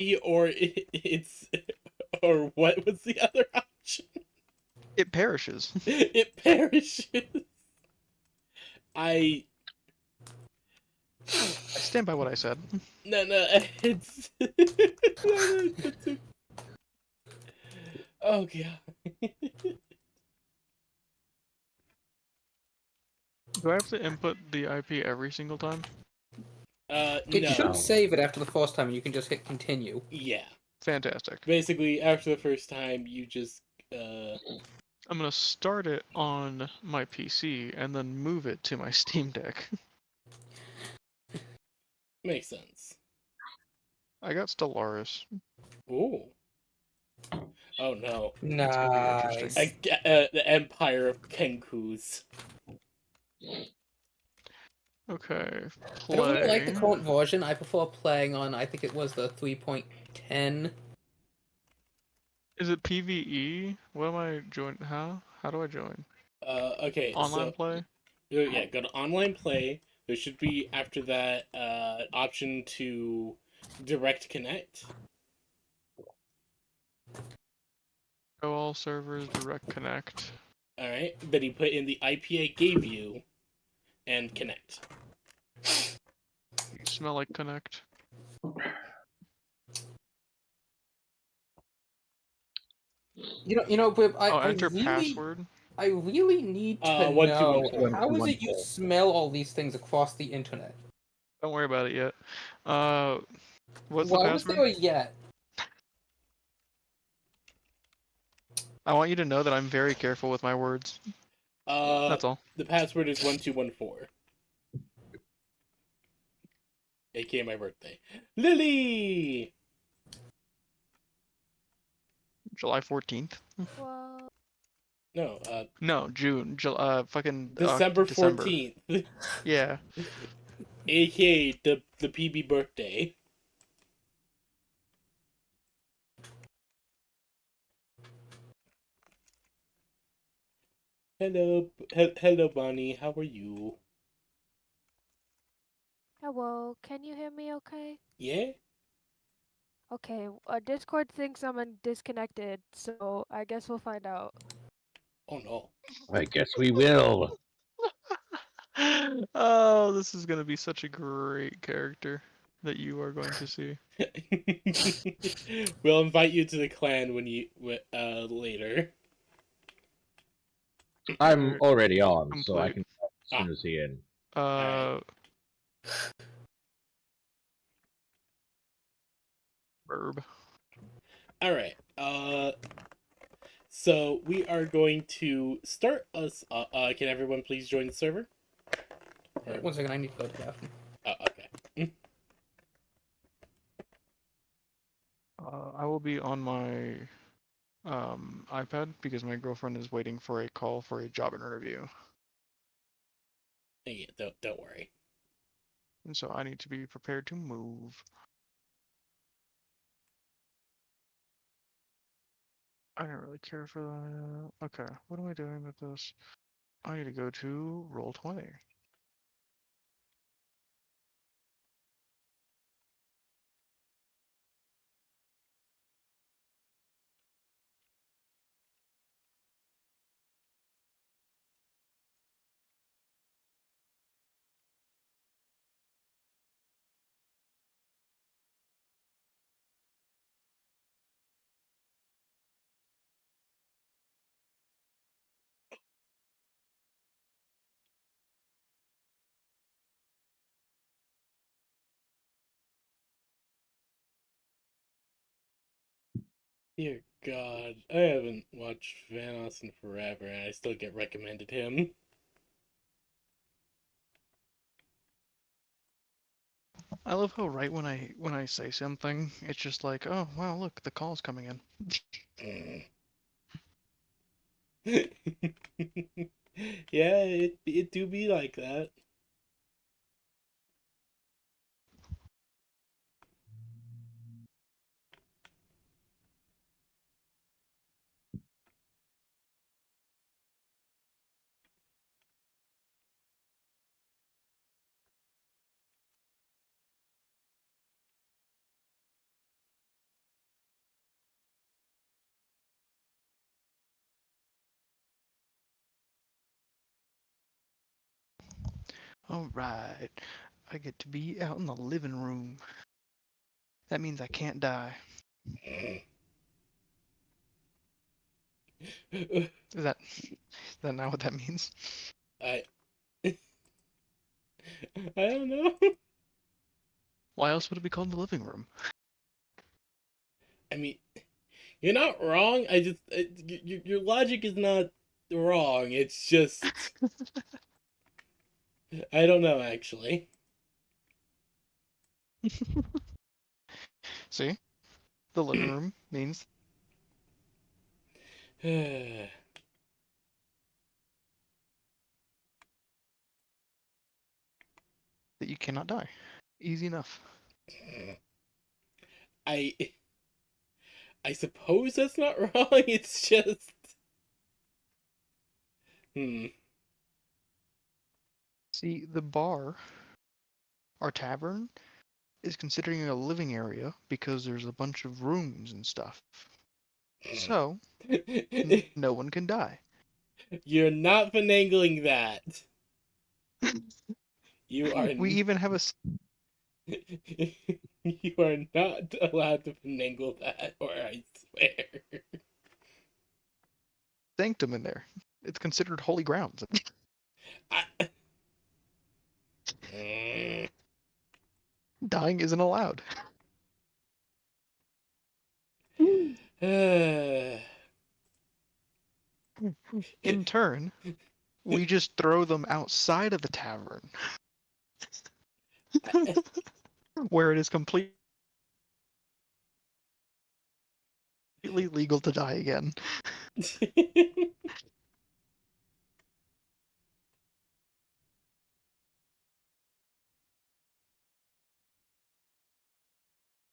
it's or what was the other option? It perishes. It perishes. I I stand by what I said. no, it's oh god. Do I have to input the IP every single time? It should No. save it after the first time, and you can just hit continue. Yeah. Fantastic. Basically, after the first time, you just I'm gonna start it on my PC and then move it to my Steam Deck. makes sense. I got Stellaris. Ooh. Oh no. It's gonna be interesting. Nice. The Empire of Kenkus. Okay, I don't really like the play. current version. I prefer playing on, I think it was the 3.10. Is it PvE? What am I join? How do I join? Okay, Online so play? yeah, go to online play. There should be after that option to direct connect. Go all servers, direct connect. All right, then you put in the IP I gave you and connect. You smell like connect. But Enter password. I really need to 1214. know, how is it you smell all these things across the internet? Don't worry about it yet. What's the Why was password? there a yet? I want you to know that I'm very careful with my words. That's all. The password is 1214. AKA my birthday. Lily! July 14th? Well, No, No, June. Fucking December December. 14th. Yeah. AKA the PB birthday. Hello, Bonnie. How are you? hello. Can you hear me okay? Yeah? Okay, Discord thinks I'm disconnected, so I guess we'll find out. Oh no. I guess we will. Oh, this is gonna be such a great character that you are going to see. We'll invite you to the clan when you later. I'm already on, so I Complete. can as soon as he in. Uh, verb. All right. So we are going to start us. Can everyone please join the server? Wait, 1 second, I need to go to the bathroom. Okay. I will be on my iPad because my girlfriend is waiting for a call for a job interview, Yeah, don't worry. and so I need to be prepared to move. I don't really care for that. Okay, what am I doing with this? I need to go to Roll20. Dear God, I haven't watched Vanos in forever, and I still get recommended him. I love how right when I say something, it's just like, oh wow, look, the call's coming in. Yeah, it do be like that. Alright. I get to be out in the living room. That means I can't die. Is that not what that means? I I don't know. Why else would it be called the living room? I mean, you're not wrong. I just your logic is not wrong. It's just I don't know actually. See? The living room means that you cannot die. Easy enough. I I suppose that's not wrong. It's just See, the bar, our tavern, is considering a living area because there's a bunch of rooms and stuff. So, no one can die. You're not finagling that. You are We even have a you are not allowed to finagle that, or I swear. sanctum in there. It's considered holy grounds. Dying isn't allowed. In turn, we just throw them outside of the tavern, where it is completely legal to die again.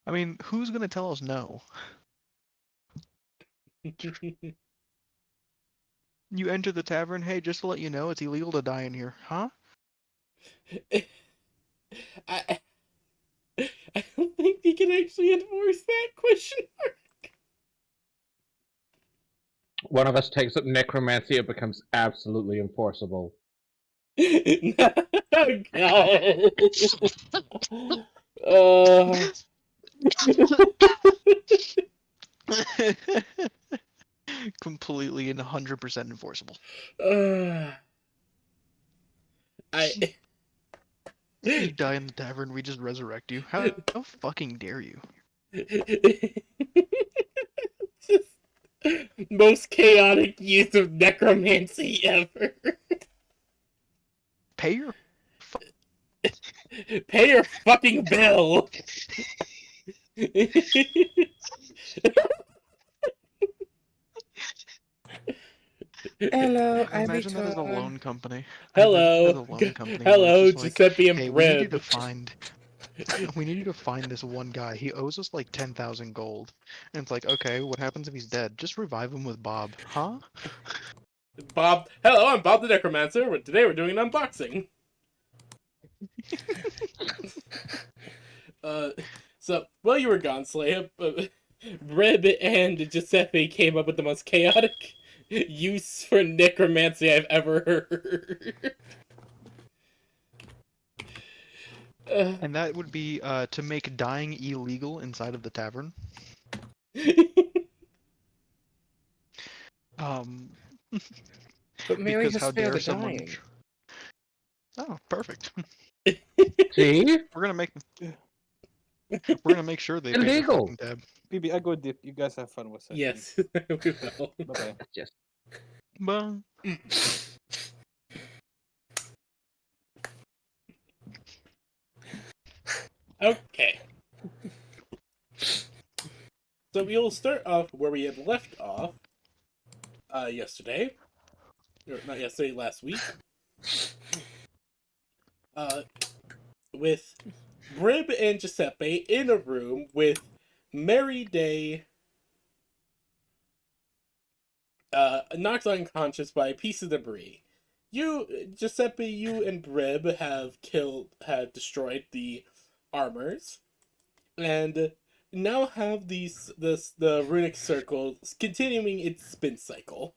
I mean, who's gonna tell us no? You enter the tavern, hey, just to let you know, it's illegal to die in here. Huh? I I don't think we can actually enforce that question. One of us takes up necromancy, it becomes absolutely enforceable. Oh, God. Uh, Completely and 100% enforceable. I You die in the tavern, we just resurrect you. How fucking dare you? just most chaotic use of necromancy ever. Pay your Pay your fucking bill. Hello, I I imagine that as a returned. loan company. Hello, Where it's just like, Giuseppe and hey, we need you to Brib. find we need you to find this one guy. He owes us like 10,000 gold. And it's like, okay, what happens if he's dead? Just revive him with Bob. Huh? Bob. Hello, I'm Bob the Necromancer. Today we're doing an unboxing. So while you were gone, Slaya, Rib and Giuseppe came up with the most chaotic use for necromancy I've ever heard. And that would be to make dying illegal inside of the tavern. Um, But Mary because has how failed dare at someone? dying. Oh, perfect. See? We're gonna make sure they pay their Illegal. fucking tab. BB, I go dip. You guys have fun with that. Yes, we will. Bye bye. Just Well, Okay. So we'll start off where we had left off yesterday. Or not yesterday, last week. With Brib and Giuseppe in a room with Mary Day knocked unconscious by a piece of debris. Giuseppe, you and Brib have destroyed the armors, and now have the runic circle continuing its spin cycle.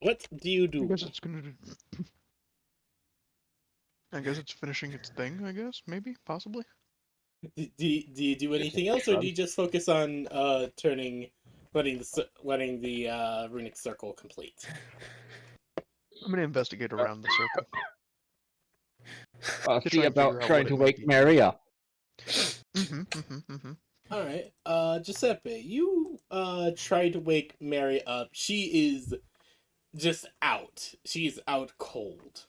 What do you I do? guess it's gonna. I guess it's finishing its thing. I guess maybe possibly. Do you do anything else, or do you just focus on letting the runic circle complete? I'm gonna investigate around the circle to See try and figure about out trying what to it might wake be doing. Mary up. All right, Giuseppe, you try to wake Mary up. She is just out. She's out cold.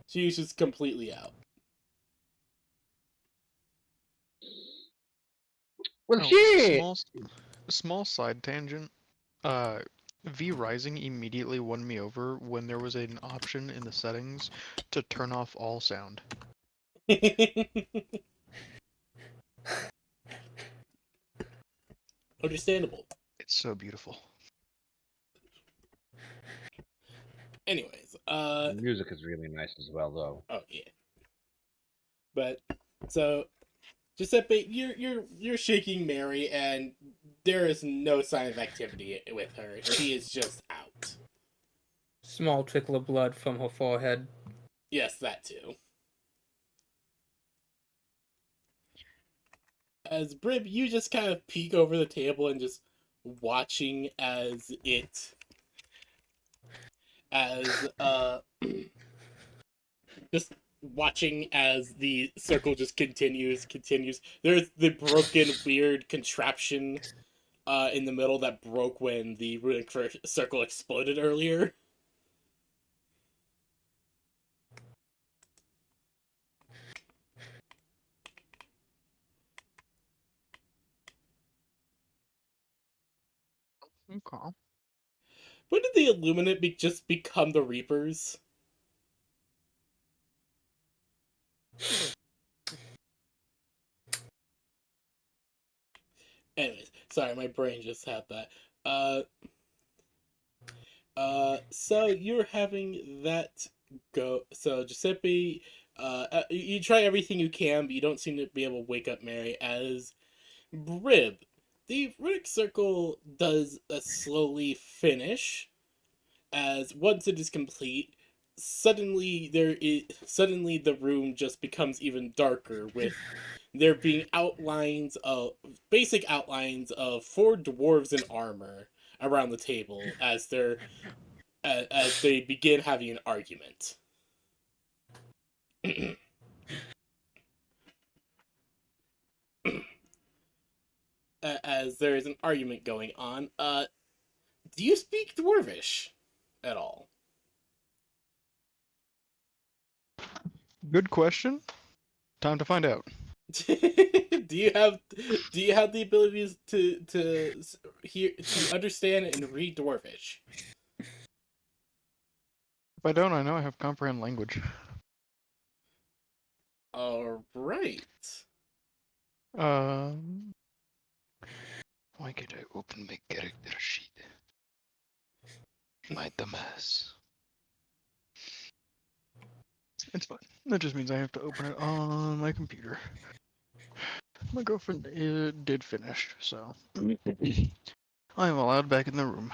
She's just completely out. Well, Oh, shit! small side tangent. V Rising immediately won me over when there was an option in the settings to turn off all sound. Understandable. It's so beautiful. Anyways, The music is really nice as well, though. oh yeah. But so Giuseppe, you're shaking Mary, and there is no sign of activity with her. She is just out. Small trickle of blood from her forehead. Yes, that too. As Brib, you just kind of peek over the table and just watching as just watching as the circle just continues. There's the broken weird contraption in the middle that broke when the runic circle exploded earlier. Okay. When did the Illuminate just become the Reapers? Anyways, sorry, my brain just had that. So you're having that go. So Giuseppe, you try everything you can, but you don't seem to be able to wake up Mary. As Brib, the runic circle does slowly finish. As once it is complete, suddenly the room just becomes even darker, with there being basic outlines of four dwarves in armor around the table as they begin having an argument. As there is an argument going on. Do you speak Dwarvish at all? Good question. Time to find out. do you have the abilities to hear, to understand and read Dwarvish? If I don't, I know I have comprehend language. All right. Why can't I open my character sheet? My dumbass. It's fine. That just means I have to open it on my computer. My girlfriend did finish, so I am allowed back in the room.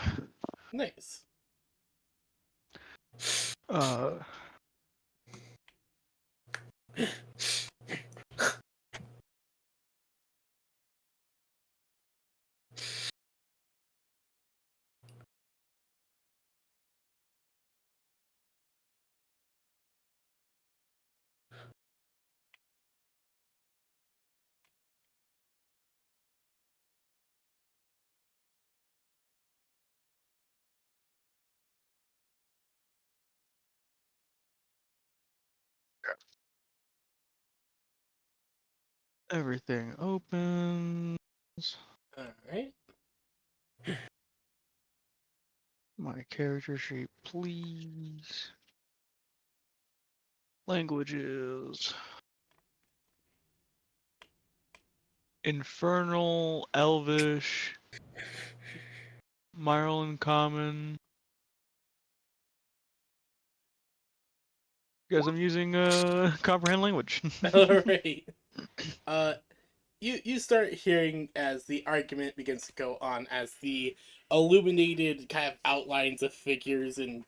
Nice. Uh, everything opens. All right. My character sheet, please. Languages. Infernal, Elvish, Mirelands Common. Guys, I'm using comprehend language. All right. Uh, you start hearing as the argument begins to go on, as the illuminated kind of outlines of figures in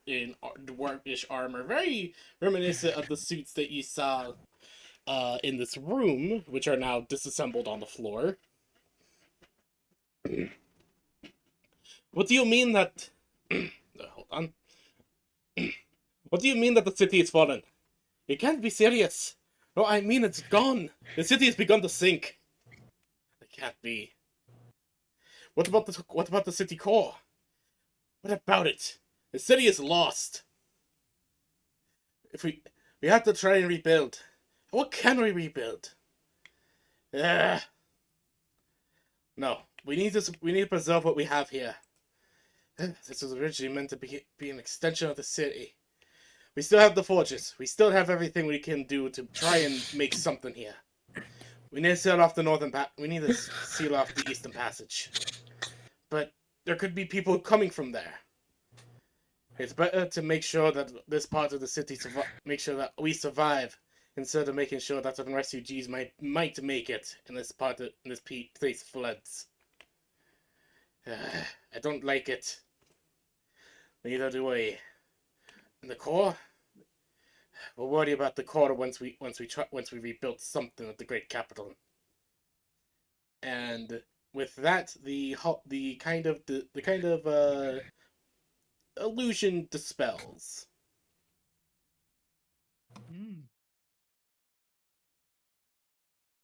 dwarfish armor, very reminiscent of the suits that you saw in this room, which are now disassembled on the floor. What do you mean that? Hold on. What do you mean that the city is fallen? You can't be serious. No, I mean it's gone. The city has begun to sink. It can't be. What about the city core? What about it? The city is lost. If we have to try and rebuild. What can we rebuild? No, we need to preserve what we have here. This was originally meant to be an extension of the city. We still have the forges. We still have everything we can do to try and make something here. We need to seal off the we need to seal off the eastern passage. But there could be people coming from there. It's better to make sure that this part of the city make sure that we survive, instead of making sure that the refugees might make it in this place floods. I don't like it. Neither do I. And the core? We'll worry about the core once we rebuild something at the great capital. And with that, the kind of illusion dispels.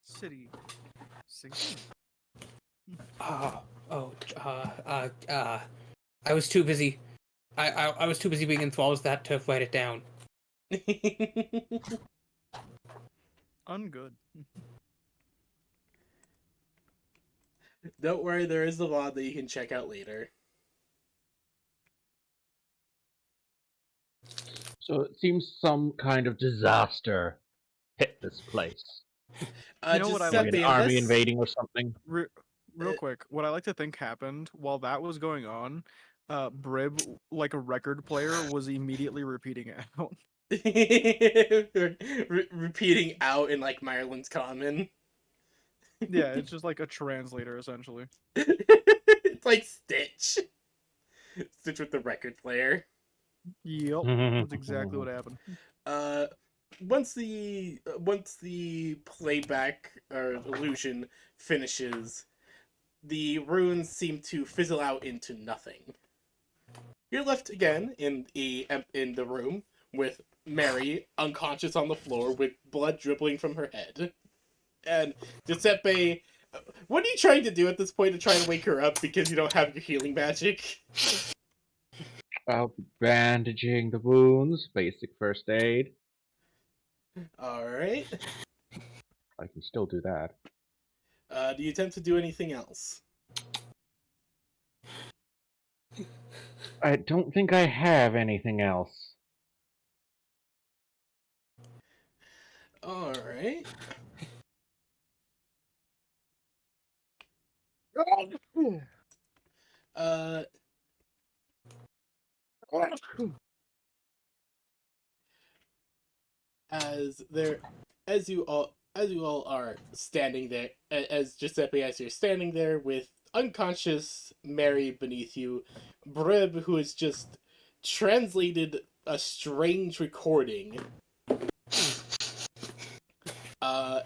City sinking. I was too busy. I was too busy being enthralled with that to write it down. Ungood. Don't worry, there is the VOD that you can check out later. So it seems some kind of disaster hit this place. You know what I Like an army invading or something. Real quick, what I like to think happened while that was going on, Brib, like a record player, was immediately repeating it out. Repeating out in like Mirelands Common. Yeah, it's just like a translator essentially. It's like Stitch. Stitch with the record player. Yep, that's exactly what happened. Once the playback or illusion finishes, the runes seem to fizzle out into nothing. You're left again in the room with Mary unconscious on the floor with blood dribbling from her head. And Giuseppe, what are you trying to do at this point to try and wake her up because you don't have your healing magic? I'll be bandaging the wounds, basic first aid. Alright. I can still do that. Do you attempt to do anything else? I don't think I have anything else. Alright. As you all are standing there, as Giuseppe, as you're standing there with unconscious Mary beneath you, Brib, who has just translated a strange recording.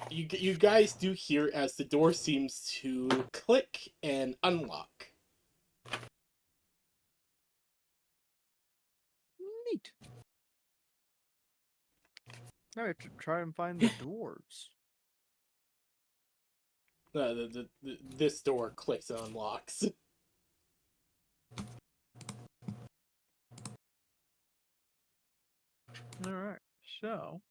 You guys do hear as the door seems to click and unlock. Neat. Now I have to try and find the dwarves. This door clicks and unlocks. Alright, so...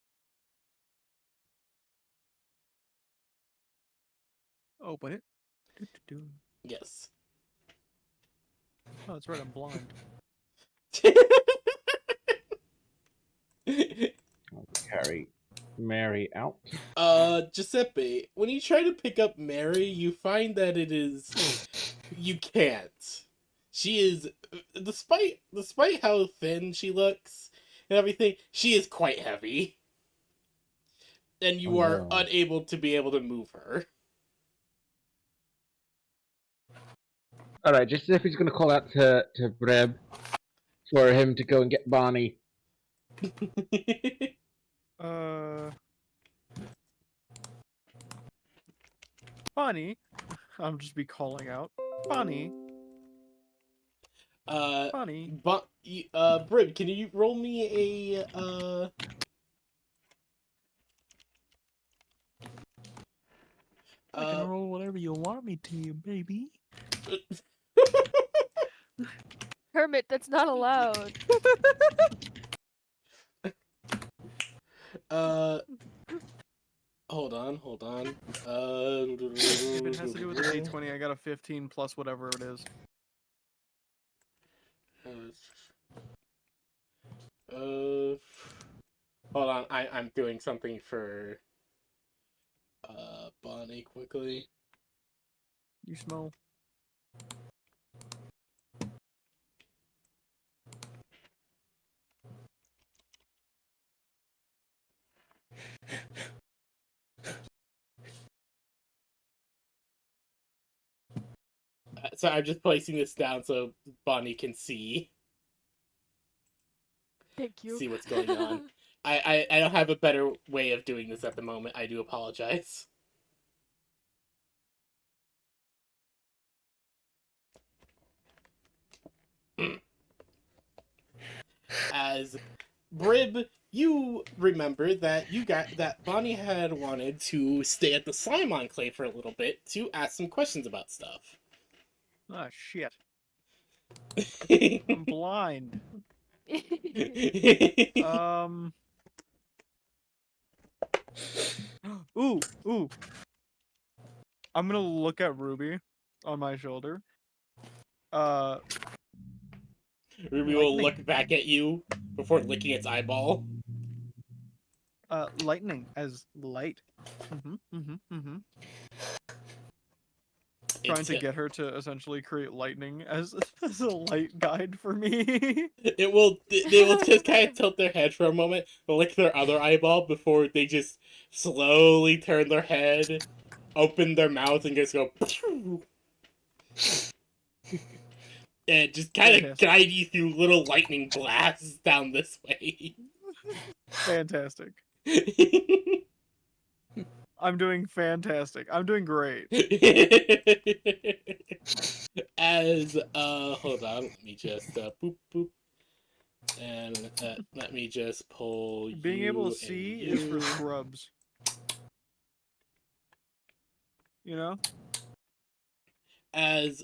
Open it. Doo-doo-doo. Yes. Oh, that's right, I'm blind. I'll carry Mary out. Giuseppe, when you try to pick up Mary, you find that you can't. She is, despite how thin she looks and everything, she is quite heavy. And you are unable to move her. Alright, just as if he's gonna call out to Breb for him to go and get Bonnie. Bonnie. I'm just be calling out. Bonnie. Bonnie. Brib, can you roll me a I can roll whatever you want me to, baby. Hermit, that's not allowed. hold on. If it has to do with the D20, I got a 15 plus whatever it is. Hold on, I'm doing something for Bonnie quickly. You smell. So I'm just placing this down so Bonnie can see Thank you. what's going on. I don't have a better way of doing this at the moment. I do apologize. As Brib, you remember that Bonnie had wanted to stay at the Slime Enclave for a little bit to ask some questions about stuff. Ah, shit. I'm blind. Ooh. I'm gonna look at Ruby on my shoulder. Ruby will Lightning. look back at you before licking its eyeball. Lightning as light. Trying to get her to essentially create lightning as a light guide for me. They will just kind of tilt their head for a moment, lick their other eyeball before they just slowly turn their head, open their mouth, and just go. And just kind of Fantastic. guide you through little lightning blasts down this way. Fantastic. I'm doing fantastic. I'm doing great. As hold on, let me just boop boop, and let me just pull. Being able to see is for you. scrubs. You know? As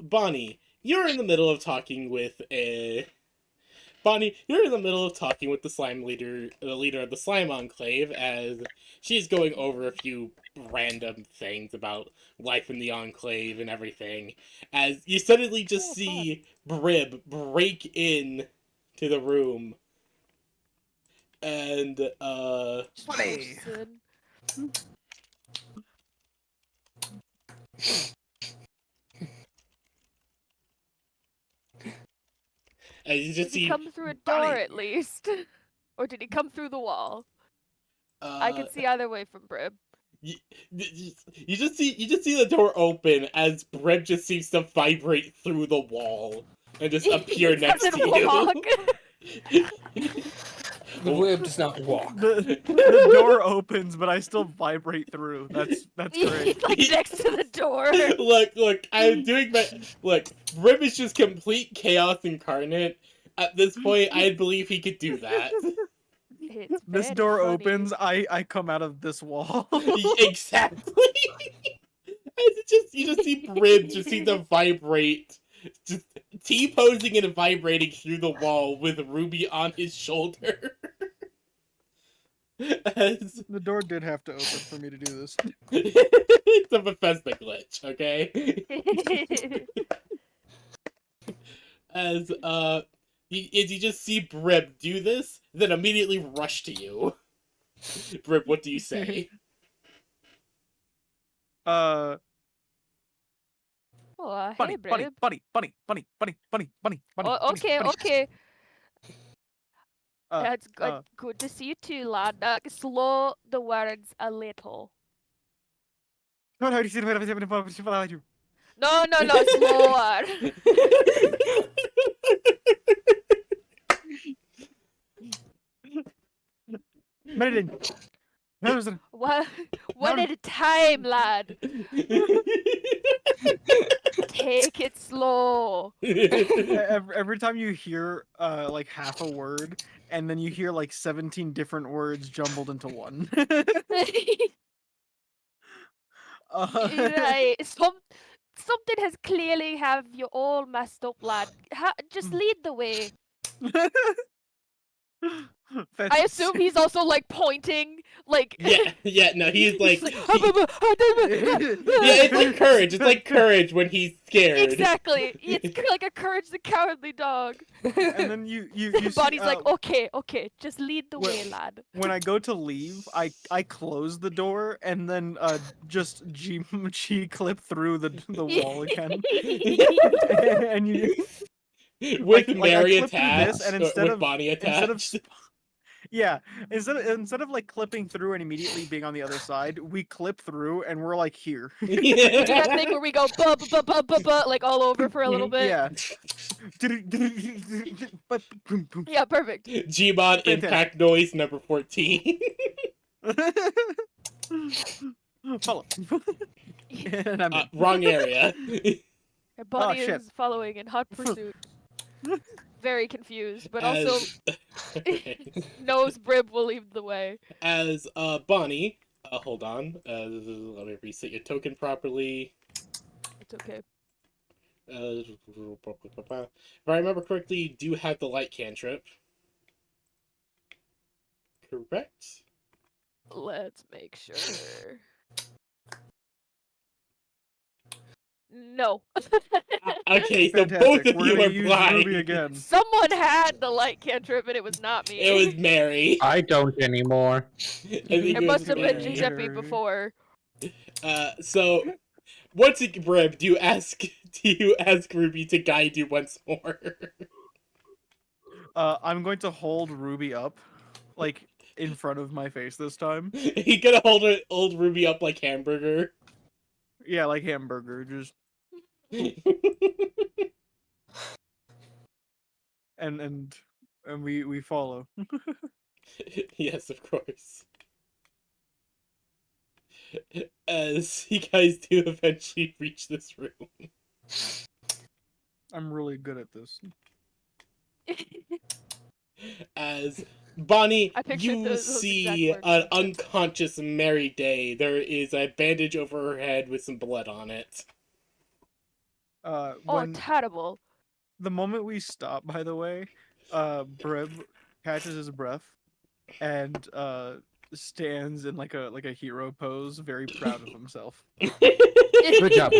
Bonnie, you're in the middle of talking with a. Bonnie, you're in the middle of talking with the slime leader, the leader of the slime enclave, as she's going over a few random things about life in the enclave and everything. As you suddenly just see Brib break in to the room, and Funny. Person. as you Did just he see come through a door at least? Or did he come through the wall? I can see either way from Brib. You, you just see the door open as Breb just seems to vibrate through the wall and just appear He next doesn't to walk. you. The web does not walk. The door opens, but I still vibrate through. That's great. He's like next to the door. Look, I'm doing my look. Brib is just complete chaos incarnate. At this point, I believe he could do that. It's This very door funny. opens, I come out of this wall. Exactly. You just see Brib just see them vibrate, just T-posing and vibrating through the wall with Ruby on his shoulder. As The door did have to open for me to do this. it's a Bethesda glitch, okay? As you just see Brib do this, then immediately rush to you. Brib, what do you say? Oh, Bunny, hey, bunny, Brib. bunny, bunny, bunny, bunny, bunny, bunny, bunny. Oh, okay, bunny. okay. Uh, That's good. Good to see you too, lad. Slow the words a little. No, slower. One at a time, lad. Take it slow. Every time you hear like half a word, and then you hear like 17 different words jumbled into one. Right. Something has clearly have you all messed up, lad. Just lead the way. I assume he's also like pointing, like no, he's like, like, yeah, it's like courage. It's like courage when he's scared. Exactly. It's like a courage the cowardly dog. And then you Bonnie's see, like, okay, just lead the way, lad. when I go to leave, I close the door and then just G clip through the wall again. And you with I Mary clip through attached, this, and with Bonnie attached. Yeah, instead of like clipping through and immediately being on the other side, we clip through and we're like here. We do that thing where we go like all over for a little bit. Yeah. Yeah, perfect. Gmod impact noise number 14. Follow. And I'm in. Wrong area. And Bonnie shit. is following in hot pursuit. Very confused, but As- also knows Brib will lead the way. As Bonnie, hold on. Let me reset your token properly. It's okay. If I remember correctly, you do have the light cantrip. Correct? Let's make sure. No. Okay, so Fantastic. both of We're you gonna are use blind. Ruby again. Someone had the light cantrip and it was not me. It was Mary. I don't anymore. I think It must have been Mary. Giuseppe before. So once again, Brib, do you ask Ruby to guide you once more? I'm going to hold Ruby up, like in front of my face this time. You gonna hold Ruby up like hamburger? Yeah, like hamburger, just and we follow. Yes, of course. As you guys do eventually reach this room. I'm really good at this. As Bonnie, I pictured you those see exact words. an unconscious Mary Day. There is a bandage over her head with some blood on it. Oh, When terrible. the moment we stop, by the way, Brib catches his breath and stands in like a hero pose, very proud of himself. Good job,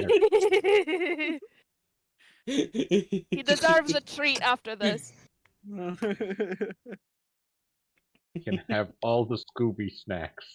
He deserves a treat after this. You can have all the Scooby snacks.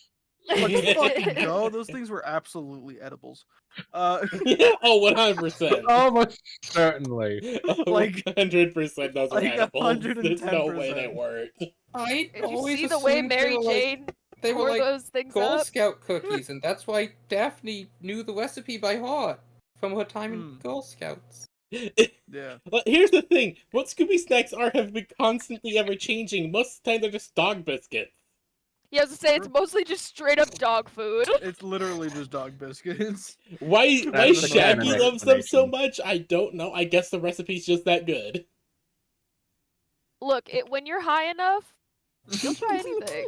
Let's fucking go. Those things were absolutely edibles. Oh, 100%. Almost certainly. Like 100% those were like edibles. There's no way 110%. they weren't. I Did you always see the way assumed Mary they were like, Jane they were tore like those things Girl up? Scout cookies, and that's why Daphne knew the recipe by heart from her time in Girl Scouts. Yeah. But here's the thing: what Scooby snacks are have been constantly ever changing. Most of the time, they're just dog biscuits. Yeah, I was gonna say it's mostly just straight up dog food. It's literally just dog biscuits. Why That's the Shaggy canon loves them so explanation. much? I don't know. I guess the recipe's just that good. Look, when you're high enough, you'll try anything.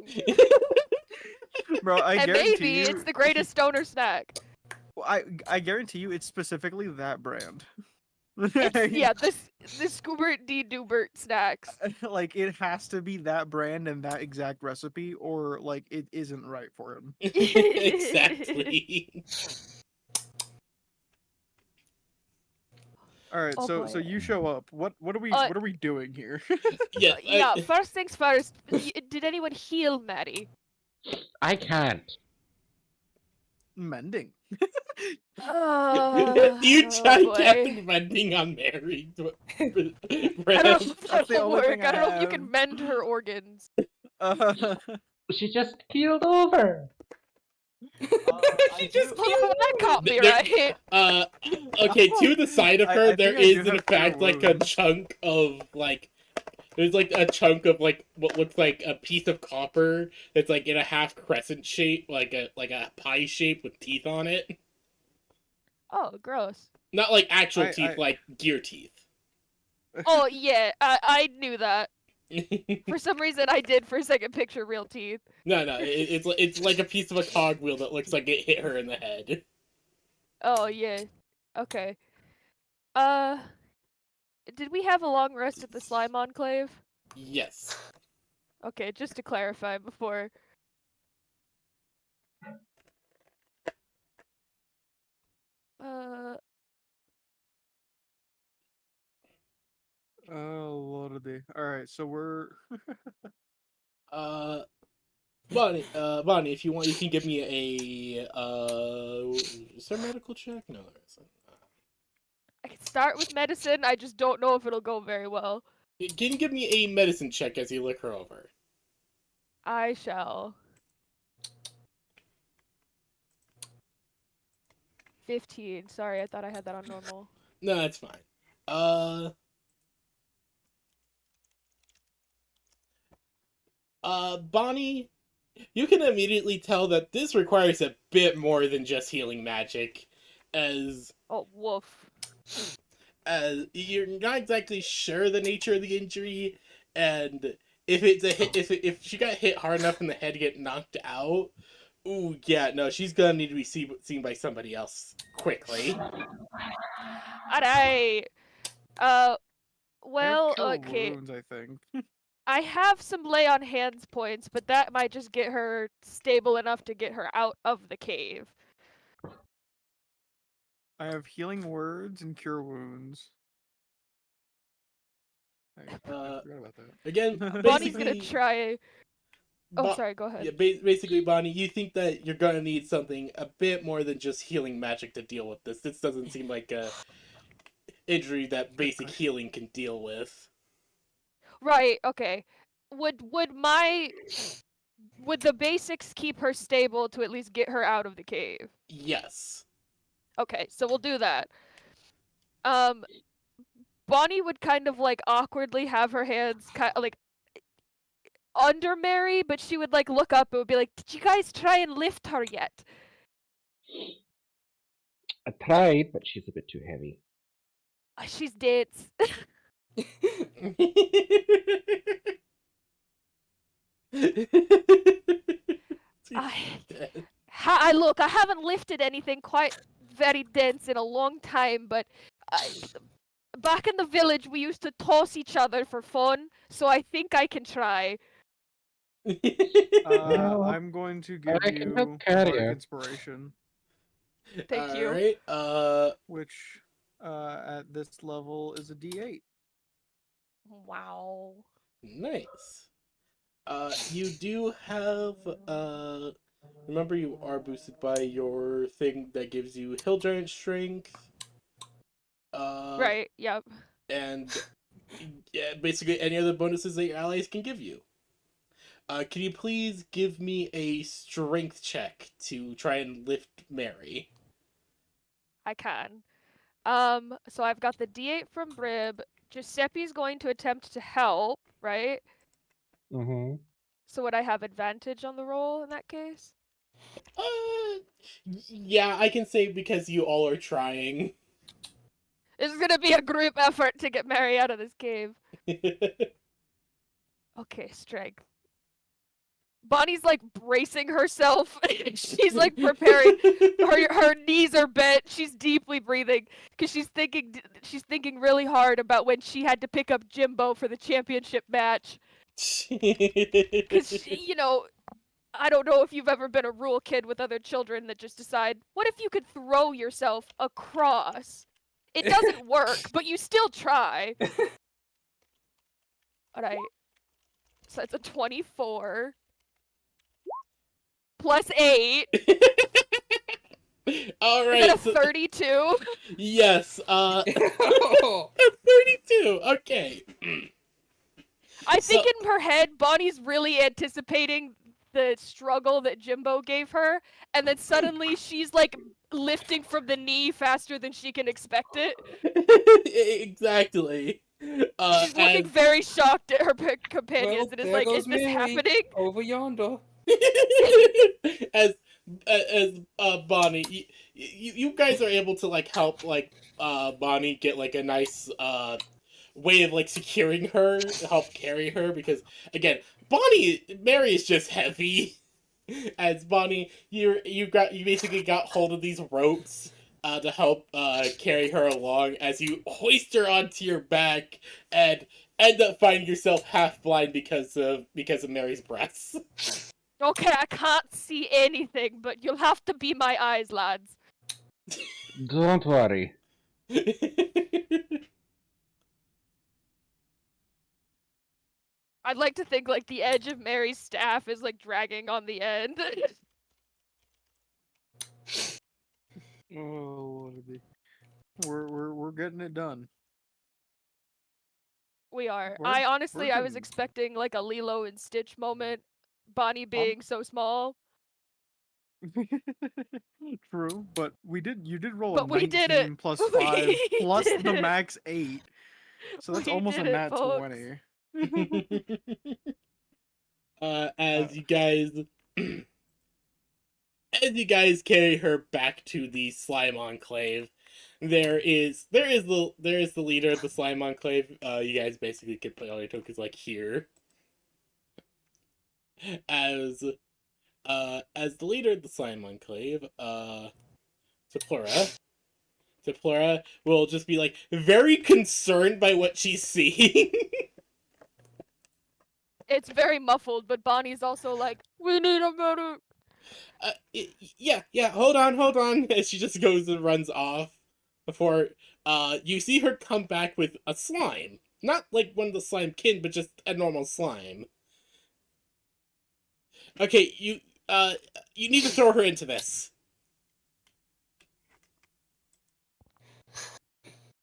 Bro, I And guarantee maybe you, it's the greatest stoner snack. I guarantee you it's specifically that brand. Yeah, this Scoobert D Doobert snacks. Like it has to be that brand and that exact recipe, or like it isn't right for him. Exactly. All right, Oh, so boy. so you show up. What are we doing here? Yes. Yeah, first things first. Did anyone heal Maddie? I can't. Mending. You tried boy. casting mending on Mary. I don't know if That's the that'll only work. thing I don't know if you have. can mend her organs. Uh, She just keeled over. She just Well, that caught me There- right. Okay, to the side of I her, there think I do is in have cure fact like a wounds. chunk of like. There's like a chunk of like what looks like a piece of copper that's like in a half crescent shape, like a pie shape with teeth on it. Oh, gross. Not like actual I- teeth, I- like gear teeth. Oh yeah, I knew that. For some reason, I did for a second picture real teeth. No, it's like a piece of a cogwheel that looks like it hit her in the head. Oh yeah. Okay. Did we have a long rest at the Slime Enclave? Yes. Okay, just to clarify before. Uh, Oh, Lordy. Alright, so we're... Uh, Bonnie, if you want, you can give me a is there a medical check? No, there isn't. I can start with medicine. I just don't know if it'll go very well. Can you give me a medicine check as you look her over? I shall. 15. Sorry, I thought I had that on normal. No, that's fine. Bonnie, you can immediately tell that this requires a bit more than just healing magic, as Oh, woof. you're not exactly sure the nature of the injury, and if it's a hit, if she got hit hard enough in the head to get knocked out, ooh, yeah, no, she's gonna need to be seen by somebody else quickly. Alright. I Well, have cure okay. wounds, I think. I have some lay on hands points, but that might just get her stable enough to get her out of the cave. I have healing words and cure wounds. I forgot about that. Again, Bonnie's gonna basically, try. Oh, Bo- sorry. Go ahead. yeah, basically, Bonnie, you think that you're gonna need something a bit more than just healing magic to deal with this. This doesn't seem like a injury that basic healing can deal with. Right. Okay. Would the basics keep her stable to at least get her out of the cave? Yes. Okay, so we'll do that. Bonnie would kind of like awkwardly have her hands like under Mary, but she would like look up and would be like, "Did you guys try and lift her yet?" I tried, but she's a bit too heavy. She's dead. I look, I haven't lifted anything quite very dense in a long time, but back in the village we used to toss each other for fun, so I think I can try. Well, I'm going to give I can help you carry Bardic her. Inspiration, Thank you. Alright, which at this level is a D8. Wow. nice. You do have, remember you are boosted by your thing that gives you Hill Giant Strength. Right, yep. And yeah, basically any other bonuses that your allies can give you. Can you please give me a strength check to try and lift Mary? I can. So I've got the D8 from Brib. Giuseppe's going to attempt to help, right? Mm-hmm. So would I have advantage on the roll in that case? Yeah, I can say because you all are trying. This is gonna be a group effort to get Mary out of this cave. Okay, strength. Bonnie's like bracing herself. She's like preparing. Her knees are bent. She's deeply breathing because she's thinking really hard about when she had to pick up Jimbo for the championship match. Because I don't know if you've ever been a rule kid with other children that just decide, what if you could throw yourself across? It doesn't work, but you still try. Alright. So it's a 24. Plus 8. Alright. Is that a 32? Yes, Oh. 32, okay. I think in her head, Bonnie's really anticipating the struggle that Jimbo gave her, and then suddenly she's like lifting from the knee faster than she can expect it. Exactly. She's looking And very shocked at her companions Well, and is there like, goes "Is this Mary happening?" over yonder. as Bonnie, you guys are able to like help like Bonnie get like a nice way of like securing her, help carry her because again, Mary is just heavy. As Bonnie, you basically got hold of these ropes to help carry her along as you hoist her onto your back and end up finding yourself half blind because of Mary's breasts. Okay, I can't see anything, but you'll have to be my eyes, lads. Don't worry. I'd like to think like the edge of Mary's staff is like dragging on the end. Oh, Lordy. We're getting it done. We are. We're- I honestly, we're I was getting- expecting like a Lilo and Stitch moment. Bonnie being so small, True, but you did roll but a we 19 did it. plus We 5 plus did the it. max 8. So that's We almost a did it, nat folks. 20. As you guys as you guys carry her back to the slime enclave, there is the leader of the slime enclave. You guys basically can put all your tokens like here. As as the leader of the slime enclave, Teplora will just be like very concerned by what she's seeing. It's very muffled, but Bonnie's also like, "We need a medic." Yeah, hold on. And she just goes and runs off before you see her come back with a slime. Not like one of the slime kin, but just a normal slime. Okay, you need to throw her into this.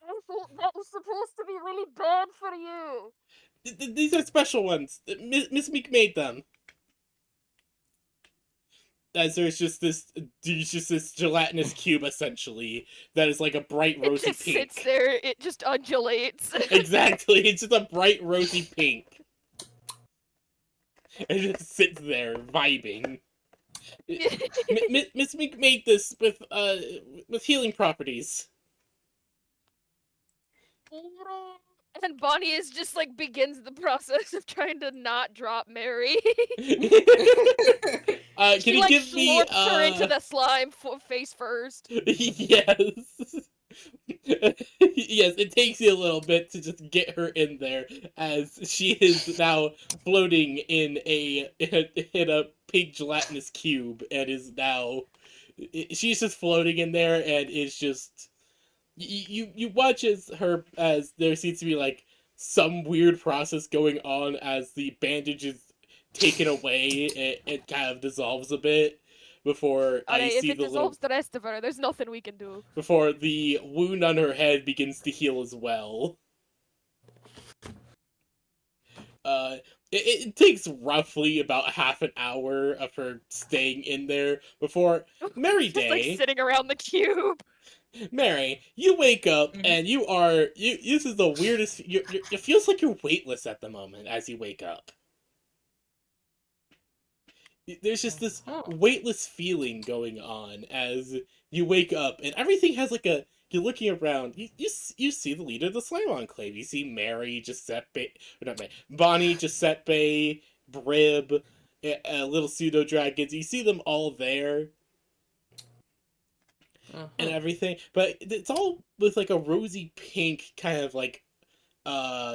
I thought that was supposed to be really bad for you. These are special ones. Miss Meek made them. As there's just this gelatinous cube essentially that is like a bright It rosy just pink. sits there. It just undulates. Exactly, it's just a bright rosy pink. It just sits there vibing. Miss Meek made this with healing properties. And Bonnie is just like begins the process of trying to not drop Mary. Can She you like give me slurps her into the slime face first. yes. Yes, it takes you a little bit to just get her in there, as she is now floating in a pink gelatinous cube, and is now she's just floating in there, and is just you watch as there seems to be like some weird process going on as the bandage is taken away. It kind of dissolves a bit before I Alright, if see it the little dissolves the rest of her, there's nothing we can do. before the wound on her head begins to heal as well. It takes roughly about half an hour of her staying in there before Mary Just like Day. sitting around the cube. Mary, you wake up Mhm. and you. This is the weirdest. It feels like you're weightless at the moment as you wake up. There's just this Oh. weightless feeling going on as you wake up, and everything has like a. You're looking around. You see the leader of the slime enclave. You see Mary, Giuseppe, or not Mary, Bonnie, Giuseppe, Brib, little pseudo dragons. You see them all there and Uh-huh. everything, but it's all with like a rosy pink kind of like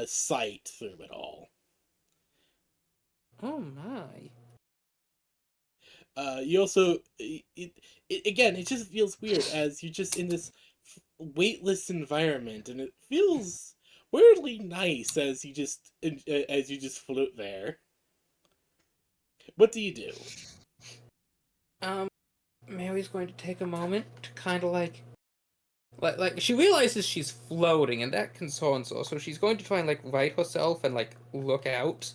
sight through it all. Oh my. You also again, it just feels weird as you're just in this weightless environment, and it feels weirdly nice as you just float there. What do you do? Mary's going to take a moment to kind of like she realizes she's floating, and that concerns her. So she's going to try and like right herself and like look out.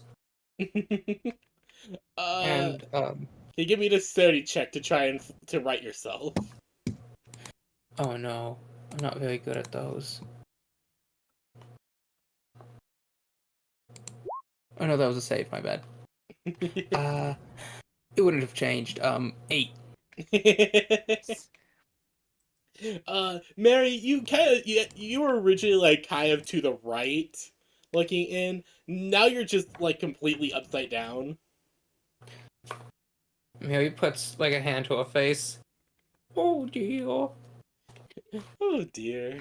And Can you give me this 30 check to try and to right yourself? oh no, I'm not very good at those. Oh no, that was a save. My bad. It wouldn't have changed. 8. Mary, you were originally like kind of to the right, looking in. Now you're just like completely upside down. Mary puts like a hand to her face. Oh dear. Oh dear.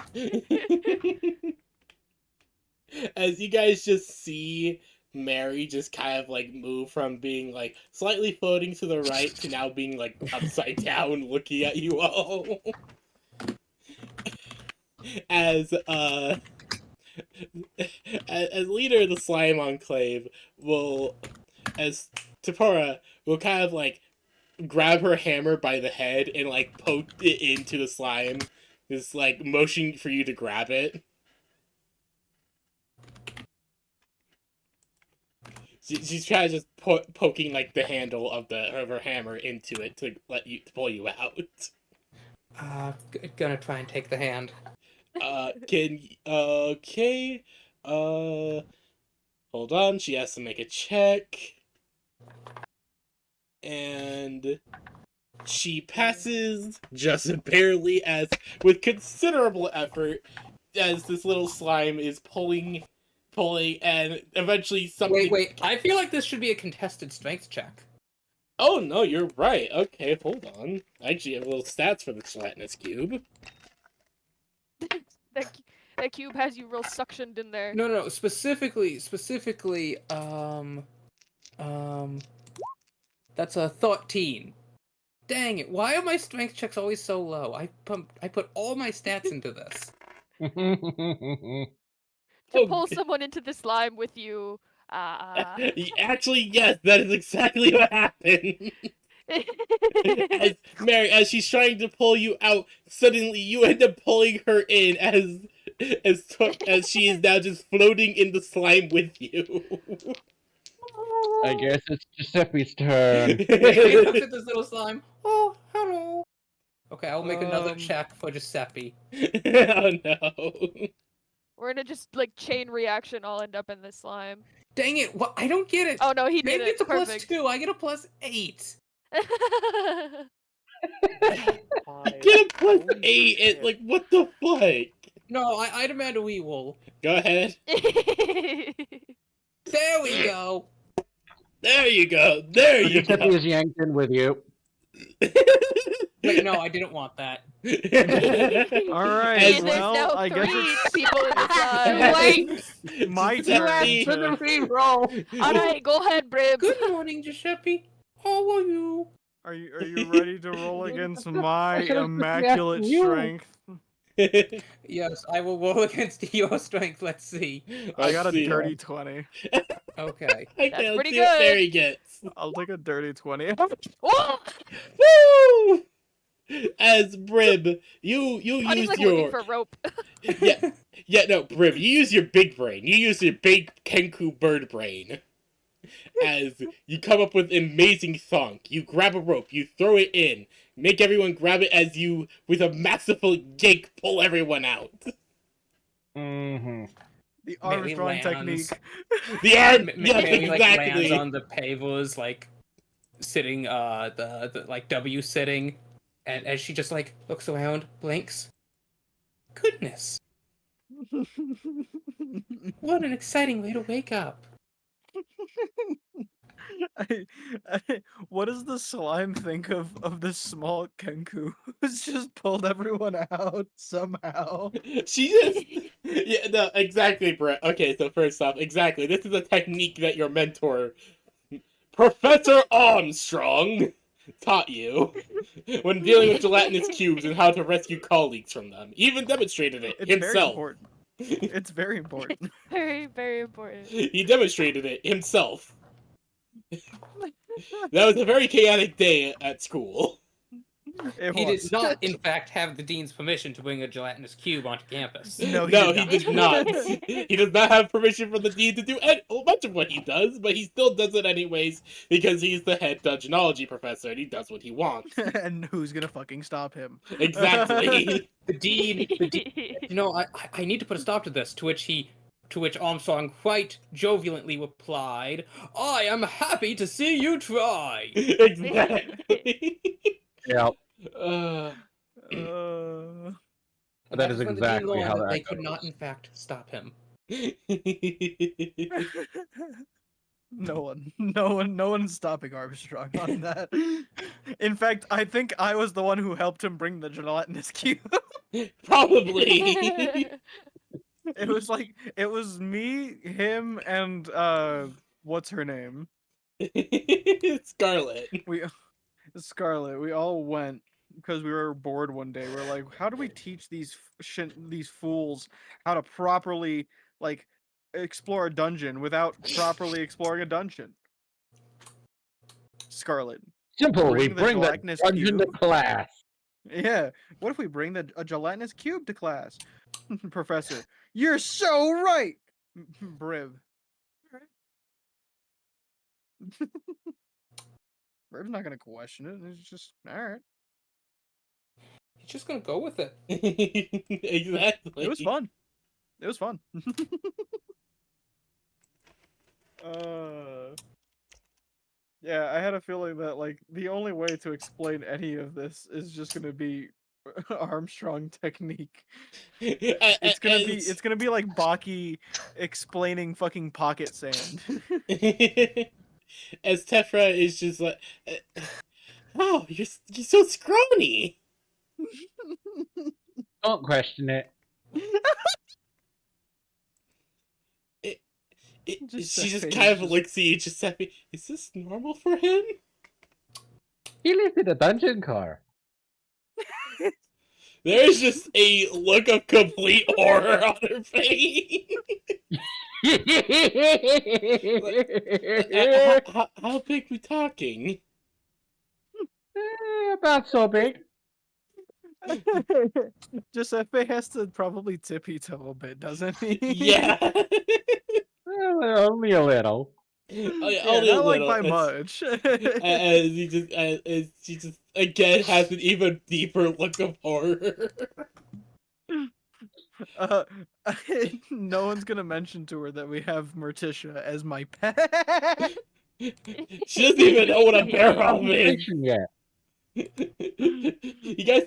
As you guys just see Mary just kind of like move from being like slightly floating to the right to now being like upside down looking at you all. As as leader of the slime enclave will as Tapora will kind of like grab her hammer by the head and like poke it into the slime, just like motioning for you to grab it. She's trying to just poking like the handle of her hammer into it to pull you out. Gonna try and take the hand. Okay. Hold on. She has to make a check, and she passes just barely, as with considerable effort, as this little slime is pulling, and eventually something. Wait. I feel like this should be a contested strength check. Oh no, you're right. Okay, hold on. I actually have little stats for the gelatinous cube. That cube has you real suctioned in there. No. Specifically. That's a 13. Dang it! Why are my strength checks always so low? I put all my stats into this. To Oh, pull someone into the slime with you. Actually, yes, that is exactly what happened. As Mary, as she's trying to pull you out, suddenly you end up pulling her in as she is now just floating in the slime with you. I guess it's Giuseppe's turn. He looks at this little slime. Oh, hello. Okay, I'll make another Um, check for Giuseppe. Oh no. We're gonna just like chain reaction all end up in the slime. Dang it! What? I don't get it. Oh no, he Maybe did it. it's a Perfect. +2. I get a +8. Get a +8. It's like, what the fuck? No, I demand a wee wool. Go ahead. There we go. There you go. There you Giuseppe go. is yanked in with you. Wait, no, I didn't want that. all right. As And there's Well, now I guess 3 it's people in the slime. Wait, my Giuseppe. turn. for the To... reroll. Alright, go ahead, Brib. Good morning, Giuseppe. How are you? Are you ready to roll against my I should've immaculate asked you. strength? Yes, I will roll against your strength. Let's see. I got a see. dirty 20. Okay. Okay, That's let's pretty see what good. Mary gets. I'll take a dirty 20. Oh! Woo! As Brib, you Bonnie's use like your looking for rope. no, Brib, you use your big brain. You use your big Kenku bird brain. As you come up with amazing thunk. You grab a rope, you throw it in, make everyone grab it as you, with a masterful yank, pull everyone out. Mm-hmm. The Mary Armstrong lands. technique. The arm, yes, Mary like exactly. lands on the pavers, like sitting, the like W sitting, and as she just like looks around, blinks. Goodness, what an exciting way to wake up! What does the slime think of this small Kenku who's just pulled everyone out somehow? She just, yeah, no, exactly, Brett. Okay, so first off, exactly, this is a technique that your mentor, Professor Armstrong, taught you when dealing with gelatinous cubes and how to rescue colleagues from them. He even demonstrated it It's very himself. important. It's very important. Very, very important. He demonstrated it himself. That was a very chaotic day at school. It He was. did not, in fact, have the dean's permission to bring a gelatinous cube onto campus. No, he No, did he did not. He does not have permission from the dean to do much of what he does, but he still does it anyways because he's the head dungeonology professor and he does what he wants. And who's gonna fucking stop him? Exactly. The dean, I need to put a stop to this. To which Armstrong quite jovialently replied, "I am happy to see you try." Exactly. Yep. Uh, And That is when the dean exactly how learned that that they could not, goes. in fact, stop him. no one's stopping Armstrong on that. In fact, I think I was the one who helped him bring the gelatinous cube. Probably. It was me, him, and what's her name? Scarlet. Scarlet. We all went because we were bored one day. We're like, how do we teach these fools how to properly like explore a dungeon without properly exploring a dungeon? Scarlet. Simple, we Bring the bring the gelatinous dungeon to cube? class. Yeah. What if we bring a gelatinous cube to class? Professor, you're so right. Briv. Briv's not gonna question it. It's just all right. He's just gonna go with it. Exactly. It was fun. It was fun. Yeah, I had a feeling that like the only way to explain any of this is just gonna be Armstrong technique. It's gonna be like Baki explaining fucking pocket sand. As Tefra is just like, oh, you're so scrawny. Don't question it. She just kind of looks at you, Giuseppe. Is this normal for him? He lived in a dungeon car. There's just a look of complete horror on her face. How big we talking? About so big. Giuseppe has to probably tippy toe a bit, doesn't he? Yeah. Only a little. Only Yeah, a not like little. by much. She just again has an even deeper look of horror. No one's gonna mention to her that we have Morticia as my pet. She doesn't even know what a bear elf is. Yet. You guys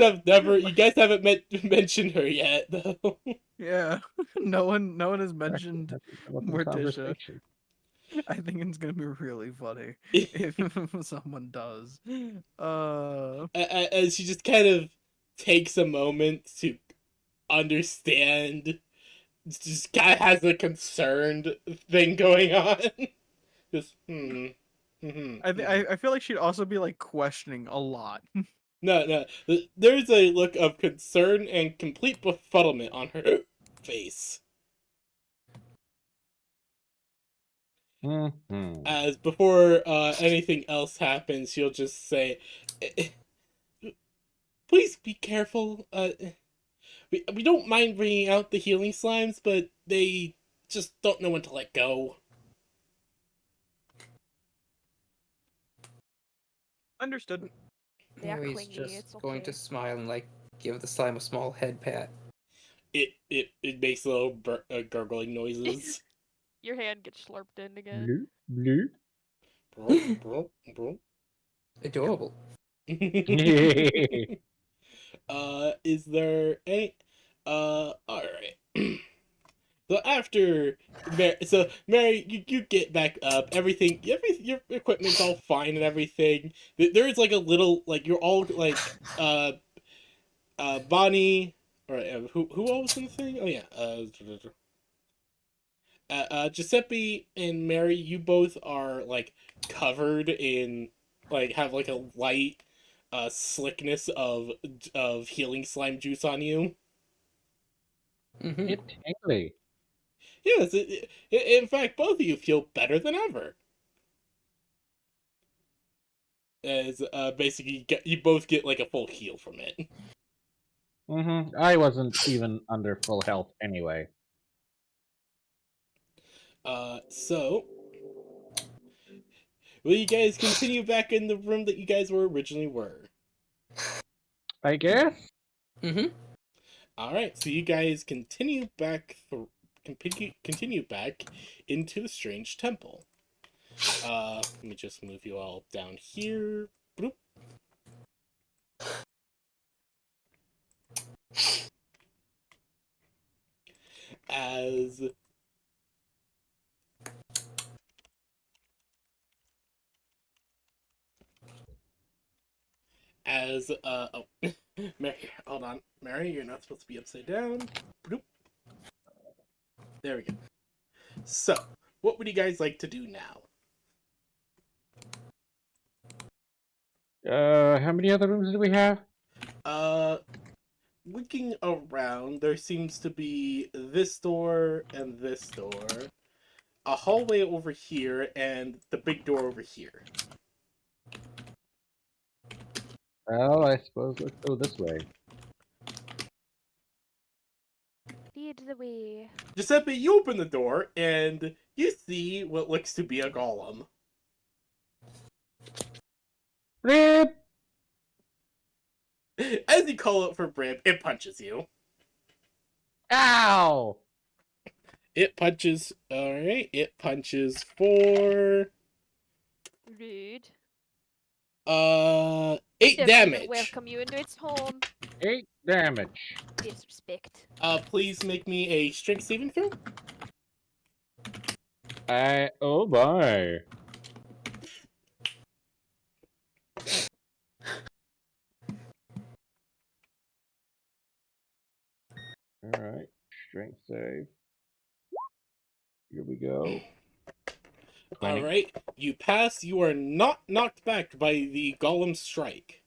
haven't mentioned her yet, though. Yeah, no one has mentioned About the Morticia. conversation. I think it's gonna be really funny if someone does. And she just kind of takes a moment to understand. Just kind of has a concerned thing going on. Just I feel like she'd also be like questioning a lot. No. There's a look of concern and complete befuddlement on her face. Mm-hmm. As before anything else happens, she'll just say, "Please be careful. We don't mind bringing out the healing slimes, but they just don't know when to let go." Understood. They are Mary's clingy, just it's going to okay. smile and like give the slime a small head pat. It makes little gurgling noises. Your hand gets slurped in again. Bloop, Bro. Adorable. bloop. Is there any? Alright. So after, Mary, you get back up. Everything, your equipment's all fine and everything. There's like a little, like you're all like, Bonnie, or who all was in the thing? Oh yeah, Giuseppe and Mary, you both are like covered in, like have like a light, slickness of healing slime juice on you. Mm-hmm. It's tingly. Yes, in fact, both of you feel better than ever. as basically you both get like a full heal from it. I wasn't even under full health anyway. So will you guys continue back in the room that you guys originally were? I guess? Mm-hmm. All right, so you guys continue back continue back into the strange temple. Let me just move you all down here. Bloop. As oh, Mary, hold on, Mary, you're not supposed to be upside down. Bloop. There we go. So, what would you guys like to do now? How many other rooms do we have? Looking around, there seems to be this door and this door, a hallway over here, and the big door over here. Well, I suppose let's go this way. Lead the way. Giuseppe, you open the door, and you see what looks to be a golem. Rip! As you call out for Brib, it punches you. Ow! It punches. Alright, it punches for. Rude. 8 Doesn't even damage. welcome you into its home. 8 damage. Disrespect. Please make me a strength saving throw. Oh my. Alright, strength save. Here we go. 20. Alright, you pass. You are not knocked back by the golem strike.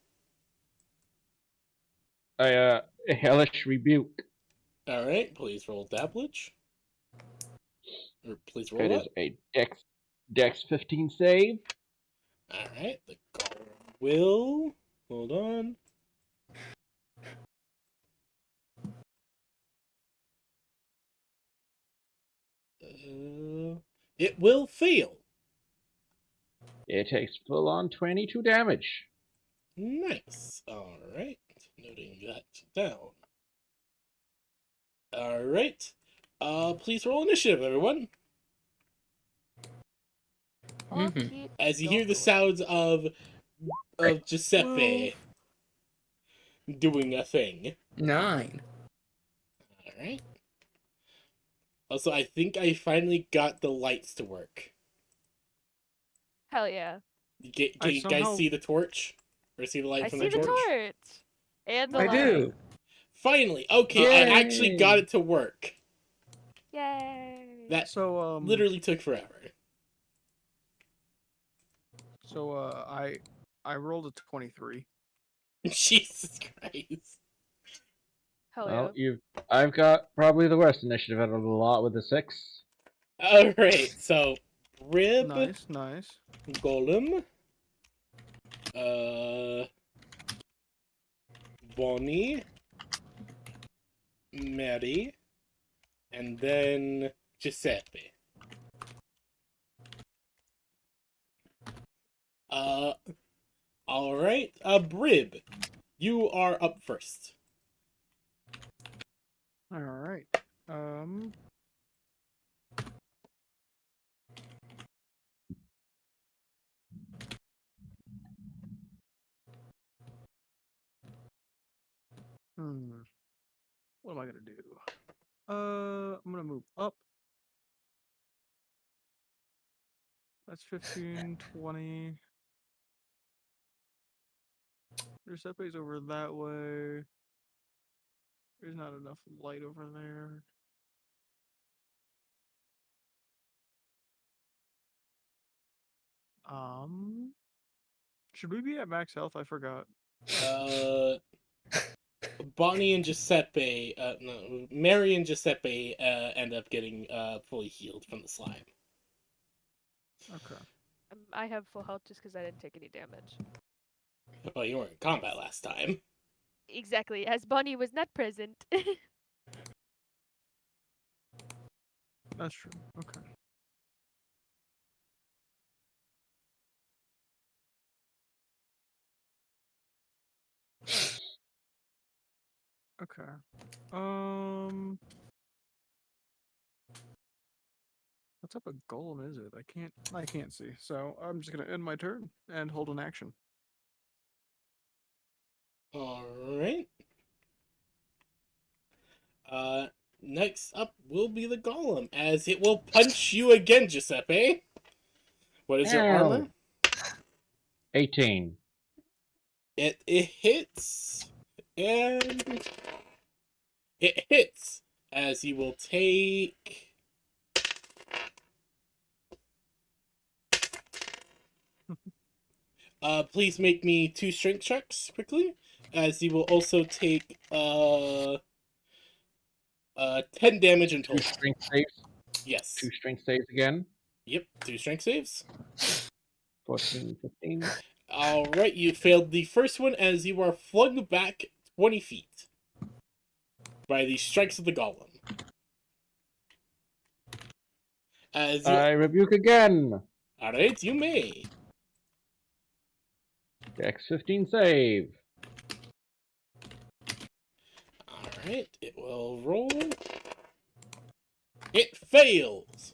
Hellish Rebuke. Alright, please roll Dabblage. Or please roll It that. is a Dex 15 save. Alright, the golem will. Hold on. It will fail. It takes full on 22 damage. Nice. Alright, noting that down. Alright. Please roll initiative, everyone. Mhm. Okay, As you hear the go. sounds of Giuseppe doing a thing. 9. Alright. Also, I think I finally got the lights to work. Hell yeah. Can I you guys somehow- see the torch? Or see the light I from see the the torch? torch. And the I light. do. Finally! Okay, I actually got it to work. Yay. That So literally took forever. So I rolled a 23. Jesus Christ. Hell Well, yeah. I've got probably the worst initiative out of the lot with a 6. Alright, so Rib, Nice, nice. Golem, Bonnie, Mary, and then Giuseppe. Alright, Brib, you are up first. All right. What am I gonna do? I'm gonna move up. That's 15, 20. Giuseppe's over that way. There's not enough light over there. Should we be at max health? I forgot. Bonnie and Giuseppe, no, Mary and Giuseppe end up getting fully healed from the slime. Okay. I have full health just because I didn't take any damage. Well, you weren't in combat last time. Exactly, as Bonnie was not present. That's true. Okay. Okay. What type of golem is it? I can't see. So I'm just gonna end my turn and hold an action. Alright. Next up will be the golem, as it will punch you again, Giuseppe. What is your Ow. armor? 18. It hits, and it hits, as you will take... please make me 2 strength checks, quickly, as you will also take, 10 damage in 2 total. strength saves. Yes. 2 strength saves again. Yep, 2 strength saves. 14, 15. Alright, you failed the first one as you are flung back 20 feet by the strikes of the golem. As you... I rebuke again. Alright, you may. Dex 15 save. Alright, it will roll. It fails!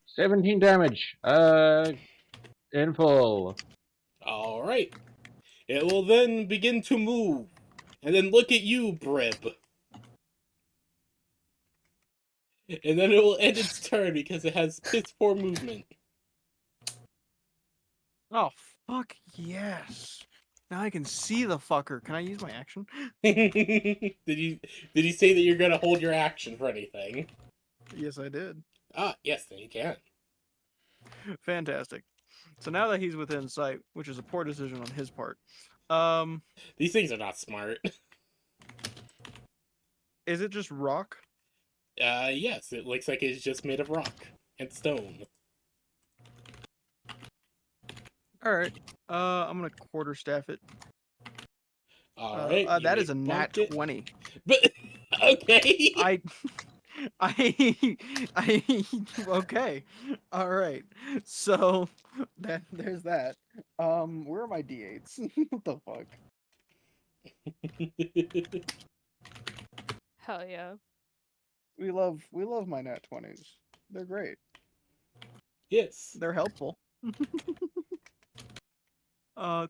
17 damage. In full. Alright. It will then begin to move. And then look at you, Brib. And then it will end its turn because it has piss poor movement. Oh fuck yes! Now I can see the fucker. Can I use my action? Did you say that you're gonna hold your action for anything? Yes, I did. Ah, yes, then you can. Fantastic. So now that he's within sight, which is a poor decision on his part, These things are not smart. is it just rock? Yes, it looks like it's just made of rock and stone. All right. I'm gonna quarterstaff it. Alright, That is a nat 20. But, okay! Okay. All right. So there's that. Where are my d8s? What the fuck? Hell yeah. We love my nat 20s. They're great. Yes. They're helpful.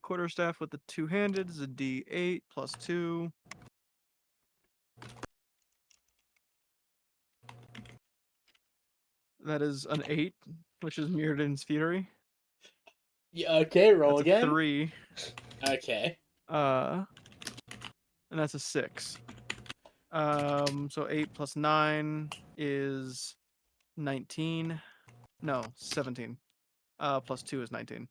Quarterstaff with the two-handed is a d8 plus 2. That is an 8, which is Mirrodin's Fury. Yeah, okay, roll That's again. a 3. Okay. And that's a 6. So 8 plus 9 is 19. No, 17. Plus 2 is 19.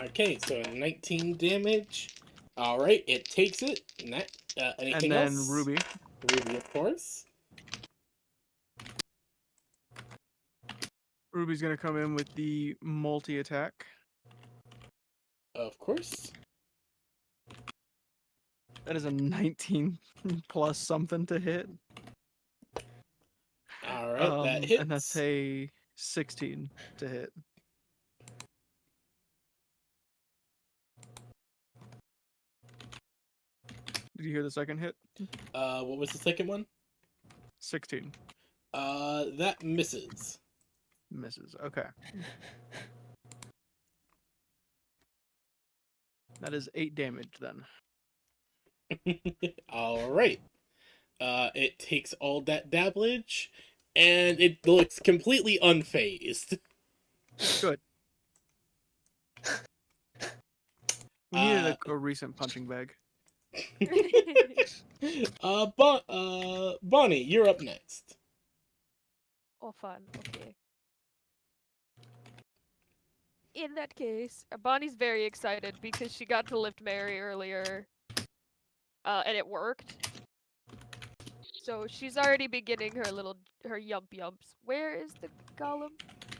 Okay, so 19 damage. Alright, it takes it. Anything And then else? Ruby. Ruby, of course. Ruby's gonna come in with the multi-attack. Of course. That is a 19 plus something to hit. Alright, that hits. And that's a 16 to hit. Did you hear the second hit? What was the second one? 16. That misses. Misses. Okay. That is 8 damage then. Alright. It takes all that damage, and it looks completely unfazed. Good. We needed a recent punching bag. Bonnie, you're up next. Oh, fun. Okay. In that case, Bonnie's very excited because she got to lift Mary earlier. And it worked. So she's already beginning her yump yumps. Where is the golem?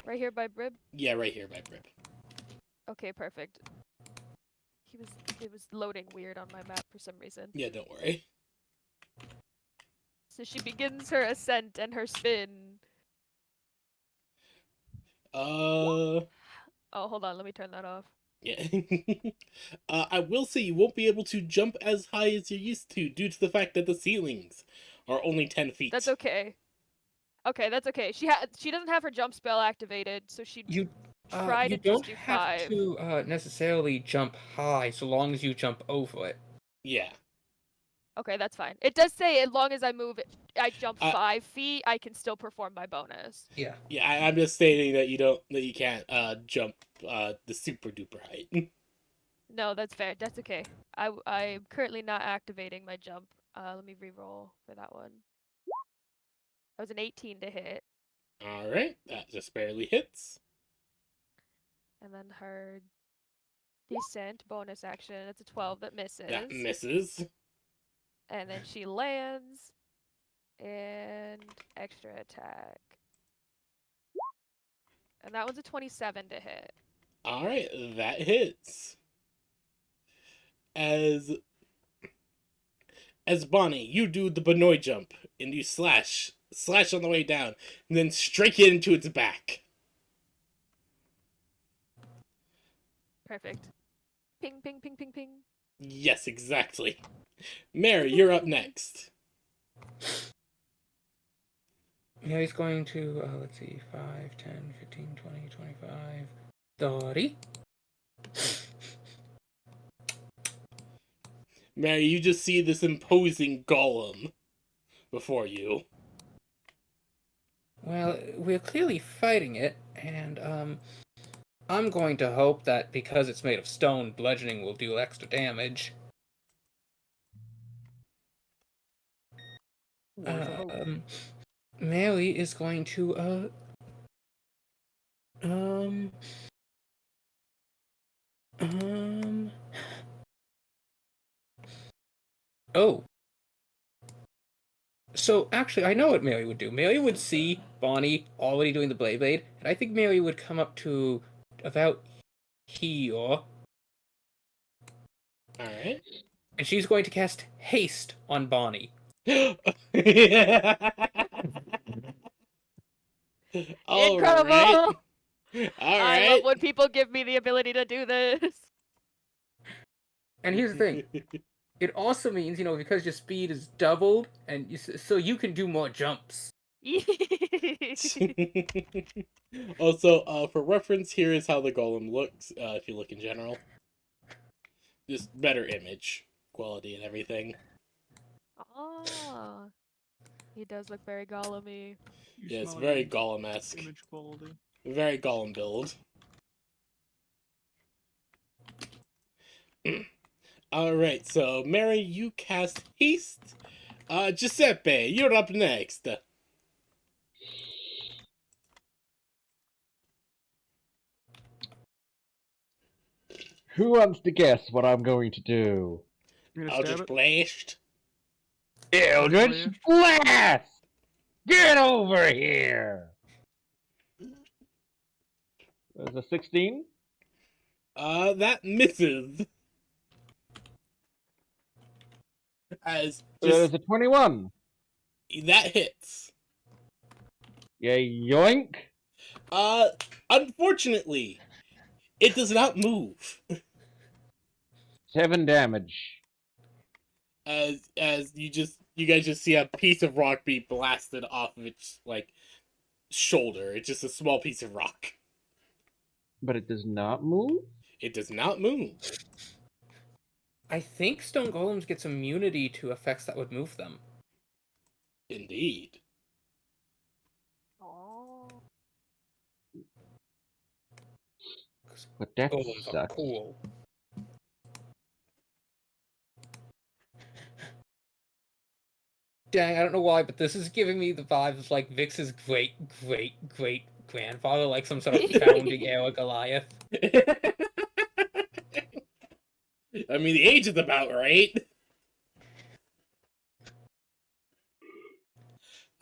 Right here by Brib? Yeah, right here by Brib. Okay, perfect. It was loading weird on my map for some reason. Yeah, don't worry. So she begins her ascent and her spin. Uh, Oh, hold on, let me turn that off. yeah. I will say you won't be able to jump as high as you're used to due to the fact that the ceilings are only 10 feet. That's okay. Okay, that's okay. She doesn't have her jump spell activated, so she You try to you just don't do have 5. to necessarily jump high so long as you jump over it. Yeah. Okay, that's fine. It does say as long as I jump Uh, 5 feet, I can still perform my bonus. Yeah. Yeah, I'm just stating that you can't jump the super duper height. No, that's fair. That's okay. I'm currently not activating my jump. Let me re-roll for that one. That was an 18 to hit, All right, that just barely hits. and then her descent bonus action. It's a 12 that misses. That misses. And then she lands and extra attack. And that one's a 27 to hit. All right, that hits. As Bonnie, you do the Benoit jump and you slash on the way down, and then strike it into its back. Perfect. Ping, ping, ping, ping, ping. Yes, exactly. Mary, you're up next. Yeah, he's going to, let's see, 5, 10, 15, 20, 25, 30. Mary, you just see this imposing golem before you. Well, we're clearly fighting it, and, I'm going to hope that because it's made of stone, bludgeoning will do extra damage. Worth a hope. Mary is going to, oh. So, actually, I know what Mary would do. Mary would see Bonnie already doing the Blade Blade, and I think Mary would come up to about here. Alright. And she's going to cast Haste on Bonnie. Incredible! I love Alright. when people give me the ability to do this. And here's the thing. It also means, because your speed is doubled, and so you can do more jumps. Also, for reference, here is how the golem looks, if you look in general. Just better image quality and everything. Ah, he does look very golem-y. Yeah, it's very golem-esque. Image quality. Very golem build. Alright, so Mary, you cast Haste. Giuseppe, you're up next. Who wants to guess what I'm going to do? You gonna Eldritch stab it? Blast. Eldritch Blast! Get over here! There's a 16. That misses. As There's just a 21. that hits. Yeah, yoink. Unfortunately, it does not move. 7 damage. As you guys just see a piece of rock be blasted off of its shoulder. It's just a small piece of rock. But it does not move? It does not move. I think stone golems gets immunity to effects that would move them. Indeed. Oh. But that Golems are sucks. cool. Dang, I don't know why, but this is giving me the vibes of like Vix's great grandfather, like some sort of founding era Goliath. I mean, the age is about right.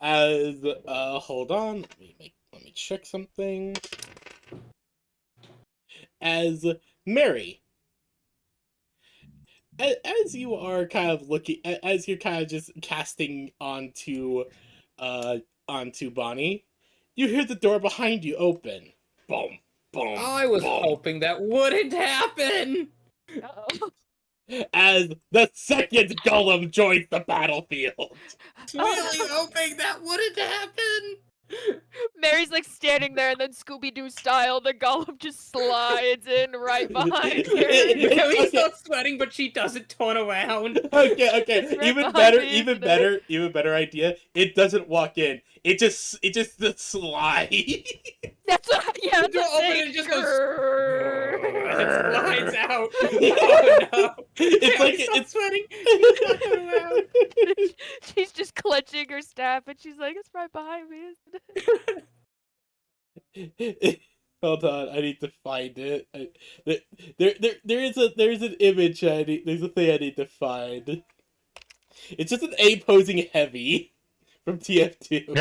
As hold on, let me check something. as Mary. As you are kind of looking, as you're kind of just casting onto Bonnie, you hear the door behind you open. Boom, boom. I was boom, hoping that wouldn't happen. Uh-oh. as the second golem joins the battlefield. Really hoping that wouldn't happen. Mary's like standing there, and then Scooby-Doo style, the golem just slides in right behind her. It's Mary okay. starts sweating, but she doesn't turn around. Okay, It's right even behind better, me, even isn't it? better, even better idea. It doesn't walk in. It just slides. That's what. Yeah, The door that's opens the and it just goes. Grrrr. And it slides out. Oh no! It's like Mary stops it's sweating. She's not turning around. She's just clenching her staff, and she's like, "It's right behind me, isn't it?" Hold on, I need to find it. There's an image there's a thing I need to find. It's just an A posing heavy from TF2.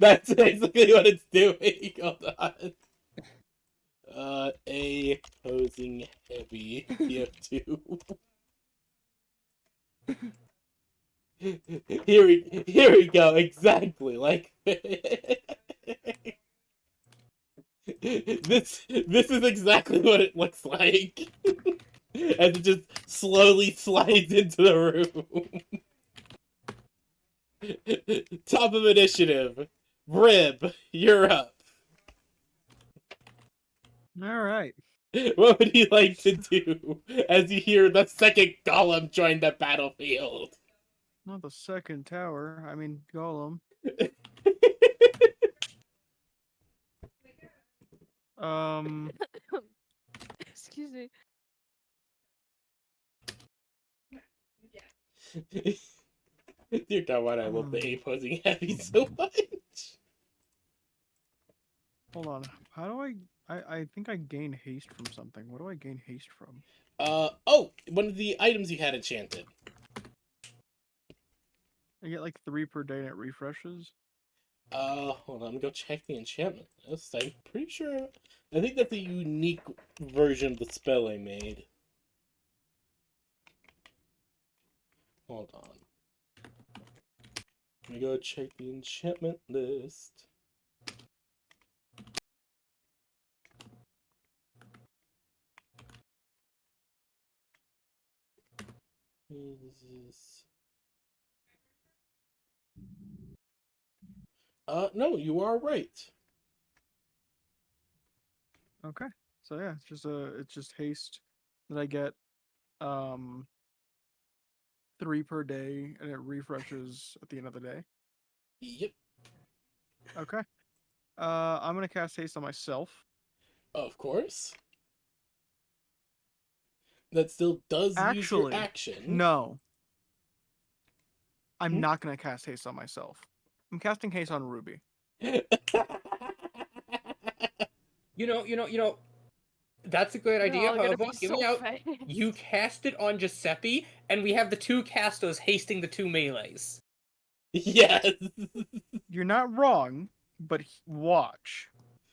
That's basically what it's doing. Hold on. A posing heavy TF2. Here we go. Exactly like this is exactly what it looks like. As it just slowly slides into the room. Top of initiative. Rib, you're up. All right. What would you like to do as you hear the second golem join the battlefield? Not the second tower. I mean, golem. Excuse me. Dear God, why do I love the A posing heavy so much? Hold on. How do I think I gain haste from something. What do I gain haste from? Oh, one of the items you had enchanted. I get like 3 per day and it refreshes. Hold on, let me go check the enchantment list. I'm pretty sure. I think that's a unique version of the spell I made. Hold on. Let me go check the enchantment list. Is no, you are right. Okay. So yeah, it's just haste that I get 3 per day and it refreshes at the end of the day. Yep. Okay. I'm gonna cast haste on myself. Of course. That still does use your Actually, action. no. I'm Hmm? not gonna cast haste on myself. I'm casting haste on Ruby. You know. That's a great We're idea. all gonna However, be hear me so out. fast. You cast it on Giuseppe, and we have the 2 casters hasting the 2 melees. Yes. You're not wrong, but watch.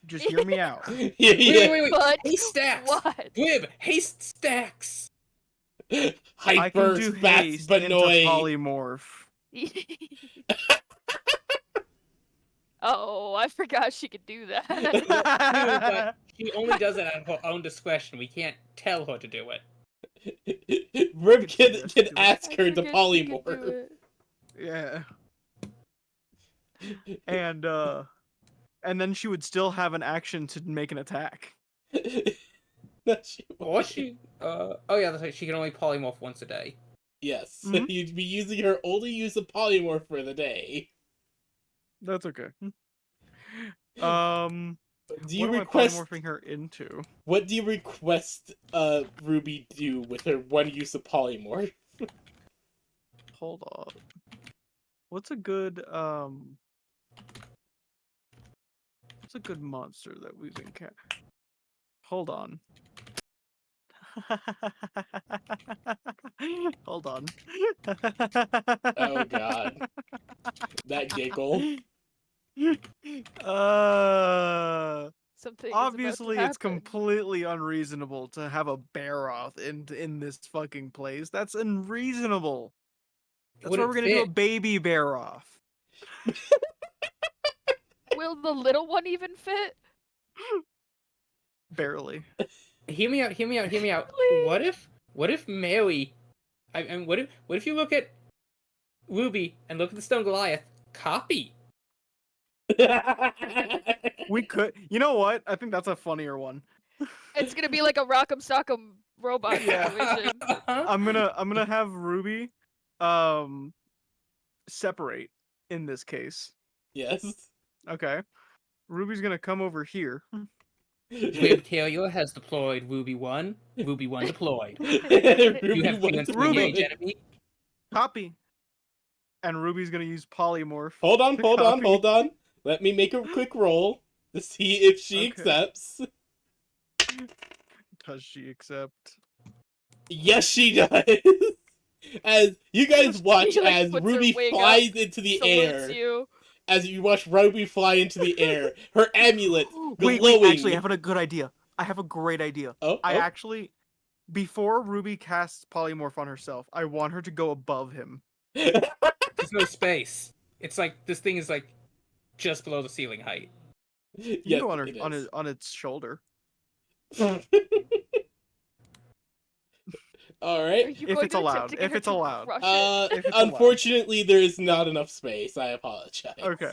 Just hear me out. Yeah. Wait. But Haste stacks. what? Glib, haste stacks. I Hyper can do Spats haste into Benoy. polymorph. Oh, I forgot she could do that. But she only does it at her own discretion. We can't tell her to do it. Rib can do it. ask I her to forget she could do polymorph. it. Yeah. And then she would still have an action to make an attack. No, she Or won't. she, oh yeah, that's right. She can only polymorph once a day. Yes, Mhm. you'd be using her only use of polymorph for the day. That's okay. Do What you am I request? polymorphing her into? What do you request? Ruby do with her one use of polymorph? Hold on. What's a good monster that we can catch? Hold on. Hold on. Oh God, that giggle. Something is about to Obviously, it's happen. completely unreasonable to have a Baroth in this fucking place. That's unreasonable. That's why Wouldn't we're gonna do a fit. baby Baroth. Will the little one even fit? Barely. Hear me out. Hear me out. Hear me out. Please. What if Mary? I what if you look at Ruby and look at the Stone Goliath? Copy. We could. You know what? I think that's a funnier one. It's gonna be like a Rock'em Sock'em robot Yeah. situation. I'm gonna have Ruby, separate in this case. Yes. Okay. Ruby's gonna come over here. Web Carrier has deployed Ruby 1. Ruby 1 deployed. You Ruby have wants to to Ruby. engage enemy. Copy. And Ruby's gonna use polymorph. Hold on, to hold on, copy. hold on. Let me make a quick roll to see if she Okay. accepts. Does she accept? Yes, she does. As you guys watch She, like, as puts her Ruby wing up, flies into the Salutes air. you. As you watch Ruby fly into the air, her amulet Wait, glowing. actually, I have a good idea. I have a great idea. Oh, I oh. actually, before Ruby casts polymorph on herself, I want her to go above him. There's no space. It's like this thing is like just below the ceiling height. You can Yes, go on it is. on its shoulder. All Are right. you If going it's to attempt allowed, to get if her it's to allowed. crush it? If it's allowed. Unfortunately, there is not enough space. I apologize. Okay,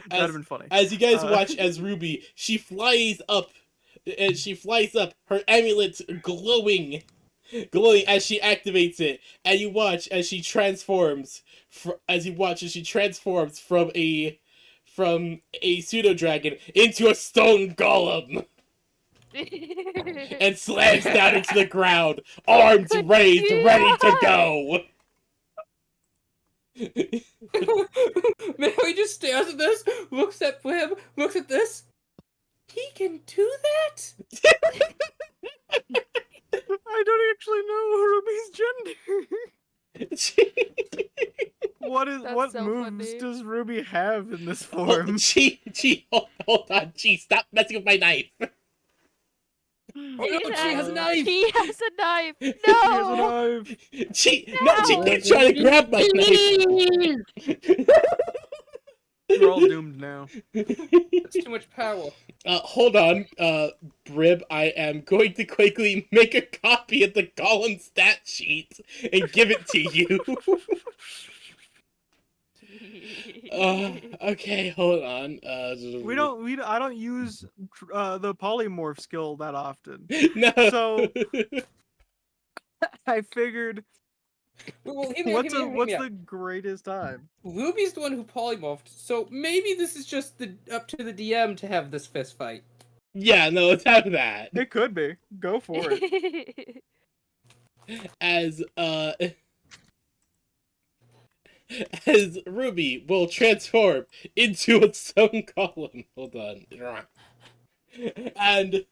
that'd As, have been funny. as you guys Uh, watch as Ruby, she flies up, her amulet glowing as she activates it, and you watch as she transforms. From a pseudo dragon into a stone golem and slams down into the ground, arms Good raised, ready to God. go. Mary just stares at this, looks at Web, looks at this. He can do that? I don't actually know Ruby's gender. That's What so moves funny. does Ruby have in this Oh, form? hold on, stop messing with my knife. Oh no, she has a knife! He has a knife. He has a No. knife. She No. keeps trying to grab my knife. You're all doomed now. That's too much power. Hold on, Brib. I am going to quickly make a copy of the golem stat sheet and give it to you. Okay, hold on. I don't use the polymorph skill that often. No. So I figured, Well, hear me out, what's hear me out. the greatest time? Ruby's the one who polymorphed, so maybe this is just up to the DM to have this fist fight. Yeah, no, let's have that. It could be. Go for it. As as Ruby will transform into a stone golem. Hold on. And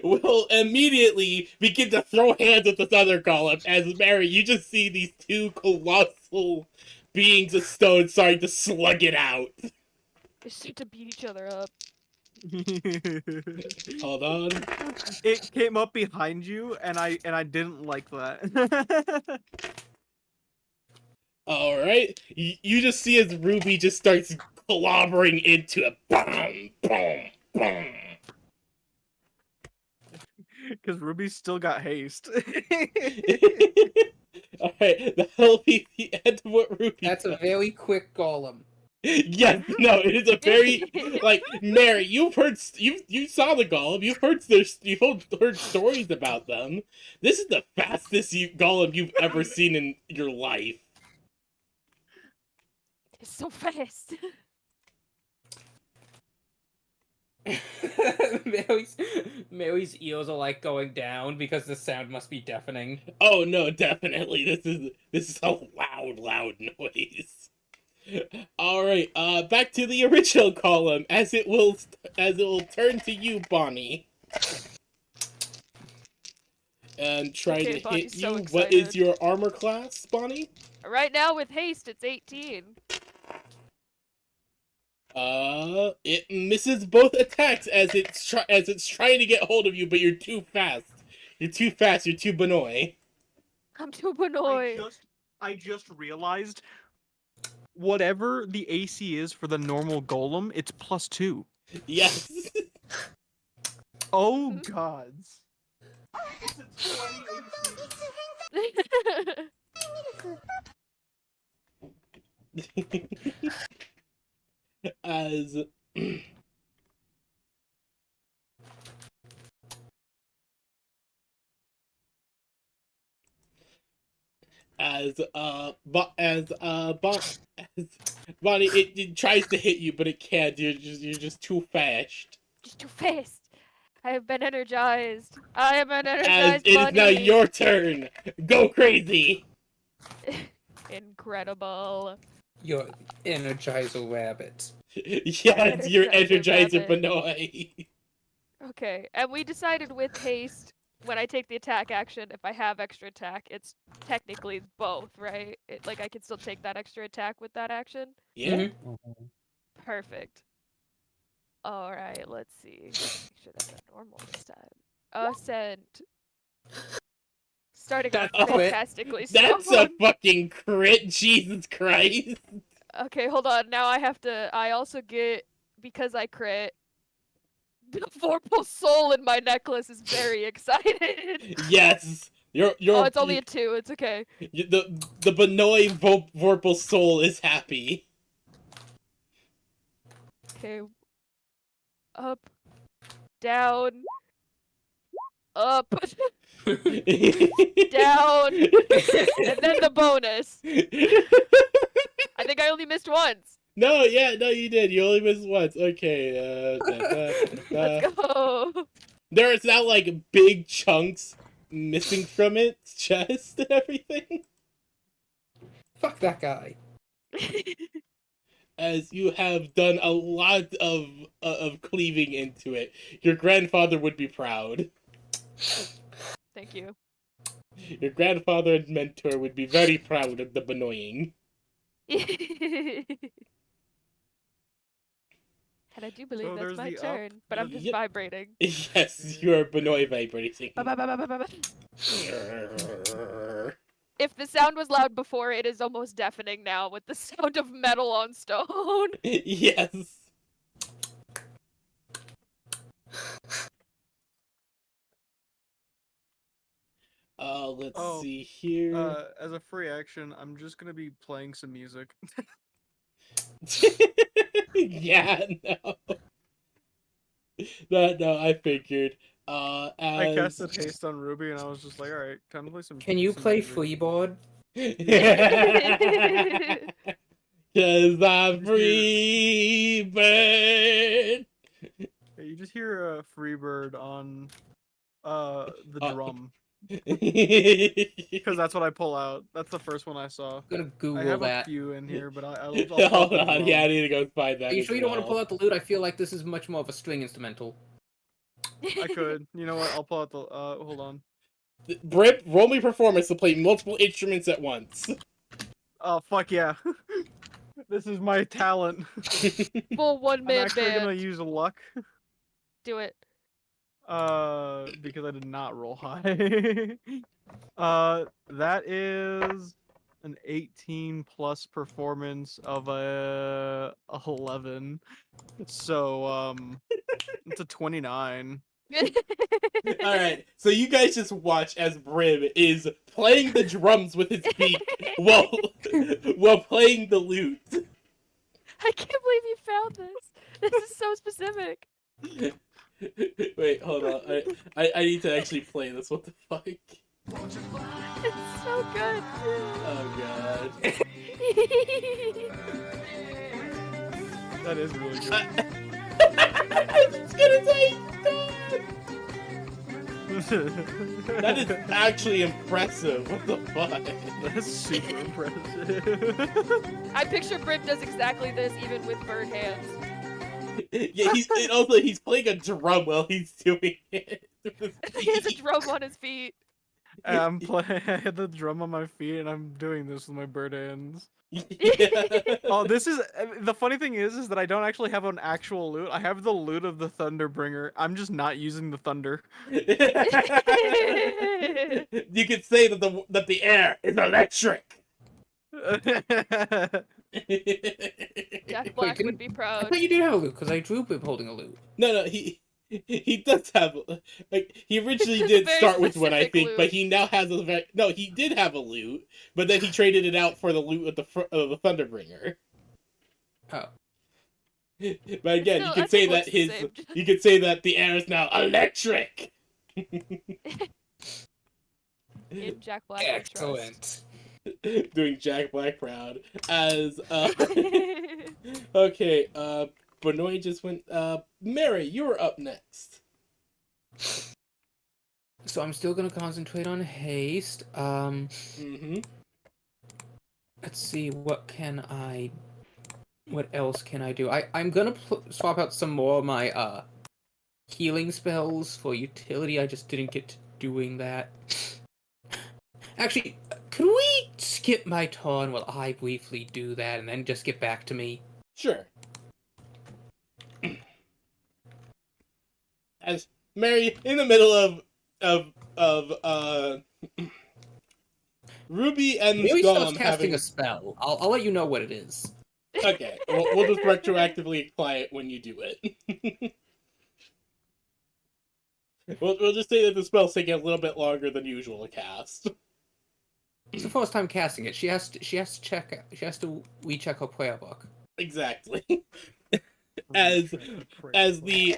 will immediately begin to throw hands with this other golem. As Mary, you just see these two colossal beings of stone starting to slug it out. They start to beat each other up. Hold on. It came up behind you, and I didn't like that. Alright. You just see as Ruby just starts clobbering into it. Boom, boom, boom. Because Ruby's still got haste. Alright, that'll be the end of what Ruby That's a does. very quick golem. Yes, no, it is a very like Mary. You saw the golem. You've heard stories about them. This is the fastest golem you've ever seen in your life. It's so fast. Mary's ears are like going down because the sound must be deafening. Oh no, definitely. This is a loud noise. All right, back to the original column as it will turn to you, Bonnie, and try Okay, to hit Bonnie's you. so What is excited. your armor class, Bonnie? Right now with haste, it's 18. It misses both attacks as it's trying to get hold of you, but you're too fast. You're too fast. You're too Benoy. I'm too annoyed. I just realized whatever the AC is for the normal golem, it's +2. Yes. Oh gods. It's a 20 AC. as as Bonnie, it tries to hit you, but it can't. You're just too fast. Just too fast. I have been energized. I am an As energized it is now bunny. your turn. Go crazy. Incredible. Your Energizer Rabbit. Yes, you're Energizer Energizer Rabbit. Benoy. Okay, and we decided with haste, when I take the attack action, if I have extra attack, it's technically both, right? Like, I can still take that extra attack with that action? Yeah. Mhm. Perfect. Alright, let's see. Make sure that's a normal this time. Ascent. Starting off That's a crit. fantastically That's strong. a fucking crit, Jesus Christ. Okay, hold on. Now I also get, because I crit, the Vorpal Soul in my necklace is very excited. Yes. You're Oh, it's only a 2. It's okay. the Benoy Vorpal Soul is happy. Okay. Up. Down. Up. Down. And then the bonus. I think I only missed once. No, you did. You only missed once. Okay, Let's go. there is now like big chunks missing from its chest and everything. Fuck that guy. As you have done a lot of cleaving into it. Your grandfather would be proud. Thank you. Your grandfather and mentor would be very proud of the Benoying. And I do believe So that's there's my the up, turn, but I'm then- just Yep. vibrating. Yes, you are Benoy vibrating. If the sound was loud before, it is almost deafening now with the sound of metal on stone. Yes. Let's Oh, see here. As a free action, I'm just gonna be playing some music. Yeah, no. No, I figured. I As casted haste on Ruby, and I was just like, all right, time to play some. Can you some play music. Freeboard? Cause I'm Just free bird. Yeah, you just hear a Freebird on the drum, because that's what I pull out. That's the first one I saw. I'm gonna I Google have that. a few in here, but I'll pull out Hold the on, drum. yeah, I need to go find that. Are you as sure you don't want to well. pull out the loot? I feel like this is much more of a string instrumental. I could. You know what? I'll pull out the. Hold on. Brip, roll me performance to play multiple instruments at once. Oh fuck yeah! This is my talent. Full I'm one-man actually gonna band. use luck. Do it. Because I did not roll high. That is an 18 plus performance of a 11. So, it's a 29. Alright, so you guys just watch as Brim is playing the drums with his feet while playing the lute. I can't believe you found this. This is so specific. Wait, hold on. I need to actually play this. What the fuck? It's so good. Oh god. That is really good. I was gonna say god! That is actually impressive. What the fuck? That's super impressive. I picture Brim does exactly this even with bird hands. Yeah, he's playing a drum while he's doing it. He has a drum on his feet. And I'm playing. I had the drum on my feet, and I'm doing this with my bird hands. Yeah. Oh, this is the funny thing is that I don't actually have an actual lute. I have the lute of the Thunderbringer. I'm just not using the thunder. You could say that the air is electric. Jack Wait, Black would be I proud. thought you did have a loot, because I drew Bib holding a loot. No, he does have, like, he originally did Very start with one, I specific think, loot. but he now has a very, no, he did have a loot, but then he traded it out for the loot of the Thunderbringer. Oh. But again, Still, you I could say think that looks the same. you could say that the air is now electric. In Jack Black, I trust. Excellent. Doing Jack Black proud as okay, Benoit just went. Mary, you were up next. So I'm still gonna concentrate on haste. Mm-hmm. Let's see, what else can I do? I'm gonna swap out some more of my healing spells for utility. I just didn't get to doing that. Actually, could we skip my turn while I briefly do that and then just get back to me? Sure. As Mary, in the middle of Ruby and Maybe starts Golem casting having a spell. I'll let you know what it is. Okay, we'll just retroactively apply it when you do it. We'll just say that the spell's taking a little bit longer than usual to cast. It's the first time casting it. She has to recheck her prayer book. Exactly. as the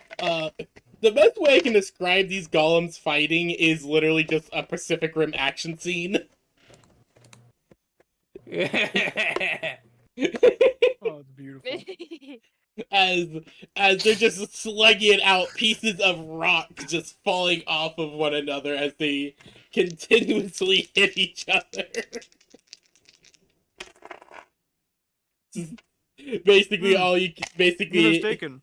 best way I can describe these golems fighting is literally just a Pacific Rim action scene. Oh, it's beautiful. as they're just slugging out pieces of rock just falling off of one another as they continuously hit each other. Basically, all you You're basically mistaken.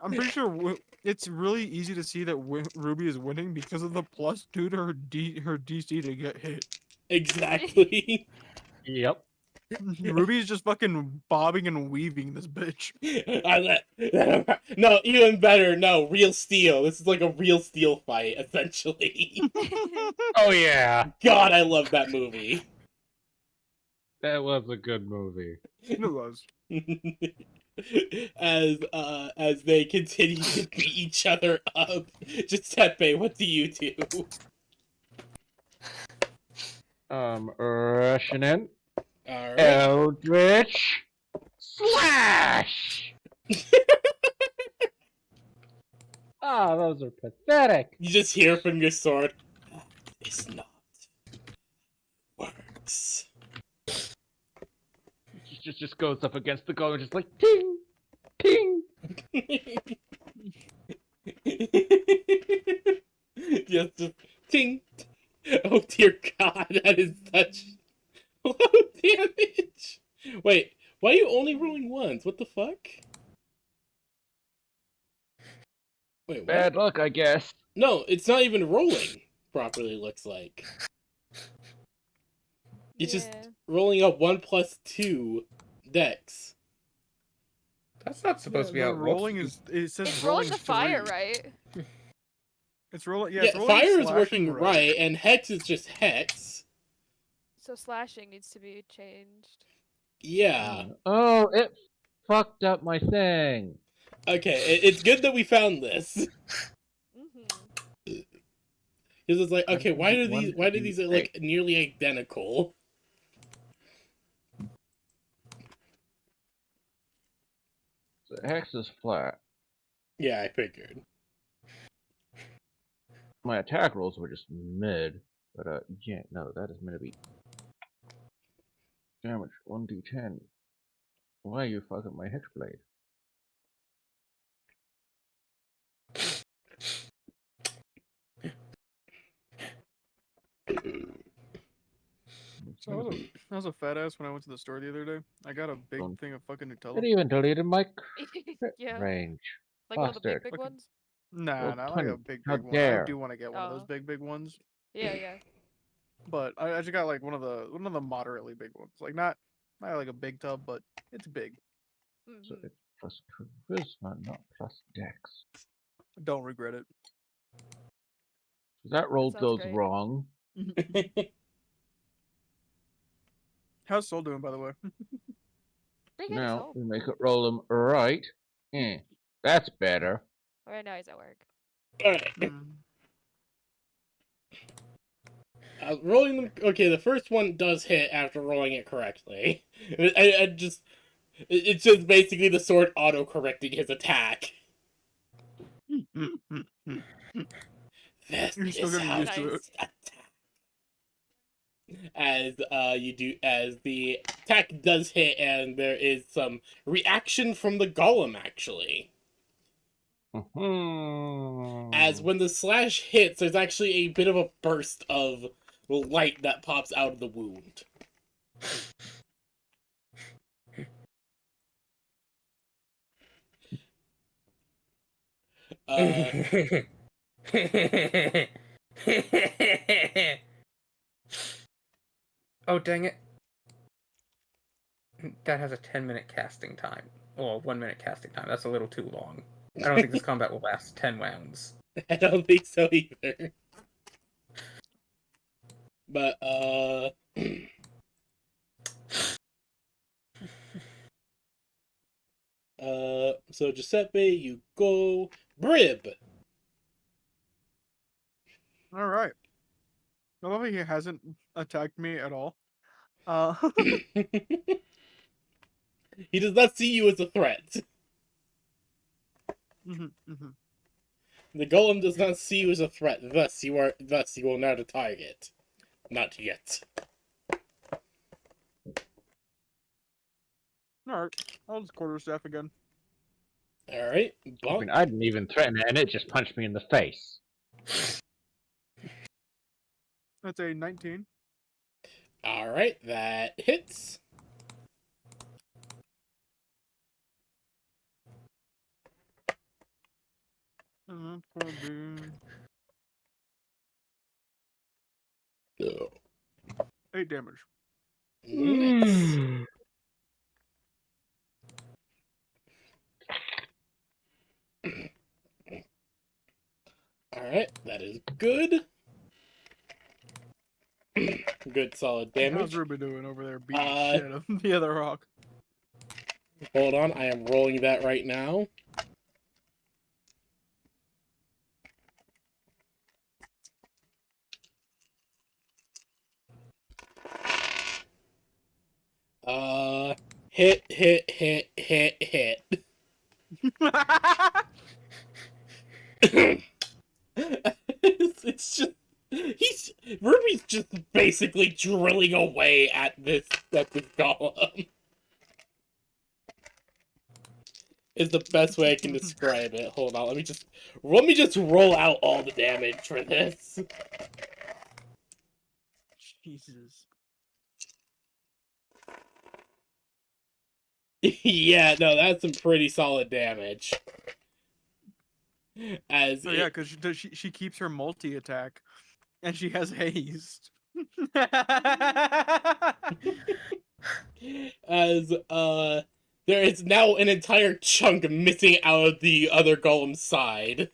I'm pretty sure it's really easy to see that Ruby is winning because of the +2 to her DC to get hit. exactly. Yep. Ruby's just fucking bobbing and weaving this bitch. No, even better. No, real steel. This is like a real steel fight, essentially. Oh yeah, God, I love that movie. that was a good movie. It was. As they continue to beat each other up. Giuseppe, what do you do? Rushing in. Alright. Eldritch Slash! Ah, those are pathetic. You just hear from your sword. It's not. Works. Just goes up against the golem, just like ting, ting. Just ting. Oh dear God, that is such low damage. Wait, why are you only rolling ones? What the fuck? Wait, what? Bad luck, I guess. No, it's not even rolling properly, looks like. It's just rolling up 1+2 dex. That's not supposed to be how it rolling works. it says It's rolling rolling the fire, 3. right? It's rolling. Yeah, Yeah, it's rolling fire is slashing working roll. right, and hex is just hex. So slashing needs to be changed. Yeah. Oh, it fucked up my thing. Okay, it's good that we found this. Mm-hmm. Because it's like, okay, why do these Hey. like nearly identical? So hex is flat. Yeah, I figured. My attack rolls were just mid. But yeah, no, that is meant to be damage 1d10. Why are you fucking my hexblade? So I was a fat ass when I went to the store the other day. I got a big thing of fucking Nutella. It even deleted my crit Yeah. range. Like one of the big, Bastard. big ones? Nah, Well, not like a pun- big how one. I dare. do want to get one of those Oh. big ones. Yeah, yeah. but I just got like one of the moderately big ones. Like not like a big tub, but it's big. So Mhm. it's plus charisma, not plus dex. Don't regret it. So that roll sounds goes great. wrong. How's Soul doing, by the way? Pretty good as Now hope. we make it roll them right. That's better. Right now he's at work. Alright. Mm. Rolling them. Okay, the first one does hit after rolling it correctly. It's just basically the sword auto correcting his attack. This You're still is getting how used to you it. attack. As the attack does hit, and there is some reaction from the golem actually. As when the slash hits, there's actually a bit of a burst of light that pops out of the wound. Uh, Oh, dang it. That has a 10-minute casting time. Or 1-minute casting time. That's a little too long. I don't think this combat will last 10 rounds. I don't think so either. But so Giuseppe, you go. Brib. All right. I love how he hasn't attacked me at all. He does not see you as a threat. Mhm, mhm. The golem does not see you as a threat. Thus, you are not a target. Not yet. All right. I'll just quarterstaff again. All right, I bonk. mean, I didn't even threaten it, and it just punched me in the face. That's a 19. All right, that hits. And that's gonna be 8 damage. Nice. All right, that is good. Good solid How's damage. Ruby doing over there beating the Uh, shit out of the other rock? Hold on, I am rolling that right now. Hit, hit, hit, hit, hit. It's just Ruby's just basically drilling away at this golem. Is the best way I can describe it. Hold on, let me just roll out all the damage for this. Jesus. Yeah, no, that's some pretty solid damage. As Oh yeah, because she keeps her multi attack, and she has haste. as there is now an entire chunk missing out of the other golem's side.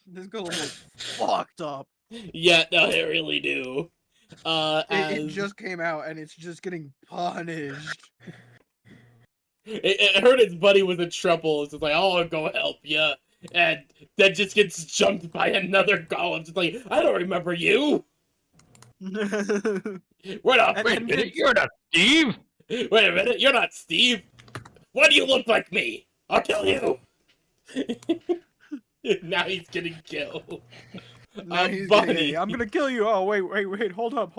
This golem looks fucked up. Yeah, no, they really do. It just came out, and it's just getting punished. It heard its buddy was in trouble. It's just like, oh, I'll go help ya. And then just gets jumped by another golem. Just like, I don't remember you. We're not. And Wait a then minute, you're not Steve! Wait a minute, you're not Steve. Why do you look like me? I'll kill you. Now he's getting killed. now he's Bonnie. I'm gonna kill you. Oh wait, hold up.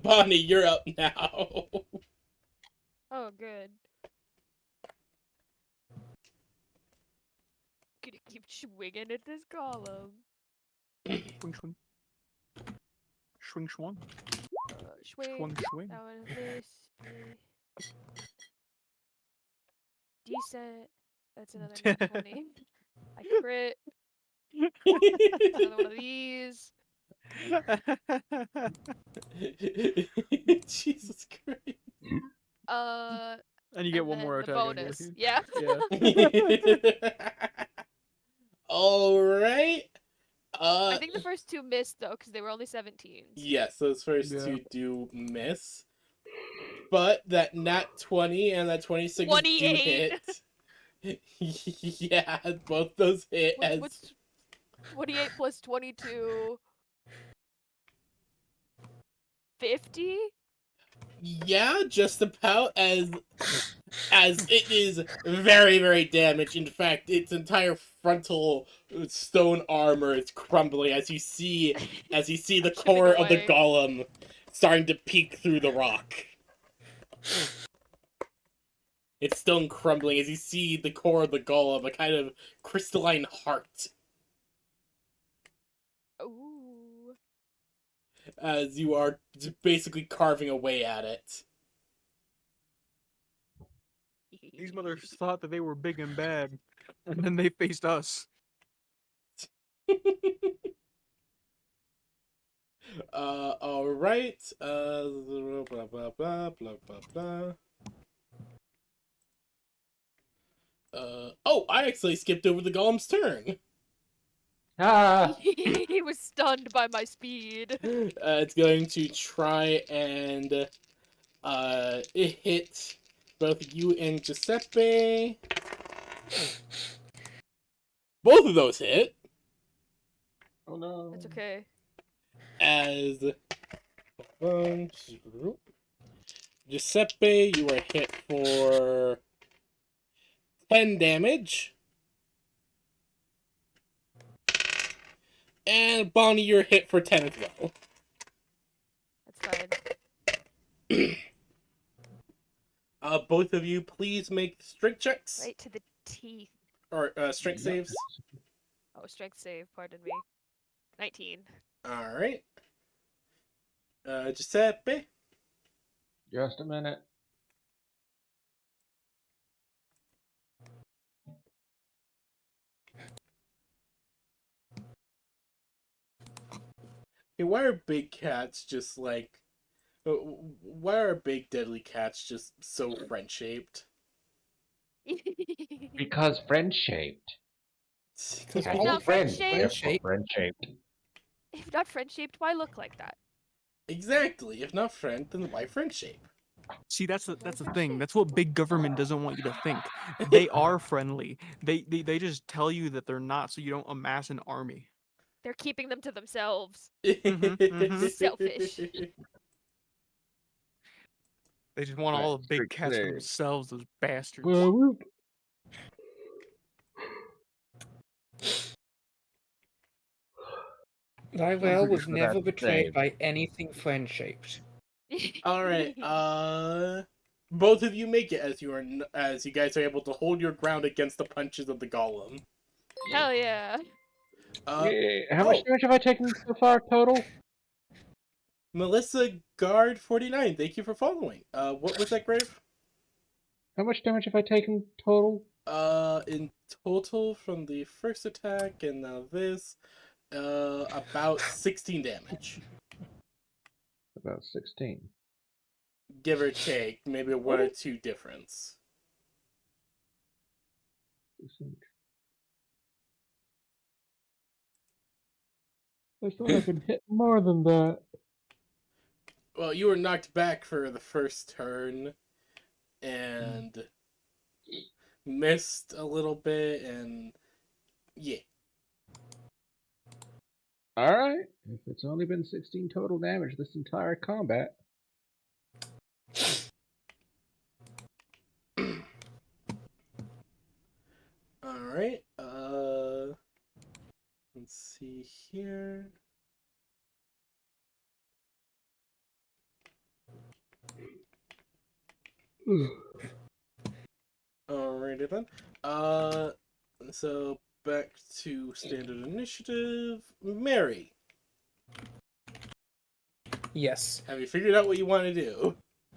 Bonnie, you're up now. Oh, good. Gonna keep swinging at this golem. Swing, swing. Swing, swing. Swing. Swing, swing. That one miss. Decent. That's another nat 20. I crit. Another one of these. Jesus Christ. And you get And one more then the attack, I bonus. believe. Yeah. Yeah. All right. I think the first two missed though, because they were only 17s. Yes, those first Yeah. two do miss. But that nat 20 and that 26 do 28. hit. Yeah, both those hit as What's 28 plus 22? 50? yeah, just about as it is very, very damaged. In fact, its entire frontal stone armor is crumbling as you see the Chipping core of the away. golem starting to peek through the rock. It's stone crumbling as you see the core of the golem, a kind of crystalline heart, Ooh. as you are basically carving away at it. These mothers thought that they were big and bad, and then they faced us. All right. Blah blah blah blah blah blah. Oh, I actually skipped over the golem's turn. Ah! He was stunned by my speed. It's going to try and hit both you and Giuseppe. Both of those hit. Oh no. That's okay. As Giuseppe, you are hit for 10 damage. And Bonnie, you're hit for 10 as well. That's fine. Both of you, please make strength checks. Right to the teeth. Or strength saves. Oh, strength save, pardon me. 19. Alright. Giuseppe. Just a minute. Hey, why are big cats just like... Why are big deadly cats just so friend-shaped? Because friend shaped. Because If all not friends friend-shaped? friend Therefore, shape. friend shaped. If not friend shaped, why look like that? Exactly. If not friend, then why friend-shape? See, that's the thing. That's what big government doesn't want you to think. They are friendly. They just tell you that they're not, so you don't amass an army. They're keeping them to themselves. Selfish. They just want Right, all the big strict cats for save. themselves, those bastards. Whoop. Lyle was forget for never that betrayed save. by anything friend shaped. Alright, both of you make it as you guys are able to hold your ground against the punches of the golem. Hell yeah. How much damage have I taken so far total? Melissa Guard 49, thank you for following. What was that, Grave? How much damage have I taken total? In total from the first attack and now this, about 16 damage. About 16. Give or take, maybe one or two difference. I thought I could hit more than that. Well, you were knocked back for the first turn, and missed a little bit, and yeah. Alright. If it's only been 16 total damage this entire combat. Alright, let's see here. Alrighty then. So back to standard initiative. Mary, Yes. have you figured out what you want to do?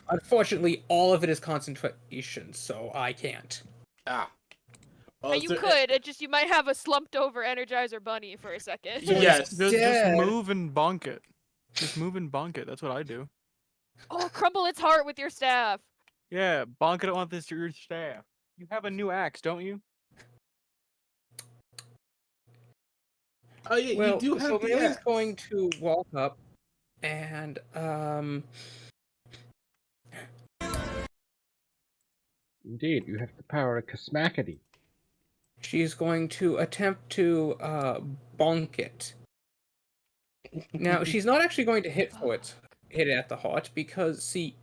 Unfortunately, all of it is concentration, so I can't. Ah. Oh, And you so- could, it just you might have a slumped over Energizer Bunny for a second. Yes. Just Dead. move and bonk it. Just move and bonk it. That's what I do. Oh, crumble its heart with your staff. Yeah, bonk it on this your staff. You have a new axe, don't you? Oh yeah, Well, you do have so the Mary's axe. going to walk up and Indeed, you have the power of Kasmakity. she's going to attempt to bonk it. Now, she's not actually going to hit it at the heart because, see,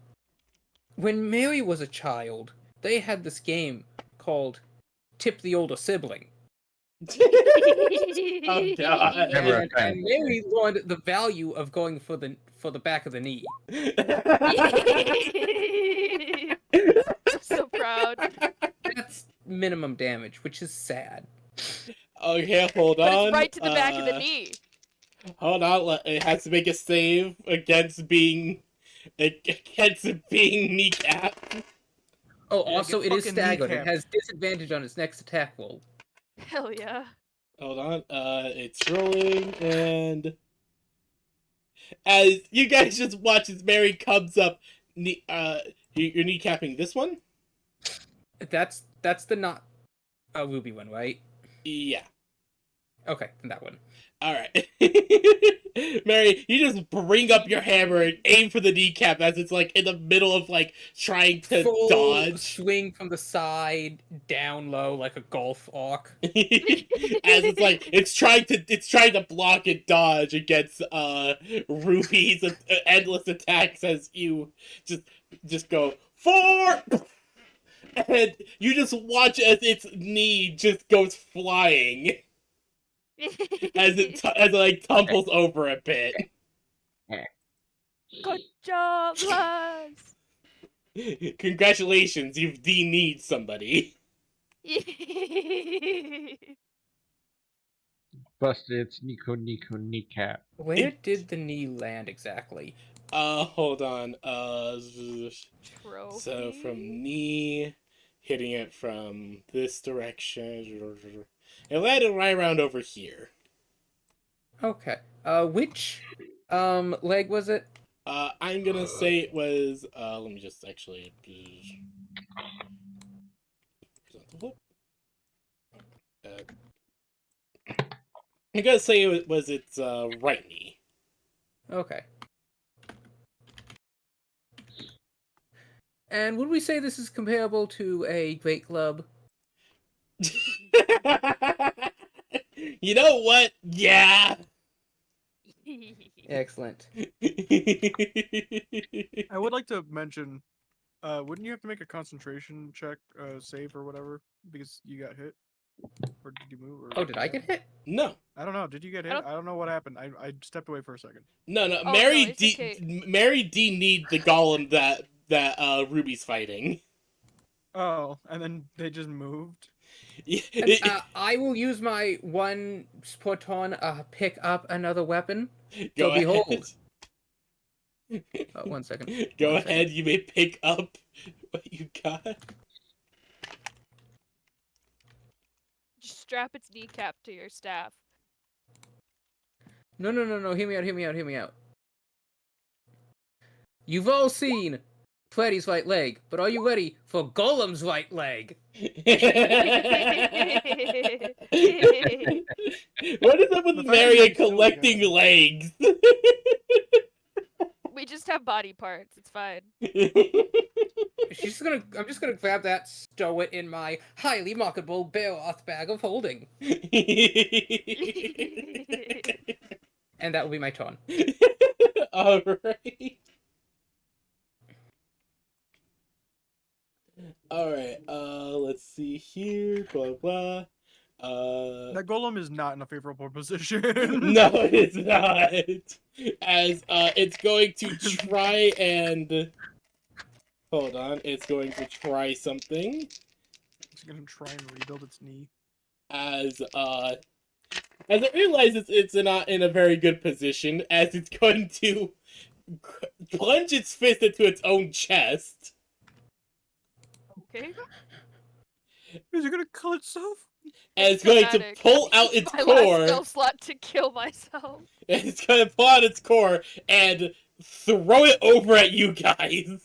when Mary was a child, they had this game called Tip the Older Sibling. Oh god. Never And Mary learned the value of going for the back of the knee. I'm so proud. That's minimum damage, which is sad. Okay, hold But on. it's right to the back of the knee. Hold on, it has to make a save against being kneecapped. Oh, Yeah, also get it is fucking staggered. It kneecapped. has disadvantage on its next attack roll. Hell yeah. Hold on, it's rolling, and as you guys just watch as Mary comes up, you're kneecapping this one? That's the not ruby one, right? Yeah. Okay, then that one. Alright. Mary, you just bring up your hammer and aim for the kneecap as it's like in the middle of like trying to Full dodge. swing from the side, down low like a golf arc. As it's like it's trying to block and dodge against Ruby's endless attacks as you just go four, and you just watch as its knee just goes flying as it like tumbles over a bit. Good job, lads. Congratulations, you've de-kneed somebody. Busted its Nico kneecap. Where did the knee land exactly? Hold on. Trophy. So from knee, hitting it from this direction, it landed right around over here. Okay. Which leg was it? I'm gonna say it was. Let me just actually. I'm gonna say it was its right knee. Okay. And would we say this is comparable to a great club? You know what? Yeah. Excellent. I would like to mention, wouldn't you have to make a concentration check, save or whatever, because you got hit? Or did you move? Or Oh, did I get hit? No. I don't know. Did you get hit? I don't know what happened. I stepped away for a second. No. Oh, Mary no, it's D. okay. Mary D. Need the golem that Ruby's fighting. Oh, and then they just moved. And, I will use my one Sporton pick up another weapon. Go So behold. ahead. 1 second. Go 1 ahead. second. You may pick up what you got. Just strap its kneecap to your staff. No. Hear me out. You've all seen Freddy's right leg, but are you ready for Golem's right leg? What is up with The fact Mary that and you still collecting got- legs? We just have body parts. It's fine. I'm just gonna grab that, stow it in my highly marketable Bearoth bag of holding. And that will be my turn. Alright. Alright, let's see here. Blah blah. That golem is not in a favorable position. No, it's not. As it's going to try and hold on. It's going to try something. It's gonna try and rebuild its knee. As it realizes it's not in a very good position, as it's going to plunge its fist into its own chest. Okay. Is it gonna kill itself? And it's going to Dramatic. pull I out used its my last core. spell slot to kill myself. And it's going to pull out its core and throw it over at you guys.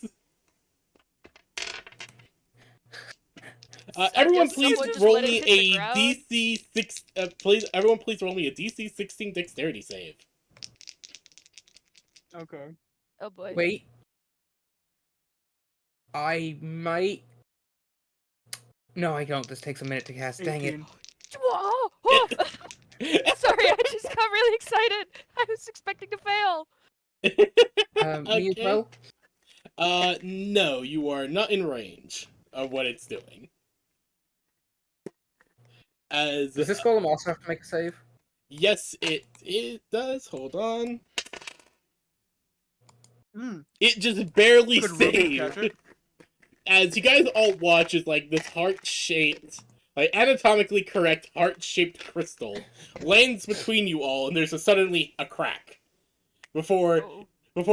I Everyone, guess please someone just roll let it me hit the a ground. DC 6. Everyone, please roll me a DC 16 Dexterity save. Okay. Oh boy. Wait. I might. No, I don't. This takes a minute to cast. Dang it. 18. Whoa! Sorry, I just got really excited. I was expecting to fail. Me as Okay. well? No, you are not in range of what it's doing. As Does this golem also have to make a save? yes, it does. Hold on. Mm. It just barely Could Ruby saved. catch it? As you guys all watch, is like this heart-shaped, like anatomically correct heart-shaped crystal lands between you all, and there's suddenly a crack before Oh.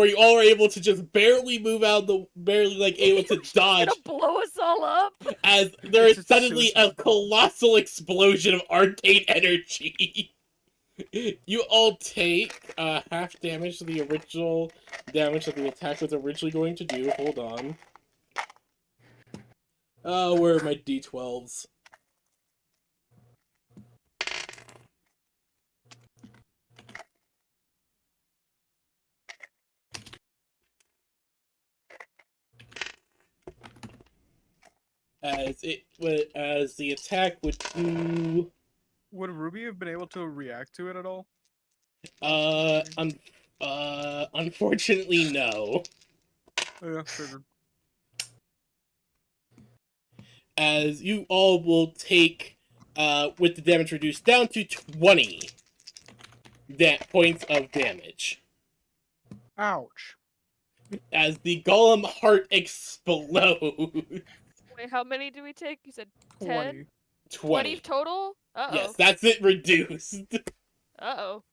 you all are able to just barely move out barely like able to She's dodge. gonna blow us all up. As there It's is a suddenly a suicide bomb. colossal explosion of arcane energy. You all take half damage to the original damage that the attack was originally going to do. Hold on. Where are my d12s? As the attack would do. Would Ruby have been able to react to it at all? Unfortunately, no. Oh, yeah, figured. As you all will take, with the damage reduced down to 20 points of damage. Ouch. As the golem heart explodes. Wait, how many do we take? You said 10? 20. 20 total? Uh-oh. Yes, that's it reduced. Uh-oh.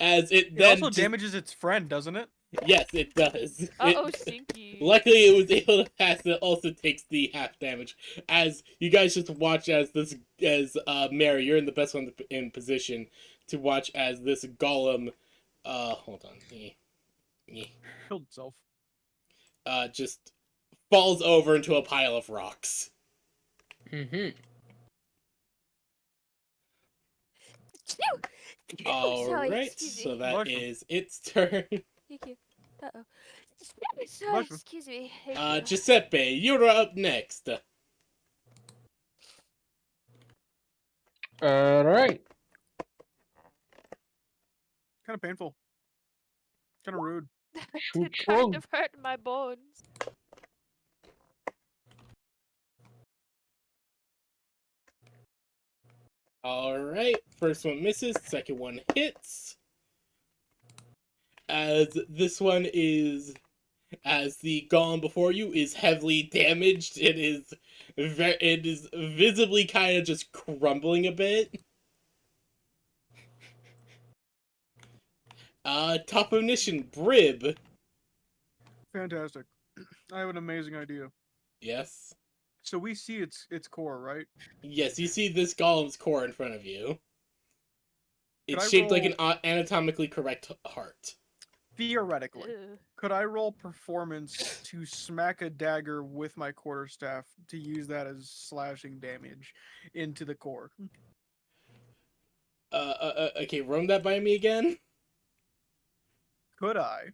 As it It then also damages its friend, doesn't it? Yes, it does. Uh-oh, It- stinky. Luckily, it was able to pass. It also takes the half damage. As you guys just watch Mary, you're in the best one in position to watch as this golem. Hold on. Killed itself. Just falls over into a pile of rocks. Mm-hmm. All Sorry, right, excuse me. so that Bless you. is its turn. Thank you. Uh-oh. Sorry, Bless you. excuse me. Thank you. Giuseppe, you're up next. Alright. Kind of painful. Kind of rude. That Shoot did kind wrong. of hurt my bones. Alright, first one misses, second one hits. As this one is, as the golem before you is heavily damaged, it is visibly kind of just crumbling a bit. Top of mission, Brib. Fantastic. I have an amazing idea. Yes. So we see its core, right? Yes, you see this golem's core in front of you. It's I shaped like an roll- anatomically correct heart. Theoretically, Ugh. could I roll performance to smack a dagger with my quarterstaff to use that as slashing damage into the core? Okay, run that by me again. Could I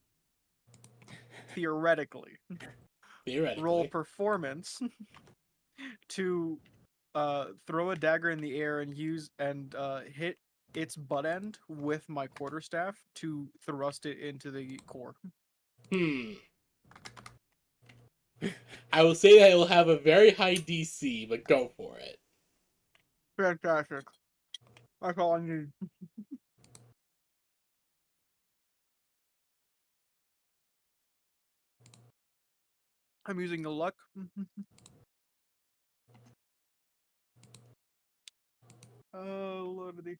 theoretically Theoretically. roll performance to throw a dagger in the air and hit its butt end with my quarterstaff to thrust it into the core? I will say that it will have a very high DC, but go for it. Fantastic. That's all I need. I'm using the luck. Loaded.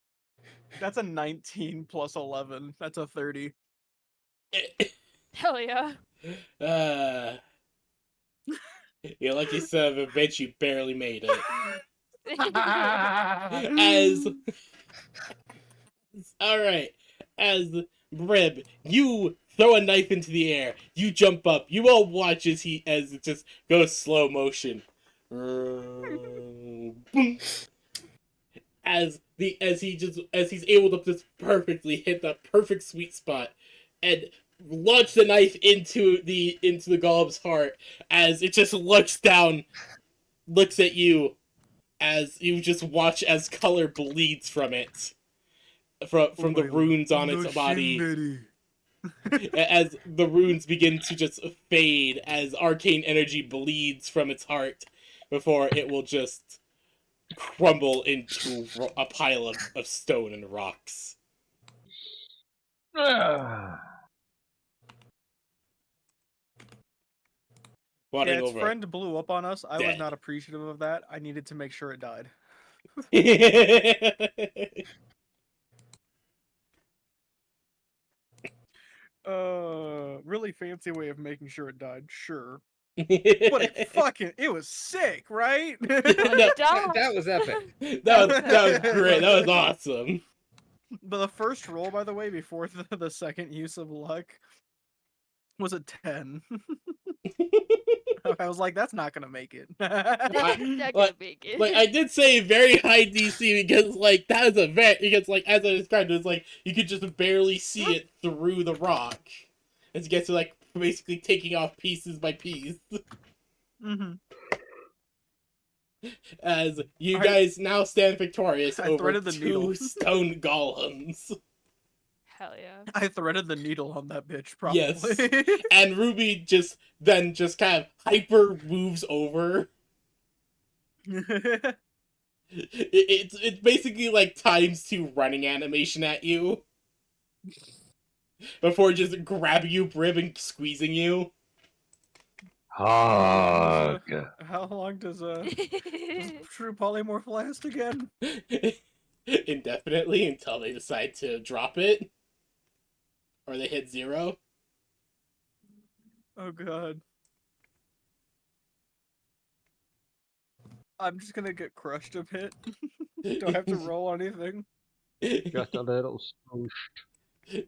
That's a 19 plus 11. That's a 30. Hell yeah. You lucky son of a bitch, you barely made it. As alright, as Brib, you throw a knife into the air. You jump up. You all watch as it just goes slow motion. Boom. As he's able to just perfectly hit that perfect sweet spot and launch the knife into the golem's heart as it just looks down, looks at you as you just watch as color bleeds from it, from the runes on its body, as the runes begin to just fade as arcane energy bleeds from its heart before it will just crumble into a pile of stone and rocks. Yeah, Floating its over. friend blew up on us. I was Dead. not appreciative of that. I needed to make sure it died. Really fancy way of making sure it died, sure. But it was sick, right? No, That was epic. that was great. That was awesome. But the first roll, by the way, before the second use of luck, was a 10. I was like, that's not gonna make it. Not gonna make it. Like I did say, very high DC because like that is a because like as I described, it's like you could just barely see it through the rock, as you get to like basically taking off pieces by piece. Mm-hmm. As you guys now stand victorious I over threaded the two needle. stone golems. Hell yeah. I threaded the needle on that bitch, probably. Yes. And Ruby just kind of hyper moves over. It's basically like ×2 running animation at you before just grabbing you, Brib, and squeezing you. Hug. How long does true polymorph last again? Indefinitely until they decide to drop it or they hit 0. Oh god. I'm just gonna get crushed a bit. Do I have to roll anything? Just a little smoosh.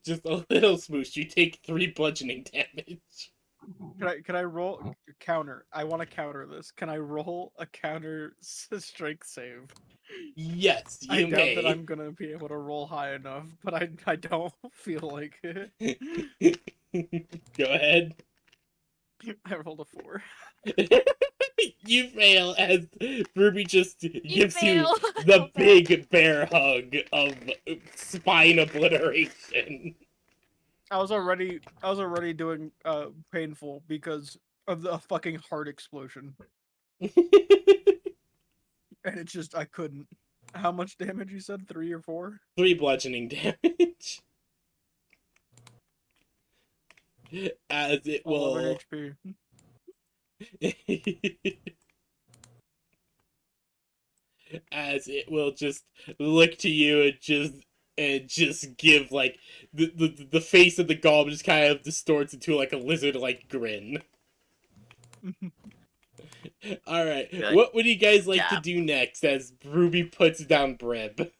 Just a little smoosh. You take 3 bludgeoning damage. Can I roll counter? I want to counter this. Can I roll a counter strength save? Yes, I you doubt may. that I'm gonna be able to roll high enough, but I don't feel like it. Go ahead. I rolled a 4. You fail as Ruby just gives you fail. the big bear hug of spine obliteration. I was already doing painful because of the fucking heart explosion. And it just I couldn't. How much damage you said? 3 or 4? 3 bludgeoning damage. As it 11 will HP. as it will just look to you and just give like the face of the golem just kind of distorts into like a lizard like grin. All right, Good what would you guys like to job. do next as Ruby puts down Brib?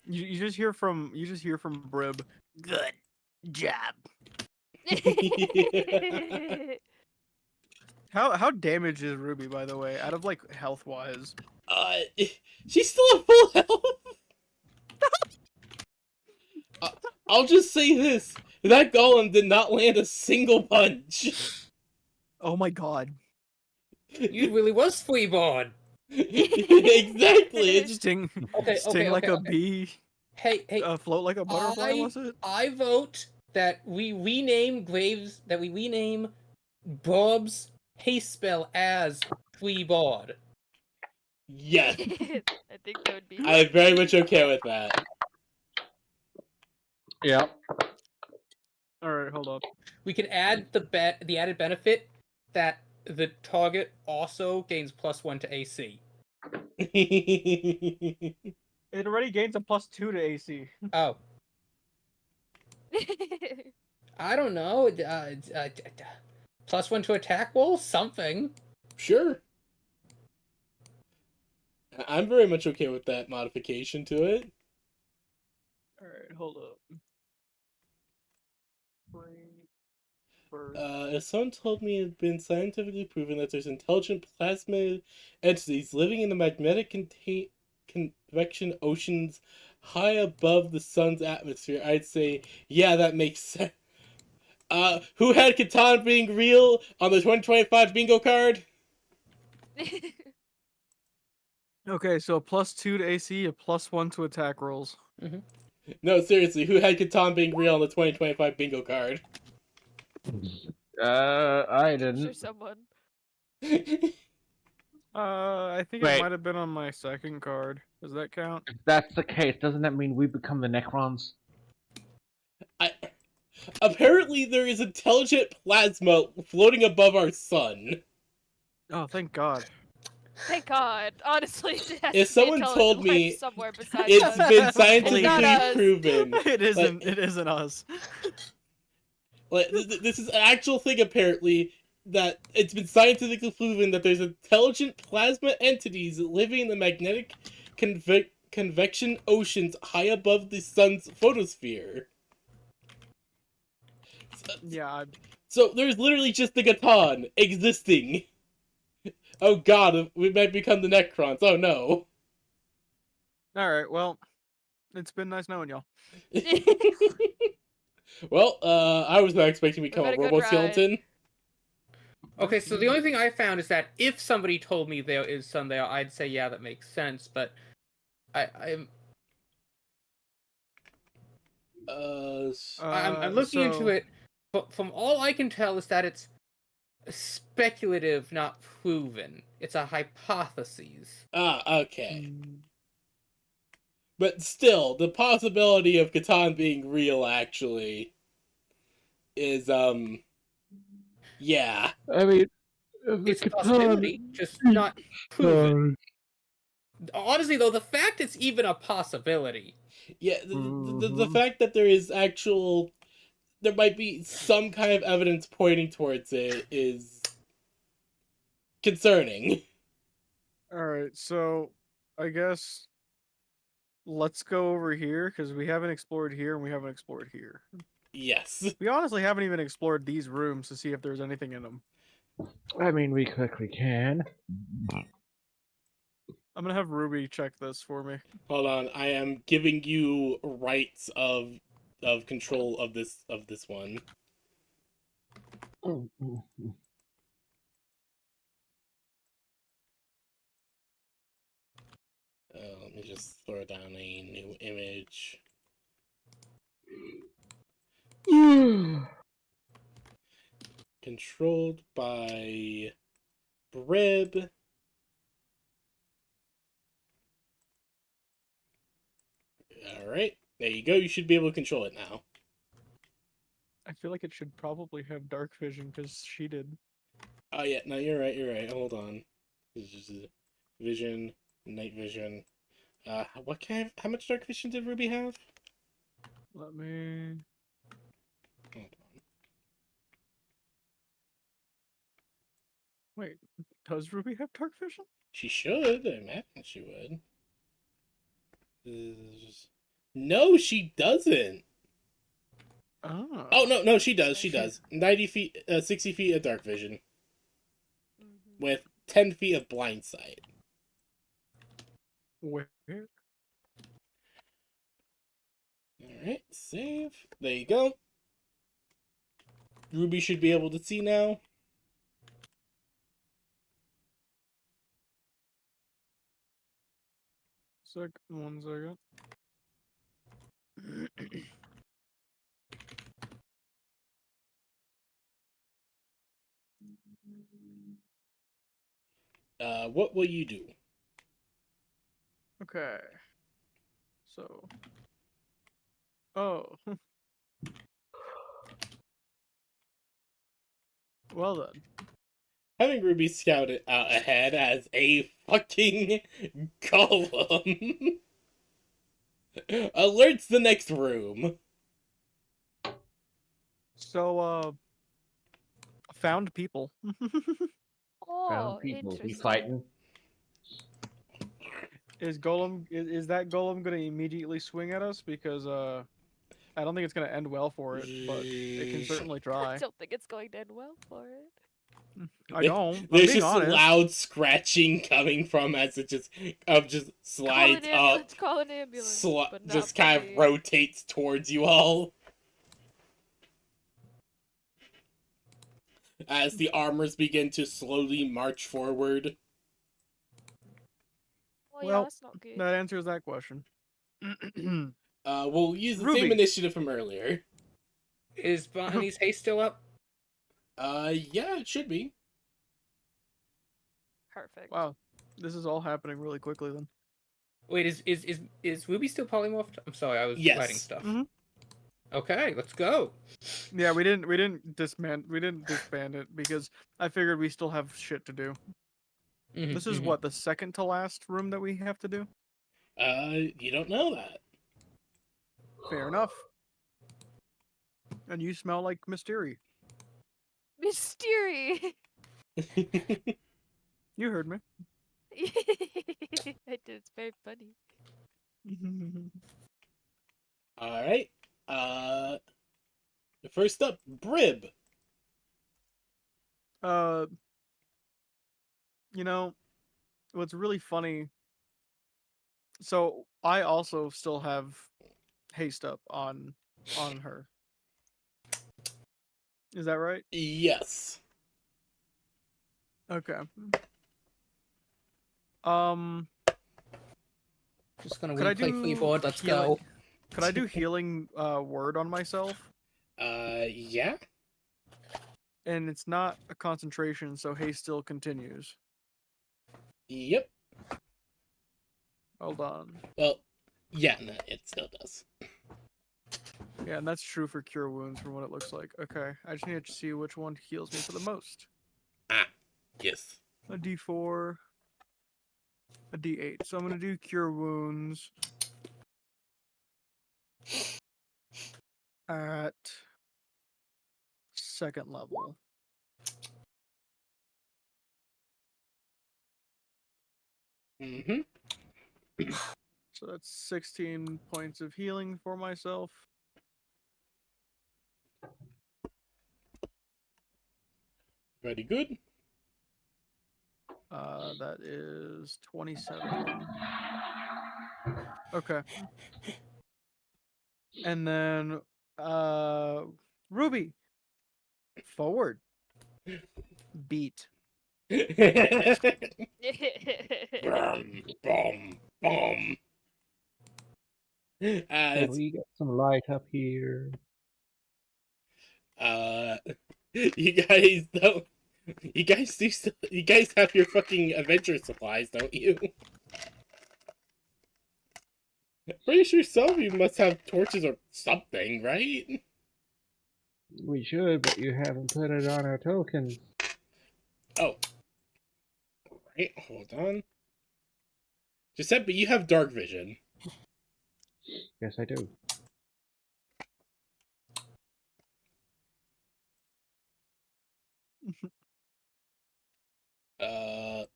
You just hear from Brib. Good job. How damaged is Ruby, by the way, out of like health wise? She's still at full health. I'll just say this: that golem did not land a single punch. Oh my god. You really was Fleabone. Exactly. It's just Sting Okay, like a okay. bee. Hey, Float like a butterfly, was it? I vote that we rename Bob's haste spell as Fleabone. yes. I think that would be. I'm very much okay with that. Yep. Alright, hold up. We can add the added benefit that the target also gains +1 to AC. It already gains a +2 to AC. Oh, I don't know. +1 to attack roll, something. Sure. I'm very much okay with that modification to it. Alright, hold up. Brain birth. If someone told me it had been scientifically proven that there's intelligent plasma entities living in the magnetic convection oceans high above the sun's atmosphere, I'd say, yeah, that makes sense. Who had Catan being real on the 2025 bingo card? Okay, so a +2 to AC, a +1 to attack rolls. No, seriously, who had Catan being real on the 2025 bingo card? I I'm sure didn't. someone. I think it Wait. might have been on my second card. Does that count? If that's the case, doesn't that mean we become the Necrons? Apparently, there is intelligent plasma floating above our sun. Oh, thank God. Thank God. Honestly, there has If to be someone intelligent told life me somewhere besides it's us. been It's not scientifically us. proven, It isn't. Like- It isn't us. this is an actual thing apparently, that it's been scientifically proven that there's intelligent plasma entities living in the magnetic convection oceans high above the sun's photosphere. Yeah. So there's literally just the Gatan existing. Oh god, we might become the Necrons. Oh no. All right. Well, it's been nice knowing y'all. Well, I was not expecting to become a had a good robo-skeleton. Okay, so the only thing I found is that if somebody told me there is sun there, I'd say yeah, that makes sense. But I'm looking into it. But from all I can tell is that it's speculative, not proven. It's a hypothesis. Okay. But still, the possibility of Catan being real actually is yeah. I mean, It's a possibility, just not proven. Honestly, though, the fact it's even a possibility. Yeah, the fact that there is actual, there might be some kind of evidence pointing towards it is concerning. All right. So, I guess let's go over here because we haven't explored here and we haven't explored here. Yes. We honestly haven't even explored these rooms to see if there's anything in them. I mean, we quickly can. I'm gonna have Ruby check this for me. Hold on, I am giving you rights of control of this one. Let me just throw down a new image. Controlled by Brib. Alright, there you go. You should be able to control it now. I feel like it should probably have dark vision because she did. Oh yeah, no, you're right. Hold on. Vision, night vision. What kind of, how much dark vision did Ruby have? Let me. Hold on. Wait, does Ruby have dark vision? She should. I imagine she would. No, she doesn't. Oh. Oh no, she does. She does. 90 feet, 60 feet of dark vision with 10 feet of blind sight. Where? Alright, save. There you go. Ruby should be able to see now. One second. What will you do? Okay. So. Oh. Well then. Having Ruby scout it out ahead as a fucking golem alerts the next room. So, found people. Oh, people be interesting. fighting. Is that golem gonna immediately swing at us? Because I don't think it's gonna end well for it, but it can certainly I try. don't think it's going to end well for it. I don't. I'm There's being just honest. loud scratching coming from as it just Call slides an up, ambulance. Call an ambulance. But not just for kind me. of rotates towards you all. As the armors begin to slowly march forward. Oh yeah, Well, that's not good. that answers that question. We'll use the same Ruby. initiative from earlier. Is Bonnie's haste still up? Yeah, it should be. Perfect. Wow, this is all happening really quickly then. Wait, is Ruby still polymorphed? I'm sorry, I was Yes. writing stuff. Mhm. Okay, let's go. Yeah, we didn't disband it because I figured we still have shit to do. Mhm, This is mhm. what, the second to last room that we have to do? You don't know that. Fair enough. And you smell like Mystery. Mystery. You heard me. I did. It's very funny. Alright. First up, Brib. You know, what's really funny. So I also still have haste up on her. Is that right? Yes. Okay. Just gonna Could I replay do keyboard. Let's healing- go. Could I do healing word on myself? Yeah? And it's not a concentration, so haste still continues. Yep. Hold on. Well, yeah, no, it still does. Yeah, and that's true for cure wounds from what it looks like. Okay, I just need to see which one heals me for the most. Yes. A D4, a D8. So I'm gonna do cure wounds at second level. Mm-hmm. So that's 16 points of healing for myself. Very good. That is 27. Okay. And then Ruby. Forward. Beat. Brum, bum, bum. Can As we get some light up here? you guys don't. You guys do. You guys have your fucking adventure supplies, don't you? Pretty sure some of you must have torches or something, right? We should, but you haven't put it on our tokens. Oh. Right, hold on. Giuseppe, you have dark vision. Yes, I do.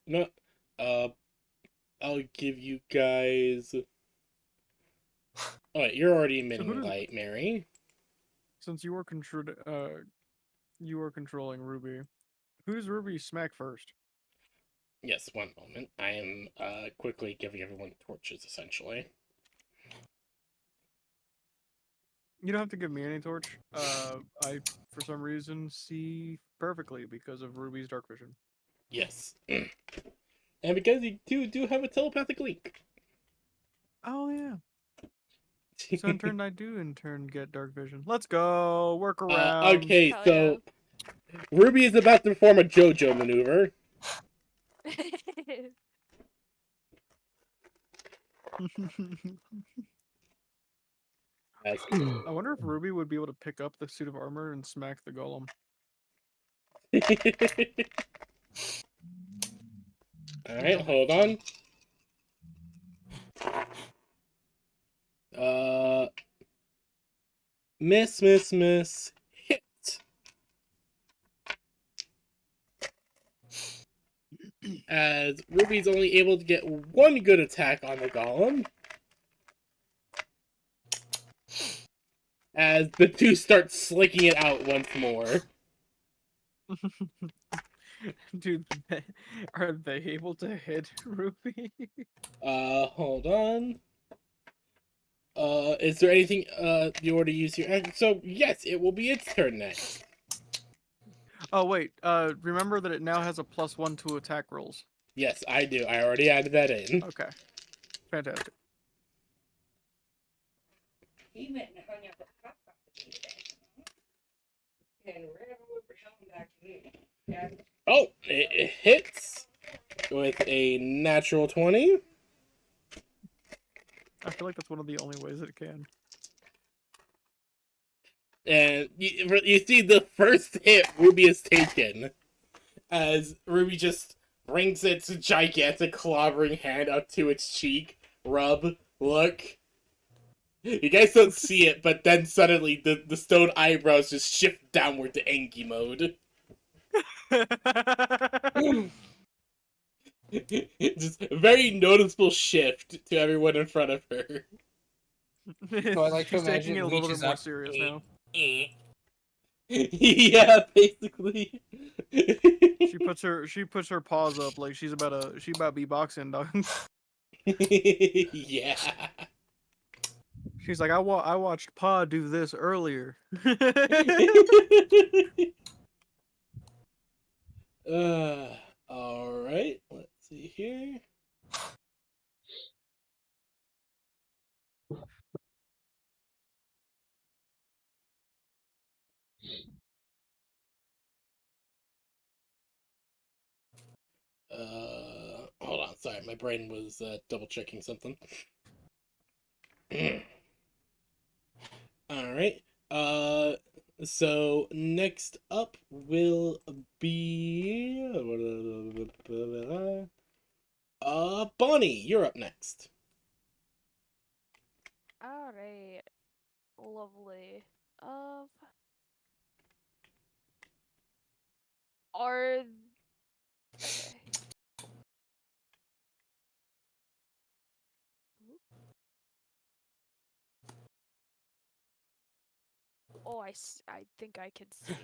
No. I'll give you guys. Oh, wait, you're already emitting does- light, Mary. Since you were controlling Ruby, who does Ruby smack first? Yes, one moment. I am quickly giving everyone torches, essentially. You don't have to give me any torch. I, for some reason, see perfectly because of Ruby's dark vision. Yes. And because you do have a telepathic link. Oh yeah. So in turn, I do in turn get dark vision. Let's go work around. Okay, Hell so Ruby is about to perform a JoJo maneuver. As- I wonder if Ruby would be able to pick up the suit of armor and smack the golem. Alright, hold on. Miss. Hit. as Ruby's only able to get one good attack on the golem. As the two start slicking it out once more. Dude, are they able to hit Ruby? Hold on. Is there anything, you want to use your action? So, yes, it will be its turn next. Oh wait, remember that it now has a +1 to attack rolls. Yes, I do. I already added that in. Okay, fantastic. He went and hung up a cup and ran over home back to me. Yeah. Oh, it hits with a natural 20. I feel like that's one of the only ways it can. And you see the first hit Ruby is taken. As Ruby just brings its gigantic clobbering hand up to its cheek. Rub, look. You guys don't see it, but then suddenly the stone eyebrows just shift downward to Anki mode. Just a very noticeable shift to everyone in front of her. So I like to She's taking imagine it a little bit reaches more up. serious now. Yeah, basically. She puts her paws up like she's about to be boxing, dog. Yeah. She's like, I watched Pa do this earlier. Alright, let's see here. Hold on, sorry, my brain was double checking something. Alright, so next up will be... Bonnie, you're up next. Alright. Lovely. Are... Okay. Oh, I think I can see.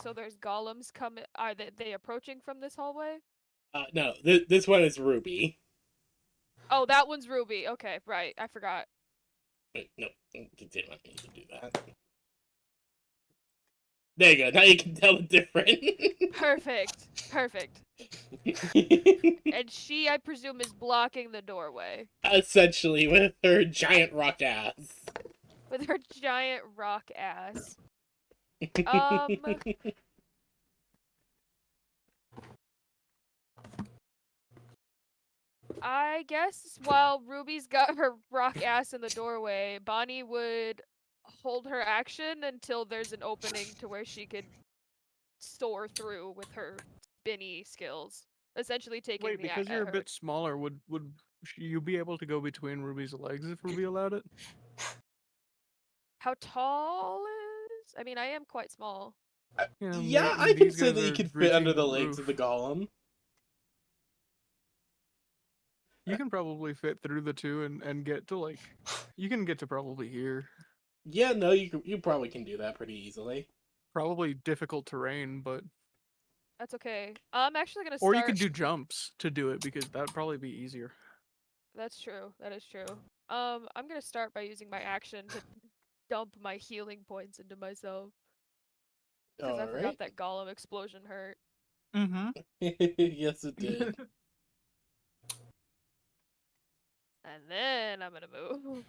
So there's golems coming. Are they approaching from this hallway? No, this one is Ruby. Oh, that one's Ruby. Okay, right. I forgot. Wait, no, it didn't let me do that. There you go, now you can tell the difference. Perfect. Perfect. And she, I presume, is blocking the doorway. Essentially, with her giant rock ass. With her giant rock ass. I guess while Ruby's got her rock ass in the doorway, Bonnie would hold her action until there's an opening to where she could soar through with her spinny skills. Essentially taking Wait, the because you're a bit smaller, would you be able to go between Ruby's legs if Ruby allowed it? How tall is? I mean, I am quite small. Yeah, I can say that you could fit under the legs of the golem. You can probably fit through the two and get to like, you can get to probably here. Yeah, no, you probably can do that pretty easily. Probably difficult terrain, but That's okay. I'm actually gonna start. or you could do jumps to do it because that'd probably be easier. That's true. That is true. I'm gonna start by using my action to dump my healing points into myself. Because I forgot that golem explosion hurt. Mm-hmm. Yes, it did. And then I'm gonna move.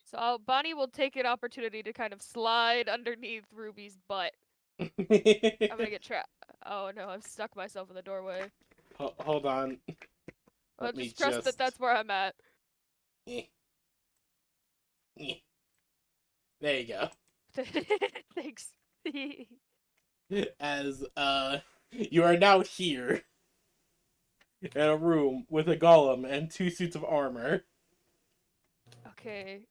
So Bonnie will take an opportunity to kind of slide underneath Ruby's butt. I'm gonna get trapped. Oh no, I've stuck myself in the doorway. Hold on. Well, just trust that that's where I'm at. There you go. Thanks. As you are now here in a room with a golem and 2 suits of armor. Okay.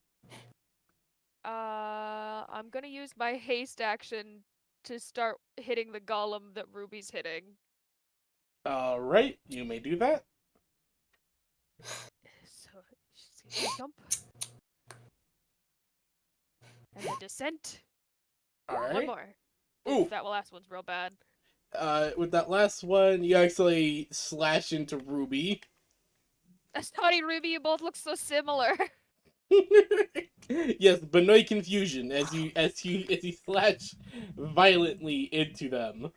I'm gonna use my haste action to start hitting the golem that Ruby's hitting. Alright, you may do that. So she's gonna jump. And the descent. One Alright. more. Ooh. That last one's real bad. With that last one, you actually slash into Ruby. Sorry, Ruby, you both look so similar. Yes, but no confusion as you slash violently into them.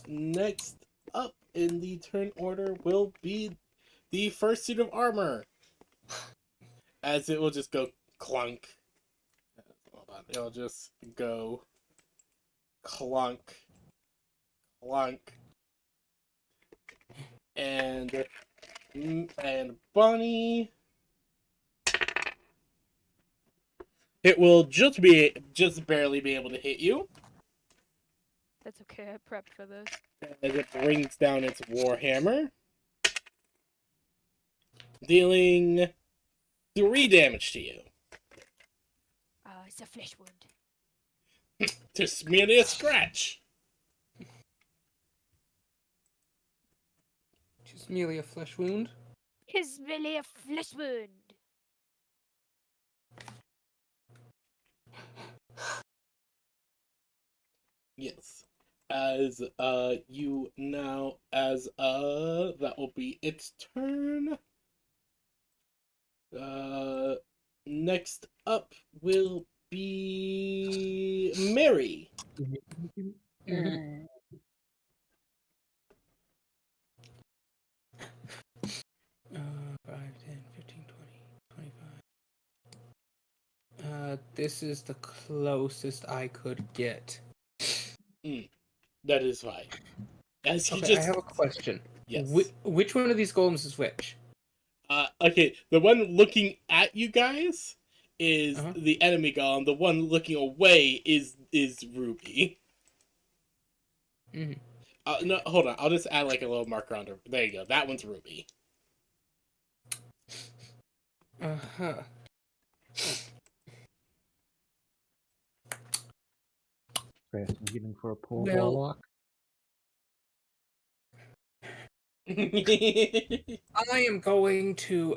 Next up in the turn order will be the first suit of armor. As it will just go clunk. Hold on, it'll just go clunk, clunk, and Bunny. It will just barely be able to hit you. That's okay, I prepped for this. As it brings down its warhammer, dealing 3 damage to you. It's a flesh wound. Just merely a scratch. Just merely a flesh wound. It's really a flesh wound. Yes. As you now that will be its turn. Next up will be Mary. 5, 10, 15, 20, 25. This is the closest I could get. That is fine. As Okay, I have a question. Yes. Which one of these golems is which? Okay, the one looking at you guys is Uh-huh. the enemy golem. The one looking away is Ruby. Mhm. No, hold on. I'll just add like a little marker on her. There you go. That one's Ruby. Uh-huh. Press and healing for a poor Well- warlock. I am going to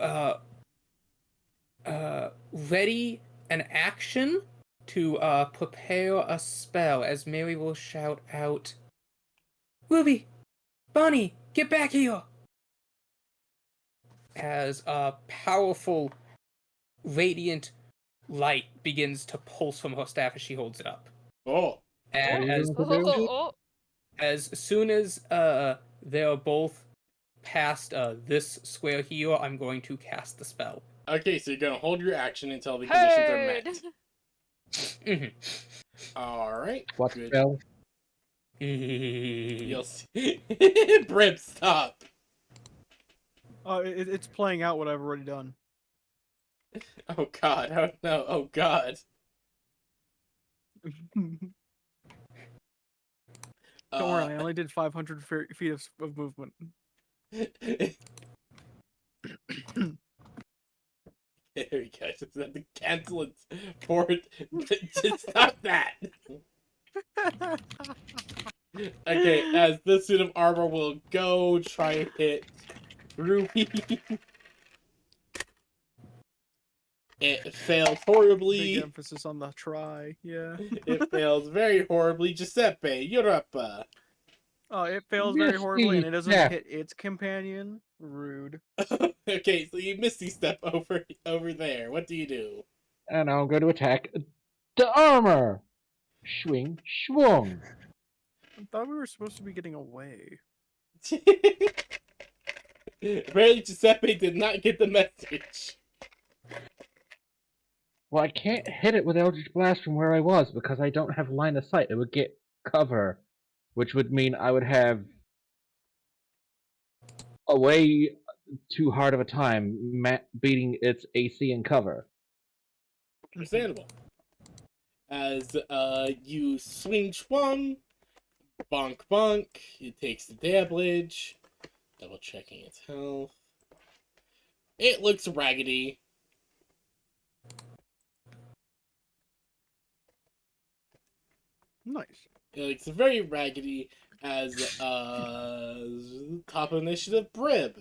ready an action to prepare a spell as Mary will shout out, Ruby, Bunny, get back here! As a powerful, radiant light begins to pulse from her staff as she holds it up. Oh. As as soon as they're both past this square here, I'm going to cast the spell. Okay, so you're gonna hold your action until the conditions are met. Mhm. Alright. What good. spell? You'll see. Brib, stop. It's playing out what I've already done. Oh god, oh no, oh god. Don't worry, I only did 500 feet of movement. There you go. Just have to cancel it for it. Just stop that. Okay, as this suit of armor will go try and hit Ruby. It fails horribly. Big emphasis on the try, yeah. It fails very horribly. Giuseppe, you're up. Oh, it fails very horribly and it doesn't Yeah. hit its companion. Rude. Okay, so you misty step over there. What do you do? And I'm going to attack the armor. Swing, schwung. I thought we were supposed to be getting away. Apparently Giuseppe did not get the message. Well, I can't hit it with Eldritch Blast from where I was because I don't have line of sight. It would get cover, which would mean I would have a way too hard of a time beating its AC and cover. Understandable. As you swing schwung, bonk bonk, it takes the damage. Double checking its health. It looks raggedy. Nice. It's very raggedy as top initiative Brib.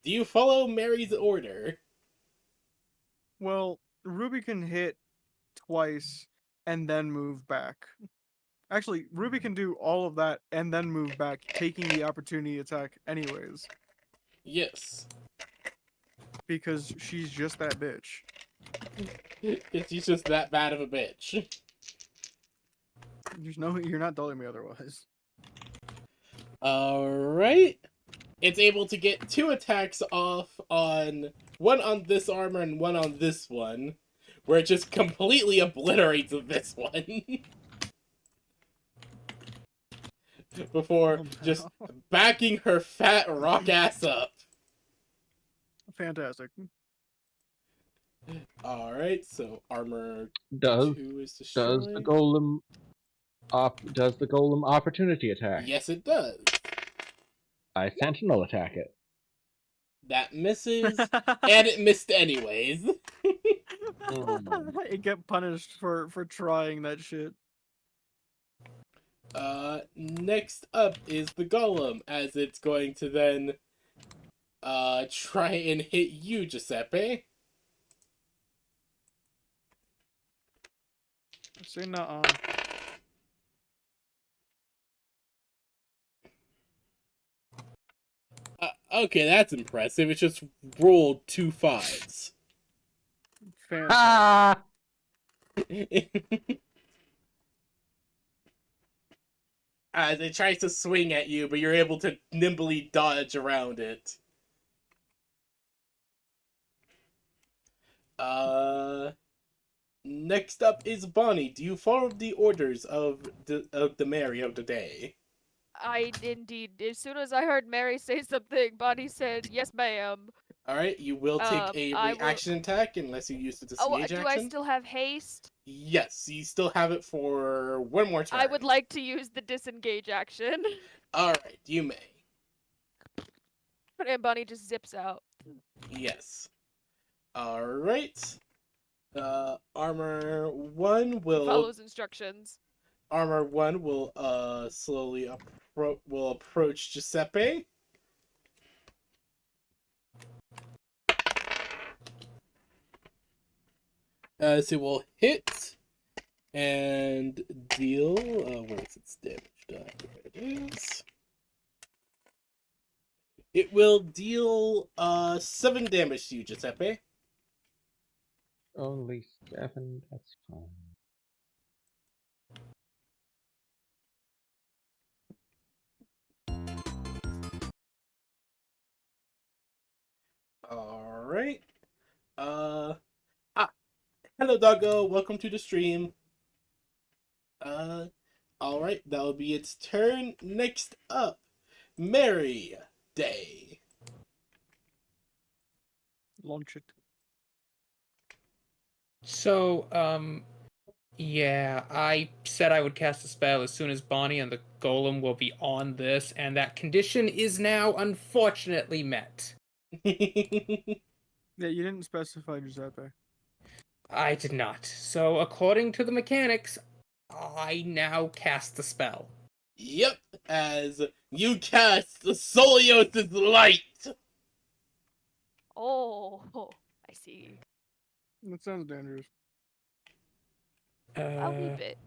Do you follow Mary's order? Well, Ruby can hit twice and then move back. Actually, Ruby can do all of that and then move back, taking the opportunity attack anyways, Yes. because she's just that bitch. She's just that bad of a bitch. You're not telling me otherwise. Alright. It's able to get 2 attacks off on one on this armor and one on this one, where it just completely obliterates this one. Before Oh, just no. backing her fat rock ass up. Fantastic. Alright, so armor Does 2 is does destroyed. the golem opportunity attack? Yes, it does. I sentinel attack it. That misses, and it missed anyways. It get punished for trying that shit. Next up is the golem, as it's going to then try and hit you, Giuseppe. Say nuh Okay, that's impressive. It just rolled 2 5s. Fantastic. Ah! As it tries to swing at you, but you're able to nimbly dodge around it. Next up is Bonnie. Do you follow the orders of the Mary of the day? I indeed. As soon as I heard Mary say something, Bonnie said, "Yes, ma'am." Alright, you will take a I will. reaction attack unless you use the Oh, disengage do I action. still have haste? Yes, you still have it for one more turn. I would like to use the disengage action. Alright, you may. And Bonnie just zips out. Yes. Alright. Armor 1 will Follows instructions. slowly approach Giuseppe. As it will hit and deal. Where is its damage die? There it is. It will deal 7 damage to you, Giuseppe. Only 7. That's fine. All right. Uh. Hello, Doggo. Welcome to the stream. All right. That will be its turn. Next up, Mary Day. Launch it. So, yeah, I said I would cast a spell as soon as Bonnie and the golem will be on this, and that condition is now unfortunately met. Yeah, you didn't specify Giuseppe. I did not. So, according to the mechanics, I now cast the spell. Yep, as you cast the Soliosis Light. Oh, I see. That sounds dangerous. I'll leave it.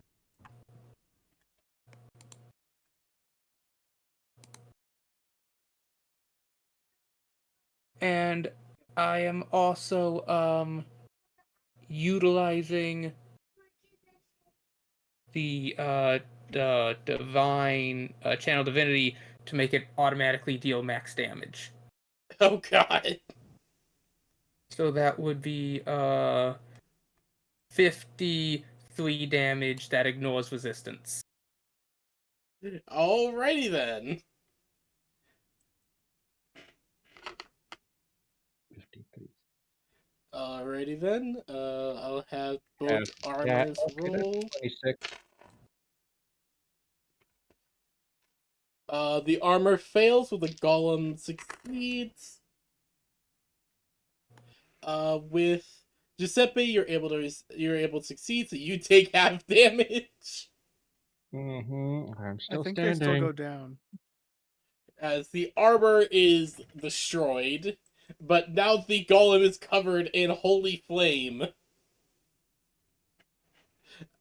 And I am also utilizing the divine channel divinity to make it automatically deal max damage. Oh god. So that would be 53 damage that ignores resistance. Alrighty then. 53. Alrighty then. I'll have both Have armors that. Okay, roll. that's 26. The armor fails, so the golem succeeds. With Giuseppe, you're able to succeed, so you take half damage. I'm I still think standing. they still go down. As the armor is destroyed, but now the golem is covered in holy flame.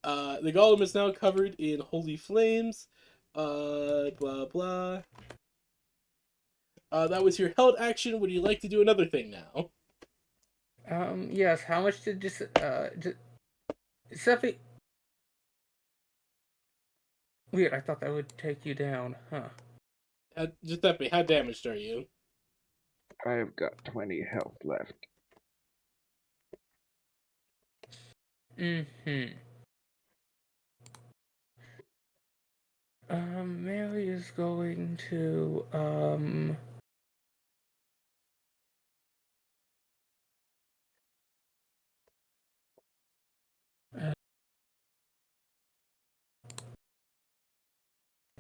The golem is now covered in holy flames. Blah blah. That was your held action. Would you like to do another thing now? Yes. How much did Giuseppe? Weird. I thought that would take you down, huh? Giuseppe, how damaged are you? I've got 20 health left. Mm-hmm. Mary is going to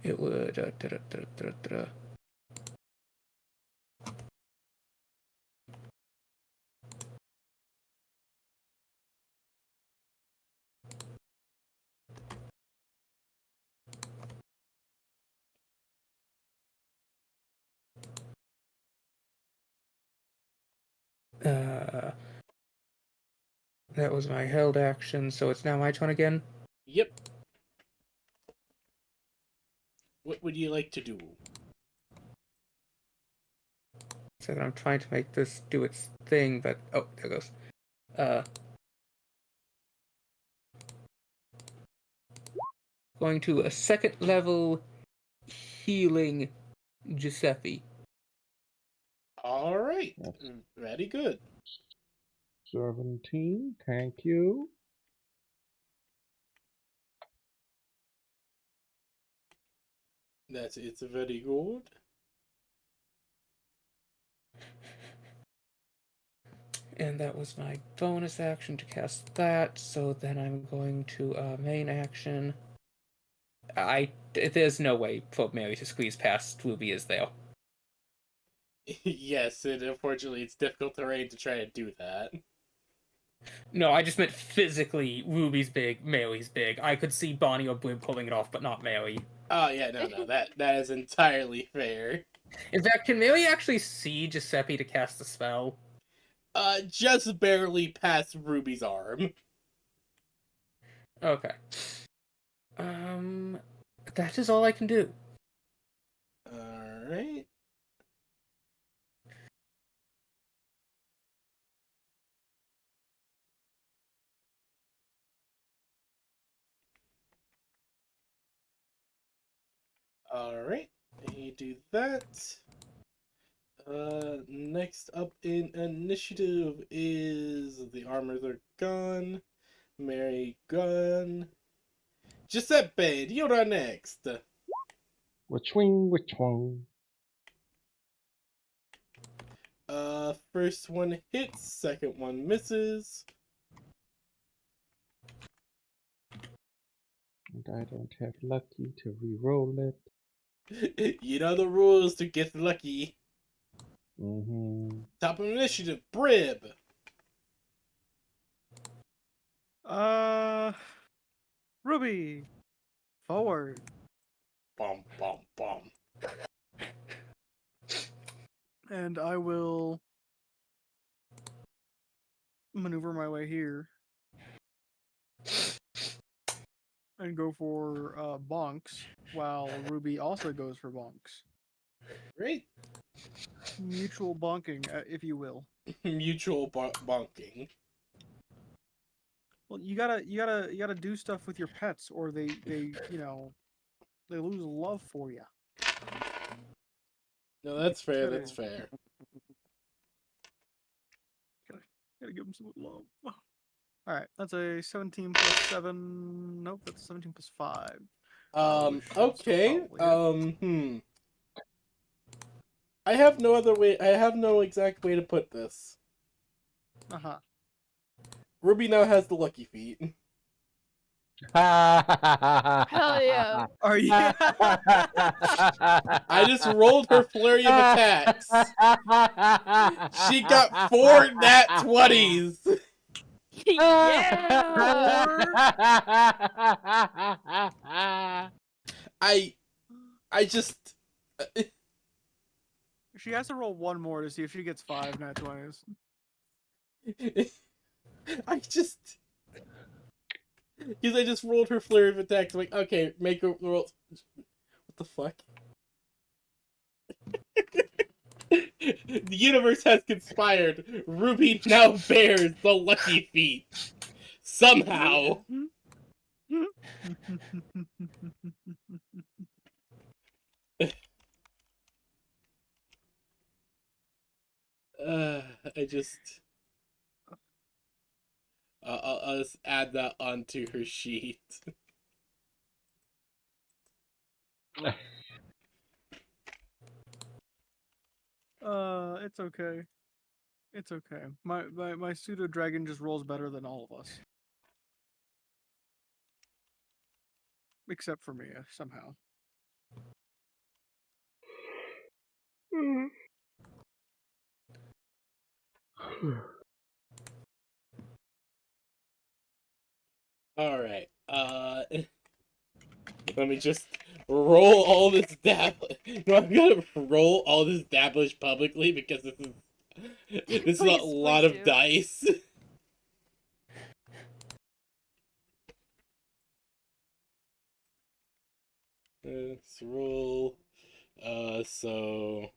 it would that was my held action, so it's now my turn again. Yep. What would you like to do? So I'm trying to make this do its thing, but oh, there it goes. Going to a second level healing Giuseppe. All right. That's Very good. 17, thank you. It's very good. And that was my bonus action to cast that, so then I'm going to main action. There's no way for Mary to squeeze past Ruby is there. Yes, and unfortunately it's difficult terrain to try to do that. No, I just meant physically, Ruby's big, Mary's big. I could see Bonnie or Blim pulling it off, but not Mary. Oh yeah, no, that is entirely fair. In fact, can Mary actually see Giuseppe to cast the spell? Just barely past Ruby's arm. Okay. That is all I can do. Alright. Alright, you do that. Next up in initiative is the armors are gone. Mary gone. Giuseppe, you're next. Which one? First one hits, second one misses. And I don't have lucky to re-roll it. You know the rules to get lucky. Top of initiative, Brib. Ruby, forward. Bum, bum, bum. And I will maneuver my way here and go for bonks, while Ruby also goes for bonks. Great. Mutual bonking, if you will. Mutual bonking. Well, you gotta do stuff with your pets, or they they lose love for you. No, that's fair. That's fair. Gotta give them some love. All right, that's a 17 plus 7. Nope, that's 17 plus 5. Okay. I have no other way. I have no exact way to put this. Ruby now has the lucky feet. Hell yeah. Are you? I just rolled her flurry of attacks. She got 4 nat 20s. Yeah. I just. She has to roll one more to see if she gets 5 nat 20s. I just. Because I just rolled her flurry of attacks. I'm like, okay, make her roll. What the fuck? The universe has conspired. Ruby now bears the lucky feet. Somehow. I just. I'll just add that onto her sheet. It's okay. It's okay. My pseudo dragon just rolls better than all of us. Except for me, somehow. Alright. Let me just roll all this No, I'm gonna roll all this dabblish publicly because this is a Please, lot please of do. dice. Let's roll. So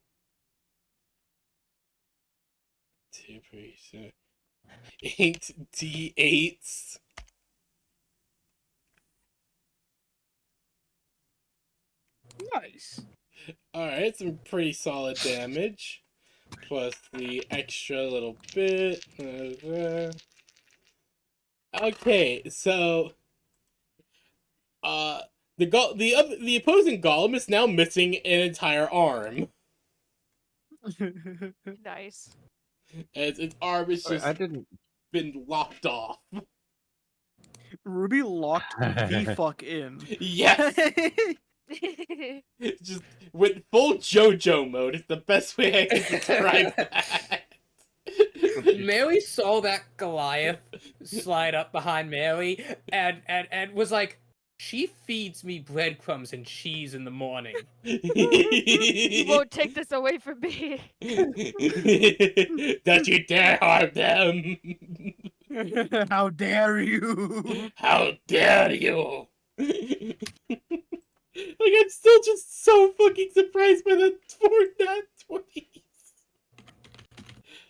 2%. 8 d8s. Nice. Alright, some pretty solid damage. Plus the extra little bit. Okay, so the opposing golem is now missing an entire arm. Nice. As its arm is Sorry, just I didn't. been lopped off. Ruby locked the fuck in. Yes! Just went full JoJo mode is the best way I can describe that. Mary saw that Goliath slide up behind Mary and was like, she feeds me breadcrumbs and cheese in the morning. You won't take this away from me. Don't you dare harm them! How dare you? How dare you! Like, I'm still just so fucking surprised by the 4 nat 20s.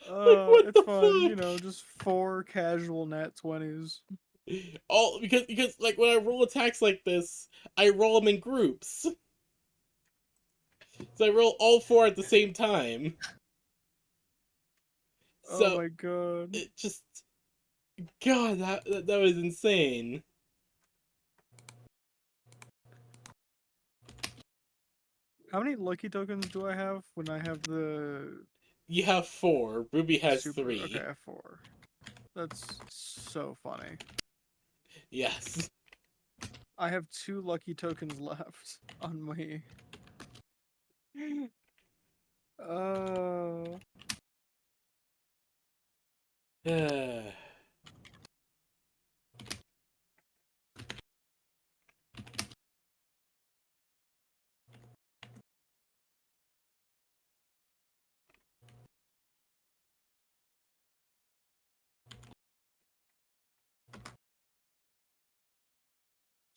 Like, what It's the fun, fuck? you know, just 4 casual nat 20s. All because like when I roll attacks like this, I roll them in groups. So I roll all 4 at the same time. So Oh my god. it just, God, that was insane. How many lucky tokens do I have when I have the You have 4. Ruby has super? 3. Okay, I have 4. That's so funny. Yes. I have 2 lucky tokens left on my. Uh.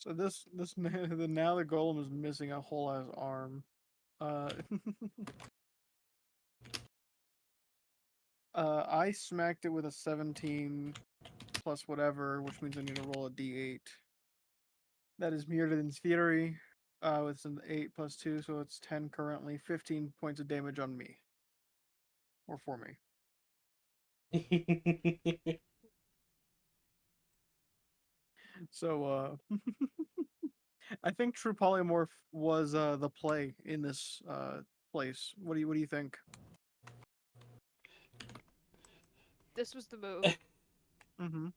So this man, now the golem is missing a whole ass arm. I smacked it with a 17 plus whatever, which means I need to roll a d8. That is Mirrodin's Fury. It's an 8 plus 2, so it's 10 currently. 15 points of damage on me. Or for me. So, I think True Polymorph was the play in this place. What do you think? This was the move. Mm-hmm.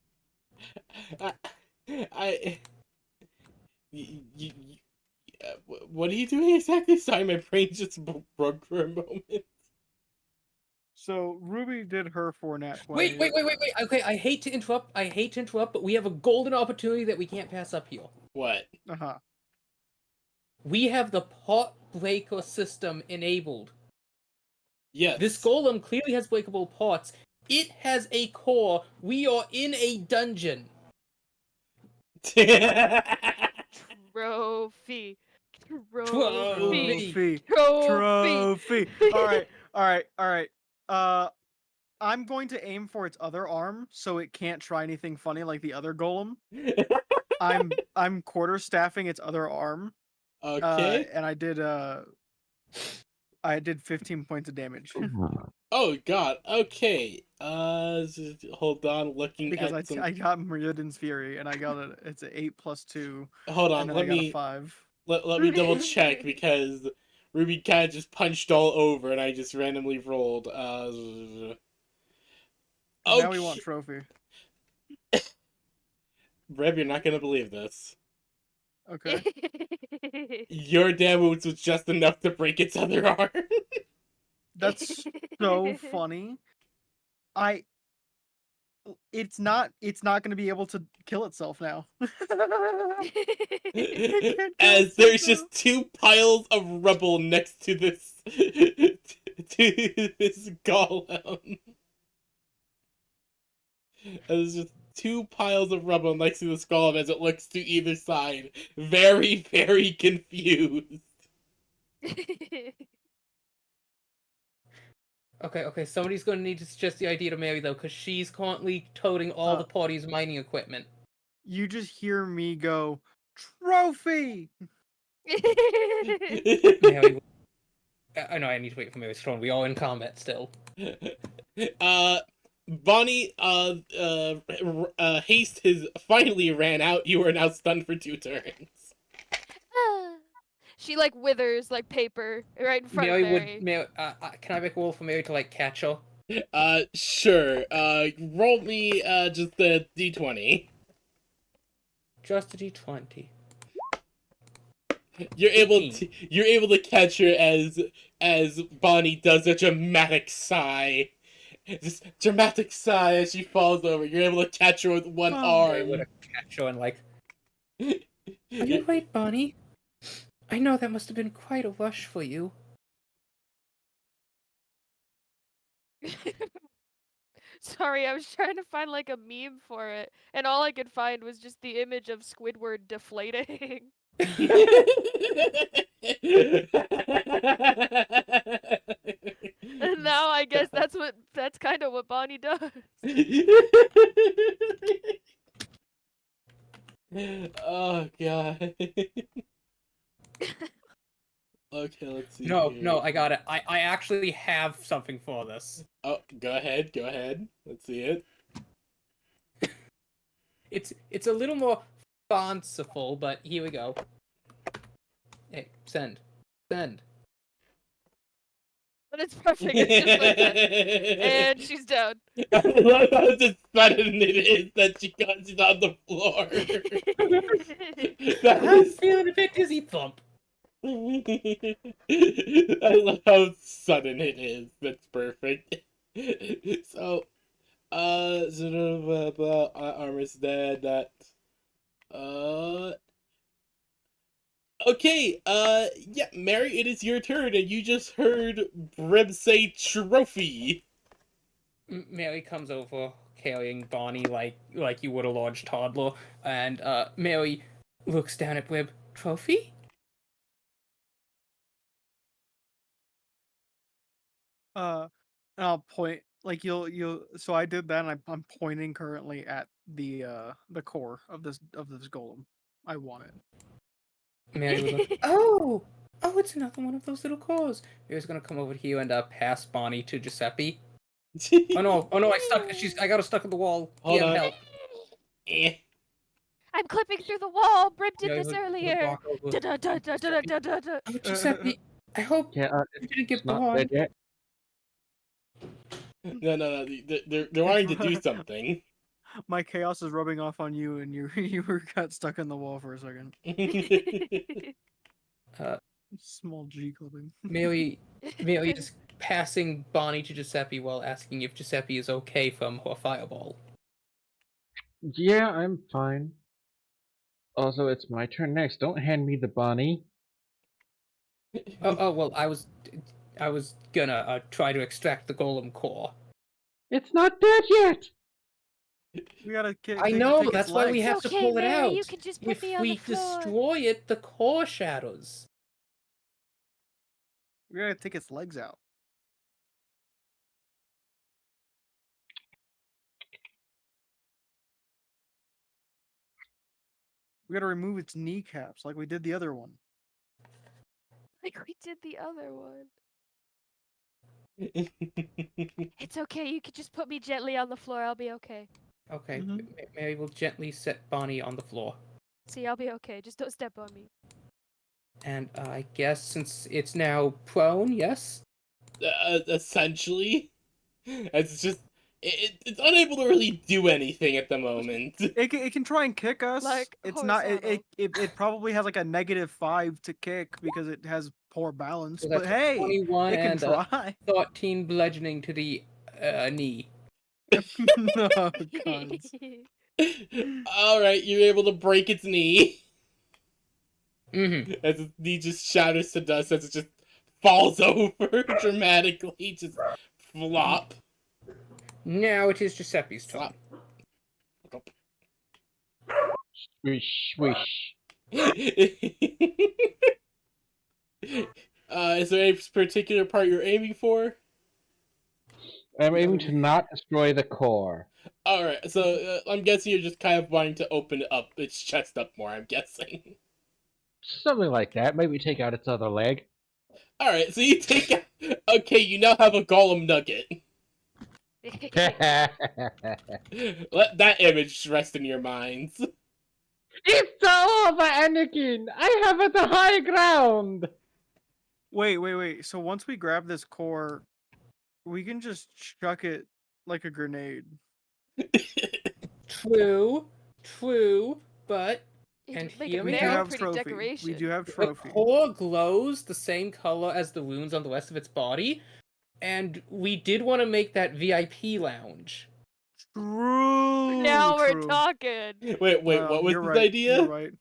What are you doing exactly? Sorry, my brain just broke for a moment. So Ruby did her 4 nat 20. Wait. Okay, I hate to interrupt, but we have a golden opportunity that we can't pass up here. What? Uh-huh. We have the pot breaker system enabled. Yes. This golem clearly has breakable pots. It has a core. We are in a dungeon. Trophy. Trophy. Trophy. All right. I'm going to aim for its other arm so it can't try anything funny like the other golem. I'm quarterstaffing its other arm. Okay. And I did 15 points of damage Oh god. Okay. Hold on. Looking because at some. I got Meridian's Fury and I got it's an 8+2 Hold on. and then Let I got a me 5. let me double check because Ruby kind of just punched all over and I just randomly rolled. Now we want Okay. trophy. Reb, you're not gonna believe this. Okay. Your damage was just enough to break its other arm. That's so funny. It's not going to be able to kill itself now. It can't kill As itself there's now. just two piles of rubble next to this to this golem. There's just two piles of rubble next to this golem as it looks to either side, very, very confused. Okay, somebody's gonna need to suggest the idea to Mary, though, because she's currently toting all the party's mining equipment. You just hear me go, trophy! Mary... I know I need to wait for Mary's turn. We are in combat still. Bonnie, haste has finally ran out. You are now stunned for 2 turns. She like withers like paper right in front of Mary. Can I make a roll for Mary to like catch her? Sure. Roll me just a d20. Just a d20. You're able 18. to catch her as Bonnie does a dramatic sigh. This dramatic sigh as she falls over. You're able to catch her with one Mary would arm. catch her and like... Are you right, Bonnie? I know that must have been quite a rush for you. Sorry, I was trying to find like a meme for it, and all I could find was just the image of Squidward deflating. And now I guess that's kind of what Bonnie does. Oh god. Okay, let's see. No, here. no, I got it. I actually have something for this. Oh, go ahead. Let's see it. It's a little more fanciful, but here we go. Hey, send. But it's perfect. It's just like that. And she's down. I love how just sudden it is that she's on the floor. I'm feeling a bit dizzy, thump. I love how sudden it is. That's perfect. So, armor's dead. That, okay. Yeah, Mary, it is your turn, and you just heard Brib say trophy. Mary comes over carrying Bonnie like you would a large toddler, and Mary looks down at Brib. Trophy? And I'll point like you'll so I did that and I'm pointing currently at the core of this golem. I want it. Mary would look, oh, it's another one of those little cores. Mary's gonna come over here and pass Bonnie to Giuseppe. Oh no, I got her stuck at the wall. Hold on. Help. I'm clipping through the wall. Brib did Mary this would earlier. walk over. Da-da-da-da-da-da-da. Oh, Giuseppe, I hope Yeah, you didn't get it's not born. dead yet. No. They're wanting to do something. My chaos is rubbing off on you, and you got stuck in the wall for a second. Small G clipping. Mary is passing Bonnie to Giuseppe while asking if Giuseppe is okay from her fireball. Yeah, I'm fine. Also, it's my turn next. Don't hand me the Bonnie. Oh well, I was gonna try to extract the golem core. It's not dead yet! We gotta I know, take its that's why we legs. have It's to okay, pull it Mary, out. you can just put If me on the we floor. destroy it, the core shatters. We gotta take its legs out. We gotta remove its kneecaps like we did the other one. Like we did the other one. It's okay, you can just put me gently on the floor, I'll be okay. Okay, Mhm. Mary will gently set Bonnie on the floor. See, I'll be okay, just don't step on me. And I guess since it's now prone, yes? Essentially, it's just it's unable to really do anything at the moment. It can try and kick us. Like It's not. horizontal. It probably has like a -5 to kick because it has poor balance. So But that's a hey, 21 it can and try. 13 bludgeoning to the knee. No, gods. All right, you're able to break its knee Mm-hmm. as its knee just shatters to dust as it just falls over dramatically, just flop. Now it is Giuseppe's turn. Flop. Swish, swish. Is there a particular part you're aiming for? I'm aiming to not destroy the core. All right, so I'm guessing you're just kind of wanting to open it up, its chest up more. I'm guessing. Something like that. Maybe take out its other leg. All right, so you take. Okay, you now have a golem nugget. Let that image rest in your minds. It's over, Anakin! I have it the high ground! Wait. So once we grab this core, we can just chuck it like a grenade. True, but It And would make hear a me We do out. very have pretty trophy. decoration. We do have the trophy. core glows the same color as the wounds on the rest of its body, and we did want to make that VIP lounge. True. Now we're true. talking. Wait, what was You're this right. idea? You're right.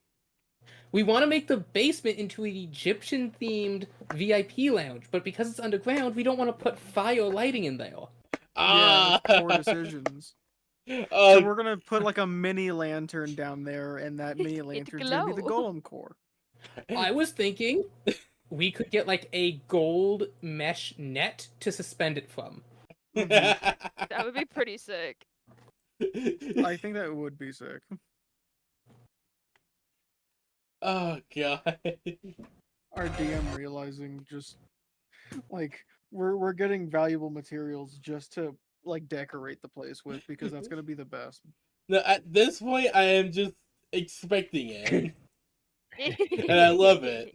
We want to make the basement into an Egyptian-themed VIP lounge, but because it's underground, we don't want to put fire lighting in there. Yeah, Ah, poor decisions. So uh, we're gonna put like a mini lantern down there, and that mini It lantern's gonna be the glow. golem core. I was thinking we could get like a gold mesh net to suspend it from. That would be pretty sick. I think that would be sick. Oh god. Our DM realizing just like we're getting valuable materials just to like decorate the place with because that's gonna be the best. No, at this point, I am just expecting it, and I love it.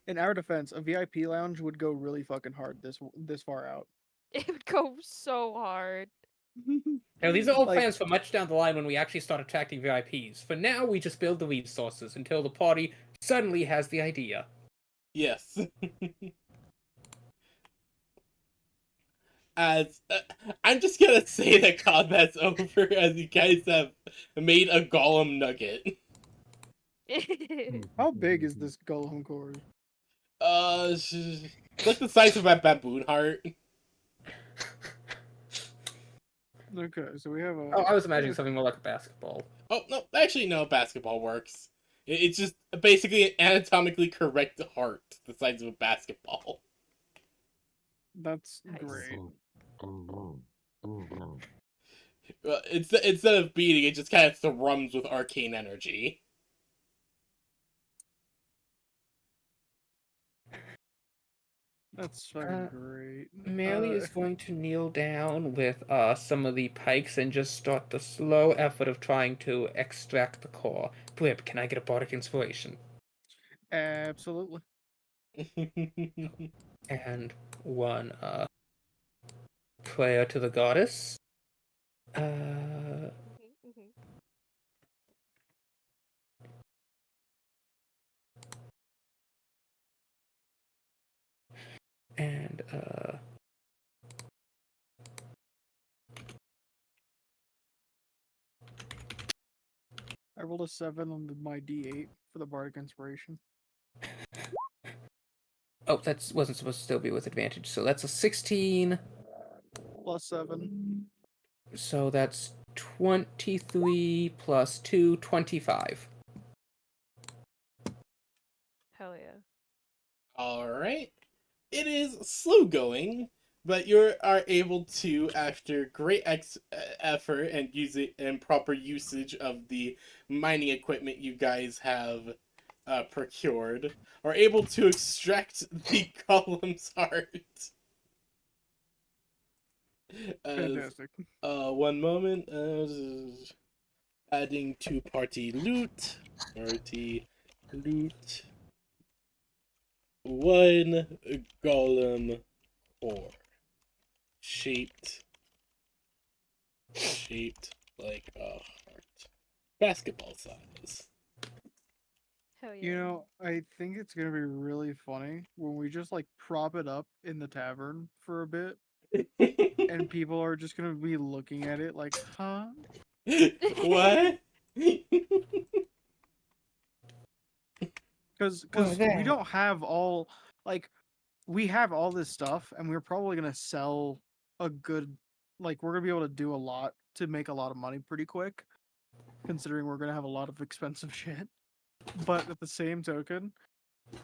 In our defense, a VIP lounge would go really fucking hard this far out. It would go so hard. Now, these are all Like- plans for much down the line when we actually start attracting VIPs. For now, we just build the resources until the party suddenly has the idea. Yes. As I'm just gonna say that combat's over, as you guys have made a golem nugget. How big is this golem core? Like the size of a baboon heart. Okay, so we have a. Oh, I was imagining something more like a basketball. Oh no, actually no, basketball works. It's just basically an anatomically correct heart, the size of a basketball. That's Nice. great. Instead of beating, it just kind of thrums with arcane energy. That's fucking great. Mary is going to kneel down with some of the pikes and just start the slow effort of trying to extract the core. Blib, can I get a bardic inspiration? Absolutely. And one prayer to the goddess. Mhm. And I rolled a 7 on my D8 for the bardic inspiration. Oh, that wasn't supposed to still be with advantage. So that's a 16. +7. So that's 23 plus 2, 25. Hell yeah. All right. It is slow going, but you are able to, after great effort and proper usage of the mining equipment you guys have procured, are able to extract the golem's heart. Fantastic. One moment. Adding to party loot. One golem core. Shaped like a heart. Basketball size. Hell yeah. You know, I think it's gonna be really funny when we just like prop it up in the tavern for a bit, and people are just gonna be looking at it like, huh? What? Because What we don't have all like we have all this stuff, and we're probably gonna sell a good like we're gonna be able to do a lot to make a lot of money pretty quick, considering we're gonna have a lot of expensive shit. But at the same token,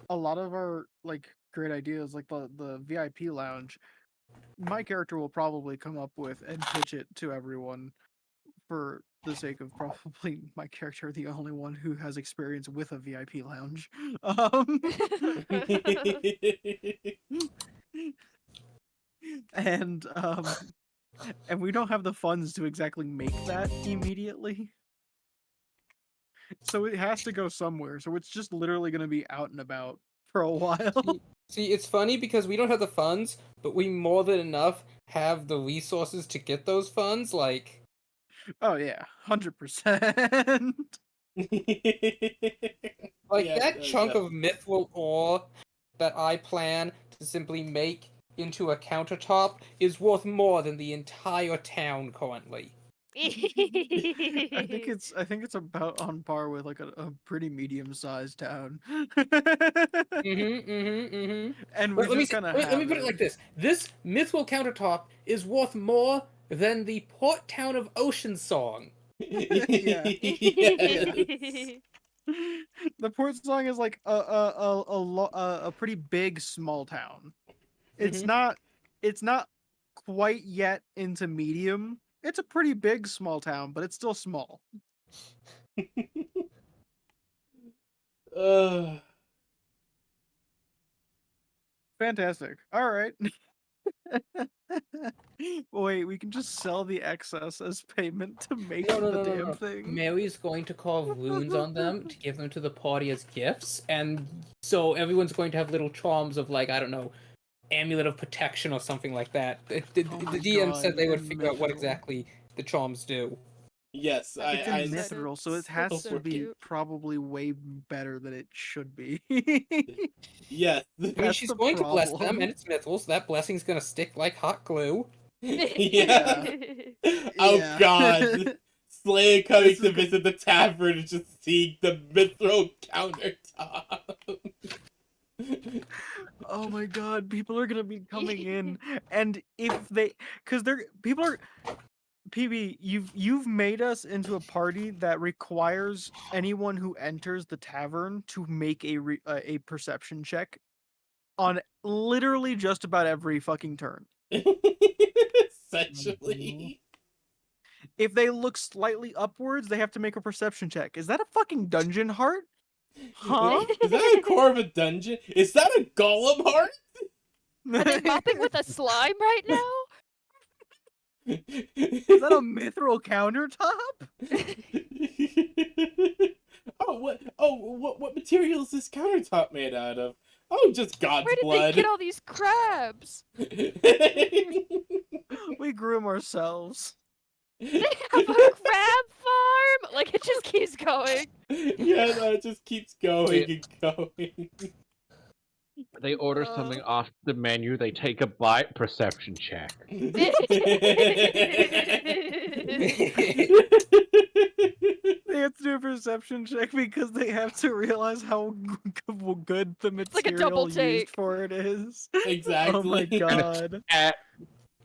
a lot of our like great ideas, like the VIP lounge, my character will probably come up with and pitch it to everyone for the sake of probably my character the only one who has experience with a VIP lounge. And and we don't have the funds to exactly make that immediately. So it has to go somewhere. So it's just literally going to be out and about for a while. See, it's funny because we don't have the funds, but we more than enough have the resources to get those funds. Like, Oh yeah, 100%. like Yeah, that chunk of mithril ore that I plan to simply make into a countertop is worth more than the entire town currently. I think it's about on par with like a pretty medium-sized town. And we Let me just kind of let me put it like this: this mithril countertop is worth more than the port town of Ocean Song. Yeah. Yes. The port song is like a pretty big small town. It's not quite yet into medium. It's a pretty big small town, but it's still small. Uh, Fantastic. All right. Wait, we can just sell the excess as payment to make the damn thing. Mary's going to carve runes on them to give them to the party as gifts, and so everyone's going to have little charms of, like, I don't know, amulet of protection or something like that. The DM said they would figure out what exactly the charms do. yes, It's in I mithril, so it has to be probably way better than it should be. yes. I mean, That's she's the going to bless them, problem. and it's mithril, so that blessing's gonna stick like hot glue. Yeah. Oh Yeah. God. Slay coming This is to visit the tavern and just seeing the mithril countertop. Oh my god, people are gonna be coming in, and if they, because people are, PB, you've made us into a party that requires anyone who enters the tavern to make a perception check on literally just about every fucking turn. Essentially. If they look slightly upwards, they have to make a perception check. Is that a fucking dungeon heart? Huh? Is that a core of a dungeon? Is that a golem heart? Are they mopping with a slime right now? Is that a mithril countertop? What material is this countertop made out of? Oh, just God's Where did blood. they get all these crabs? We grew them ourselves. They have a crab farm? Like, it just keeps going. Yeah, no, it just keeps going and going. They order something off the menu, they take a bite, perception check. They have to do a perception check because they have to realize how good the It's like a double material used take. for it is. Exactly. Oh my god.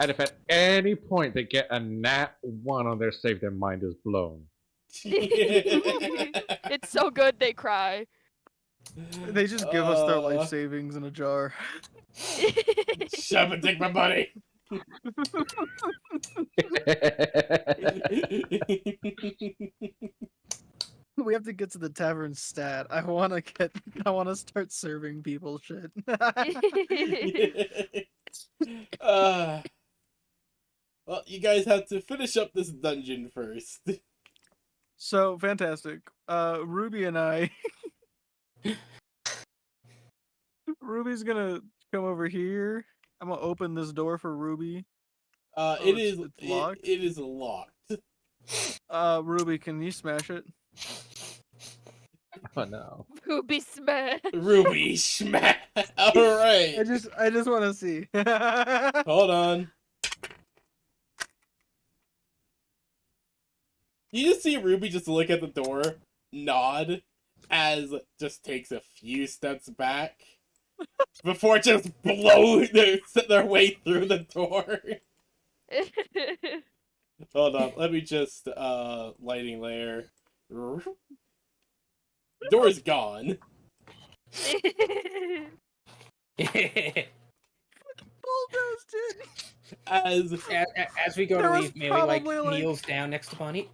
And if at any point they get a nat 1 on their save, their mind is blown. It's so good they cry. They just give us their life savings in a jar. Shove and take my money. We have to get to the tavern stat. I wanna start serving people shit. Well, you guys have to finish up this dungeon first. So fantastic. Ruby and I Ruby's gonna come over here. I'm gonna open this door for Ruby. It's locked. It is locked. Ruby, can you smash it? Oh no. Ruby smash. Ruby smash. All right. I just want to see. Hold on. You just see Ruby just look at the door, nod, as just takes a few steps back before just blow their way through the door. Hold on, let me just lighting layer. Door's gone. Bulldozed it. As we go There to was leave, Mary probably, like- kneels down next to Bonnie.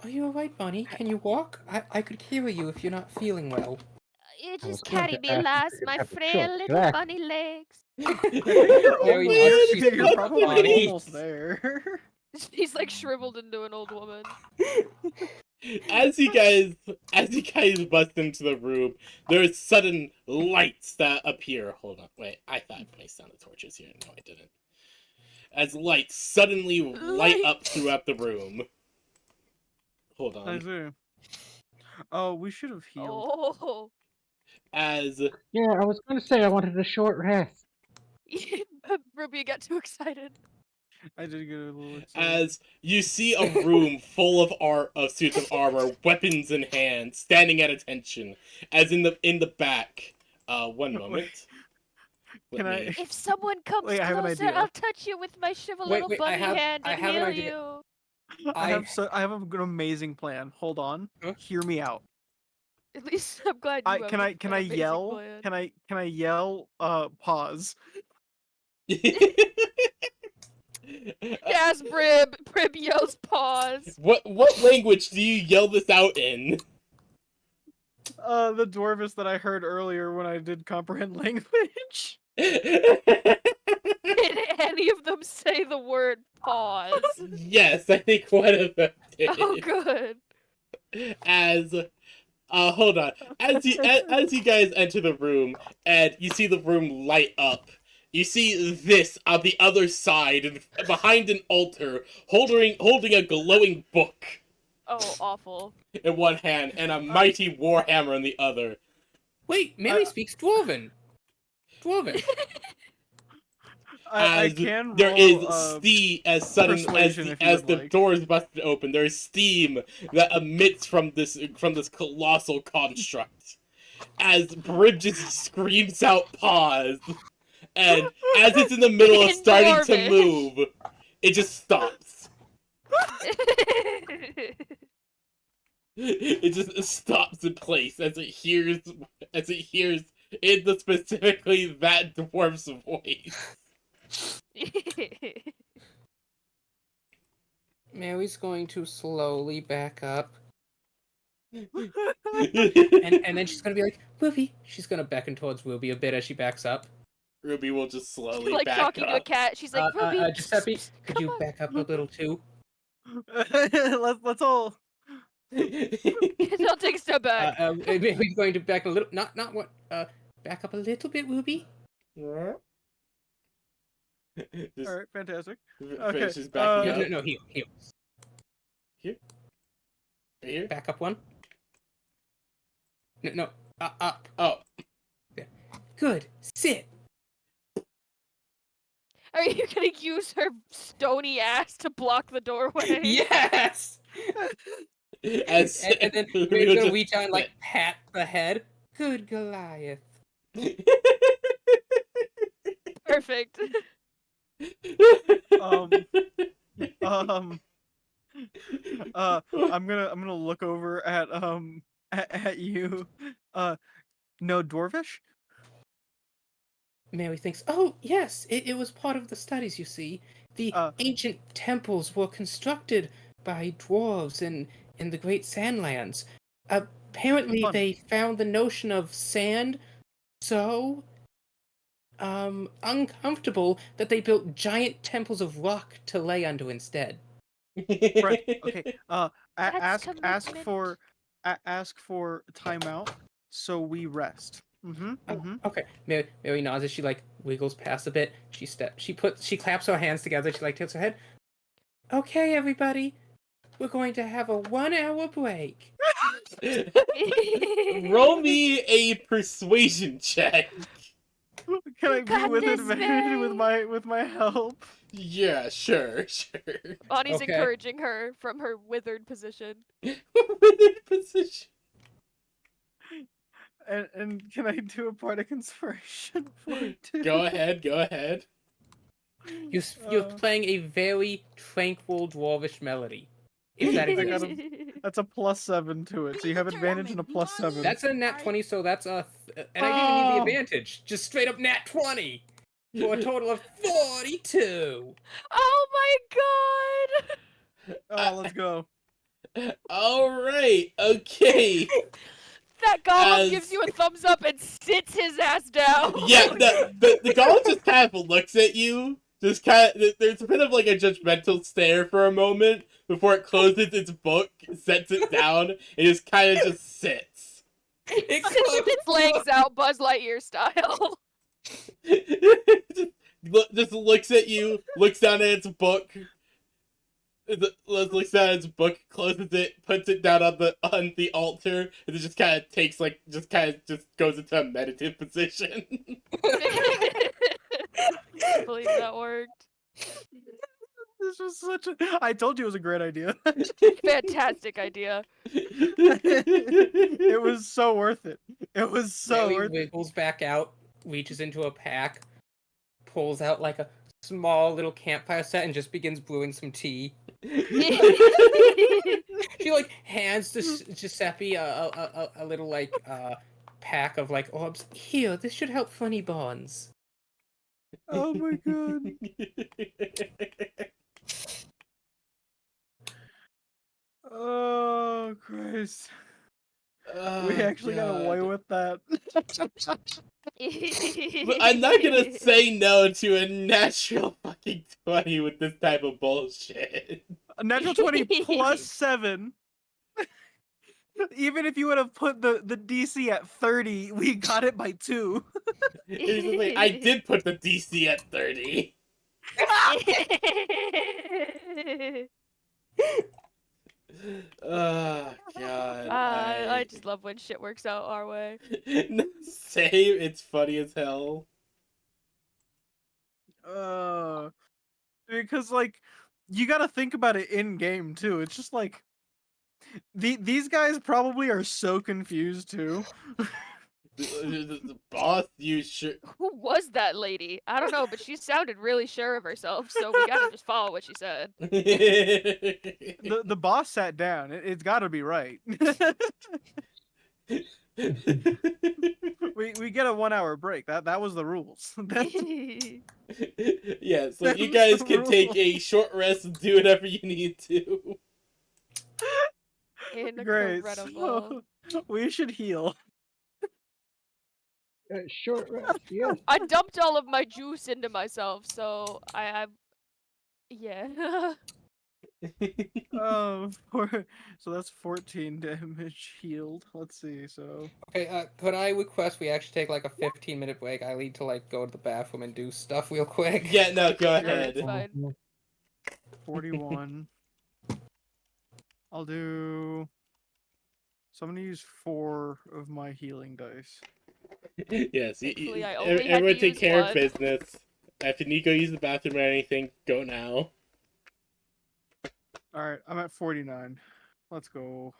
Are you alright, Bonnie? Can you walk? I could carry you if you're not feeling well. You I was just going carry to me, ask lass, if you my have a frail short little track. bunny legs. Very much. She's You're probably Bonnie. almost there. She's like shriveled into an old woman. as you guys bust into the room, there's sudden lights that appear. Hold on, wait, I thought I placed down the torches here. No, I didn't. As lights suddenly light up throughout the room. Hold I on. see. Oh, we should have healed. Oh. As Yeah, I was going to say I wanted a short rest. Ruby got too excited. I did get a little excited. as you see a room full of suits of armor, weapons in hand, standing at attention. As in the back. One moment. Can I? If someone comes Wait, I have an closer, idea. I'll touch you with my shriveled Wait, little I bunny have- hand I and have an heal idea. you. I have an amazing plan. Hold on. Huh? Hear me out. At least I'm glad you have Can I an amazing yell? plan. Can I yell? Pause. Yes, Brib yells pause. What language do you yell this out in? The dwarvish that I heard earlier when I did comprehend language. Did any of them say the word pause? Yes, I think one of them did. Oh, good. As hold on. As you guys enter the room and you see the room light up, you see this on the other side and behind an altar, holding a glowing book Oh, awful. in one hand and a mighty warhammer in the other. Wait, Mary speaks Dwarven. Dwarven. I As can there roll, is steam as sudden as persuasion if you as would the like. door is busted open. There is steam that emits from this colossal construct. As Brib just screams out, "Pause!" and as it's in the middle of In starting to Dwarvish. move, it just stops. It just stops in place as it hears in the specifically that dwarf's voice. Mary's going to slowly back up. and And then she's gonna be like, Ruby. She's gonna beckon towards Ruby a bit as she backs up. Ruby will just slowly like back talking up. to a cat. She's like, Ruby, Giuseppe, could come you on." back up a little too? Let's all. Don't take a step back. Mary's going to back a little. Not what. Back up a little bit, Ruby. Just All right, fantastic. finishes Okay, backing No, up. no, heel. Right here? Back up one. No, up. Oh. Good. Sit. Are you gonna use her stony ass to block the doorway? Yes. As And then Luna we're gonna just reach out and like sit. pat the head. Good Goliath. Perfect. Um, um, I'm gonna look over at you. No Dwarvish? Mary thinks, oh, yes, it was part of the studies, you see. The ancient temples were constructed by dwarves in the Great Sandlands. Apparently, Fun. they found the notion of sand so uncomfortable that they built giant temples of rock to lay under instead. Right. Okay. That's Ask commitment. for ask for timeout so we rest. Mm-hmm. Mm-hmm. Okay, Mary nods as she like wiggles past a bit. She claps her hands together. She like tilts her head. Okay, everybody, we're going to have a 1 hour break. Roll me a persuasion check. Can I You be got with this, advantage Mary. with my help? Yeah, sure. Bonnie's Okay. encouraging her from her withered position. Withered position. And can I do a bardic inspiration for it too? Go ahead. You're playing a very tranquil dwarvish melody. If that I got exists. That's a +7 to it, so you have advantage and a +7. That's a nat 20, so that's a... And I didn't even need the advantage. Just straight up nat 20! For a total of 42! Oh my god! Oh, let's go. Alright, okay. That golem As- gives you a thumbs up and sits his ass down. Yeah, the golem just kind of looks at you. Just kind of, there's a bit of like a judgmental stare for a moment before it closes its book, sets it down, and just kind of just sits. It sits its legs out, Buzz Lightyear style. just looks at you, looks down at its book, looks down at its book, closes it, puts it down on the altar, and it just kind of takes just goes into a meditative position. I believe that worked. This was such a... I told you it was a great idea. Fantastic idea. It was so worth it. It was so Mary worth it. wiggles back out, reaches into a pack, pulls out like a small little campfire set, and just begins brewing some tea. She like hands Giuseppe a little like pack of like orbs. Here, this should help funny bonds. Oh my god. Oh Christ. We actually got away with that. But I'm not gonna say no to a natural fucking 20 with this type of bullshit. A natural 20 +7. Even if you would have put the DC at 30, we got it by 2. It's just like, I did put the DC at 30. Oh god. I just love when shit works out our way. Same, it's funny as hell. Because like you got to think about it in game too. It's just like these guys probably are so confused too. The boss, you sure? Who was that lady? I don't know, but she sounded really sure of herself, so we gotta just follow what she said. The boss sat down. It's got to be right. we get a 1 hour break. That was the rules. Yeah, so That you was guys the can take a rule. short rest and do whatever you need to. Incredible. So, we should heal. Short rest, yes. I dumped all of my juice into myself, so yeah. So that's 14 damage healed. Let's see. So Okay, could I request we actually take like a 15-minute break? I need to like go to the bathroom and do stuff real quick. Yeah, no, go Yeah, ahead. it's fine. 41. I'll do. So I'm gonna use 4 of my healing dice. Yes, Thankfully, I only had everyone to take use care of one. business. If you need to go use the bathroom or anything, go now. All right, I'm at 49. Let's go.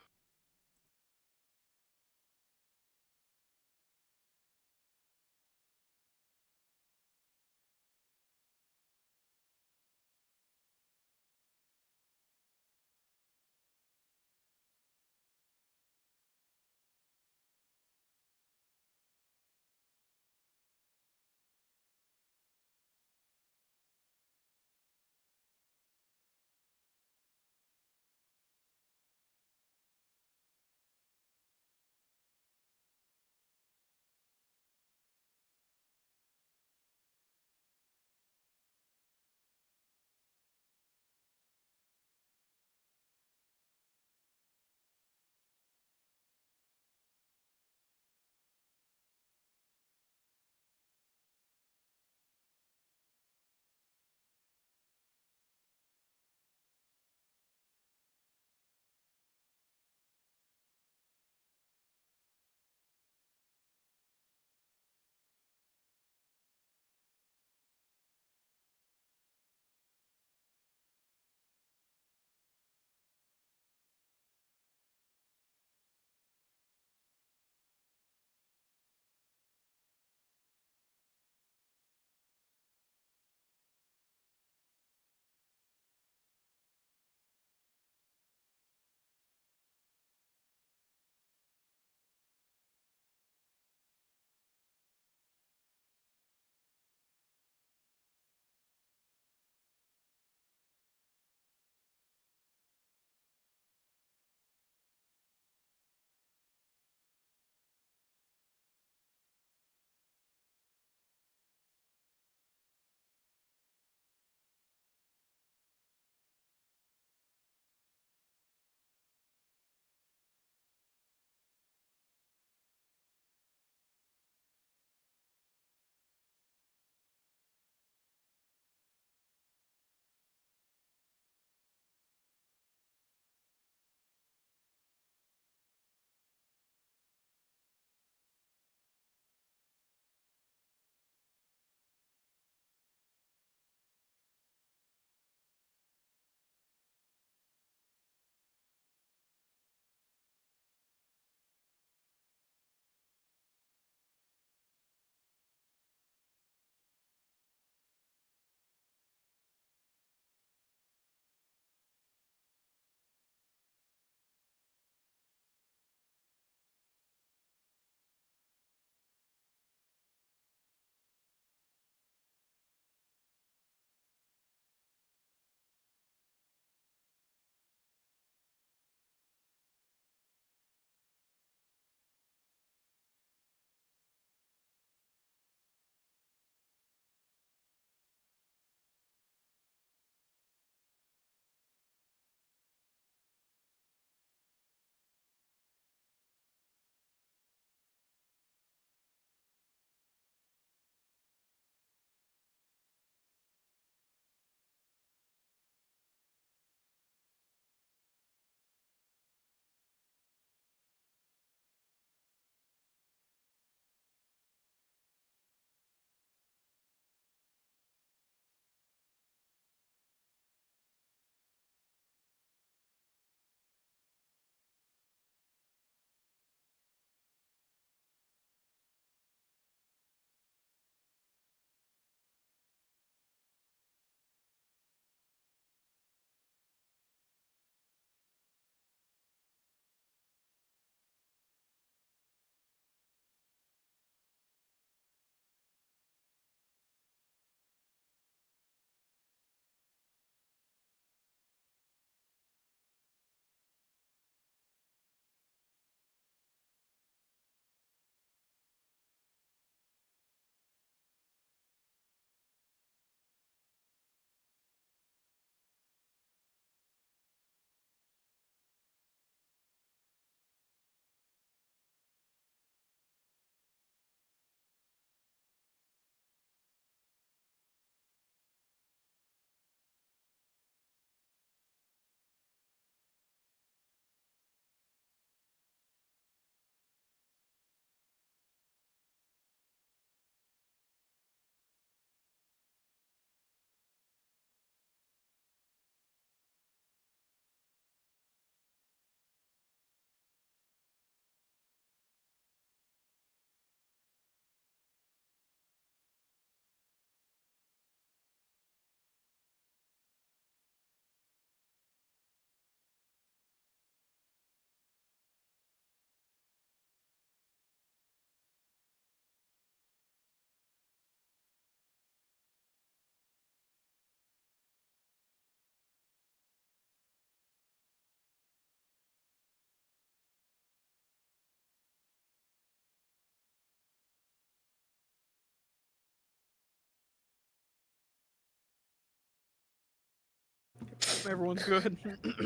Everyone's good.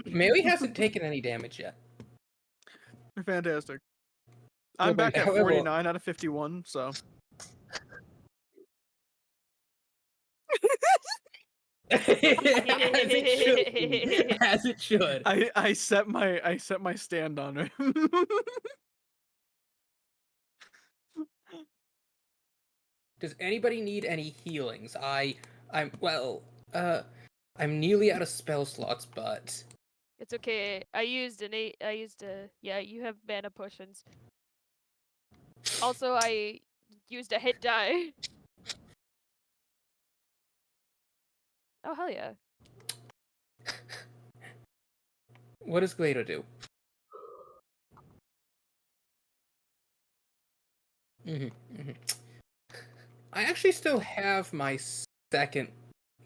Melee hasn't taken any damage yet. Fantastic. I'm back at However- 49 out of 51, so. As it should be. As it should. I set my stand on it. Does anybody need any healings? I'm nearly out of spell slots, but It's okay. I used a yeah, you have mana potions. Also, I used a hit die. Oh hell yeah. what does Glader do? I actually still have my second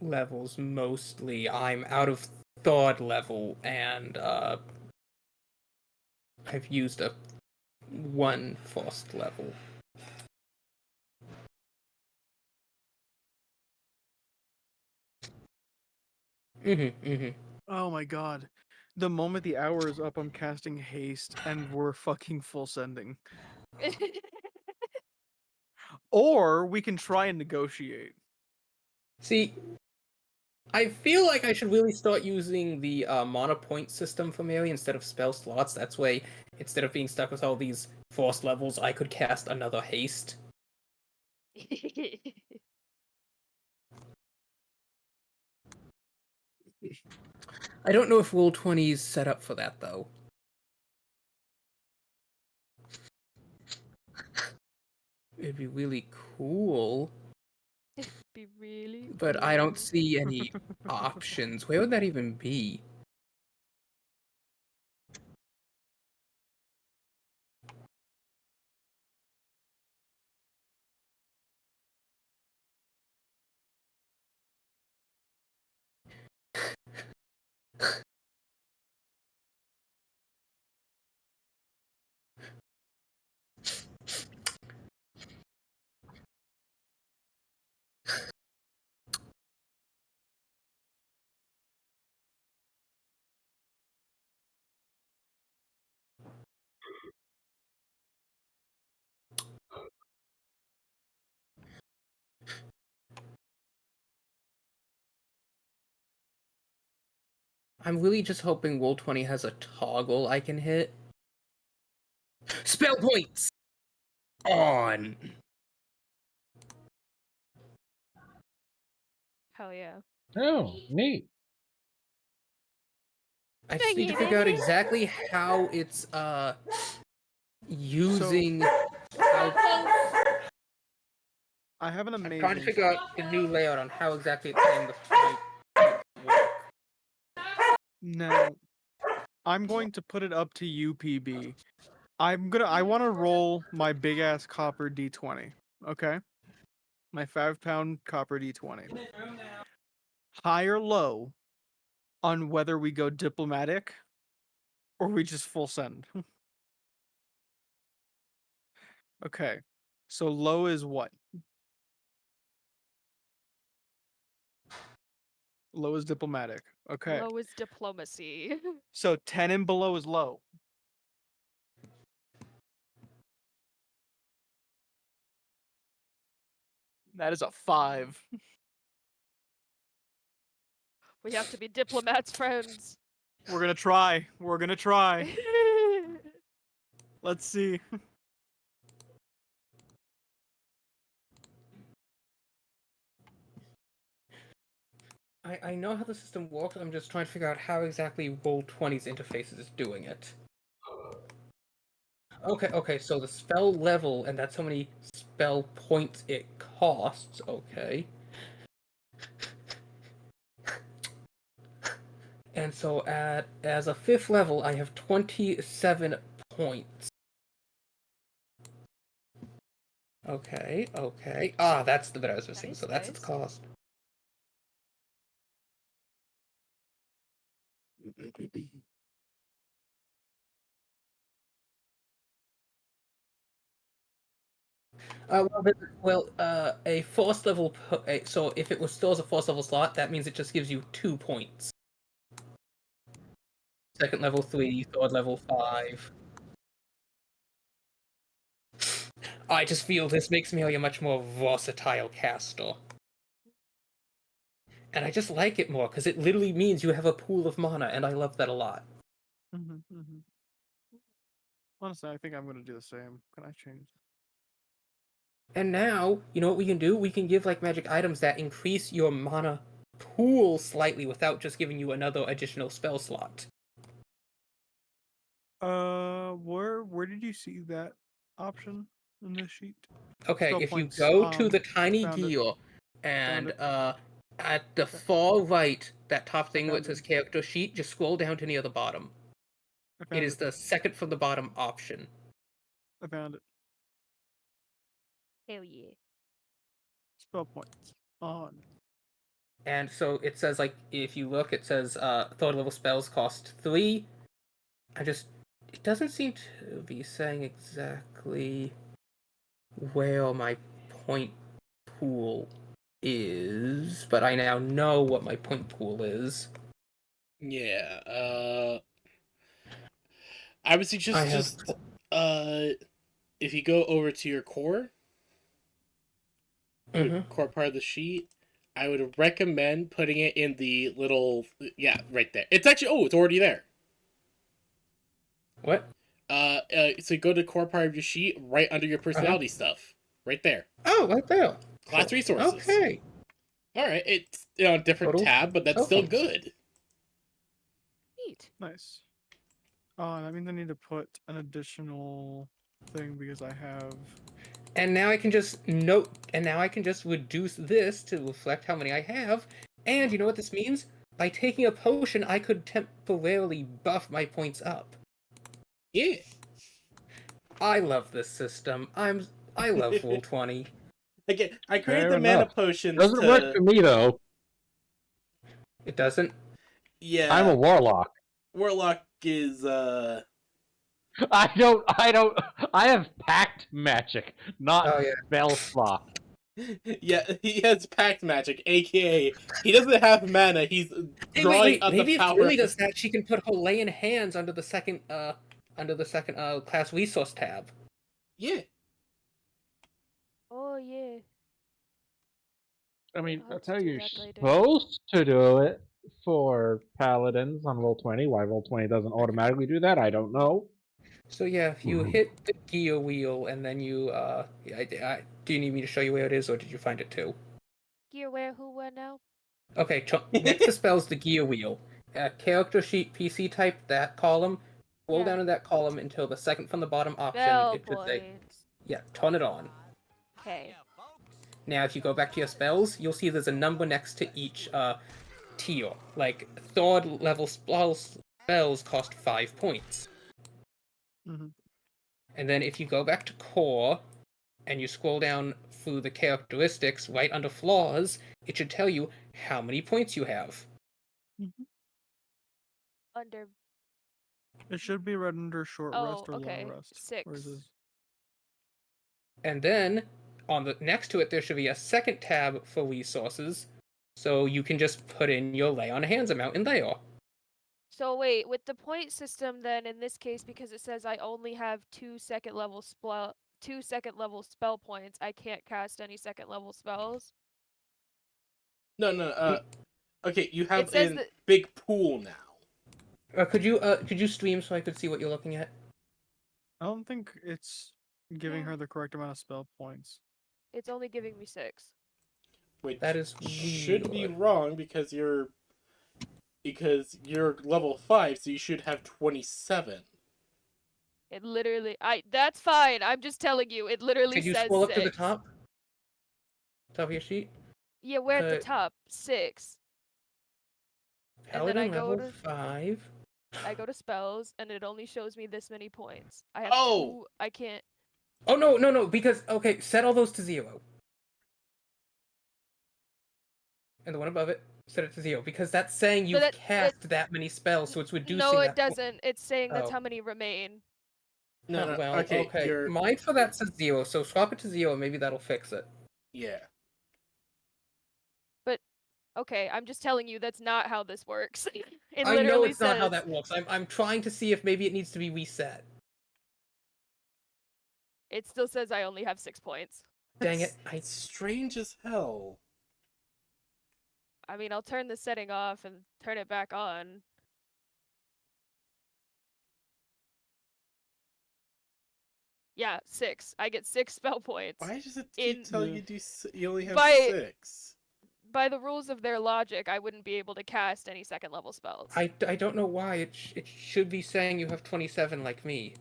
levels mostly. I'm out of third level, and I've used one first level. Oh my god. The moment the hour is up, I'm casting haste, and we're fucking full sending. Or we can try and negotiate. See, I feel like I should really start using the mana point system for melee instead of spell slots. That's way, instead of being stuck with all these force levels, I could cast another haste. I don't know if Roll20 is set up for that, though. It'd be really cool, Be really. but I don't see any options. Where would that even be? I'm really just hoping Roll20 has a toggle I can hit. Spell points! On! Hell yeah. Oh, neat. I just need to figure out exactly how it's using how I have an I'm amazing. trying to figure out the new layout on how exactly it's saying the point work. Now, I'm going to put it up to UPB. I want to roll my big ass copper D20. Okay, my 5-pound copper D20. High or low on whether we go diplomatic or we just full send. Okay, so low is what? Low is diplomatic. Okay. Low is diplomacy. So 10 and below is low. That is a 5. We have to be diplomats, friends. We're gonna try. We're gonna try. Let's see. I know how the system works, I'm just trying to figure out how exactly Roll20's interface is doing it. Okay, so the spell level, and that's how many spell points it costs, okay. And so as a 5th level, I have 27 points. Okay. Ah, that's the bit I was missing, so that's its cost. A force level. So if it was still as a force level slot, that means it just gives you 2 points. second level 3, third level 5. I just feel this makes me a much more versatile caster. And I just like it more, because it literally means you have a pool of mana, and I love that a lot. Honestly, I think I'm gonna do the same. Can I change? And now, you know what we can do? We can give like magic items that increase your mana pool slightly without just giving you another additional spell slot. Where did you see that option in this sheet? Okay, Spell if you points, go to the tiny found it. gear and it. at the far right, that top thing where it found says character sheet, just scroll down to near the bottom. I It found is the second from the bottom option. I found it. Hell yeah. Spell points on. And so it says, like, if you look, it says third level spells cost 3. It doesn't seem to be saying exactly where my point pool is, but I now know what my point pool is. Yeah. I would suggest if you go over to your core, core part of the sheet, I would recommend putting it in the little right there. It's actually it's already there. What? So go to core part of your sheet, right under your personality stuff, right there. Oh, right there. Class resources. Okay. All right, it's a different Total tab, but that's still good. Neat. Nice. Oh, that means I need to put an additional thing because I have. And now I can just note, and now I can just reduce this to reflect how many I have. And you know what this means? By taking a potion, I could temporarily buff my points up. Yeah. I love this system. I love Roll20. Again, I created Fair the mana enough. potions. Doesn't work for me though. It doesn't? Yeah. I'm a warlock. Warlock is I have pact magic, not spell slot. Yeah, he has pact magic, aka he doesn't have mana. He's drawing up maybe the power. if Lily does that, she can put her lay in hands under the second class resource tab. Yeah. Oh yeah. I mean, I'll that's have how to do you're that later. supposed to do it for paladins on Roll20. Why Roll20 doesn't automatically do that, I don't know. So yeah, if you hit the gear wheel and then you do you need me to show you where it is, or did you find it too? Gear where? Who? Where now? Okay, next to spells, the gear wheel. Character sheet, PC type, that column. Scroll down in that column until the second from the bottom option. Spell It should say, points. turn it on. Okay. Now, if you go back to your spells, you'll see there's a number next to each tier. Like, third level spells cost 5 points. And then if you go back to core, and you scroll down through the characteristics, right under flaws, it should tell you how many points you have. Under. It should be right under short rest or long rest. 6. And then on the next to it, there should be a second tab for resources, so you can just put in your lay on hands amount in there. So wait, with the point system, then in this case, because it says I only have 2 second level spell points, I can't cast any second level spells. No. Okay, you have says a big pool now. Could you stream so I could see what you're looking at? I don't think it's giving her the correct amount of spell points. It's only giving me 6. Which that is should be wrong because you're level 5, so you should have 27. It literally, that's fine. I'm just telling you. It literally Could you says scroll 6. up to the top? Top of your sheet? Yeah, we're at the top. 6. And then I go level 5. I go to spells, and it only shows me this many points. I have 2. I can't. Oh no! Because set all those to 0. And the one above it, set it to 0 because that's saying you've cast that many spells, so it's reducing. No, it doesn't. It's saying that's how many remain. No. Well, okay. Mine for that says 0, so swap it to 0. Maybe that'll fix it. Yeah. But okay, I'm just telling you that's not how this works. It I know literally it's not how says- that works. I'm trying to see if maybe it needs to be reset. It still says I only have 6 points. Dang it! It's strange as hell. I mean, I'll turn the setting off and turn it back on. Yeah, 6. I get 6 spell points. Why does it keep In- telling Yeah. you only have By- 6? By the rules of their logic, I wouldn't be able to cast any second level spells. I don't know why it should be saying you have 27 like me.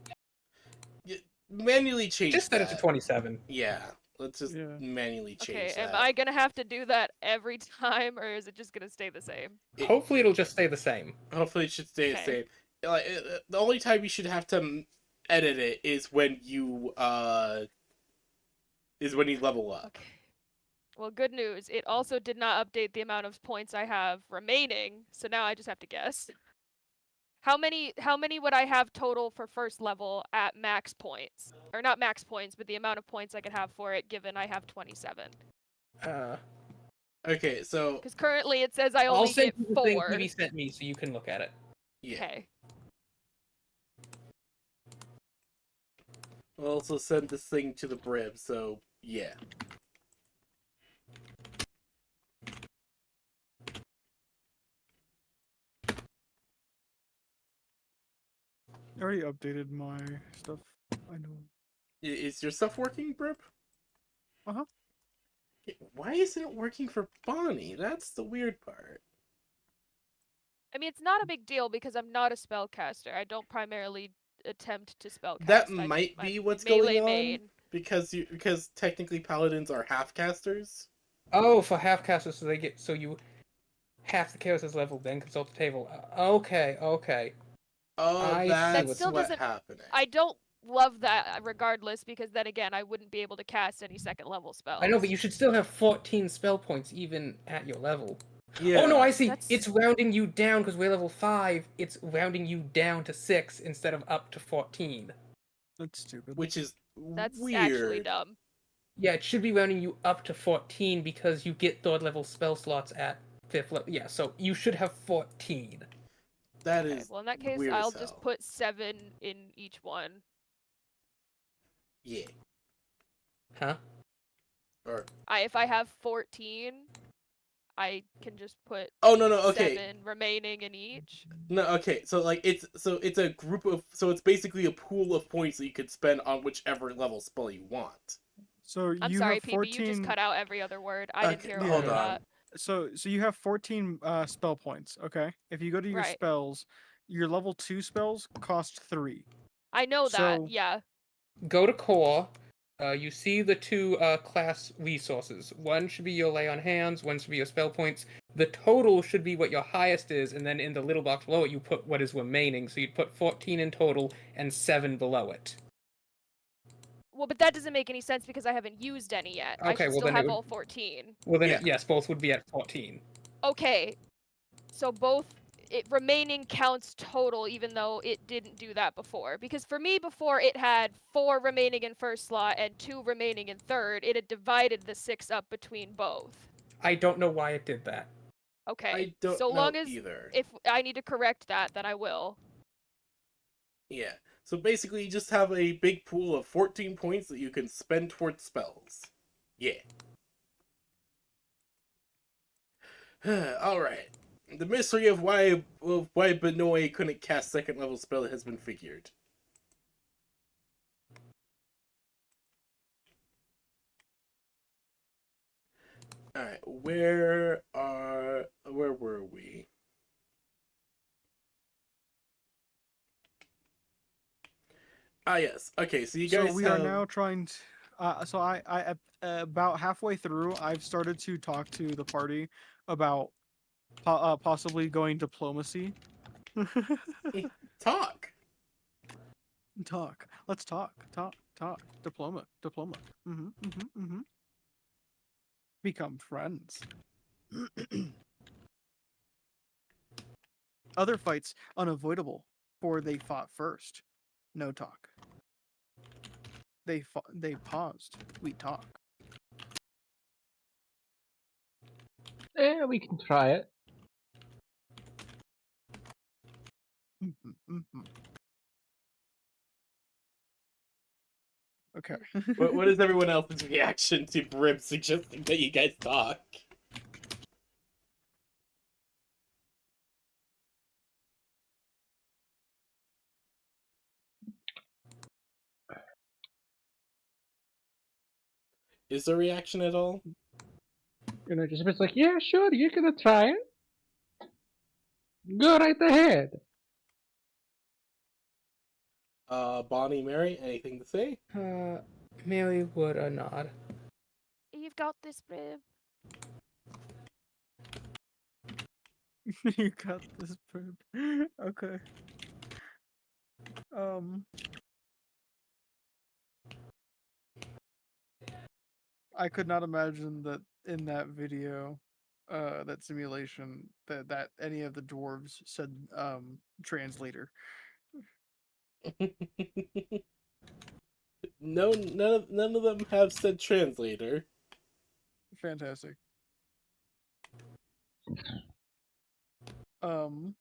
Manually change Just set it that. to 27. Yeah, let's just Yeah. manually change Okay, that. am I gonna have to do that every time, or is it just gonna stay the same? Hopefully it'll just stay the same. Hopefully it should stay the Okay. same. Like, the only time you should have to edit it is when you level up. Okay. Well, good news. It also did not update the amount of points I have remaining, so now I just have to guess. How many would I have total for first level at max points? Or not max points, but the amount of points I could have for it given I have 27. Okay, so Because currently it says I I'll only send get you the thing 4. Phoebe sent me so you can look at it. yeah. Okay. I'll also send this thing to the Brib, so yeah. I already updated my stuff. I know. Is your stuff working, Brib? Uh-huh. Why isn't it working for Bonnie? That's the weird part. I mean, it's not a big deal because I'm not a spellcaster. I don't primarily attempt to spellcast. That might I'm be what's melee going on. main. Because technically paladins are half casters. Oh, for half casters, so you half the chaos is level, then consult the table. Okay. Oh, I see that's what's still what doesn't- happening. I don't love that regardless because then again, I wouldn't be able to cast any second level spells. I know, but you should still have 14 spell points even at your level. Yeah. Oh no, I see. That's- It's rounding you down because we're level 5. It's rounding you down to 6 instead of up to 14. That's stupid. Which is That's weird. actually dumb. Yeah, it should be rounding you up to 14 because you get third level spell slots at 5th level. Yeah, so you should have 14. That Okay, is well in that case, weird as I'll just hell. put 7 in each one. Yeah. Huh? Or If I have 14, I can just put oh no, okay. 7 remaining in each. No, okay. So like it's a group of it's basically a pool of points that you could spend on whichever level spell you want. So I'm you sorry, have PB, 14. you just cut out every other word. I didn't Okay, hear a hold word of on. that. So you have 14 spell points, okay? If you go to your Right. spells, your level 2 spells cost 3. I know that, So- yeah. Go to core. You see the 2 class resources. One should be your lay on hands, one should be your spell points. The total should be what your highest is, and then in the little box below it, you put what is remaining. So you'd put 14 in total and 7 below it. Well, but that doesn't make any sense because I haven't used any yet. I Okay, should well, still then it have would- all 14. Well, then, Yeah. yes, both would be at 14. Okay. So both remaining counts total even though it didn't do that before. Because for me before it had 4 remaining in first slot and 2 remaining in third. It had divided the 6 up between both. I don't know why it did that. Okay. I don't so know long as either. if I need to correct that, then I will. Yeah. So basically you just have a big pool of 14 points that you can spend towards spells. Yeah. Alright. The mystery of why Benoit couldn't cast second level spell has been figured. Alright, where were we? Ah yes. Okay, so you guys So we have... are now trying to. So I about halfway through, I've started to talk to the party about possibly going diplomacy. Talk. Talk. Let's talk. Talk. Diploma. Become friends. Other fights unavoidable, for they fought first. No talk. They paused. We talk. Yeah, we can try it. Okay. What is everyone else's reaction to Brib suggesting that you guys talk? Is there a reaction at all? Just it's like, yeah, sure, you're gonna try it. Go right ahead. Bonnie, Mary, anything to say? Mary would nod. You've got this, babe. You got this, babe. Okay. I could not imagine that in that video, that simulation, that any of the dwarves said translator. No, none of them have said translator. Fantastic. Um.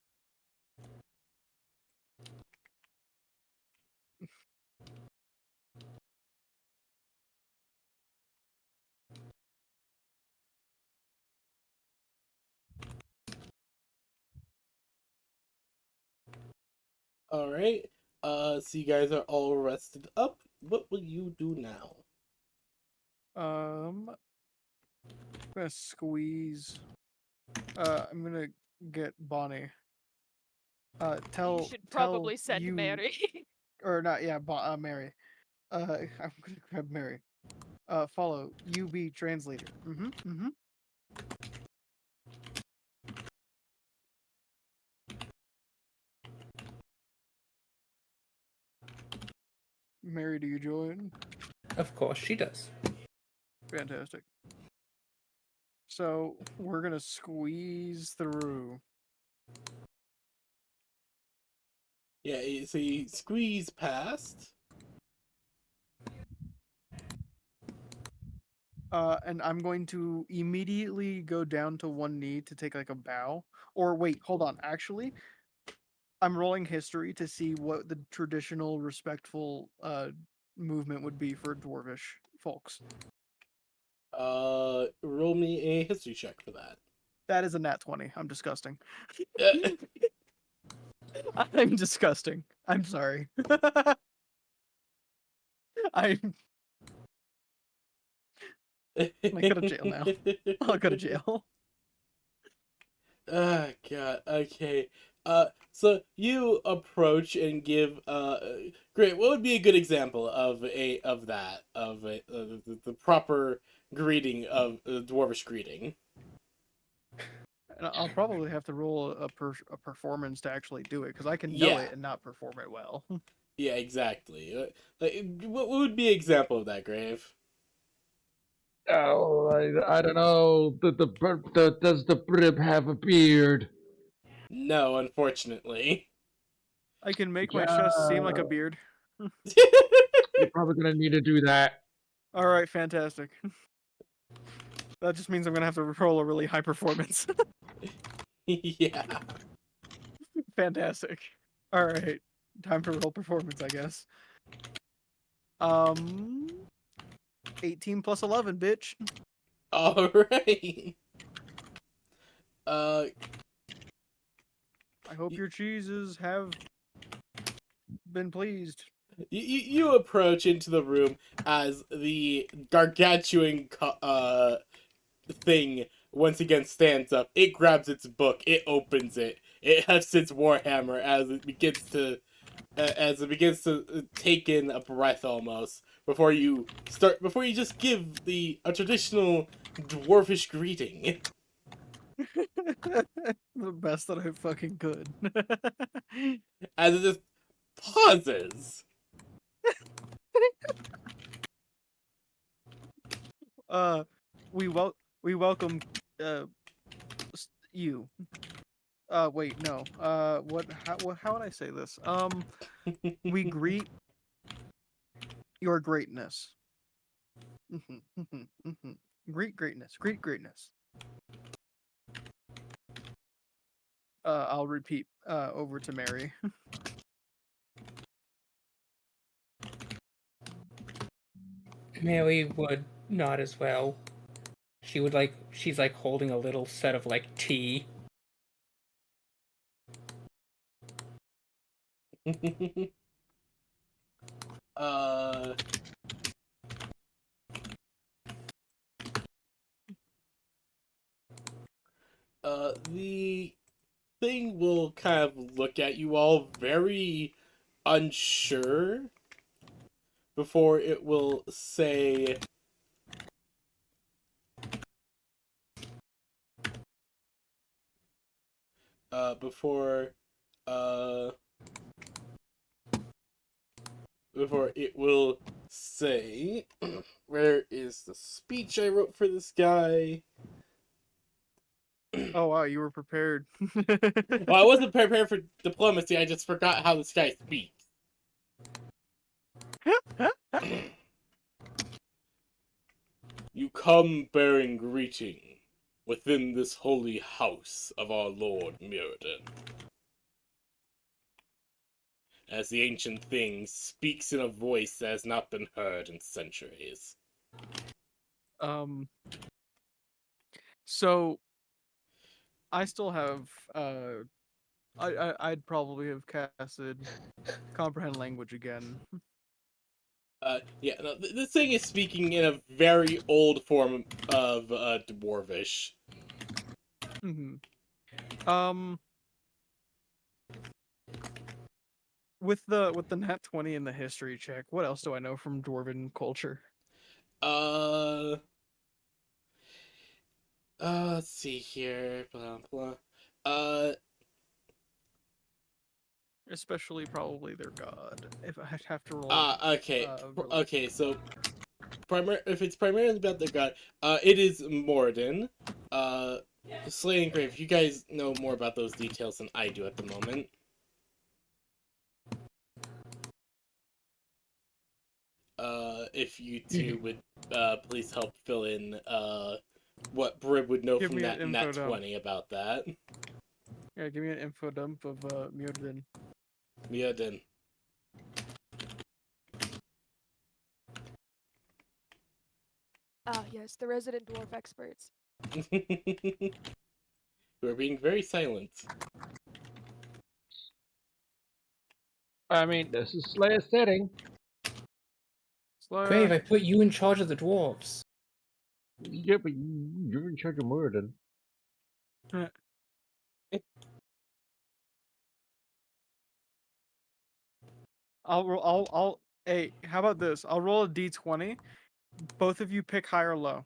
All right. So you guys are all rested up. What will you do now? I'm gonna squeeze. I'm gonna get Bonnie. You Tell should probably tell send you Mary. or not? Yeah, Mary. I'm gonna grab Mary. Follow UB translator. Mary, do you join? Of course she does. Fantastic. So we're gonna squeeze through. Yeah, so you squeeze past. And I'm going to immediately go down to one knee to take like a bow. Or wait, hold on. Actually, I'm rolling history to see what the traditional respectful movement would be for dwarvish folks. Roll me a history check for that. That is a nat 20. I'm disgusting. Uh, I'm disgusting. I'm sorry. I'm I go to jail now. I'll go to jail. Oh god. Okay. So you approach and give. Great. What would be a good example of the proper greeting of dwarvish greeting? And I'll probably have to roll a performance to actually do it because I can know Yeah. it and not perform it well. Yeah. Exactly. What would be an example of that, Grave? Oh, I don't know. Does the Brib have a beard? No, unfortunately. I can make my Yeah. chest seem like a beard. You're probably gonna need to do that. All right, fantastic. That just means I'm gonna have to roll a really high performance. Yeah. Fantastic. All right, time to roll performance, I guess. 18 plus 11, bitch. All right. Uh, I hope your cheeses have been pleased. you approach into the room as the gargantuan thing once again stands up. It grabs its book. It opens it. It hefts its warhammer as it begins to take in a breath almost before you just give a traditional dwarfish greeting. The best that I fucking could. As it just pauses. We welcome you. Wait, no. How would I say this? We greet your greatness. Greet greatness. Greet greatness. I'll repeat over to Mary. Mary would nod as well. She's like holding a little set of like tea. uh, the thing will kind of look at you all very unsure before it will say, before uh before it will say, where is the speech I wrote for this guy? Oh wow, you were prepared. Well, I wasn't prepared for diplomacy, I just forgot how this guy speaks. You come bearing greeting within this holy house of our Lord Mirrodin. As the ancient thing speaks in a voice that has not been heard in centuries. So I still have I'd probably have casted comprehend language again. Yeah, no, this thing is speaking in a very old form of Dwarvish. With the nat 20 and the history check, what else do I know from dwarven culture? Let's see here. Blah blah. Uh, Especially probably their god. If I have to roll. okay. Okay, so if it's primarily about the god, it is Morden. Slay and Grave. You guys know more about those details than I do at the moment. If you two would please help fill in what Brib would know Give from me that an nat info dump. 20 about that. Yeah, give me an info dump of Mjordan. Mjordan. Ah, yes, the resident dwarf experts. We're being very silent. I mean, this is Slayer setting. Grave, I put you in charge of the dwarves. Yeah, but you're in charge of Murden. Hey, how about this? I'll roll a d20. Both of you pick high or low.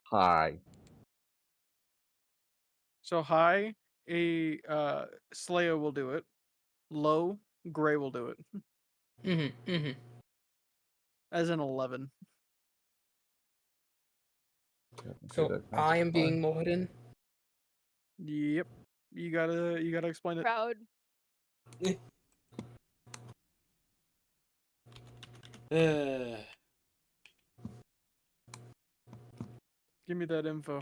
High. So high, Slayer will do it. Low, Gray will do it. As an 11. So I am being Morden. Yep. You gotta explain it. Proud. Give me that info.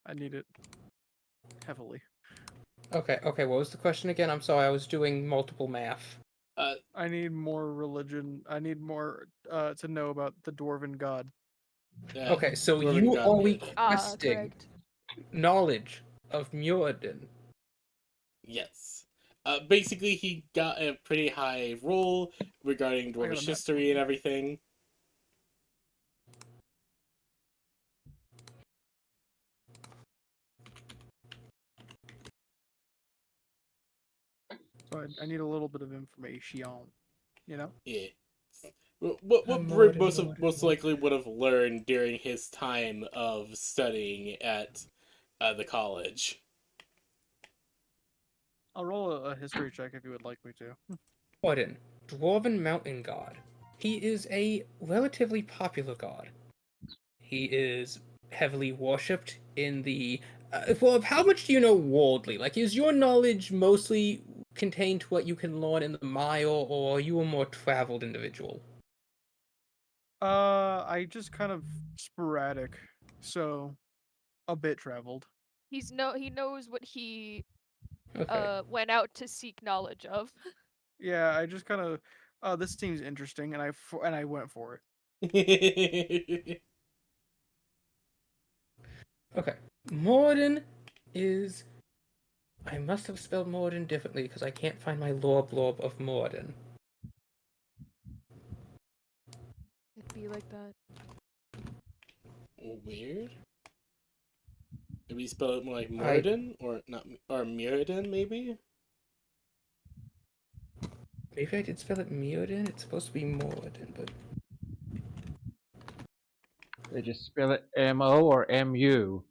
I need it heavily. Okay, what was the question again? I'm sorry, I was doing multiple math. I need more religion. I need more to know about the dwarven god. Okay, so you are requesting correct. knowledge of Mjordan. Yes. Basically, he got a pretty high roll regarding Dwarvish history and everything. So I need a little bit of information, you know? Yeah. What Brib most likely would have learned during his time of studying at the college. I'll roll a history check if you would like me to. Mjordan, Dwarven Mountain God. He is a relatively popular god. He is heavily worshipped in the... well, how much do you know worldly? Like, is your knowledge mostly contained to what you can learn in the mile, or are you a more traveled individual? I just kind of sporadic, so a bit traveled. he knows what he Okay. went out to seek knowledge of. Yeah, I just kind of, this seems interesting, and I went for it. Okay. Morden is. I must have spelled Morden differently because I can't find my lore blob of Morden. It'd be like that. Weird. Maybe spell it more like Morden or not, or Mirrodin maybe. Maybe I did spell it Morden. It's supposed to be Morden, but They just spell it M-O or M-U.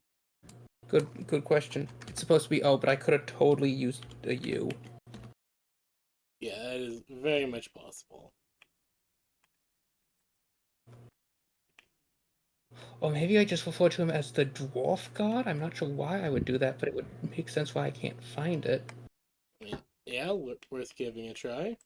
good question. It's supposed to be O, but I could have totally used a U. Yeah, that is very much possible. Or maybe I just refer to him as the dwarf god? I'm not sure why I would do that, but it would make sense why I can't find it. I mean, yeah, worth giving a try.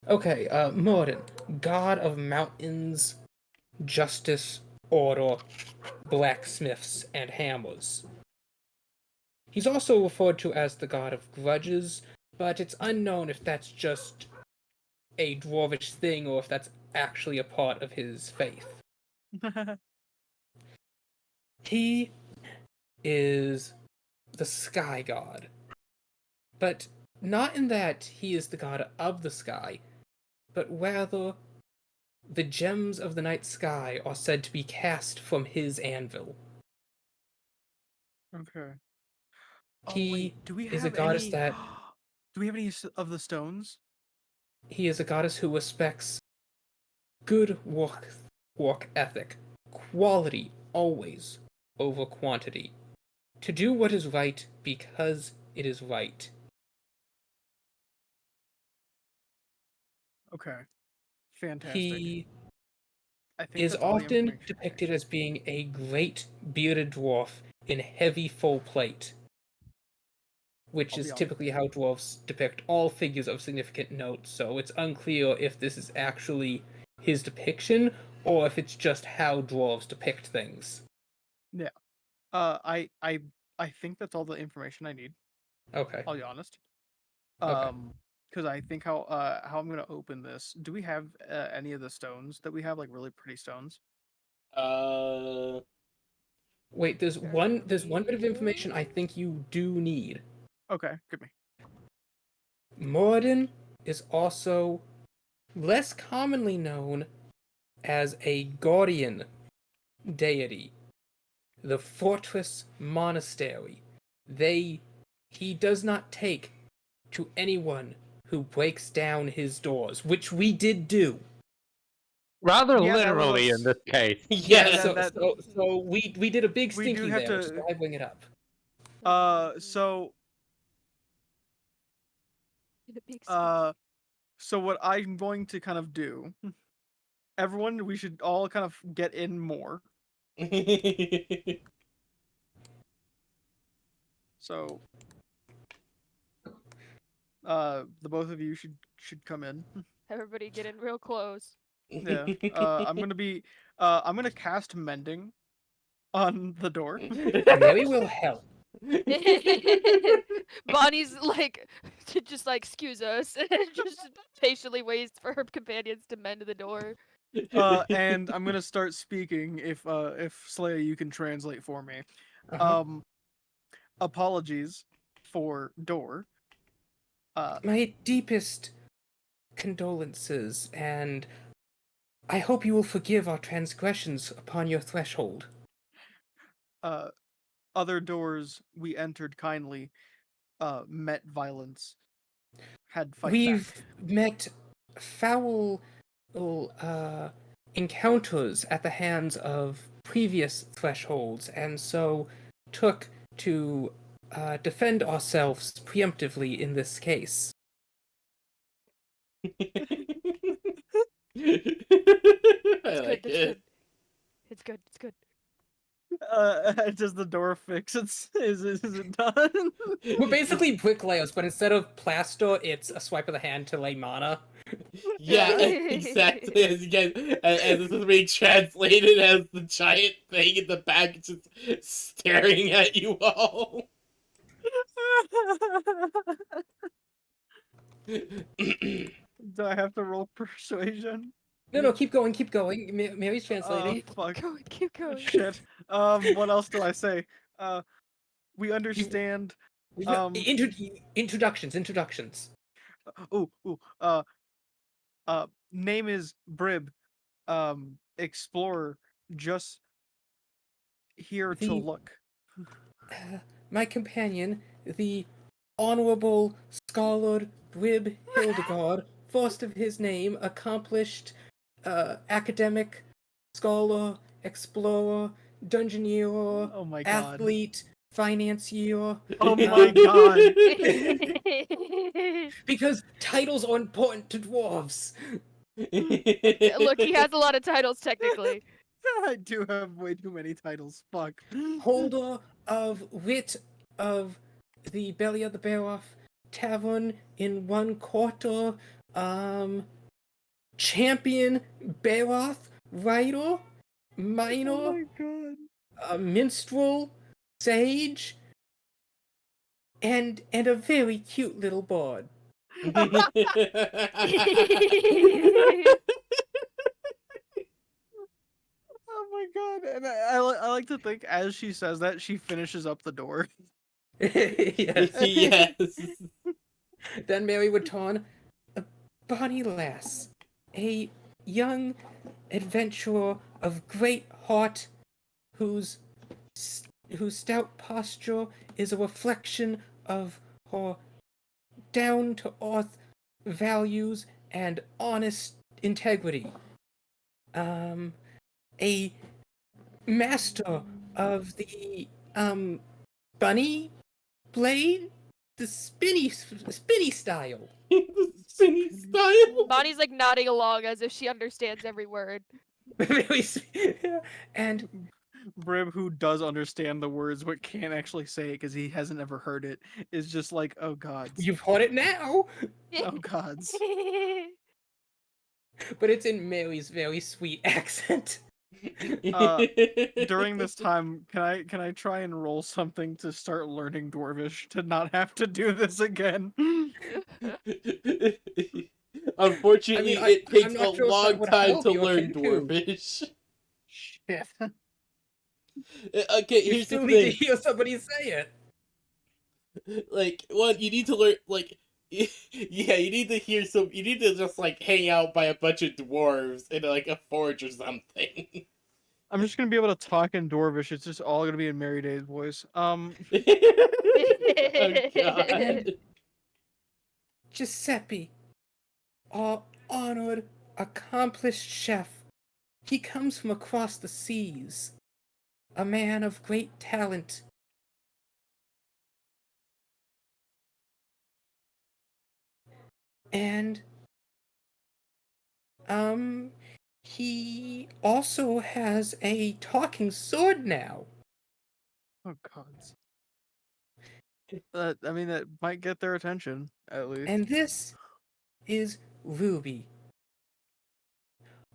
Okay, Morden, god of mountains, justice, order, blacksmiths, and hammers. He's also referred to as the god of grudges, but it's unknown if that's just a dwarvish thing or if that's actually a part of his faith. He is the sky god, but not in that he is the god of the sky, but rather the gems of the night sky are said to be cast from his anvil. Okay. Oh He wait, do we is a have goddess any? that Do we have any of the stones? he is a goddess who respects good work ethic, quality always over quantity. To do what is right because it is right. Okay. Fantastic. He I think is that's all the often information I depicted need. as being a great bearded dwarf in heavy full plate, which I'll be is honest. typically how dwarves depict all figures of significant note, so it's unclear if this is actually his depiction or if it's just how dwarves depict things. Yeah. I think that's all the information I need. Okay. I'll be honest. Okay. Because I think how I'm gonna open this. Do we have any of the stones that we have, like really pretty stones? Wait, there's one bit of information I think you do need. Okay, give me. Moradin is also less commonly known as a guardian deity, the fortress monastery. He does not take to anyone who breaks down his doors, which we did do. Rather Yeah, that literally was in this case. Yes. So we did a big we do stinky have there, which is to. why I bring it up. So The big so what I'm going to kind of do. Everyone, we should all kind of get in more. So, the both of you should come in. Everybody get in real close. Yeah. I'm gonna cast mending on the door. Mary will help. Bonnie's like, just like, excuse us, just patiently waits for her companions to mend the door. And I'm gonna start speaking if Slaya you can translate for me. Uh-huh. Apologies for door. My deepest condolences, and I hope you will forgive our transgressions upon your threshold. Other doors we entered kindly, met violence, had fight We've back. met foul encounters at the hands of previous thresholds, and so took to defend ourselves preemptively in this case. It's good. That's good. It's good. It's good. Does the door fix? Is it done? We're basically bricklayers, but instead of plaster, it's a swipe of the hand to lay mana. Yeah, exactly. As you guys, as this is being translated as the giant thing in the back is just staring at you all. Do I have to roll persuasion? No, keep going, keep going. Mary's Oh translating. fuck! Keep going. Shit. What else do I say? We understand. Introductions. Ooh. Name is Brib. Explorer. Just here to The look. my companion, the Honorable Scholar Brib Hildegard, first of his name, accomplished academic, scholar, explorer, dungeoneer, Oh my god. athlete, financier. Oh my god. Because titles are important to dwarves. Look, he has a lot of titles technically. I do have way too many titles. Fuck. Holder of wit of the Belly of the Beowulf Tavern in 1/4, champion Beowulf writer, minor, Oh my god. minstrel, sage, and a very cute little bard. Oh my god. And I like to think as she says that, she finishes up the door. Yes. Yes. Then Mary would turn, a bonny lass, a young adventurer of great heart, whose stout posture is a reflection of her down-to-earth values and honest integrity. A master of the bunny blade, the spinny style. The spinny style. Bonnie's like nodding along as if she understands every word. And Brib, who does understand the words but can't actually say it because he hasn't ever heard it, is just like, oh gods. you've heard it now, Oh gods. but it's in Mary's very sweet accent. During this time, can I try and roll something to start learning Dwarvish to not have to do this again? Unfortunately, I mean, it takes I'm a not sure if that long would time help to you or learn can do. Dwarvish. Shit. Okay, You here's still the need to thing. hear somebody say it. Like, one, you need to learn, like, yeah, you need to hear some, you need to just, like, hang out by a bunch of dwarves in, like, a forge or something. I'm just gonna be able to talk in Dwarvish. It's just all gonna be in Mary Day's voice. Oh, God. Giuseppe, our honored, accomplished chef. He comes from across the seas. A man of great talent. And, he also has a talking sword now. Oh gods. I mean, that might get their attention, at least. And this is Ruby,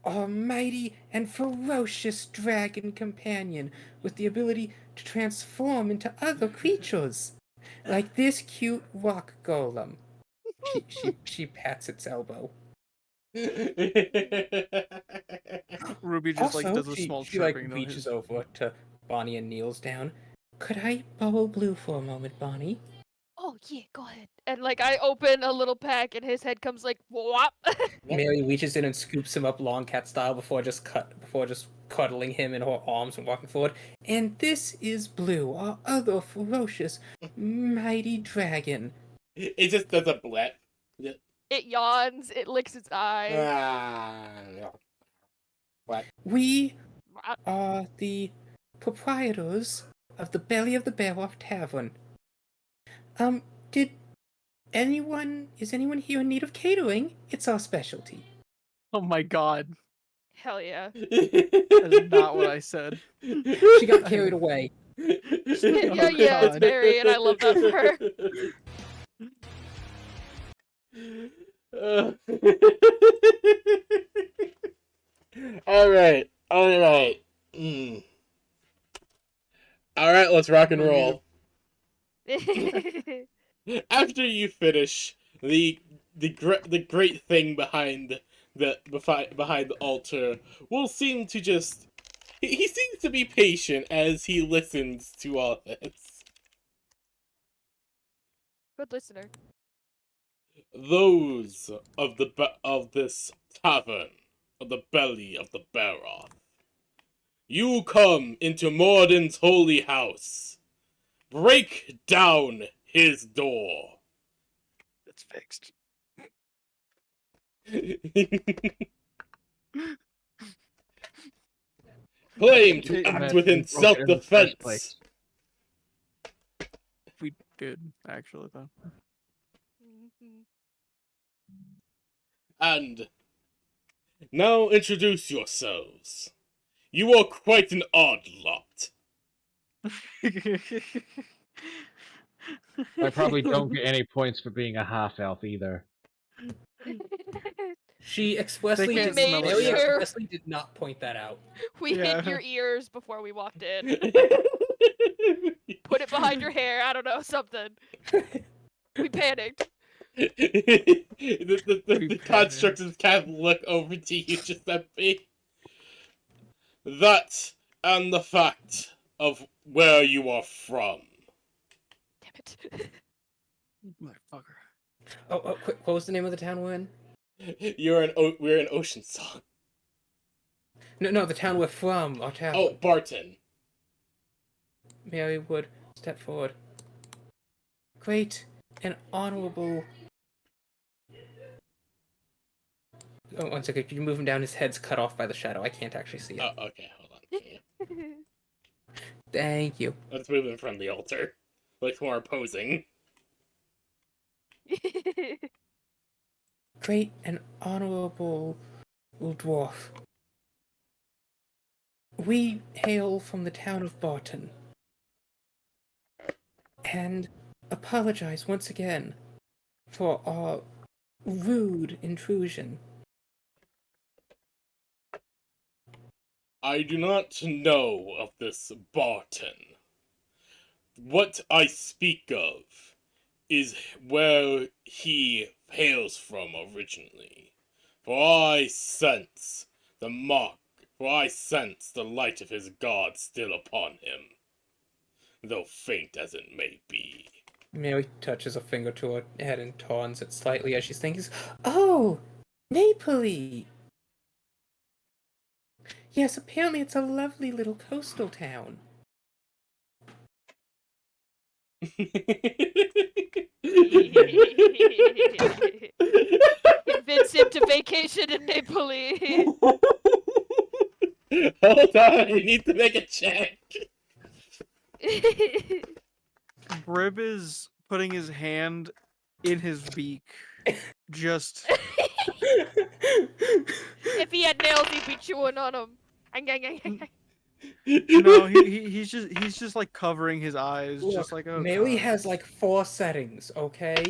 our mighty and ferocious dragon companion with the ability to transform into other creatures, like this cute rock golem. She pats its elbow. Ruby just Also, does a small she like chirping reaches noise. over to Bonnie and kneels down. Could I borrow Blue for a moment, Bonnie? Oh yeah, go ahead. And like I open a little pack and his head comes like whop. Mary reaches in and scoops him up long cat style before just cuddling him in her arms and walking forward. And this is Blue, our other ferocious, mighty dragon. It just does a blip. It yawns, it licks its eye. What? We are the proprietors of the Belly of the Beowulf Tavern. Is anyone here in need of catering? It's our specialty. Oh my god. Hell yeah. That is not what I said. She got carried away. Yeah, Oh, it's God. Mary, and I love that for her. Uh, all right, all right. Mm. All right, let's rock and We need roll. After you finish the great thing behind the altar will seem to just he seems to be patient as he listens to all this. Good listener. Those of this tavern of the belly of the Baroth, you come into Morden's holy house. Break down his door. It's fixed. Claim to It- act Meant within we broke it in the first self-defense. place. We did actually though. Mhm. And now introduce yourselves. You are quite an odd lot. I probably don't get any points for being a half elf either. She They expressly can't did, smell it Mary yet. expressly did not point that out. We hid Yeah. your ears before we walked in. Put it behind your hair. I don't know, something. We panicked. The constructors can't look over to you, Giuseppe. That and the fact of where you are from. Damn it. Motherfucker. Oh, quick, what was the name of the town we're in? We're in Ocean Song. No, the town we're from, our town. Oh, Barton. Mary would step forward. Great and honorable. Oh, one second, can you move him down? His head's cut off by the shadow. I can't actually see it. Oh, okay, hold on. Yeah. Thank you. Let's move him from the altar. Like more opposing. Great and honorable dwarf. We hail from the town of Barton. And apologize once again for our rude intrusion. I do not know of this Barton. What I speak of is where he hails from originally. For I sense the mark, for I sense the light of his god still upon him, though faint as it may be. Mary touches a finger to her head and taunts it slightly as she's thinking, "Oh, Napoli! Yes, apparently it's a lovely little coastal town." Convince him to vacation in Napoli. Hold on, I need to make a check. Brib is putting his hand in his beak. Just If he had nails, he'd be chewing on them. no, he's just like covering his eyes, Look, just like, oh Mary God. has like 4 settings, okay?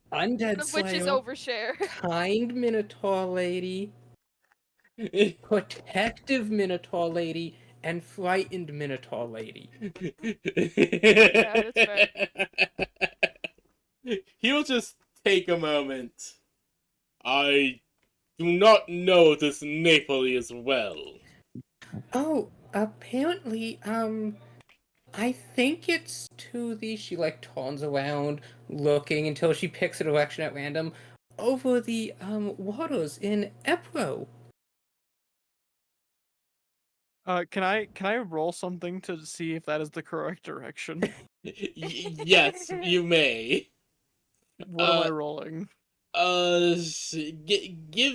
One Undead of which is Slayer, overshare. kind Minotaur lady, protective Minotaur lady, and frightened Minotaur lady. Yeah, that's fair. He'll just take a moment. I do not know this Napoli as well. Oh, apparently, I think it's to the, she like turns around, looking until she picks a direction at random, over the, waters in Epro. Can I roll something to see if that is the correct direction? Yes, you may. What am I rolling? Give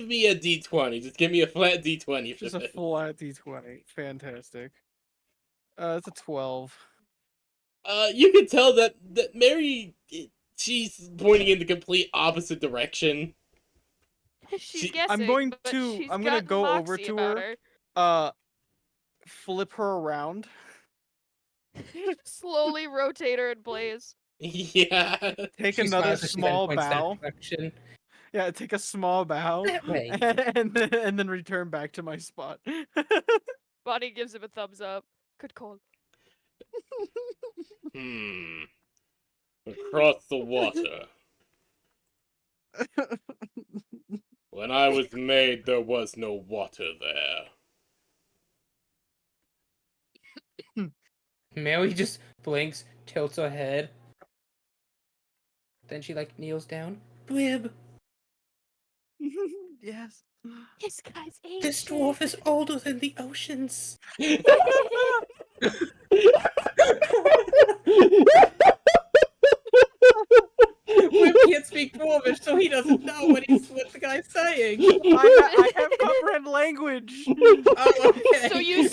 me a d20. Just give me a flat d20 for Just a this. flat d20. Fantastic. It's a 12. You can tell that Mary, she's pointing in the complete opposite direction. She's She- guessing. I'm going but to. she's I'm gonna got go over moxie to about her. Flip her around. Slowly rotate her in place. Yeah. Take She another smiles as she then small points that bow. direction. Yeah, take a small bow That way. and then return back to my spot. Bonnie gives him a thumbs up. Good call. Across the water. When I was made, there was no water there. Mary just blinks, tilts her head. Then she like kneels down. Blib, Yes. This guy's this ancient. dwarf is older than the oceans. Blib can't speak dwarvish, so he doesn't know what the guy's saying. I have comprehend language. Oh, okay. So you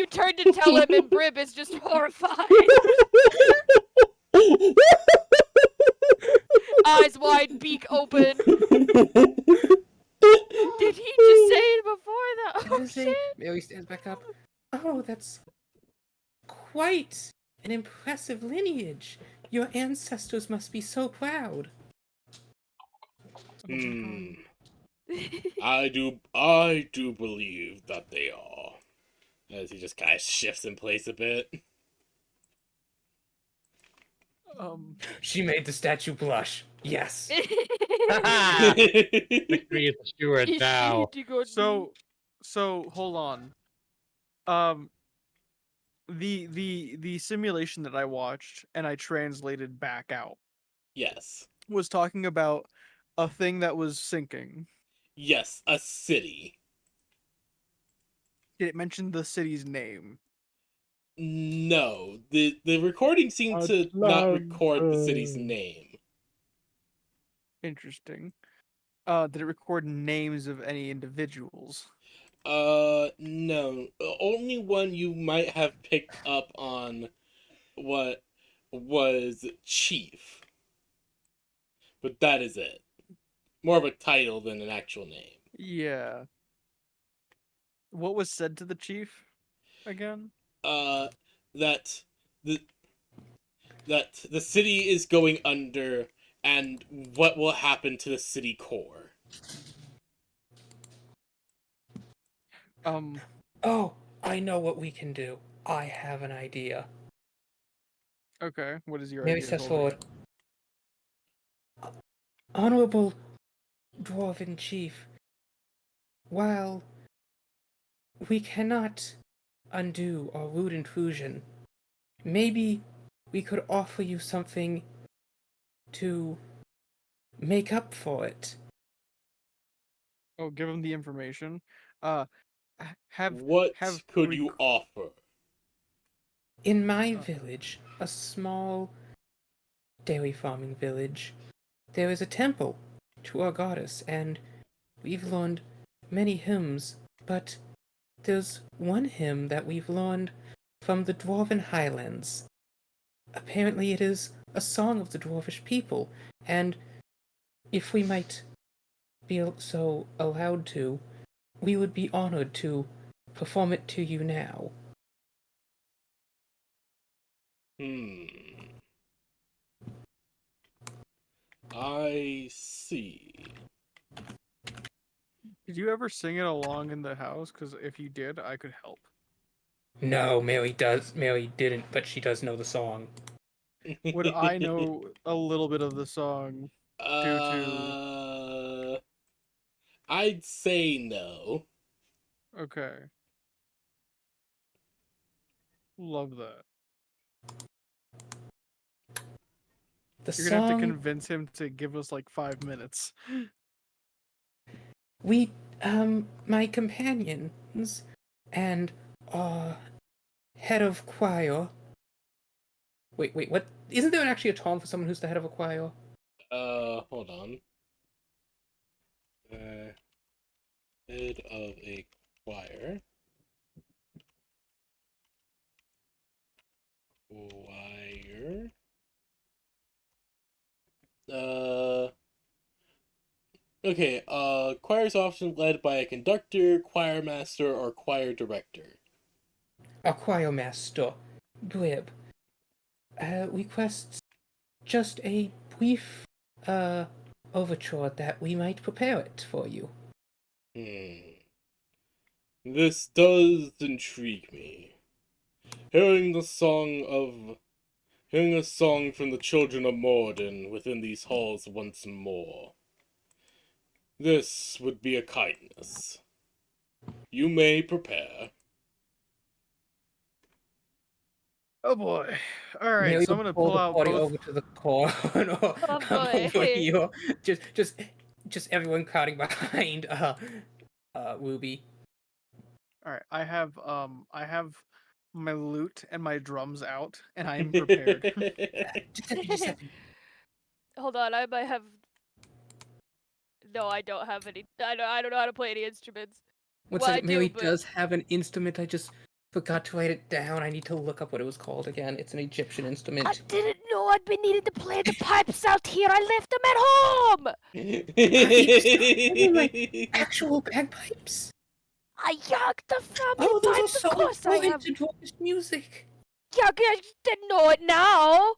turn to tell him, and Brib is just horrified. Eyes wide, beak open. Did he just say it before that? Oh Does shit! Mary stands back up. Oh, that's quite an impressive lineage. Your ancestors must be so proud. I do believe that they are. As he just kind of shifts in place a bit. She made the statue blush. Yes. Victory is assured Is now. she good? So hold on. The simulation that I watched and I translated back out Yes. was talking about a thing that was sinking. Yes, a city. Did it mention the city's name? No, the recording seemed to not record the city's name. Interesting. Did it record names of any individuals? No. The only one you might have picked up on what was Chief. But that is it. More of a title than an actual name. Yeah. What was said to the chief again? That the city is going under, and what will happen to the city core. Oh, I know what we can do. I have an idea. Okay, what is your Mary idea? steps Colby? forward. Honorable Dwarven Chief, while we cannot undo our rude intrusion, maybe we could offer you something to make up for it. Oh, give him the information. What could rec- you offer? In my village, a small dairy farming village, there is a temple to our goddess, and we've learned many hymns, but there's one hymn that we've learned from the Dwarven Highlands. Apparently it is a song of the Dwarvish people, and if we might be so allowed to, we would be honored to perform it to you now. I see. Did you ever sing it along in the house? Because if you did, I could help. No, Mary didn't, but she does know the song. Would I know a little bit of the song due to... I'd say no. Okay. Love that. You're gonna have to convince him to give us like 5 minutes. My companions and our head of choir. Wait, what? Isn't there actually a term for someone who's the head of a choir? Hold on. Head of a choir. Choir. Okay, choir is often led by a conductor, choir master, or choir director. A choir master. Glib. Requests just a brief, overture that we might prepare it for you. This does intrigue me. Hearing a song from the children of Morden within these halls once more. This would be a kindness. You may prepare. Oh boy. All right, Maybe so I'm we'll gonna pull pull the out party both. over to the corner or Oh, come boy. over here. Just everyone crowding behind Ruby. All right, I have my lute and my drums out, and I am prepared. Giuseppe. Hold on, I might have. No, I don't have any. I don't know how to play any instruments. One Well, I second, do, Mary but- does have an instrument. I just forgot to write it down. I need to look up what it was called again. It's an Egyptian I instrument. didn't know I'd be needing to play the pipes out here. I left them at home. Actual bagpipes? I yanked the family Oh, those are pipes. so Of course I important have. to dwarvish music. Yeah, I just didn't know it now.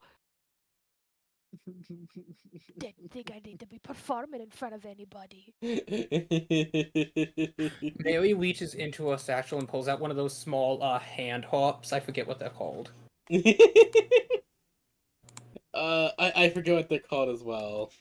Didn't think I need to be performing in front of anybody. Mary reaches into her satchel and pulls out one of those small hand harps. I forget what they're called. I forget what they're called as well.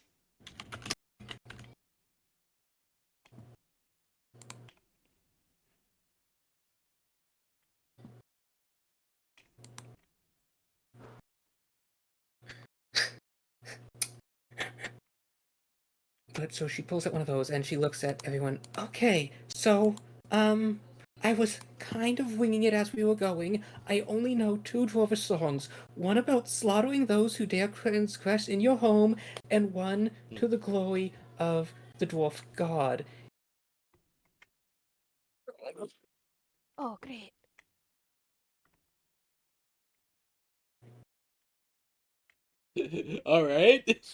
But so she pulls out one of those and she looks at everyone. Okay, so, I was kind of winging it as we were going. I only know 2 dwarvish songs. One about slaughtering those who dare transgress in your home, and one to the glory of the dwarf god. Oh, great. Alright.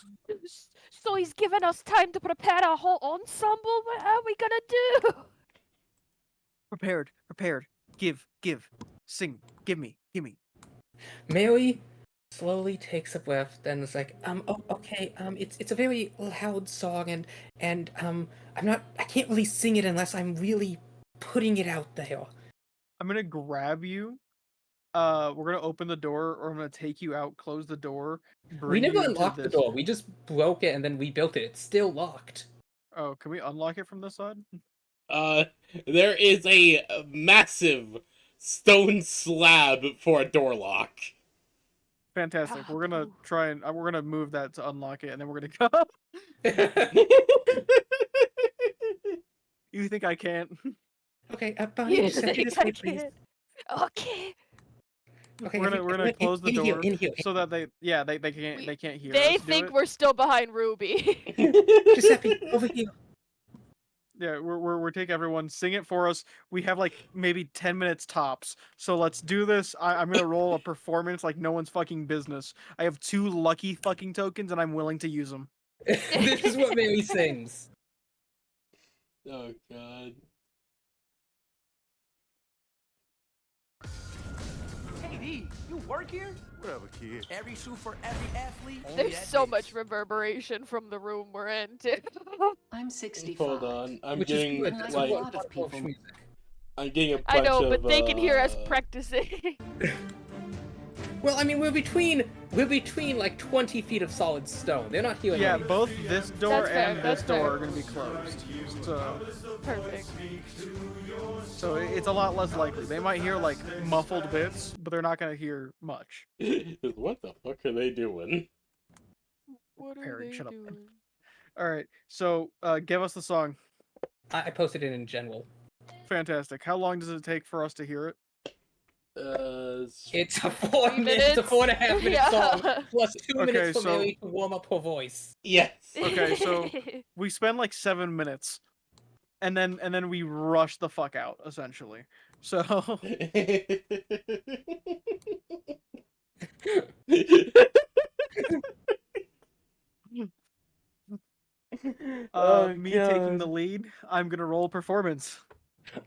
So he's given us time to prepare a whole ensemble? What are we gonna do? Prepared. Give. Sing. Give me. Mary slowly takes a breath, then is like, okay, it's a very loud song, and I can't really sing it unless I'm really putting it out there. I'm gonna grab you. We're gonna open the door, or I'm gonna take you out, close the door, We bring never you into unlocked the this. door. We just broke it and then rebuilt it. It's still locked. Oh, can we unlock it from this side? There is a massive stone slab for a door lock. Fantastic. We're gonna Ooh. try and we're gonna move that to unlock it, and then we're gonna go. You think I can't? Okay, Bonnie, You Giuseppe, think this I way, please. can't? Okay. Okay, we're gonna close the door in here. so that they can't We- they can't hear They us do think it. we're still behind Ruby. Giuseppe, over here. Yeah, we're take everyone, sing it for us. We have like maybe 10 minutes tops. So let's do this. I'm gonna roll a performance like no one's fucking business. I have 2 lucky fucking tokens and I'm willing to use them. This is what Mary sings. Oh god. Hey, D, you work here? Whatever, kid. Every shoe for every athlete? Only There's at so Dick's. much reverberation from the room we're in, too. I'm 65. Hold on. I'm Which getting is good. and That's like a a lot lot of people. music. I'm getting a bunch I know, of, but they can hear us practicing. Well, I mean, we're between like 20 feet of solid stone. They're not hearing Yeah, anything. both this door That's fair, and that's this door fair. are gonna be closed. Perfect. So it's a lot less likely. They might hear like muffled bits, but they're not gonna hear much. What the fuck are they doing? What are Perry, they shut up. doing? Alright, so give us the song. I posted it in general. Fantastic. How long does it take for us to hear it? It's a 3 it's a 4.5 minute Yeah. song plus 2 Okay, minutes for so- Mary to warm up her voice. Yes. Okay, so we spend like 7 minutes, and then we rush the fuck out essentially. So me taking the lead, I'm gonna roll performance.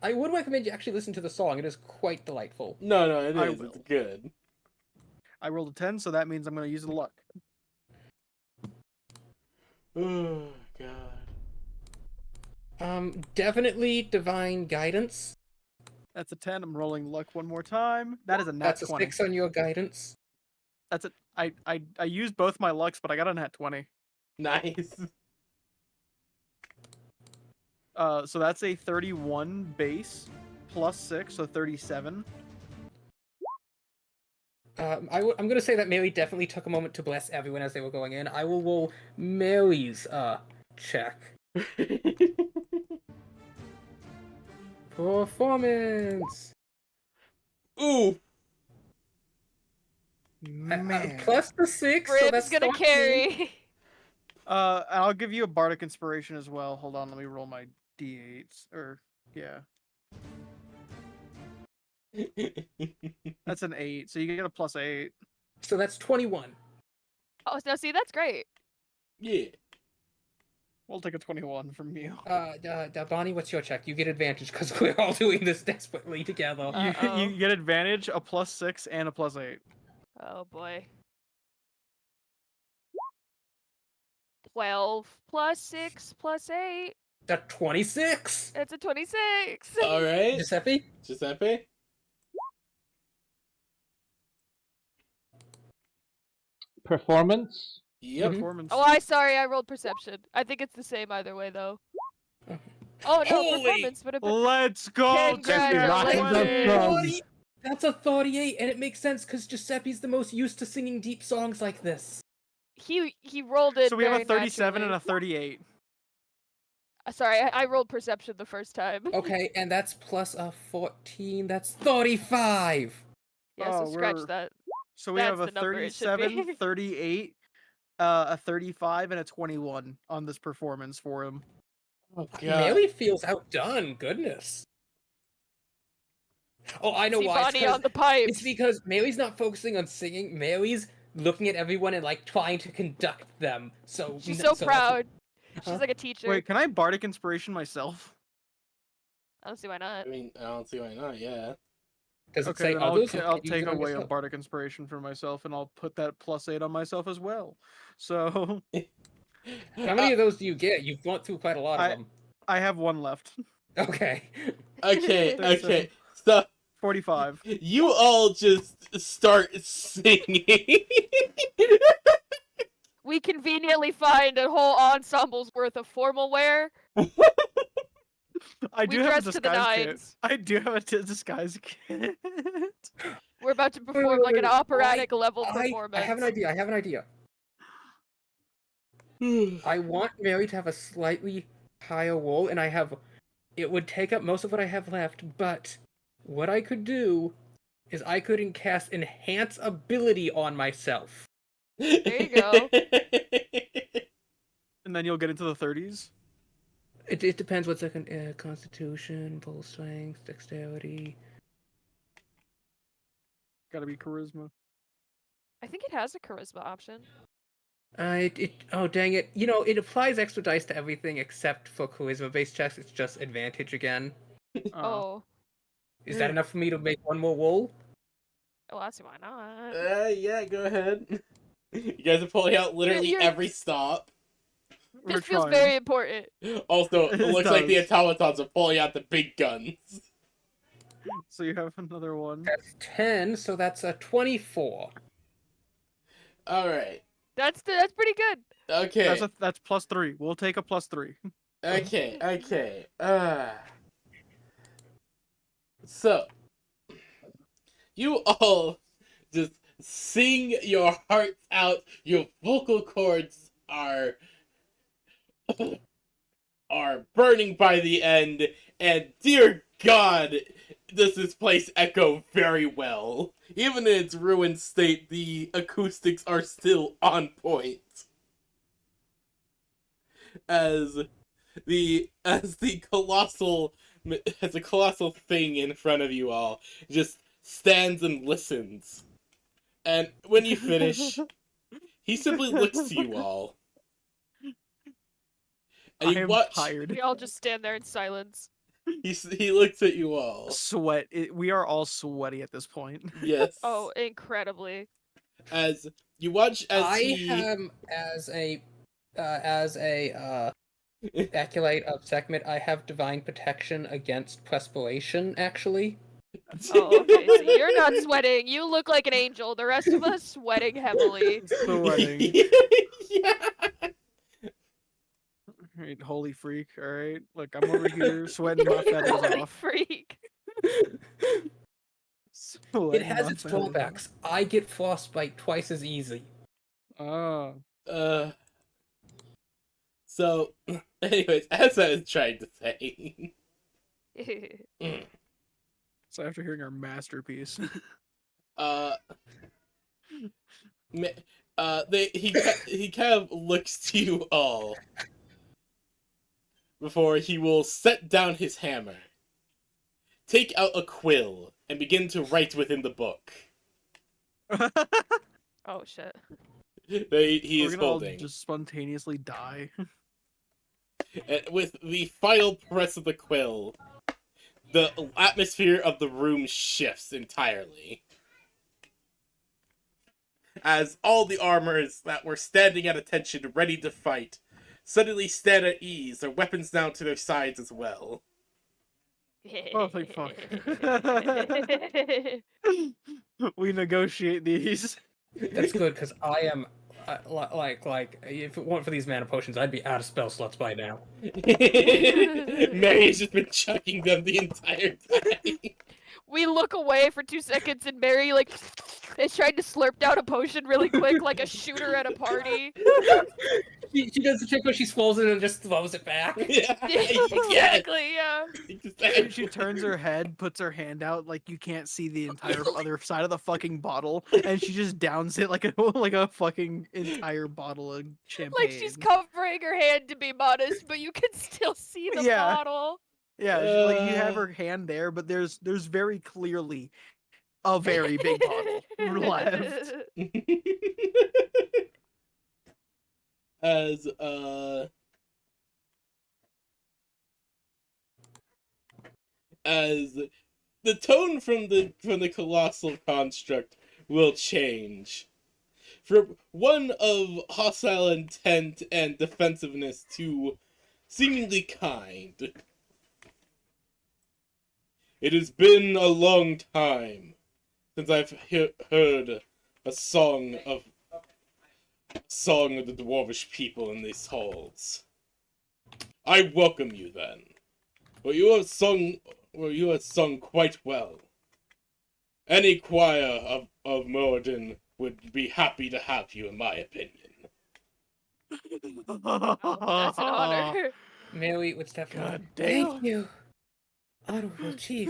I would recommend you actually listen to the song. It is quite delightful. No, it I is. will. It's good. I rolled a 10, so that means I'm gonna use the luck. god. Definitely divine guidance. That's a 10. I'm rolling luck one more time. That is a nat That's a 20. 6 on your guidance. That's it. I used both my lucks, but I got a nat 20. Nice. So that's a 31 base plus 6, so 37. I'm going to say that Mary definitely took a moment to bless everyone as they were going in. I will roll Mary's check. Performance. Ooh. Man. Plus the 6, so Rib's that's gonna 13. carry. I'll give you a bardic inspiration as well. Hold on, let me roll my d8s. Yeah. That's an 8, so you get a plus 8. So that's 21. Oh, no, see, that's great. Yeah. We'll take a 21 from you. Bonnie, what's your check? You get advantage because we're all doing this desperately together. You get advantage, a plus 6, and a plus 8. Oh boy. 12 plus 6 plus 8. That's 26. It's a 26. All right. Giuseppe? Giuseppe? Performance. Yep. Performance. Oh, sorry, I rolled perception. I think it's the same either way, though. Oh, no, Holy- performance would have been... Let's go! Congratulations. That's a 38, and it makes sense because Giuseppe's the most used to singing deep songs like this. He rolled it So we have a very 37 and naturally. a 38. Sorry, I rolled perception the first time. Okay, and that's plus a 14. That's 35. Yeah, so scratch that. So we have That's a the number it should be. 37, 38, a 35, and a 21 on this performance for him. Oh god. Mary feels outdone. Goodness. Oh, I know See why. Bonnie on the pipes. It's because Mary's not focusing on singing. Mary's looking at everyone and like trying to conduct them. So She's so proud. Huh? She's like a teacher. Wait, can I bardic inspiration myself? I don't see why not. I mean, I don't see why not. Yeah. Does it Okay, say then others? I'll Use take it on away a yourself. bardic inspiration for myself, and I'll put that plus 8 on myself as well. So How many of those do you get? You've gone through quite a lot of them. I have one left. Okay. Okay. That's, Okay. So 45. you all just start singing. We conveniently find a whole ensemble's worth of formal wear. I We do have a dress to the disguise kit. nines. I do have a disguise kit. We're about to perform like an operatic level I performance. have an idea. I have an idea. I want Mary to have a slightly higher roll, and it would take up most of what I have left, but what I could do is I could cast Enhance Ability on myself. There you go. And then you'll get into the 30s. It depends what's like Constitution, Pull Strength, Dexterity. Gotta be charisma. I think it has a charisma option. Oh dang it! You know it applies extra dice to everything except for charisma-based checks. It's just advantage again. Oh. Is that enough for me to make one more roll? Oh, I see why not. Yeah, go ahead. You guys are pulling out literally You're- every stop. This We're feels trying. very important. Also, it It looks like the does. automatons are pulling out the big guns. So you have another one. That's 10, so that's a 24. Alright. That's pretty good. Okay. That's plus 3. We'll take a plus 3. Okay. So, you all just sing your hearts out. Your vocal cords are burning by the end, and dear God, does this place echo very well. Even in its ruined state, the acoustics are still on point. As the colossal thing in front of you all just stands and listens. And when you finish, he simply looks to you all. And I you am watch. tired. We all just stand there in silence. He looks at you all. Sweat. We are all sweaty at this point. Yes. Oh, incredibly. As you watch as I he. am as a Acolyte of Sekhmet, I have divine protection against perspiration, actually. Oh, okay. So you're not sweating. You look like an angel. The rest of us sweating heavily. Sweating. Yeah. Alright, holy freak, alright? Look, I'm over here sweating my feathers Holy off. freak. It Sweating has my its feathers off. drawbacks. I get frostbite twice as easy. Oh. So, anyways, as I was trying to say, So after hearing our masterpiece. he kind of looks to you all before he will set down his hammer, take out a quill, and begin to write within the book. Oh shit. He We're is gonna all holding. just spontaneously die. And with the final press of the quill, the atmosphere of the room shifts entirely. As all the armors that were standing at attention ready to fight suddenly stand at ease, their weapons down to their sides as well. Oh, thank fuck. We negotiate these. That's good, because I am, if it weren't for these mana potions, I'd be out of spell slots by now. Mary's just been chucking them the entire time. We look away for 2 seconds and Mary is trying to slurp down a potion really quick like a shooter at a party. She does the trick where she swallows it and just throws it back. Yeah, Exactly, yeah. She turns her head, puts her hand out like you can't see the entire other side of the fucking bottle, and she just downs it like a fucking entire bottle of champagne. Like she's covering her hand to be modest, but you can still see the bottle. Yeah, like you have her hand there, but there's very clearly a very big bottle left. As the tone from the colossal construct will change from one of hostile intent and defensiveness to seemingly kind. It has been a long time since I've heard a song of the dwarvish people in these halls. I welcome you then. For you have sung quite well. Any choir of Moradin would be happy to have you, in my opinion. That's an honor. Mary would step forward. God damn. Thank you, honorable chief.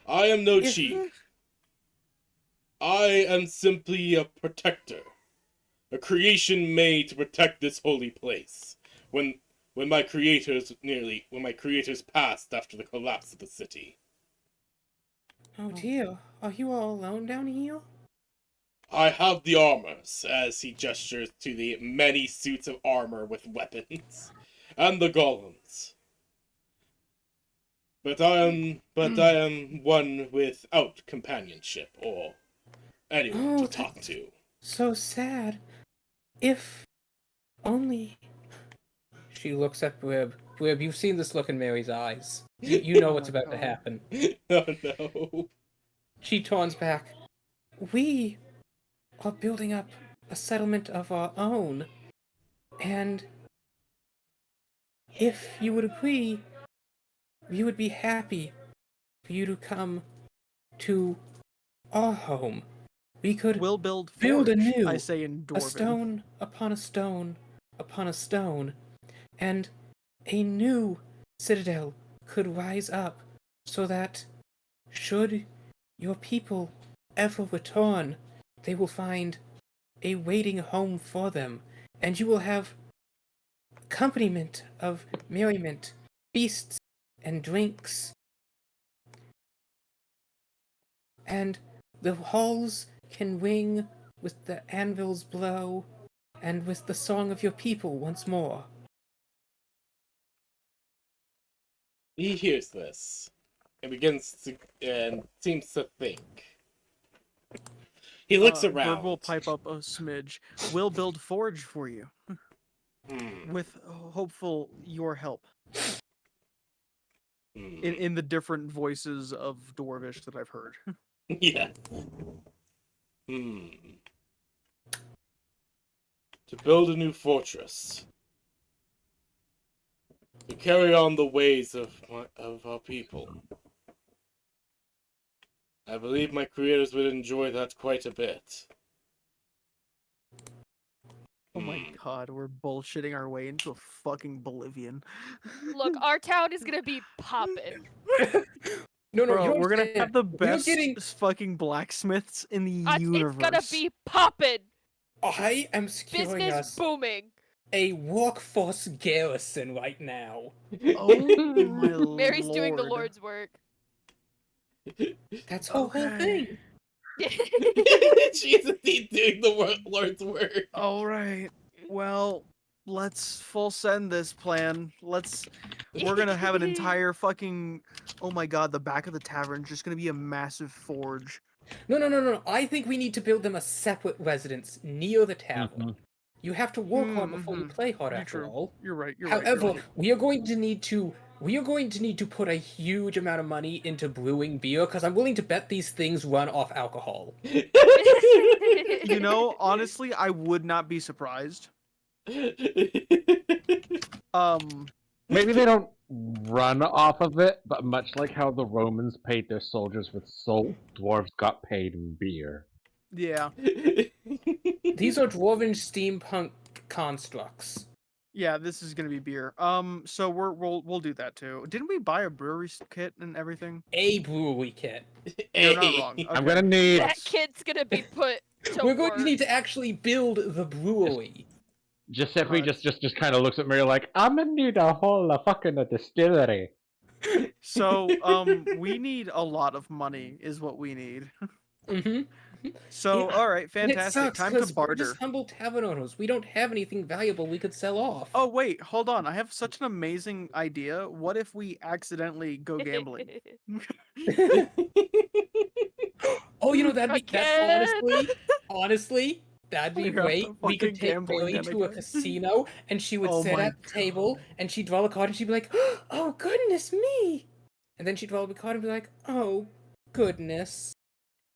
I am no chief. I am simply a protector. A creation made to protect this holy place. When my creators passed after the collapse of the city. Oh dear, are you all alone down here? I have the armors, as he gestures to the many suits of armor with weapons, and the golems. But I am one without companionship or anyone to talk to. So sad. If only. She looks at Brib. Brib, you've seen this look in Mary's eyes. You know what's about to happen. Oh no. She turns back. We are building up a settlement of our own. And if you would agree, we would be happy for you to come to our home. We could We'll build build forge, anew, I say in Dwarven. a stone upon a stone upon a stone, and a new citadel could rise up, so that should your people ever return, they will find a waiting home for them, and you will have accompaniment of merriment, feasts, and drinks. And the halls can ring with the anvil's blow, and with the song of your people once more. He hears this and seems to think. He looks around. Bird will pipe up a smidge. We'll build forge for you. with hopeful your help Hmm. in the different voices of Dwarvish that I've heard. Yeah. Hmm. To build a new fortress. To carry on the ways of our people. I believe my creators would enjoy that quite a bit. Oh my god, we're bullshitting our way into a fucking oblivion. Look, our town is gonna be poppin'. No, Bro, you we're gonna understand. have the We're best getting. fucking blacksmiths in the It's gonna universe. be poppin'. I am securing Business us booming. a workforce garrison right now. Oh my Mary's doing the lord. Lord's work. That's her whole thing. She's indeed doing the Lord's work. All right. Well, let's full send this plan. We're gonna have an entire fucking. Oh my god, the back of the tavern just gonna be a massive forge. No. I think we need to build them a separate residence near the tavern. Mhm. You have to work hard before you play hard, You're after true. all. You're right. You're However, right. we are going to need to put a huge amount of money into brewing beer because I'm willing to bet these things run off alcohol. You know, honestly, I would not be surprised. Maybe they don't run off of it, but much like how the Romans paid their soldiers with salt, dwarves got paid in beer. Yeah. These are dwarven steampunk constructs. Yeah, this is gonna be beer. So we'll do that too. Didn't we buy a brewery kit and everything? A brewery kit. You're not wrong. I'm Okay. gonna need. That kid's gonna be put to We're going work. to need to actually build the brewery. Giuseppe God. just kind of looks at me like, I'm gonna need a whole fucking distillery. So we need a lot of money, is what we need. Mm-hmm. So Yeah, all right, And it fantastic. sucks Time to 'cause we're barter. just humble tavern owners. We don't have anything valuable we could sell off. Oh wait, hold on. I have such an amazing idea. What if we accidentally go gambling? Oh, you know that's Again? honestly, that'd be I got great. the We could fucking take gambling Mary then to a again. casino, and she would Oh sit my at the table, God. and she'd draw a card, and she'd be like, "Oh goodness me!" And then she'd draw a card and be like, "Oh goodness."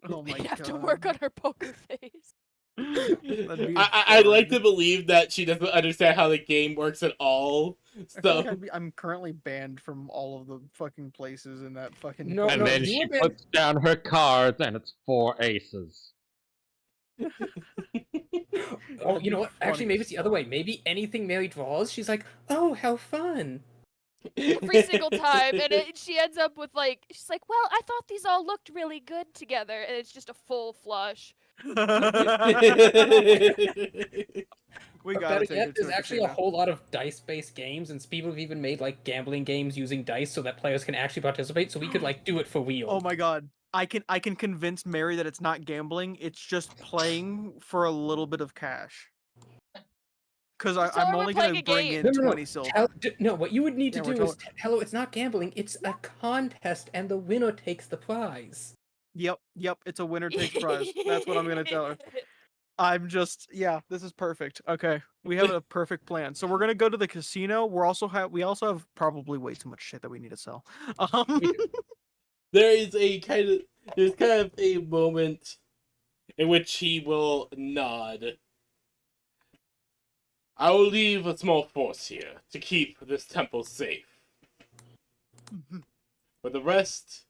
Oh my We'd god. have to work on her poker face. That'd be I'd like to absurd. believe that she doesn't understand how the game works at all. I feel So like I'm currently banned from all of the fucking places in that fucking. No, And no, then you she were been- puts down her cards, and it's 4 aces. Oh, you know what? That'd Actually, be maybe it's the other way. Maybe anything Mary draws, she's like, "Oh, how fun!" Every single time, and she ends up with like, she's like, "Well, I thought these all looked really good together," and it's just a full flush. We Or gotta better take yet, it to there's a actually a casino. whole lot of dice-based games, and people have even made like gambling games using dice so that players can actually participate. So we could like do it for real. Oh my god. I can convince Mary that it's not gambling, it's just playing for a little bit of cash. Because Just tell I'm her we're only playing gonna a bring game. in No. 20 silver. No, what you would need to Yeah, we're do is hello. It's not gambling. It's a contest, and the winner takes the prize. Yep, it's a winner takes prize. That's what I'm gonna tell her. I'm just this is perfect. Okay. We have a perfect plan. So we're gonna go to the casino. We also have probably way too much shit that we need to sell. there's kind of a moment in which he will nod. I will leave a small force here to keep this temple safe. For the rest,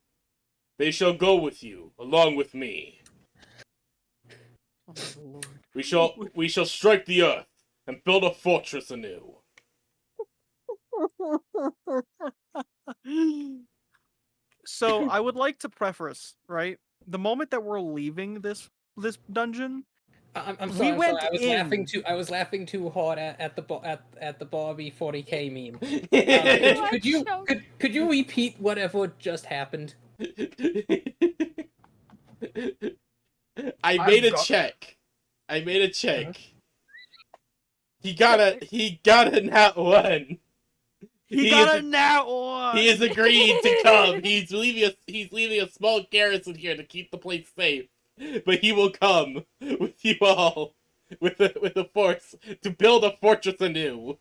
they shall go with you, along with me. Oh my lord. We shall strike the earth and build a fortress anew. So I would like to preface, right? The moment that we're leaving this dungeon, I'm We sorry. went I was in. laughing too hard at the Barbie 40K meme. I'm Could you repeat whatever just happened? I made a check. He got a nat one. he got a nat one. He has agreed to come. He's leaving a small garrison here to keep the place safe. But he will come with you all with a force to build a fortress anew,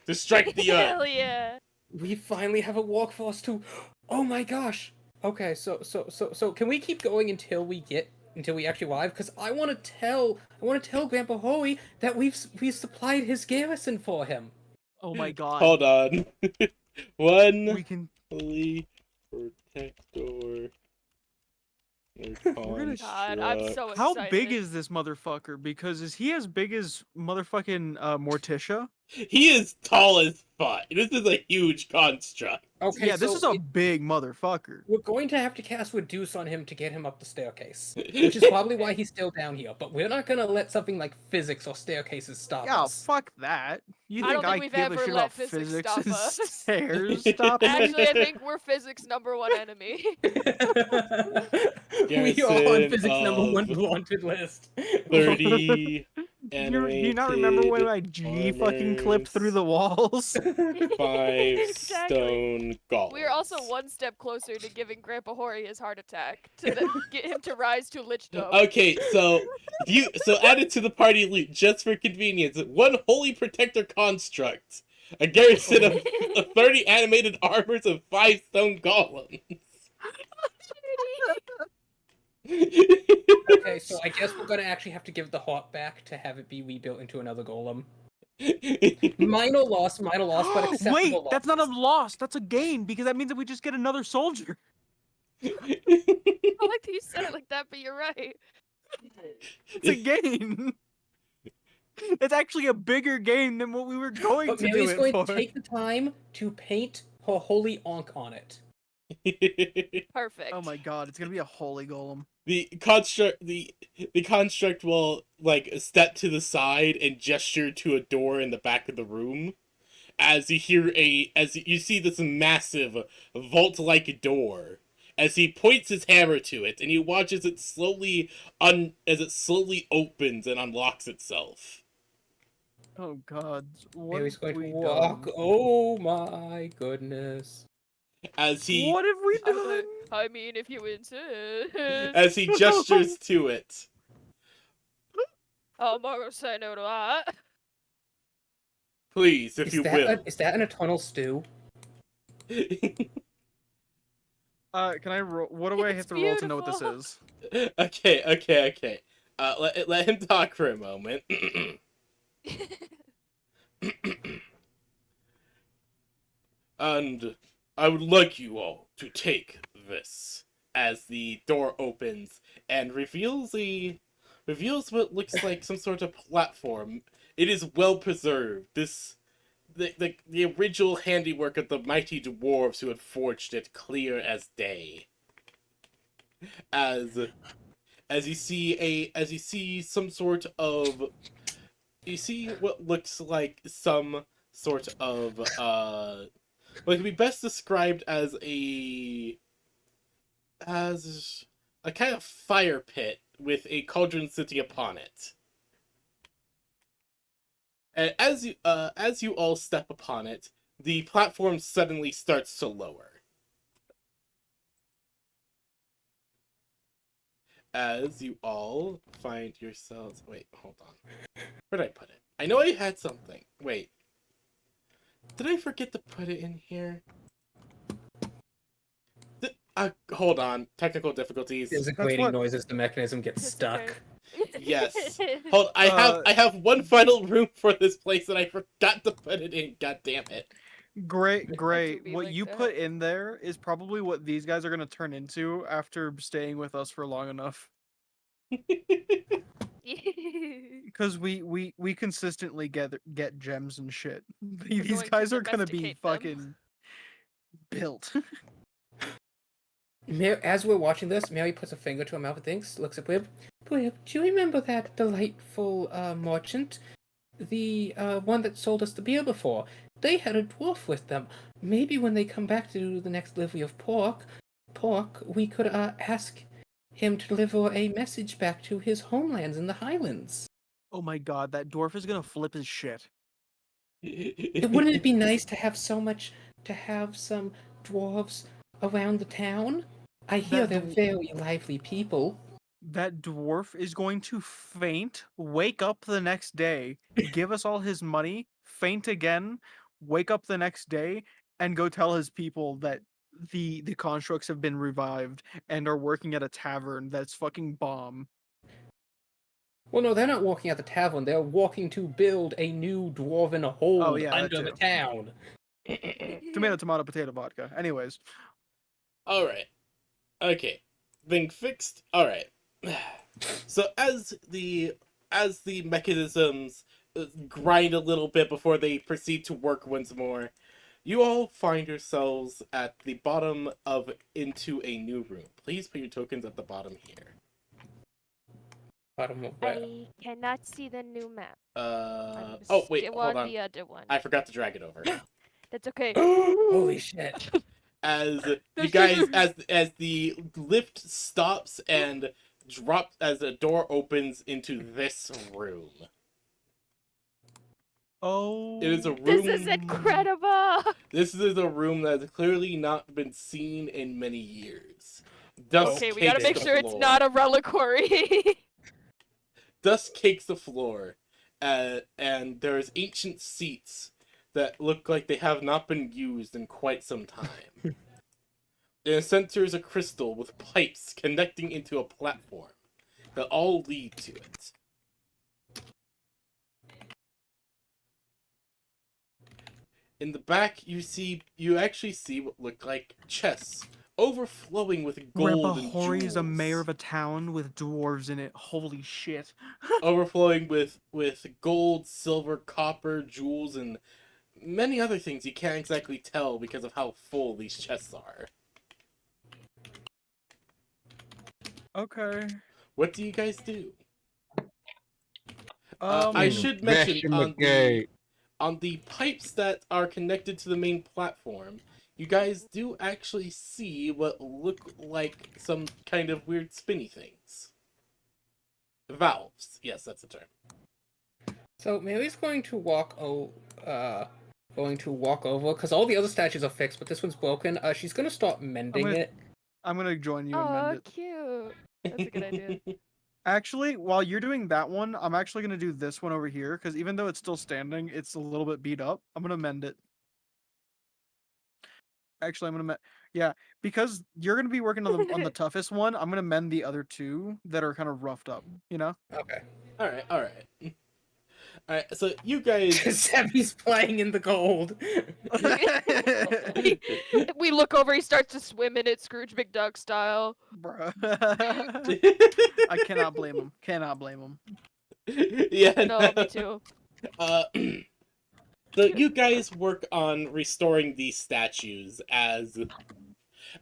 to strike the earth. Hell yeah. We finally have a workforce too. Oh my gosh. Okay, so can we keep going until we actually arrive? Because I want to tell Grandpa Hoey that we've supplied his garrison for him. Oh my god. Hold on. One We can. holy protector. gonna- God, I'm so excited. How big is this motherfucker? Because is he as big as motherfucking Morticia? He is tall as fuck. This is a huge construct. Okay, Yeah, this so is a big motherfucker. we're going to have to cast Reduce on him to get him up the staircase, which is probably why he's still down here. But we're not gonna let something like physics or staircases stop Yeah, us. fuck that. You I think don't think I we've give a ever shit let about physics physics stop and us. stairs stop me? Actually, I think we're physics #1 enemy. We are on Garrison physics #1 of wanted list. 30 Do you not remember when animated my G fucking clipped through the walls? 5 Exactly. stone golems. We are also one step closer to giving Grandpa Hori his heart attack to get him to rise to lichdom. Okay, so added to the party loot just for convenience. One holy protector construct, a garrison of 30 animated armors and 5 stone golems. Okay, so I guess we're gonna actually have to give the heart back to have it be rebuilt into another golem. Minor loss, but acceptable Wait, loss. that's not a loss. That's a gain because that means that we just get another soldier. I like that you said it like that, but you're right. It's a gain. It's actually a bigger gain than what we were going But to do Mary's it going for. to take the time to paint her holy ankh on it. Perfect. Oh my god, it's gonna be a holy golem. the construct will like step to the side and gesture to a door in the back of the room as you see this massive vault-like door as he points his hammer to it and he watches it slowly opens and unlocks itself. Oh god, what Mary's have going to we walk. done? Oh my goodness. As he What have we done? I mean, if you insist. as he gestures to it. I'm not gonna say no to that. Please, if you will. Is that an eternal stew? Can I roll? What do I have It's to roll to know what this beautiful. is? Okay. Let him talk for a moment. And I would like you all to take this as the door opens and reveals what looks like some sort of platform. It is well preserved. The original handiwork of the mighty dwarves who had forged it, clear as day. As you see some sort of, you see what looks like some sort of what can be best described as a kind of fire pit with a cauldron sitting upon it. And as you all step upon it, the platform suddenly starts to lower. As you all find yourselves... Wait, hold on. Where did I put it? I know I had something. Wait. Did I forget to put it in here? Hold on. Technical difficulties. There's a That's grating what- noise as the mechanism gets It's stuck. okay. Yes. Hold. I have one final room for this place, and I forgot to put it in. God damn it. Great. be What like you that. put in there is probably what these guys are gonna turn into after staying with us for long enough. Because we consistently get gems and shit. These going to guys are gonna be domesticate them. fucking built. As we're watching this, Mary puts a finger to her mouth and thinks, looks at Blib. Blib, do you remember that delightful merchant? The one that sold us the beer before? They had a dwarf with them. Maybe when they come back to do the next delivery of pork, we could ask him to deliver a message back to his homelands in the Highlands. Oh my god, that dwarf is gonna flip his shit. Wouldn't it be nice to have some dwarves around the town? I hear That they're dw- very lively people. that dwarf is going to faint, wake up the next day, give us all his money, faint again, wake up the next day, and go tell his people that the constructs have been revived and are working at a tavern that's fucking bomb. Well, no, they're not walking at the tavern. They're walking to build a new dwarven hold Oh, yeah, that under the too. town. Tomato, tomato, potato, vodka. Anyways, Alright. Okay. Thing fixed. Alright. So as the mechanisms grind a little bit before they proceed to work once more, you all find yourselves at the bottom of into a new room. Please put your tokens at the bottom here. Bottom of where? I cannot see the new map. Oh wait, Still hold on on. the other one. I forgot to drag it over. That's okay. Holy shit. As you There's guys, just- as the lift stops and drops, as the door opens into this room. oh, It is a room. This is incredible. This is a room that has clearly not been seen in many years. Dust Okay, we gotta cakes make the sure it's floor. not a reliquary. Dust cakes the floor, and there's ancient seats that look like they have not been used in quite some time. In the center is a crystal with pipes connecting into a platform that all lead to it. In the back, you actually see what look like chests overflowing with where gold and Bahori is a mayor jewels. of a town with dwarves in it. Holy shit. Overflowing with gold, silver, copper, jewels, and many other things you can't exactly tell because of how full these chests are. Okay. What do you guys do? I should mention on the pipes that are connected to the main platform, you guys do actually see what look like some kind of weird spinny things. Valves. Yes, that's the term. So Mary's going to walk over because all the other statues are fixed, but this one's broken. She's gonna start mending it. I'm gonna join you and mend Oh, it. cute. That's a good idea. Actually, while you're doing that one, I'm actually gonna do this one over here because even though it's still standing, it's a little bit beat up. I'm gonna mend it. Actually, I'm gonna yeah, because you're gonna be working on the toughest one. I'm gonna mend the other two that are kind of roughed up. You know. Okay. All right. So you guys, Sebby's playing in the gold. We look over, he starts to swim in it, Scrooge McDuck style. Bruh. I cannot blame him. Cannot blame him. yeah. No, me too. So you guys work on restoring these statues as,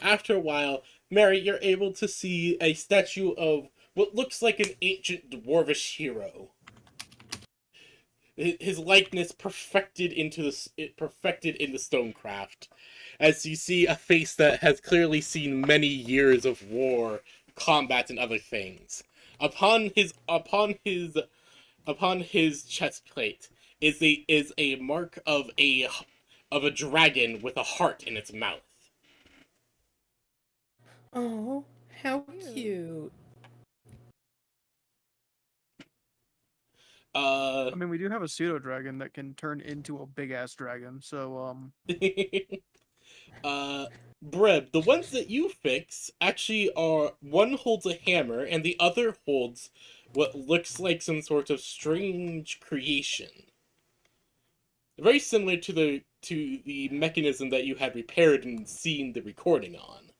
after a while, Mary, you're able to see a statue of what looks like an ancient dwarvish hero. His likeness perfected in the stonecraft, as you see a face that has clearly seen many years of war, combat, and other things. Upon his chest plate is a mark of a dragon with a heart in its mouth. Oh, how cute. I mean, we do have a pseudo dragon that can turn into a big ass dragon. So Breb, the ones that you fix actually are, one holds a hammer and the other holds what looks like some sort of strange creation. Very similar to the mechanism that you had repaired and seen the recording on.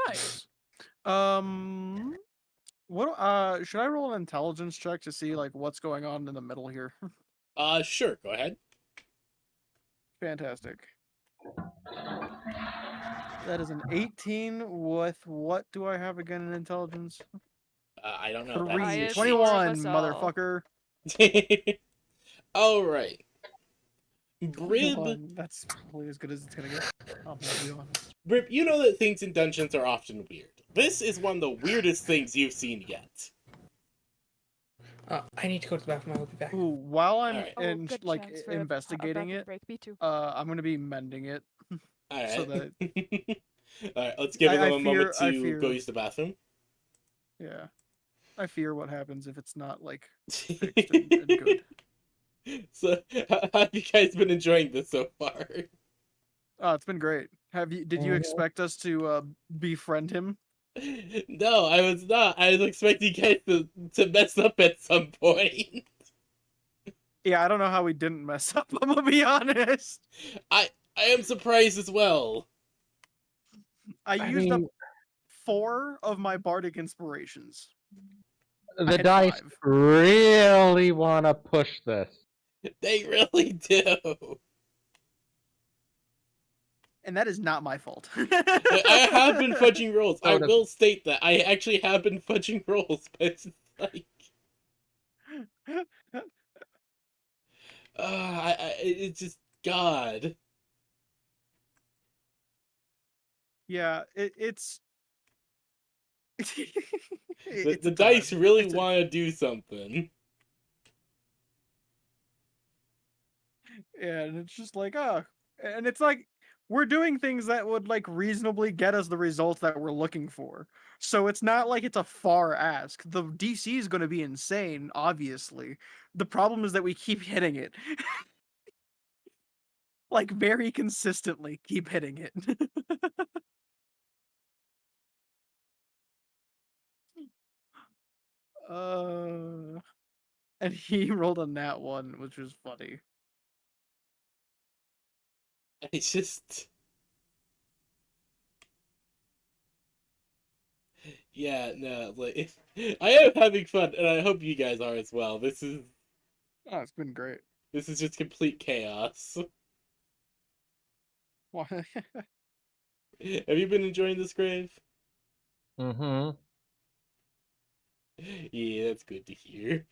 nice. What should I roll an intelligence check to see like what's going on in the middle here? Sure, go ahead. Fantastic. That is an 18 with what do I have again in intelligence? I don't know. Three. Highest 21, score of us all. motherfucker. Alright. Brib, 21. That's probably as good as it's gonna get. I'll be honest. Brib, you know that things in dungeons are often weird. This is one of the weirdest things you've seen yet. I need to go to the bathroom. I will be back. Ooh, while I'm Alright. Oh, in good like chance for a investigating bathroom it, break. Me too. I'm gonna be mending it. All right. So that All right. Let's give him I a moment fear, I to go fear, use the bathroom. yeah, I fear what happens if it's not like fixed and good. So, how have you guys been enjoying this so far? Oh, it's been great. Did you expect us to befriend him? No, I was not. I was expecting you guys to mess up at some point. Yeah, I don't know how we didn't mess up. I'm gonna be honest. I am surprised as well. I I used up mean, 4 of my bardic inspirations. the had dice 5. really want to push this. They really do. And that is not my fault. I have been fudging rolls. I So does- will state that I actually have been fudging rolls, but it's like, it's just God. Yeah, it's The, it's the a dice time. really It's a- want to do something. Yeah, and it's just like, and it's like we're doing things that would like reasonably get us the results that we're looking for. So it's not like it's a far ask. The DC is going to be insane, obviously. The problem is that we keep hitting it. Like very consistently keep hitting it. uh and he rolled a nat 1, which was funny. It's just, yeah, no, like, I am having fun, and I hope you guys are as well. Oh, it's been great. This is just complete chaos. Why? Have you been enjoying this, Grave? Mm-hmm. Yeah, that's good to hear.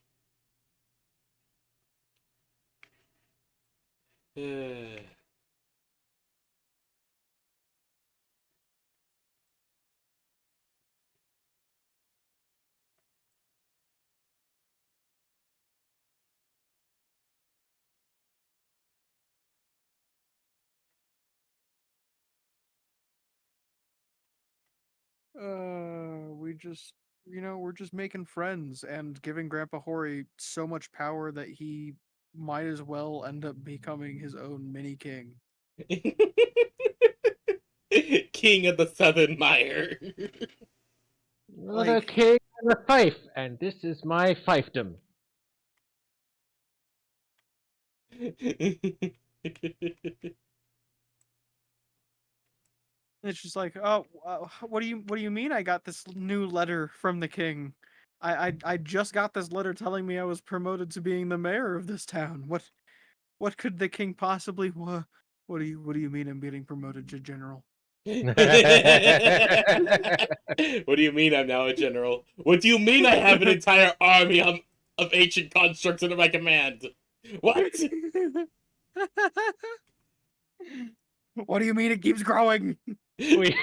We just, we're just making friends and giving Grandpa Hori so much power that he might as well end up becoming his own mini king. King of the Southern Mire. You're the Like, king of the fife, and this is my fiefdom. it's just like, oh, what do you mean? I got this new letter from the king. I just got this letter telling me I was promoted to being the mayor of this town. What could the king possibly? What do you mean I'm getting promoted to general? What do you mean I'm now a general? What do you mean I have an entire army of ancient constructs under my command? What? What do you mean it keeps growing? We're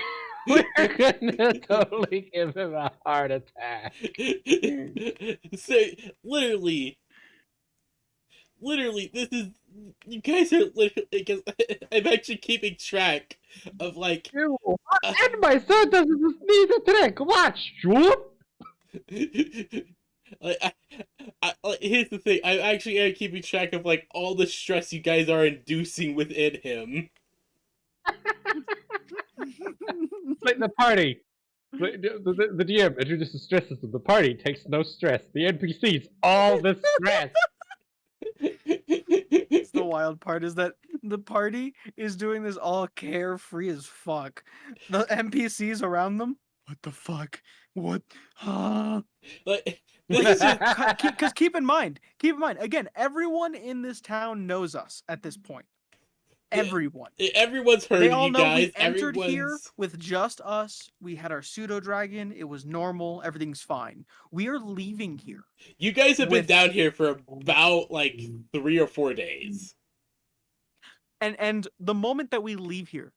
gonna totally give him a heart attack. So, literally, this is, you guys are literally, because I'm actually keeping track of like, Ew, and my son doesn't need a trick. Watch, whoop. like, like, here's the thing, I actually am keeping track of like all the stress you guys are inducing within him. Like the party. The DM introduces stress system. The party takes no stress. The NPCs all the stress. It's the wild part is that the party is doing this all carefree as fuck. The NPCs around them, what the fuck? What? Huh? Like, this is just, Because keep in mind, again, everyone in this town knows us at this point. Everyone. everyone's heard They of all you know guys. we entered here Everyone's. with just us. We had our pseudo dragon. It was normal. Everything's fine. We are leaving here. You guys have been with- down here for about like 3 or 4 days. And the moment that we leave here,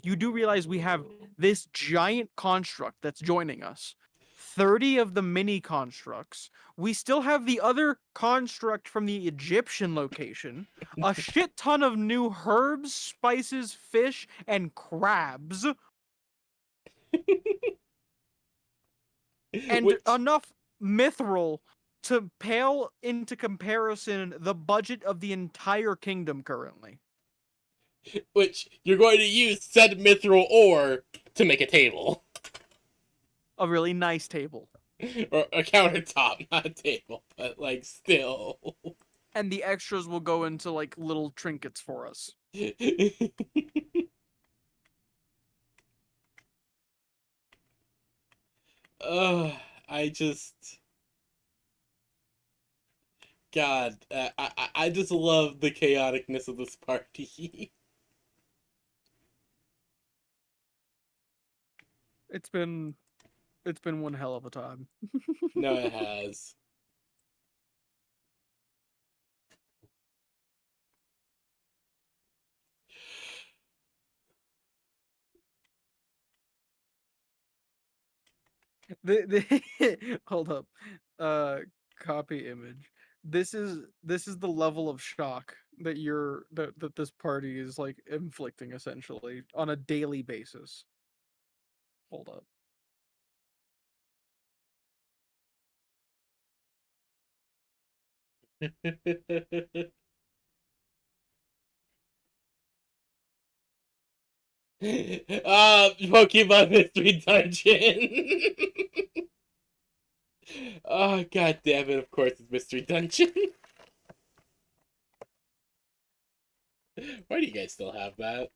you do realize we have this giant construct that's joining us 30 of the mini constructs. We still have the other construct from the Egyptian location. A shit ton of new herbs, spices, fish, and crabs. And Which, enough mithril to pale into comparison the budget of the entire kingdom currently. which you're going to use said mithril ore to make a table. A really nice table. Or a countertop, not a table, but like still. And the extras will go into like little trinkets for us. Ugh, I just, God, I just love the chaoticness of this party. It's been one hell of a time. No, it has. Hold up. Copy image. This is the level of shock that that this party is like inflicting essentially on a daily basis. Hold up. Pokemon Mystery Dungeon. Oh, god damn it, of course it's Mystery Dungeon. Why do you guys still have that?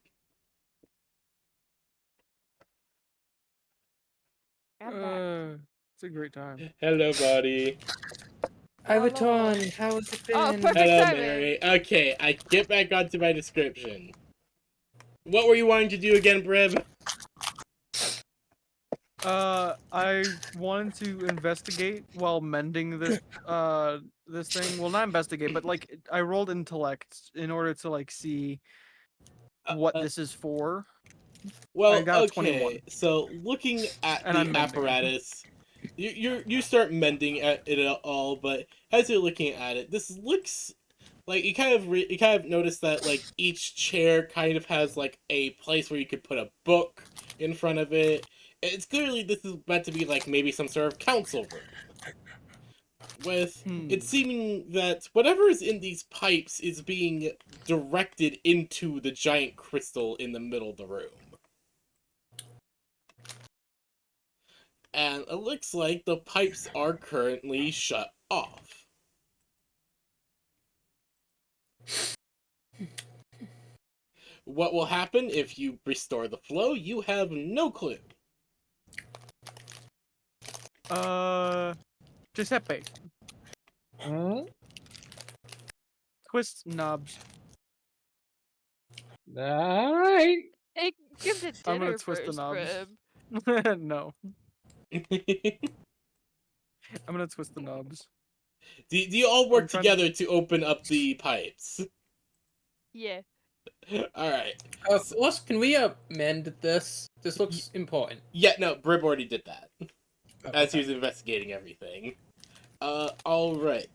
I'm back. It's a great time. Hello, buddy. Ivaton, how has it been? Oh, perfect Hello, timing. Mary. Okay, I get back onto my description. What were you wanting to do again, Brib? I wanted to investigate while mending this this thing. Well, not investigate, but like I rolled intellect in order to like see what this is for. Well, I got a okay. 21. So looking at And I'm the mending it. apparatus, you start mending at it all, but as you're looking at it, this looks like you kind of notice that like each chair kind of has like a place where you could put a book in front of it. It's clearly this is meant to be like maybe some sort of council room. With it seeming that whatever is in these pipes is being directed into the giant crystal in the middle of the room. And it looks like the pipes are currently shut off. What will happen if you restore the flow? You have no clue. Giuseppe, Hmm? twist knobs. Alright. Hey, give the I'm gonna dinner twist the first, knobs. Brib. No, I'm gonna twist the knobs. Do you all work I'm trying to- together to open up the pipes? Yeah. Alright. Plus, can we mend this? This looks important. Yeah, no, Brib already did that. As he Okay. was investigating everything. Alright.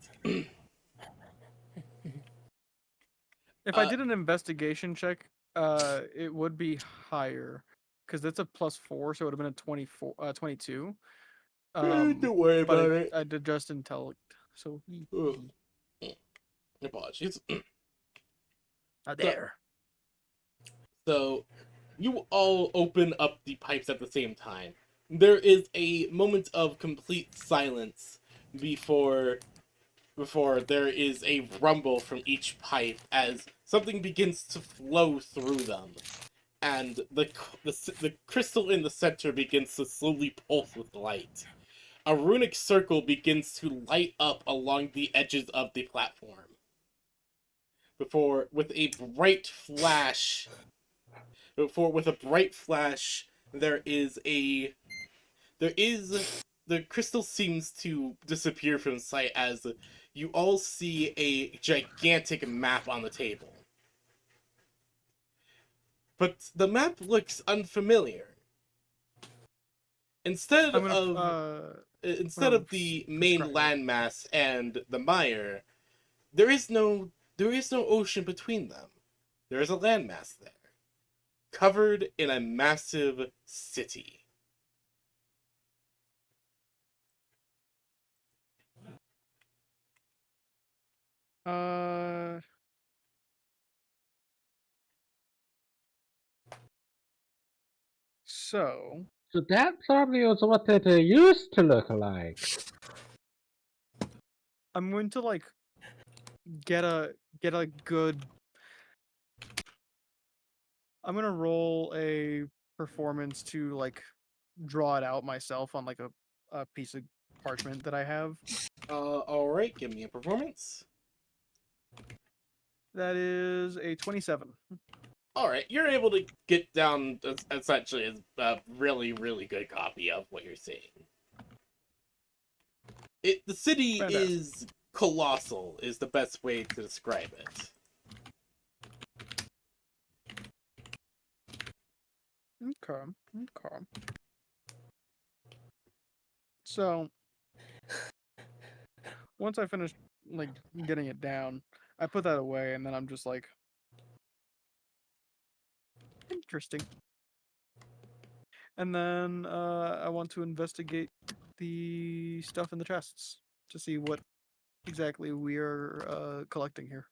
If I did an investigation check, it would be higher because that's a +4, so it would have been a 22. Don't worry But about it. I did just intellect, so Apologies. there. So, you all open up the pipes at the same time. There is a moment of complete silence before there is a rumble from each pipe as something begins to flow through them, and the crystal in the center begins to slowly pulse with light. A runic circle begins to light up along the edges of the platform. Before, with a bright flash, there is the crystal seems to disappear from sight as you all see a gigantic map on the table. But the map looks unfamiliar. Instead I'm gonna of instead gonna of the main prescribe it. landmass and the mire, there is no ocean between them. There is a landmass there, covered in a massive city. Uh, so So that probably was what it used to look like. I'm going to like get a good. I'm gonna roll a performance to like draw it out myself on like a piece of parchment that I have. All right, give me a performance. That is a 27. All right, you're able to get down essentially a really, really good copy of what you're seeing. The city Fantastic. is colossal, is the best way to describe it. Okay. Okay. So once I finish like getting it down, I put that away and then I'm just like interesting. And then I want to investigate the stuff in the chests to see what exactly we are collecting here.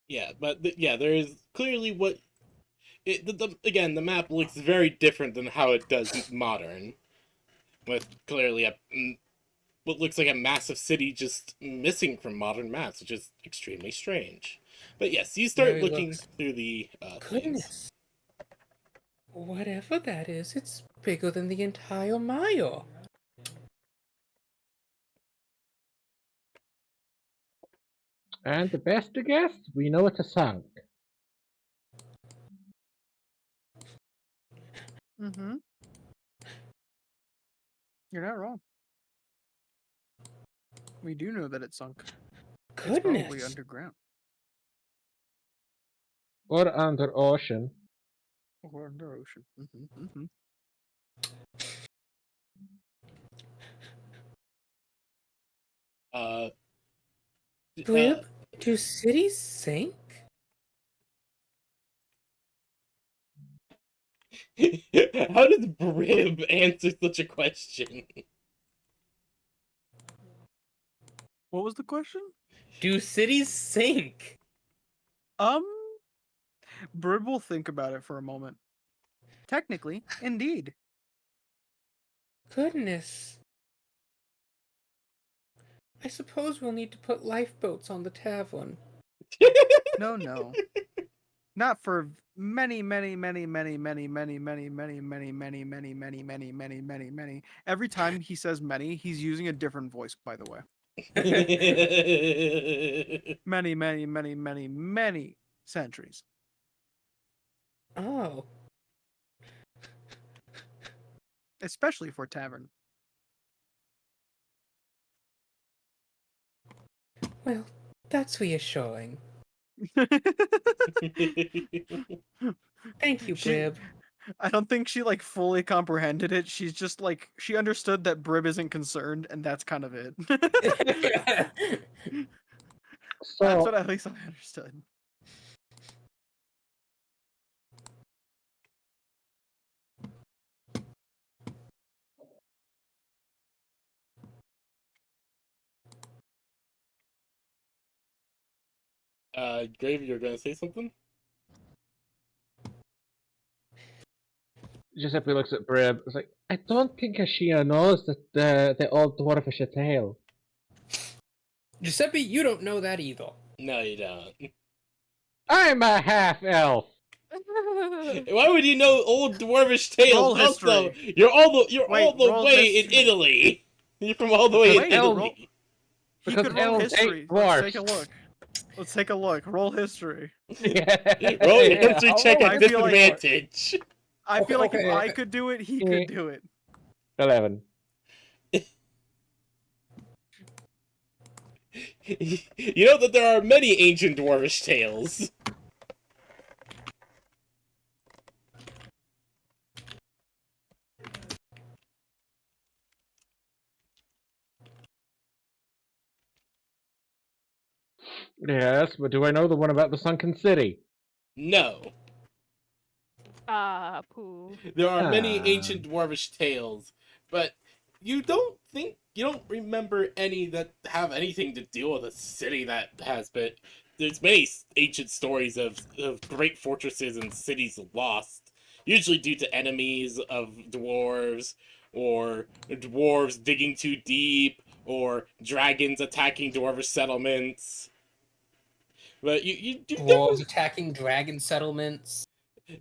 Yeah, but yeah, there is clearly what again, the map looks very different than how it does modern, with clearly what looks like a massive city just missing from modern maps, which is extremely strange. But yes, you start Very looking looks- through the things. Goodness. Whatever that is, it's bigger than the entire mile. And the best to guess, we know it's a sunk. Mm-hmm. You're not wrong. We do know that it sunk. It's probably Goodness. underground. Or under ocean. Or under ocean. Mm-hmm. Mm-hmm. Uh, Blib, do cities sink? how does Brib answer such a question? What was the question? Do cities sink? Bird will think about it for a moment. Technically, indeed. Goodness. I suppose we'll need to put lifeboats on the tavern. No, no. Not for many, many, many, many, many, many, many, many, many, many, many, many, many, many, many, many. Every time he says many, he's using a different voice, by the way. Many, many, many, many, many centuries. Oh. Especially for tavern. Well, that's reassuring. Thank you, Brib. I don't think she like fully comprehended it. She's just like she understood that Brib isn't concerned, and that's kind of it. That's what at least I understood. Gravy, you're gonna say something? Giuseppe looks at Brib. It's like, I don't think Ashina knows that the old dwarfish a tale. Giuseppe, you don't know that either. No, you don't. I'm a half elf. Why would you know old dwarvish tales? Roll Also, history. you're all the Roll way in history. Italy. You're from all the way in Wait, Italy. He Because could roll elves history. hate Let's take a dwarfs. look. Let's take a look. Roll history. Roll your history I'll check roll at I feel like- disadvantage. I feel like if Okay. I could do it, he could do it. 11. You know that there are many ancient dwarvish tales. Yes, but do I know the one about the sunken city? No. Ah, poo. There are many Ah. ancient dwarvish tales, but you don't remember any that have anything to do with a city that has been. There's many ancient stories of great fortresses and cities lost, usually due to enemies of dwarves, or dwarves digging too deep, or dragons attacking dwarvish settlements. But you've Dwarves never attacking dragon settlements.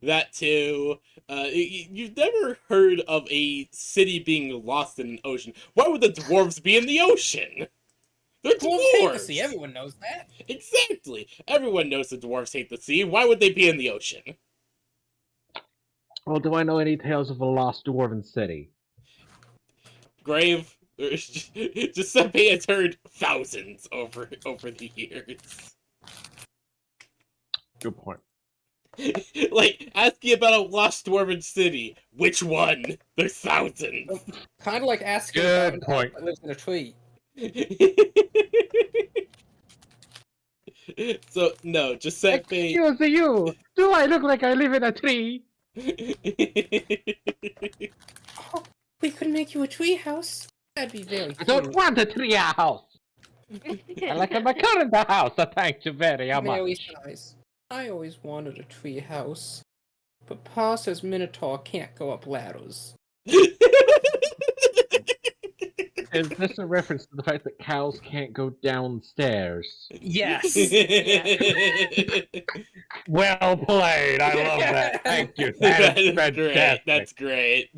that too. You've never heard of a city being lost in an ocean. Why would the dwarves be in the ocean? They're Dwarves hate the sea. dwarves. Everyone knows that. Exactly. Everyone knows the dwarves hate the sea. Why would they be in the ocean? Well, do I know any tales of a lost dwarven city? Grave. Giuseppe has heard thousands over the years. Good point. Like, asking about a lost dwarven city. Which one? There's thousands. Kind of like asking Good about point. that lives in a tree. So, no, Giuseppe. Excuse you! Do I look like I live in a tree? Oh, we could make you a tree house. That'd be very I don't cute. want a tree house! I like my current house, thank you very Mary much. sighs. I always wanted a tree house, but Pa says Minotaur can't go up ladders. Is this a reference to the fact that cows can't go downstairs? Yes. Well played, I love that. Thank you. That is great. fantastic. That's great.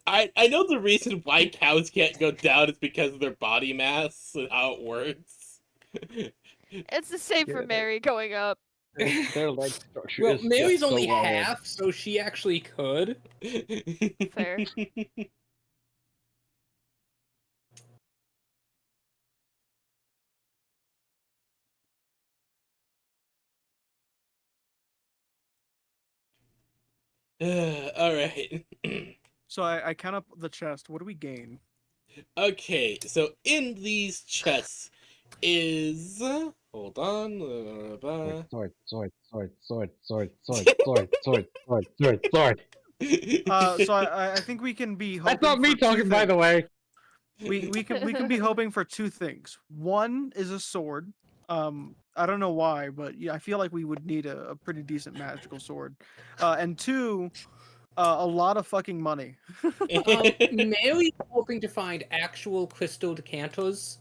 I know the reason why cows can't go down is because of their body mass and how it works. It's the same for Yeah, Mary going up. Their leg structure Well, is Mary's just only so well half, so she actually could. Fair. All right. So I count up the chest. What do we gain? Okay, so in these chests is hold on. Sword, sword, sword, sword, sword, sword, sword, sword, sword, sword, sword. So I think we can be hoping That's not me for two talking, by the things. way. We can be hoping for two things. One is a sword. I don't know why, but yeah, I feel like we would need a pretty decent magical sword. And two, a lot of fucking money. Mary's hoping to find actual crystal decanters.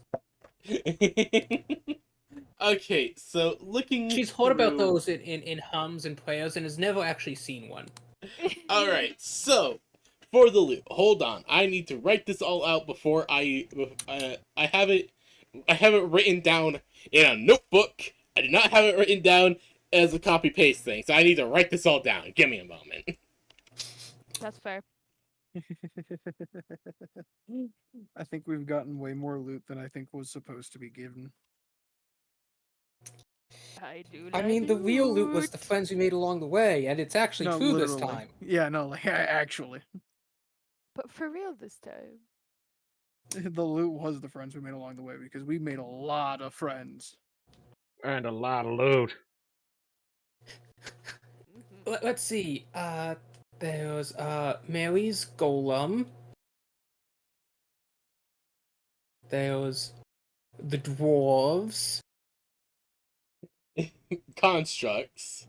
Okay, so looking She's heard about through- those in hums and prayers and has never actually seen one. All right, so for the loot, hold on. I need to write this all out before I have it. I have it written down in a notebook. I do not have it written down as a copy paste thing, so I need to write this all down. Give me a moment. That's fair. I think we've gotten way more loot than I think was supposed to be given. I do. I mean, the real loot was the friends we made along the way, and it's actually No, true this literally. time. Yeah, no, like actually, But for real this time. the loot was the friends we made along the way because we made a lot of friends. And a lot of loot. Mhm. Let's see. There's Mary's golem. There's the dwarves. Constructs.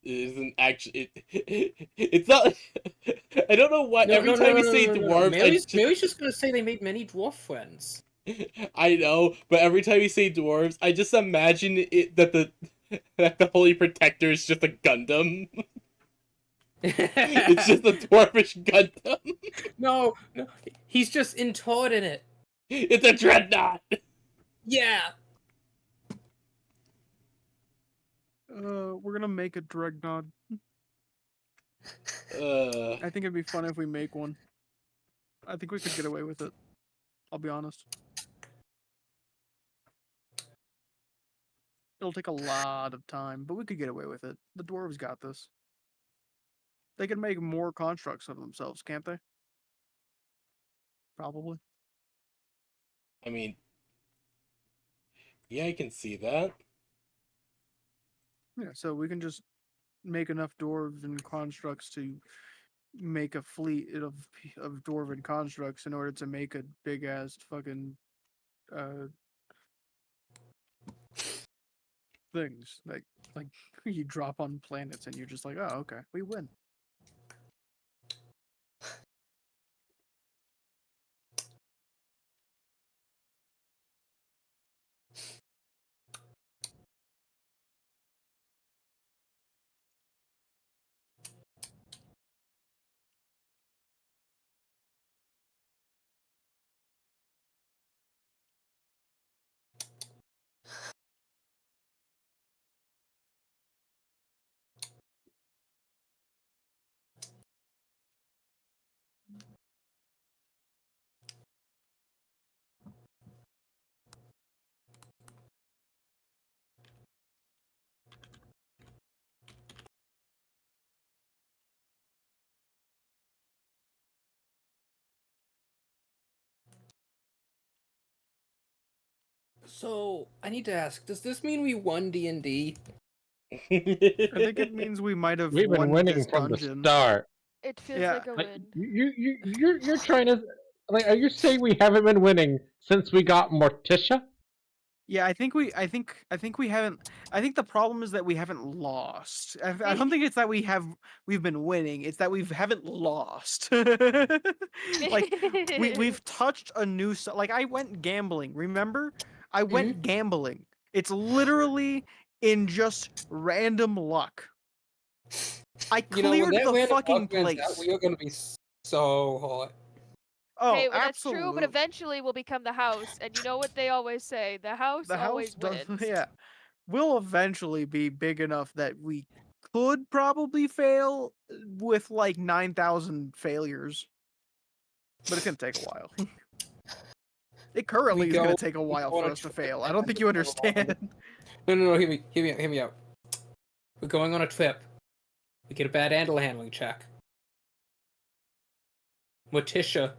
It isn't actually. It's not. I don't know why. Every time you say dwarves, Mary's just gonna say they made many dwarf friends. I know, but every time you say dwarves, I just imagine it that the Holy Protector is just a Gundam. It's just a dwarfish Gundam. No, he's just interred in it. It's a dreadnought. Yeah. We're gonna make a dreadnought. Uh, I think it'd be fun if we make one. I think we could get away with it. I'll be honest. It'll take a lot of time, but we could get away with it. The dwarves got this. They can make more constructs of themselves, can't they? Probably. I mean, Yeah, I can see that. Yeah, so we can just make enough dwarven constructs to make a fleet of dwarven constructs in order to make a big ass fucking uh things like you drop on planets and you're just like, oh okay, we win. So I need to ask: does this mean we won D&D? I think it means we might have We've been won winning this from the dungeon. start. It feels Yeah, like a Like win. you're trying to like, are you saying we haven't been winning since we got Morticia? Yeah, I think we haven't. I think the problem is that we haven't lost. I don't think it's that we've been winning. It's that we haven't lost. Like we've touched a new like I went gambling. Remember, I went gambling. It's literally in just random luck. I You know, when cleared that the random fucking luck wins out, place. we are gonna be so hot. Oh, Hey, well, that's true, but absolutely. eventually we'll become the house, and you know what they always say: the house The house always does. wins. Yeah, we'll eventually be big enough that we could probably fail with like 9,000 failures, but it's gonna take a while. It currently is gonna take a while for us to fail. I don't think you understand. No, hear me out. We're going on a trip. We get a bad animal handling check. Morticia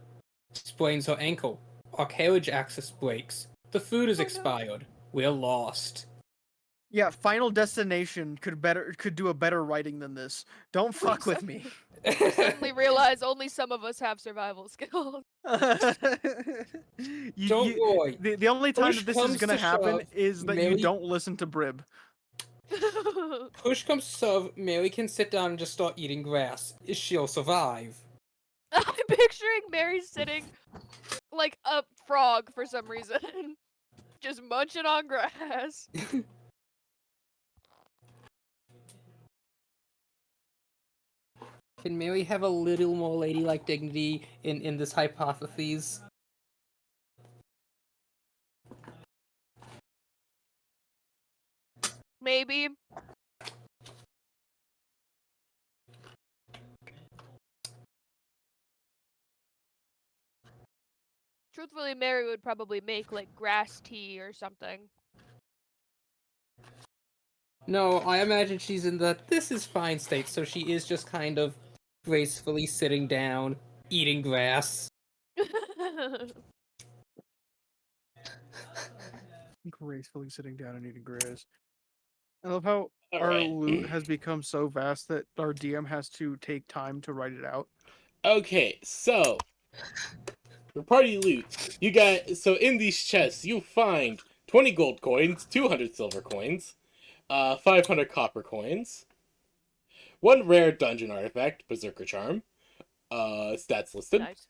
sprains her ankle. Our carriage access breaks. The food is expired. We're lost. Yeah, Final Destination could do a better writing than this. Don't fuck with me. We suddenly realize only some of us have survival skills. Don't worry. The only time Push that this is comes gonna to happen shove, is that you Mary- don't listen to Brib. Push comes to shove, Mary can sit down and just start eating grass. She'll survive. I'm picturing Mary sitting like a frog for some reason, just munching on grass. Can Mary have a little more ladylike dignity in this hypothesis? Maybe. Truthfully, Mary would probably make like grass tea or something. No, I imagine she's in the this is fine state, so she is just kind of gracefully sitting down, eating grass. Gracefully sitting down and eating grass. I love how All our right. loot has become so vast that our DM has to take time to write it out. Okay, so for party loot, you got so in these chests you find 20 gold coins, 200 silver coins, 500 copper coins, one rare dungeon artifact, Berserker Charm, stats listed, Nice.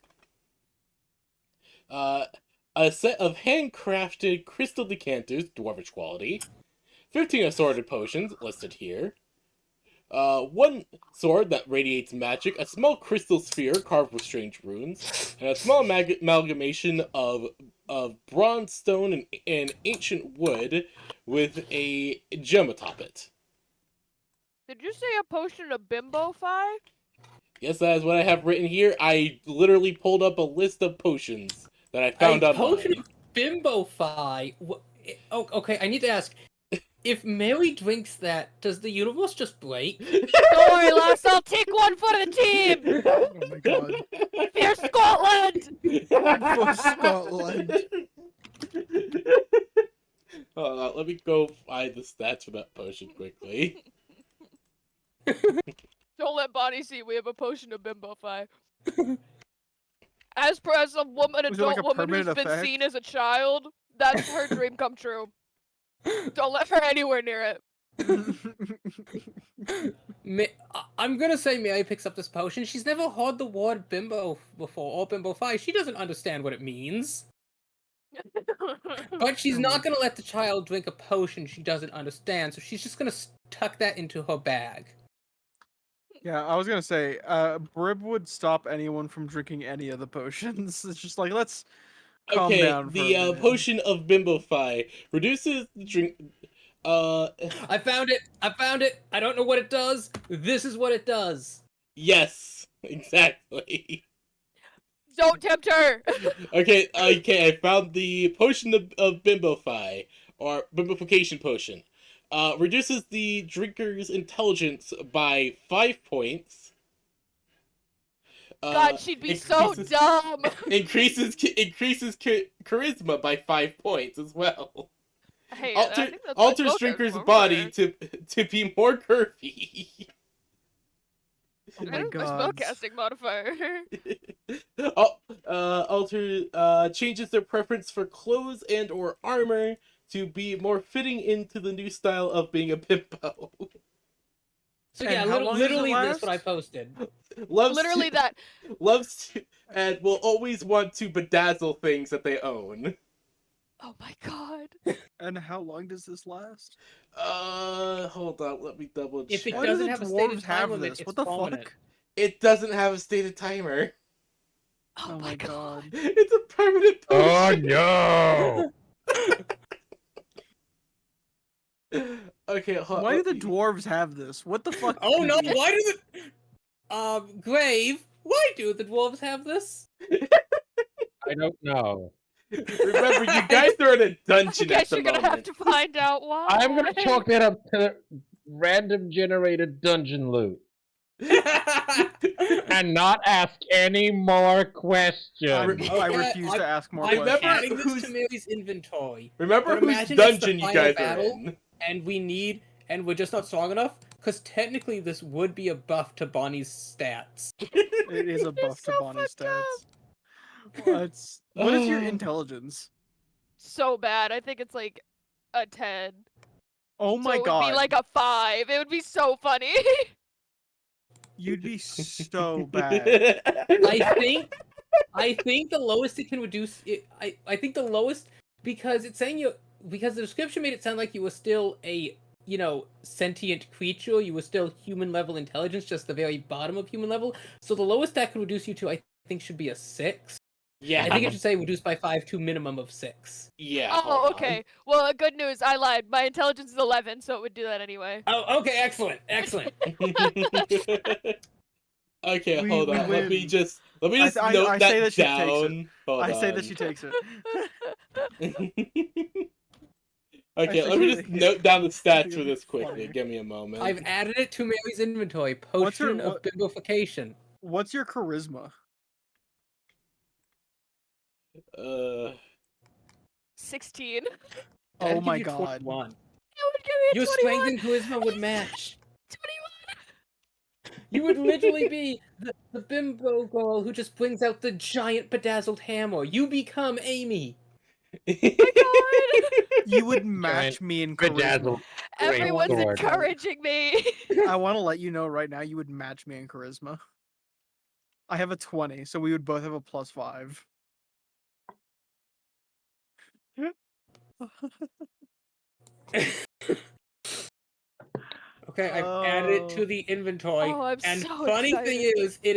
a set of handcrafted crystal decanters, dwarvish quality, 15 assorted potions listed here, one sword that radiates magic, a small crystal sphere carved with strange runes, and a small amalgamation of bronze stone and ancient wood with a gem atop it. Did you say a potion of bimbo-fi? Yes, that is what I have written here. I literally pulled up a list of potions that I found online. Potion of bimbo-fi. Oh, okay, I need to ask. If Mary drinks that, does the universe just break? Don't worry, Lars, I'll take one for the team! Oh my god. For Scotland! For Scotland. on. Let me go find the stats for that potion quickly. Don't let Bonnie see we have a potion of Bimbofy. As a woman, Was it like adult a woman who's permanent been effect? seen as a child, that's her dream come true. Don't let her anywhere near it. I'm gonna say Mary picks up this potion. She's never heard the word bimbo before, or bimbo-fi. She doesn't understand what it means. But she's not gonna let the child drink a potion she doesn't understand, so she's just gonna tuck that into her bag. Yeah, I was gonna say, Brib would stop anyone from drinking any of the potions. It's just like, let's calm Okay, down for a the minute. potion of Bimbofy reduces the drink. I found it! I found it! I don't know what it does. This is what it does. Yes, exactly. Don't tempt her. Okay, I found the potion of Bimbofy, or Bimbofication potion. Reduces the drinker's intelligence by 5 points. God, she'd be so dumb. Increases charisma by 5 points as well. Hey, I think that's why Alters Smoke has drinker's more body fire. to be more curvy. Oh my That's my god. spellcasting modifier. Changes their preference for clothes and or armor to be more fitting into the new style of being a bimbo. So And yeah, how long does it literally this what I last? posted. Literally that. Loves to, and will always want to bedazzle things that they own. Oh my god. And how long does this last? Hold on, let me double If it check. Why do doesn't the have a stated dwarves time have limit, this? it's What the prominent. fuck? It doesn't have a stated timer. Oh my god. It's a permanent potion. Oh no! Okay, hold Why do on. the dwarves have this? What the fuck? Oh no, Pete? why do the Grave, why do the dwarves have this? I don't know. Remember, you guys are in a I dungeon at guess the you're gonna have moment. to find out why. I'm gonna chalk that up to random generated dungeon loot and not ask any more questions. I refuse to ask more I remember questions. Adding this who's- to Mary's inventory. Remember But whose imagine it's the dungeon you final guys battle, are in. and we're just not strong enough, because technically this would be a buff to Bonnie's stats. It is a buff to so Bonnie's fucked up. stats. What is your intelligence? So bad. I think it's like a 10. Oh my so it god. would be like a 5. It would be so funny. You'd be so bad. I think the lowest it can reduce it. I think the lowest, because it's saying because the description made it sound like you were still a sentient creature. You were still human level intelligence, just the very bottom of human level. So the lowest that could reduce you to, I think, should be a 6. Yeah. I think it should say reduced by 5 to minimum of 6. Yeah. Oh, okay. Well, good news. I lied. My intelligence is 11, so it would do that anyway. Oh, okay, excellent. Okay, We hold on. Let me win. just note I that say that she takes it. down. Hold I say on. that she takes it. Okay, let me just note down the stats for this quickly. Give me a moment. I've added it to Mary's inventory. What's her- Potion of bimbofication. What's your charisma? 16. That'd Oh give my you god. 21. It would give me a Your 21. strength and charisma would match. 21. You would literally be the bimbo girl who just brings out the giant bedazzled hammer. You become Amy. You would match me in charisma. Bedazzled Everyone's sword. encouraging me. I want to let you know right now, you would match me in charisma. I have a 20, so we would both have a +5. Okay, I've added it to the inventory. Oh, I'm and so funny excited. thing is, it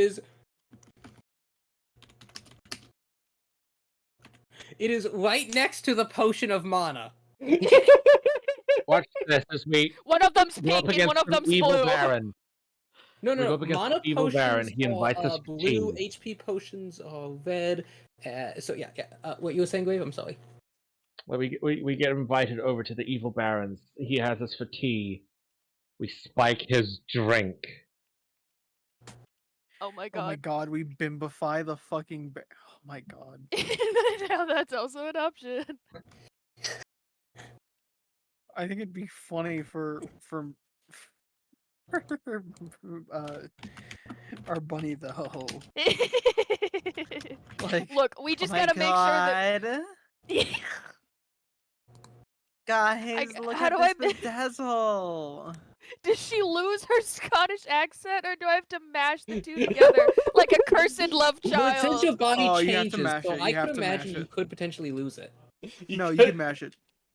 is right next to the potion of mana. Watch this as we One of them's go up pink and one against of some them's evil blue. Baron. No, We go no, up against mana an evil potions baron. He invites are us for blue. tea. HP potions are red. So yeah. What you were saying, Grave? I'm sorry. Where we get invited over to the evil barons. He has us for tea. We spike his drink. Oh my Oh my god. god, we bimbify the fucking oh my god. Now that's also an option. I think it'd be funny for uh, our bunny though. Like, Look, we oh just my gotta make sure that. God. Guys, look how at do this I? bedazzle. Does she lose her Scottish accent, or do I have to mash the two together like a cursed love Well, since your child? body Oh, you have to changes, mash so it. I You could have to imagine mash you it. could potentially lose it. No, you can mash it.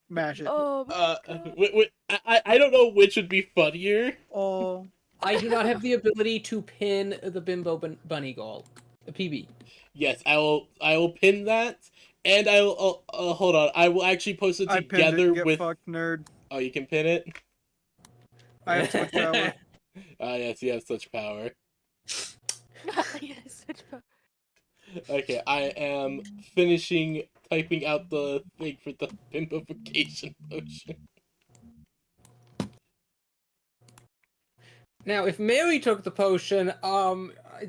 Mash it. Oh my god. I don't know which would be funnier. Oh. I do not have the ability to pin the Bimbo Bunny Gall. The PB. Yes, I will pin that, and I will. Hold on. I will actually post it I pinned together it. Get with. fucked, nerd. Oh, you can pin it. I have switch power. Ah, yes, you have such power. Yes, such fun. Okay, I am finishing typing out the thing for the pimpification potion. Now, if Mary took the potion,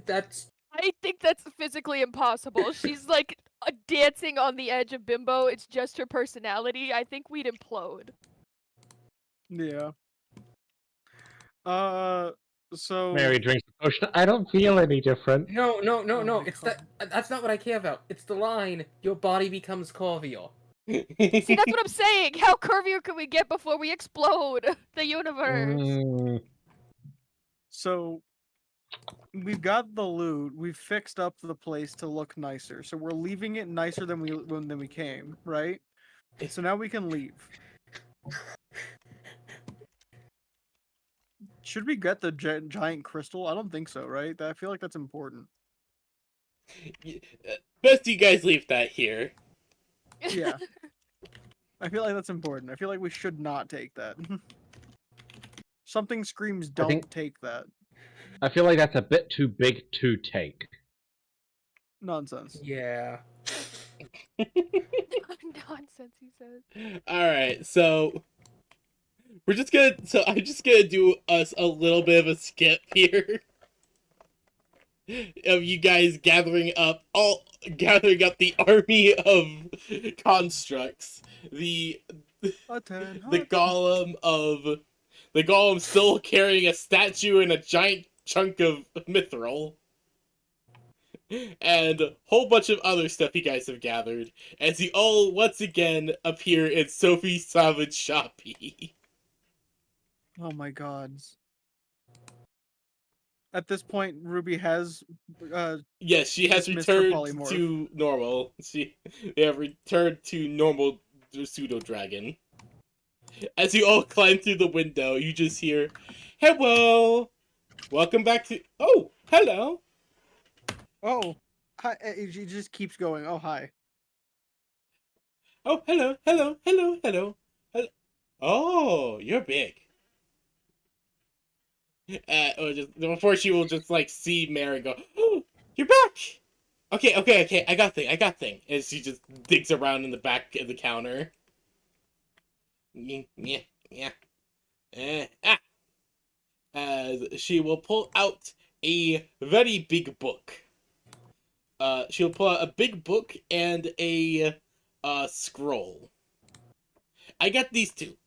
that's I think that's physically impossible. She's like dancing on the edge of bimbo. It's just her personality. I think we'd implode. Yeah. So Mary drinks the potion. I don't feel any different. no. Oh my It's God. that's not what I care about. It's the line. Your body becomes curvier. See, that's what I'm saying. How curvier can we get before we explode the universe? Mm, So we've got the loot. We've fixed up the place to look nicer. So we're leaving it nicer than we came, right? So now we can leave. Should we get the giant crystal? I don't think so, right? I feel like that's important. Best you guys leave that here. Yeah. I feel like that's important. I feel like we should not take that. Something screams, don't take that. I feel like that's a bit too big to take. Nonsense. Yeah. Nonsense, he says. Alright, so I'm just gonna do us a little bit of a skip here. Of you guys gathering up the army of constructs. The golem still carrying a statue and a giant chunk of mithril. And a whole bunch of other stuff you guys have gathered as you all once again appear in Sophie's Savage Shoppy. Oh my god. At this point, Ruby has yes, she has dismissed her returned polymorph. to normal. They have returned to normal pseudo dragon. As you all climb through the window, you just hear, "Hello, welcome back to." Oh, hello. Oh, hi. She just keeps going. Oh, hi. Oh, hello, hello, hello, hello. Oh, you're big. Or just before she will just like see Mary go, "Oh, you're back." Okay. I got thing. As she just digs around in the back of the counter. Yeah. As she will pull out a very big book. She'll pull out a big book and a scroll. I got these two.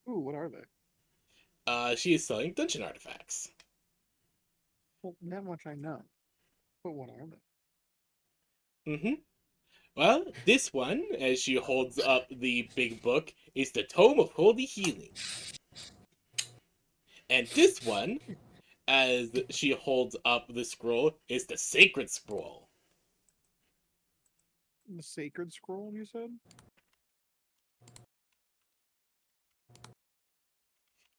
Ooh, what are they? She is selling dungeon artifacts. Well, not much I know. But what are they? Mm-hmm. Well, this one, as she holds up the big book, is the Tome of Holy Healing. And this one, as she holds up the scroll, is the Sacred Scroll. The Sacred Scroll, you said?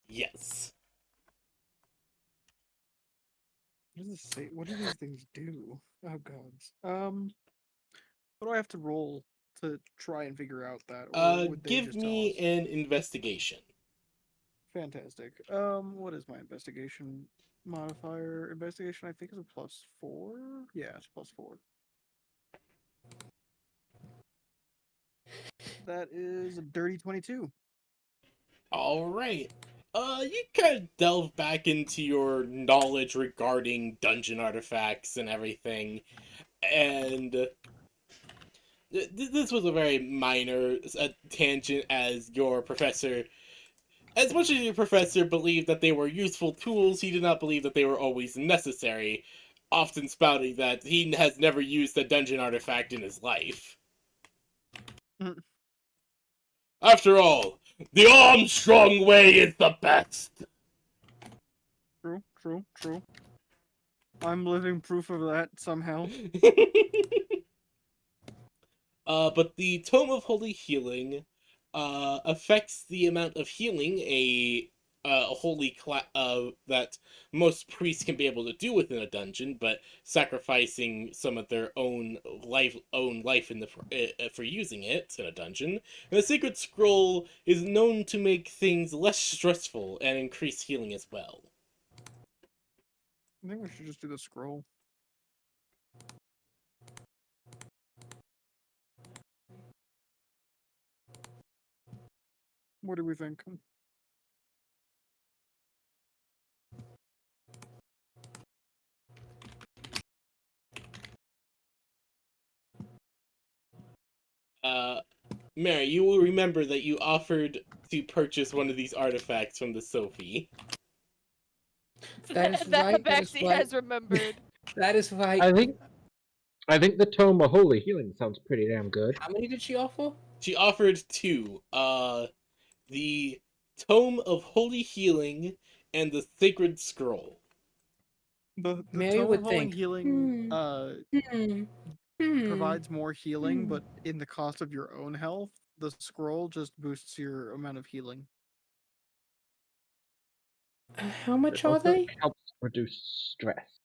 Yes. What do these things do? Oh gods. What do I have to roll to try and figure out that? Or would they Give just me tell us? an investigation. Fantastic. What is my investigation modifier? Investigation, I think, is a +4. Yeah, it's +4. That is a dirty 22. All right. You kind of delve back into your knowledge regarding dungeon artifacts and everything, and This was a very minor tangent, as your professor, as much as your professor believed that they were useful tools, he did not believe that they were always necessary, often spouting that he has never used a dungeon artifact in his life. Mm. After all, the Armstrong way is the best. True, true, true. I'm living proof of that somehow. But the Tome of Holy Healing affects the amount of healing a holy that most priests can be able to do within a dungeon, but sacrificing some of their own life in the for using it in a dungeon. And the Sacred Scroll is known to make things less stressful and increase healing as well. I think we should just do the scroll. What do we think? Mary, you will remember that you offered to purchase one of these artifacts from the Sophie. That is that right. That is Baxi right. has remembered. That is right. I think the Tome of Holy Healing sounds pretty damn good. How many did she offer? She offered two. The Tome of Holy Healing and the Sacred Scroll. The Mary Tome would of Holy think, Healing Hmm. provides more healing, but in the cost of your own health, the scroll just boosts your amount of healing. How It much are also they? helps reduce stress.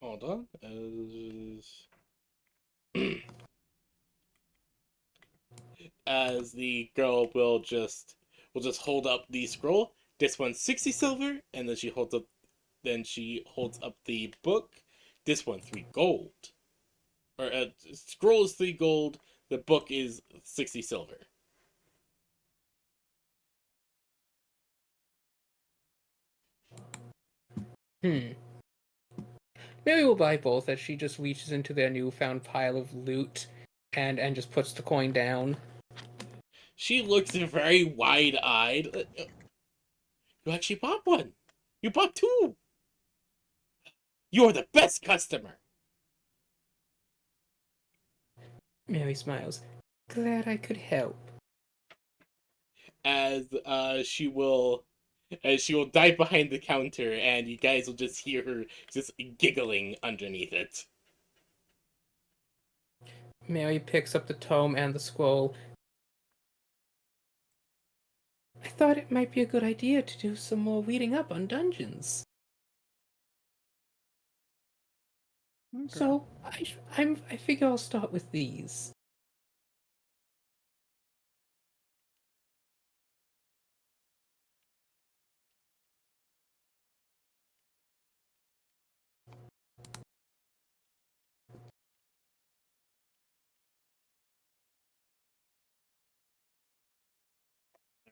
Hold on. As the girl will just hold up the scroll. This one's 60 silver, and then she holds up the book. This one 3 gold. Or scroll is 3 gold, the book is 60 silver. Maybe we'll buy both as she just reaches into their newfound pile of loot and just puts the coin down. She looks very wide-eyed. You actually bought one. You bought 2. You're the best customer. Mary smiles. Glad I could help. As she will dive behind the counter, and you guys will just hear her just giggling underneath it. Mary picks up the tome and the scroll. I thought it might be a good idea to do some more reading up on dungeons. Okay. So I figure I'll start with these.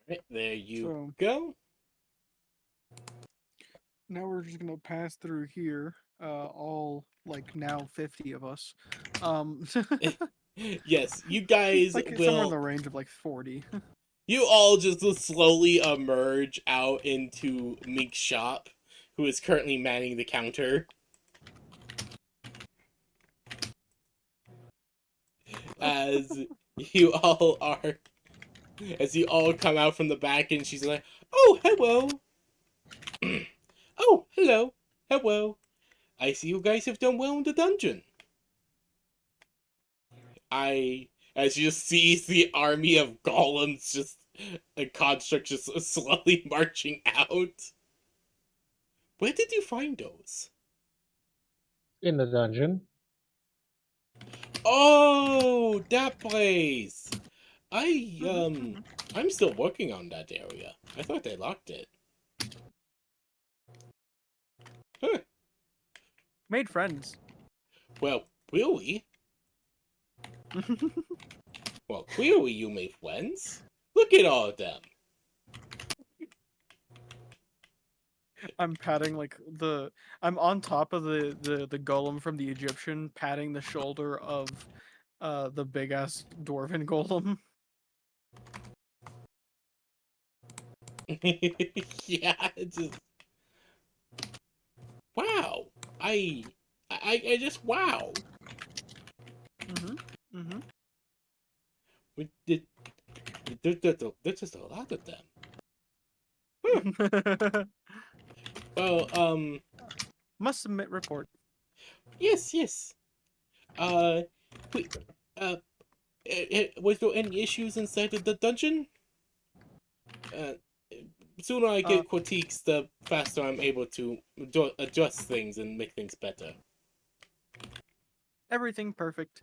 Alright, there you So- go. Now we're just gonna pass through here, all like now 50 of us. Yes, you guys like somewhere in the will. range of like 40. You all just will slowly emerge out into Meek's shop, who is currently manning the counter. As you all are, as you all come out from the back, and she's like, "Oh, hello. Oh, hello. Hello. I see you guys have done well in the dungeon." As you see the army of golems just a construct just slowly marching out. Where did you find those? In the dungeon. Oh, that place. I'm still working on that area. I thought they locked it. Huh. Made friends. Well, will we? Well, clearly you made friends. Look at all of them. I'm patting like I'm on top of the golem from the Egyptian, patting the shoulder of the big ass dwarven golem. Yeah, it's just wow. I just wow. Mm-hmm. We did. There's just a lot of them. Mm-hmm. Well, Must submit report. yes. Uh, we, was there any issues inside of the dungeon? Uh, sooner I Uh, get critiques, the faster I'm able to adjust things and make things better. everything perfect.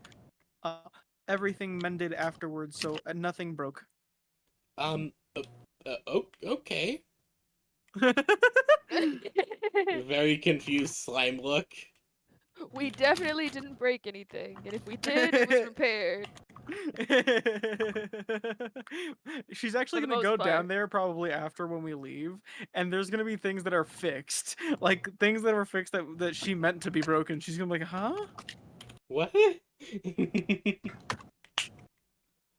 Uh, everything mended afterwards, so nothing broke. Um, okay. Very confused slime look. We definitely didn't break anything, and if we did, it was repaired. She's actually For the gonna most go down part. there probably after when we leave, and there's gonna be things that are fixed, like things that were fixed that she meant to be broken. She's gonna be like, huh? What?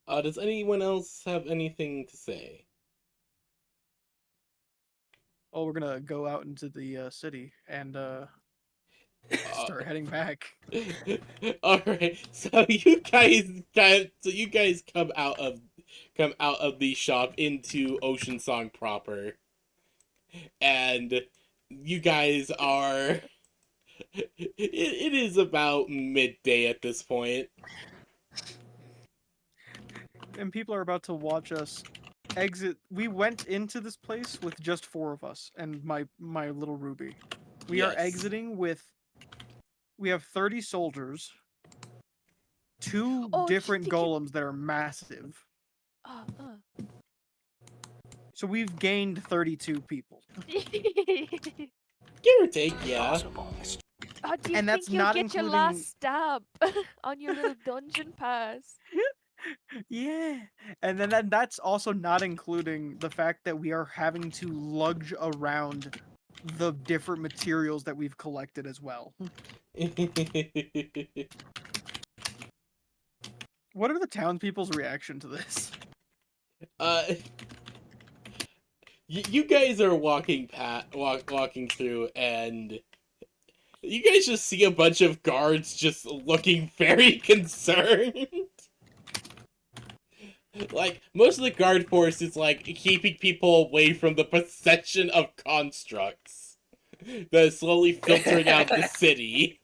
Does anyone else have anything to say? Oh, we're gonna go out into the city and start heading back. All right. So you guys come out of the shop into Ocean Song proper, and you guys are. It is about midday at this point. And people are about to watch us exit. We went into this place with just 4 of us and my little Ruby. We are Yes. exiting with. We have 30 soldiers, 2 Oh, different did you? golems that are massive. Uh, So we've gained 32 people. Give or take, yeah. Oh, do you And that's think you'll not get your including- last stab on your little dungeon pass? Yeah. And then that's also not including the fact that we are having to lug around the different materials that we've collected as well. What are the townspeople's reaction to this? You guys are walking through, and you guys just see a bunch of guards just looking very concerned. Like, most of the guard force is, like, keeping people away from the procession of constructs that is slowly filtering out the city.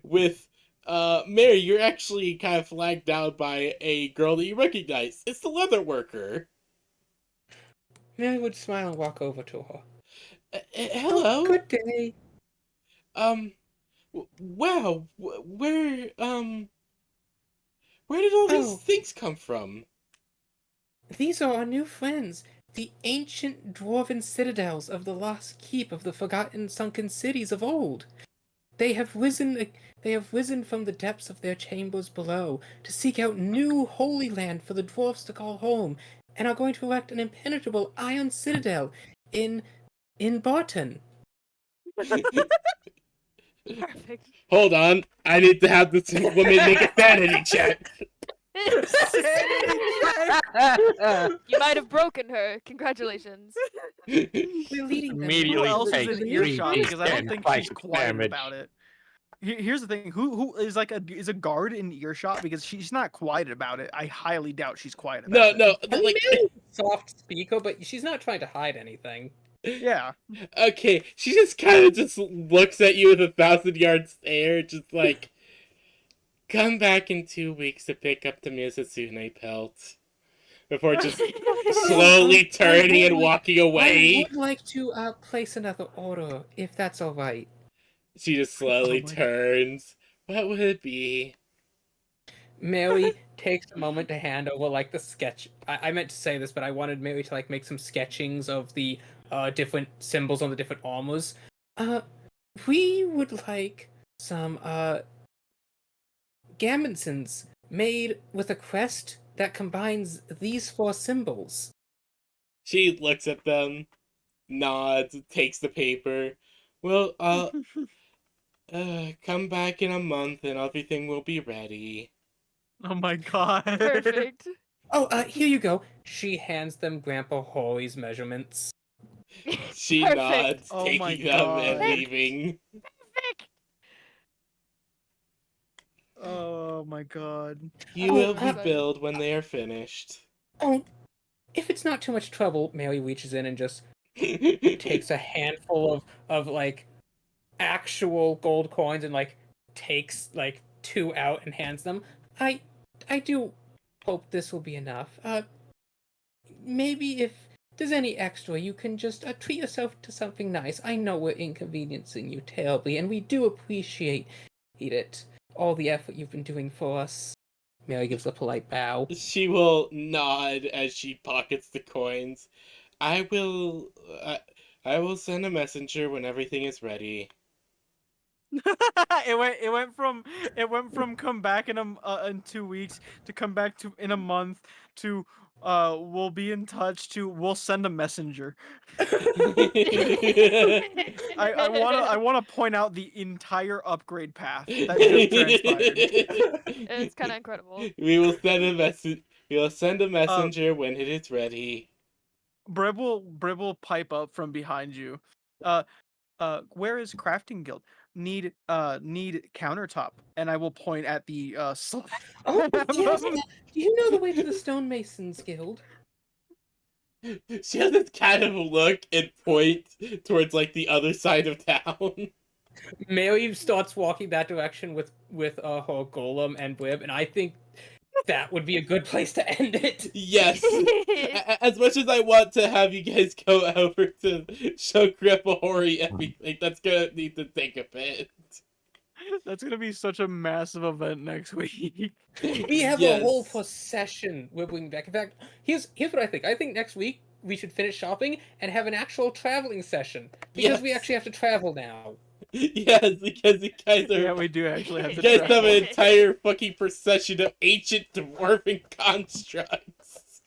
With, Mary, you're actually kind of flagged down by a girl that you recognize. It's the leather worker. Mary would smile and walk over to her. Hello. Oh, good day. Wow, where did all these Oh. things come from? These are our new friends, the ancient dwarven citadels of the lost keep of the forgotten sunken cities of old. They have risen from the depths of their chambers below to seek out new holy land for the dwarfs to call home, and are going to erect an impenetrable iron citadel in Barton. Perfect. Hold on, I need to have this woman make a sanity check. You might have broken her. Congratulations. We're leading them. Who Immediately else take is in 3d10 earshot? Because I don't think she's psychic quiet damage. about it. Here's the thing: who is like is a guard in earshot? Because she's not quiet about it. I highly doubt she's quiet about it. No, I mean, like, Mary's a soft speaker, but she's not trying to hide anything. Yeah. okay, she just kind of just looks at you with a 1,000-yard stare, just like, come back in 2 weeks to pick up the Mizusune pelt. Before just slowly turning and walking I away. would like to place another order, if that's all right. She just slowly Oh my- turns. What would it be? Mary takes a moment to hand over like the sketch. I meant to say this, but I wanted Mary to like make some sketchings of the different symbols on the different armors. We would like some gambitsons made with a crest that combines these 4 symbols. She looks at them, nods, takes the paper. Well, Come back in a month and everything will be ready. Oh my god. Perfect. Oh, here you go. She hands them Grandpa Holly's measurements. She Perfect. nods, Oh my taking them and God. leaving. Perfect. Oh my god. You Oh, will really be funny. billed when they are finished. Oh, if it's not too much trouble, Mary reaches in and just takes a handful of like actual gold coins and like takes like 2 out and hands them. I do hope this will be enough. Maybe if there's any extra, you can just treat yourself to something nice. I know we're inconveniencing you terribly, and we do appreciate it. All the effort you've been doing for us. Mary gives a polite bow. She will nod as she pockets the coins. I will. I will send a messenger when everything is ready. It went from come back in 2 weeks to come back to in a month to we'll be in touch to we'll send a messenger. I wanna point out the entire upgrade path that just transpired. It's kind of incredible. We will send a message. We will send a Uh, messenger when it is ready. Brib will pipe up from behind you. Where is crafting guild? Need countertop, and I will point at the slab. Oh, yes! Do you know the way to the Stonemasons Guild? She has this kind of look and point towards like the other side of town. Mary starts walking that direction with her golem and Blib, and I think that would be a good place to end it. Yes. As much as I want to have you guys go over to show Grandpa Hori everything, that's gonna need to take a bit. That's gonna be such a massive event next week. We have a whole Yes. procession we're bringing back. In fact, here's what I think. I think next week we should finish shopping and have an actual traveling session because we Yes. actually have to travel now. Yes, because you guys are. Yeah, we do actually have You to guys have travel. an entire fucking procession of ancient dwarven constructs.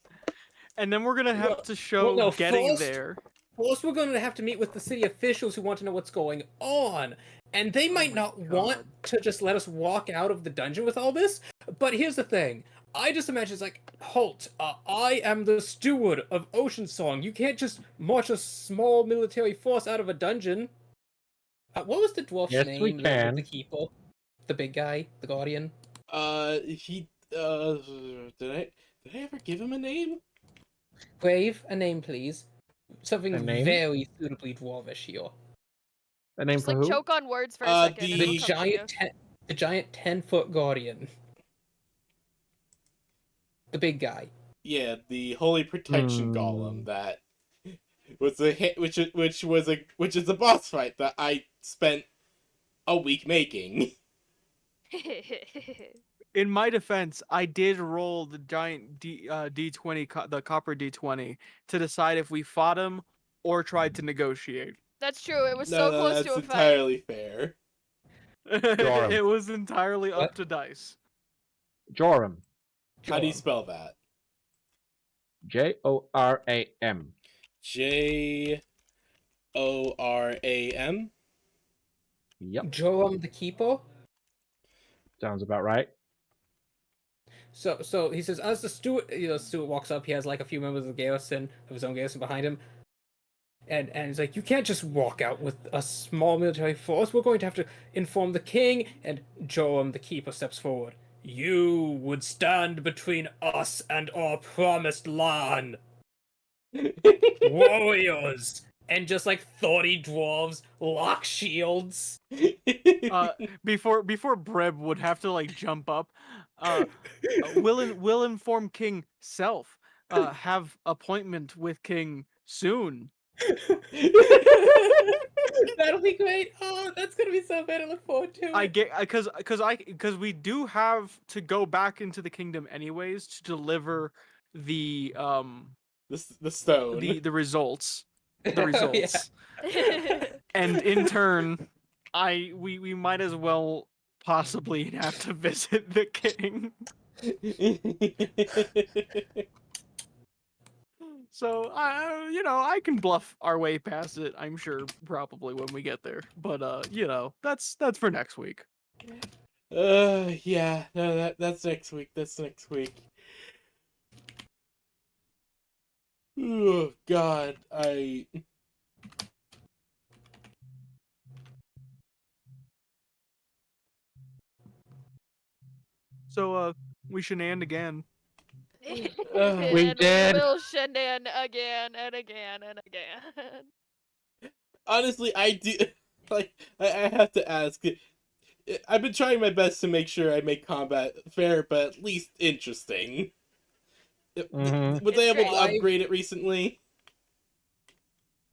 And then we're gonna have Well- to show well, no, getting first- there. Plus, we're going to have to meet with the city officials who want to know what's going on. And they might my not want God. to just let us walk out of the dungeon with all this. But here's the thing. I just imagine it's like, halt, I am the steward of Ocean Song. You can't just march a small military force out of a dungeon. What was the dwarf's Yes, name? we The can. keeper? The big guy? The guardian? Did I ever give him a name? Brave, a name, please. Something A name? very suitably dwarvish here. A name Just for like who? choke on words for a second. and the it'll The come to you. giant 10-foot guardian. The big guy. Yeah, the Holy Protection Golem that was a hit, which is a boss fight that I spent a week making. In my defense, I did roll the giant D20, the copper D20, to decide if we fought him or tried to negotiate. That's true. It was No, so close that's to a fight. entirely fair. Joram. It was entirely up What? to dice. Joram. How do you Joram. spell that? Joram. Joram. Yep, Joram the Keeper? sounds about right. So he says, as the steward, Stewart walks up, he has like a few members of the garrison, of his own garrison behind him. And he's like, you can't just walk out with a small military force. We're going to have to inform the king. And Joram the Keeper steps forward. You would stand between us and our promised land. Warriors! And just like 30 dwarves lock shields. Before Breb would have to like jump up, will inform King Self. Have appointment with King soon. That'll be great. Oh, that's gonna be so good. I look forward to it. I get because we do have to go back into the kingdom anyways to deliver the the stone. the results. The Yeah. results. And in turn, we might as well possibly have to visit the king. So I can bluff our way past it. I'm sure probably when we get there. But that's for next week. Yeah, no, that's next week. That's next week. Oh God, So we shenaned again. We And we did. will shenan again and again and again. honestly, I do like. I have to ask. I've been trying my best to make sure I make combat fair, but at least interesting. Mhm. Was I It's able to great. upgrade it recently?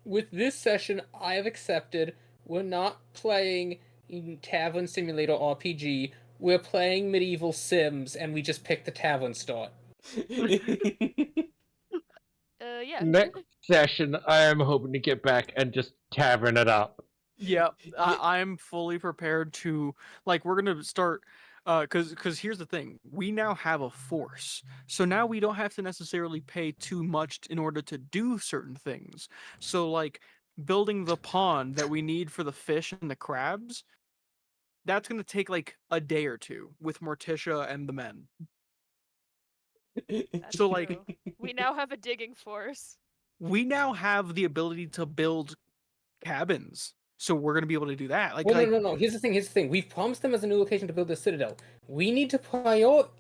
With this session, I have accepted we're not playing Tavern Simulator RPG. We're playing Medieval Sims, and we just pick the tavern start. Yeah. Next session, I am hoping to get back and just tavern it up. Yeah, I'm fully prepared to we're gonna start because here's the thing, we now have a force, so now we don't have to necessarily pay too much in order to do certain things. So building the pond that we need for the fish and the crabs, that's gonna take a day or two with Morticia and the men. That's So true. We now have a digging force. we now have the ability to build cabins, so we're gonna be able to do that. Well, no. Here's the thing. We've promised them as a new location to build a citadel. We need to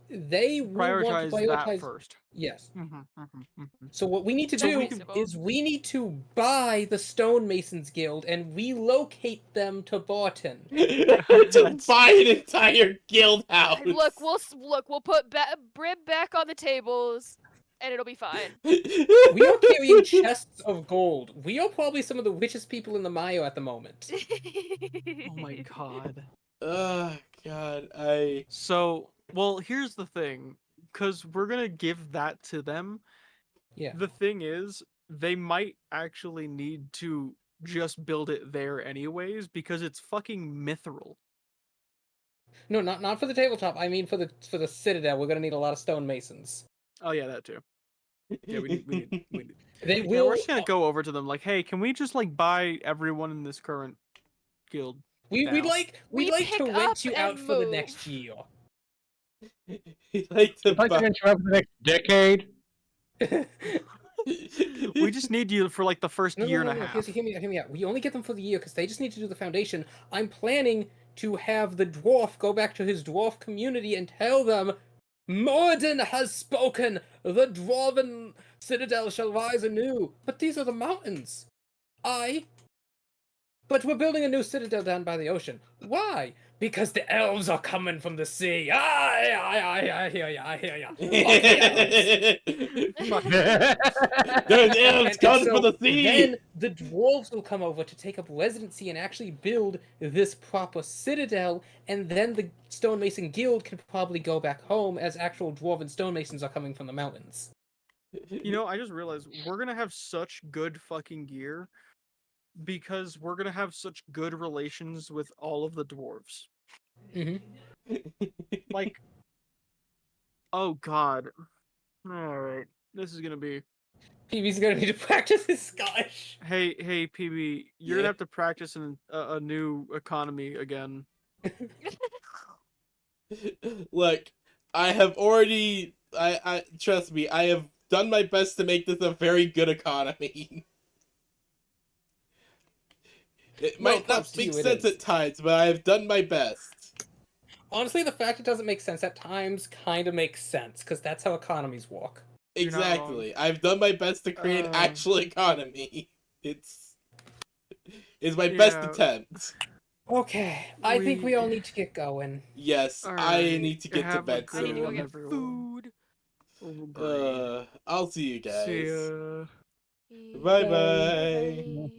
They will want to prioritize that prioritize. first. Yes. Mhm. So what we need to So do we can- is we need to buy the Stonemasons Guild and relocate them to Barton. To buy an entire guild house. Look, we'll put Brib back on the tables, and it'll be fine. We are carrying chests of gold. We are probably some of the richest people in the Mayo at the moment. Oh my god. Oh God, So, well, here's the thing, because we're gonna give that to them. Yeah. The thing is, they might actually need to just build it there anyways, because it's fucking mithril. No, not for the tabletop. I mean for the citadel. We're gonna need a lot of stonemasons. Oh yeah, that too. Yeah, we need. They Yeah, will. we're just gonna go over to them hey, can we just buy everyone in this current guild? We'd now? like We to pick up rent you out and for the move. next year. I'd like to I'd like to buy. venture out for the next decade. We just need you for the first year and a half. Hear me out. We only get them for the year because they just need to do the foundation. I'm planning to have the dwarf go back to his dwarf community and tell them, Morden has spoken. The dwarven citadel shall rise anew. But these are the mountains. But we're building a new citadel down by the ocean. Why? Because the elves are coming from the sea. I hear ya. Fuck the elves. There's elves coming so for the sea. Then the dwarves will come over to take up residency and actually build this proper citadel, and then the stonemason guild can probably go back home as actual dwarven stonemasons are coming from the mountains. I just realized we're gonna have such good fucking gear because we're gonna have such good relations with all of the dwarves. Oh god. Alright. This is gonna be... PB's gonna need to practice his Scottish. Hey, PB, you're gonna have to practice in a new economy again. Look, I have already. I trust me. I have done my best to make this a very good economy. It might not make sense at times, but I have done my best. Honestly, the fact it doesn't make sense at times kind of makes sense, because that's how economies work. Exactly. I've done my best to create an actual economy. It's my best attempt. Okay, I think we all need to get going. Yes, I need to get to bed I need to go soon. get food. I'll see you guys. See ya. Bye bye.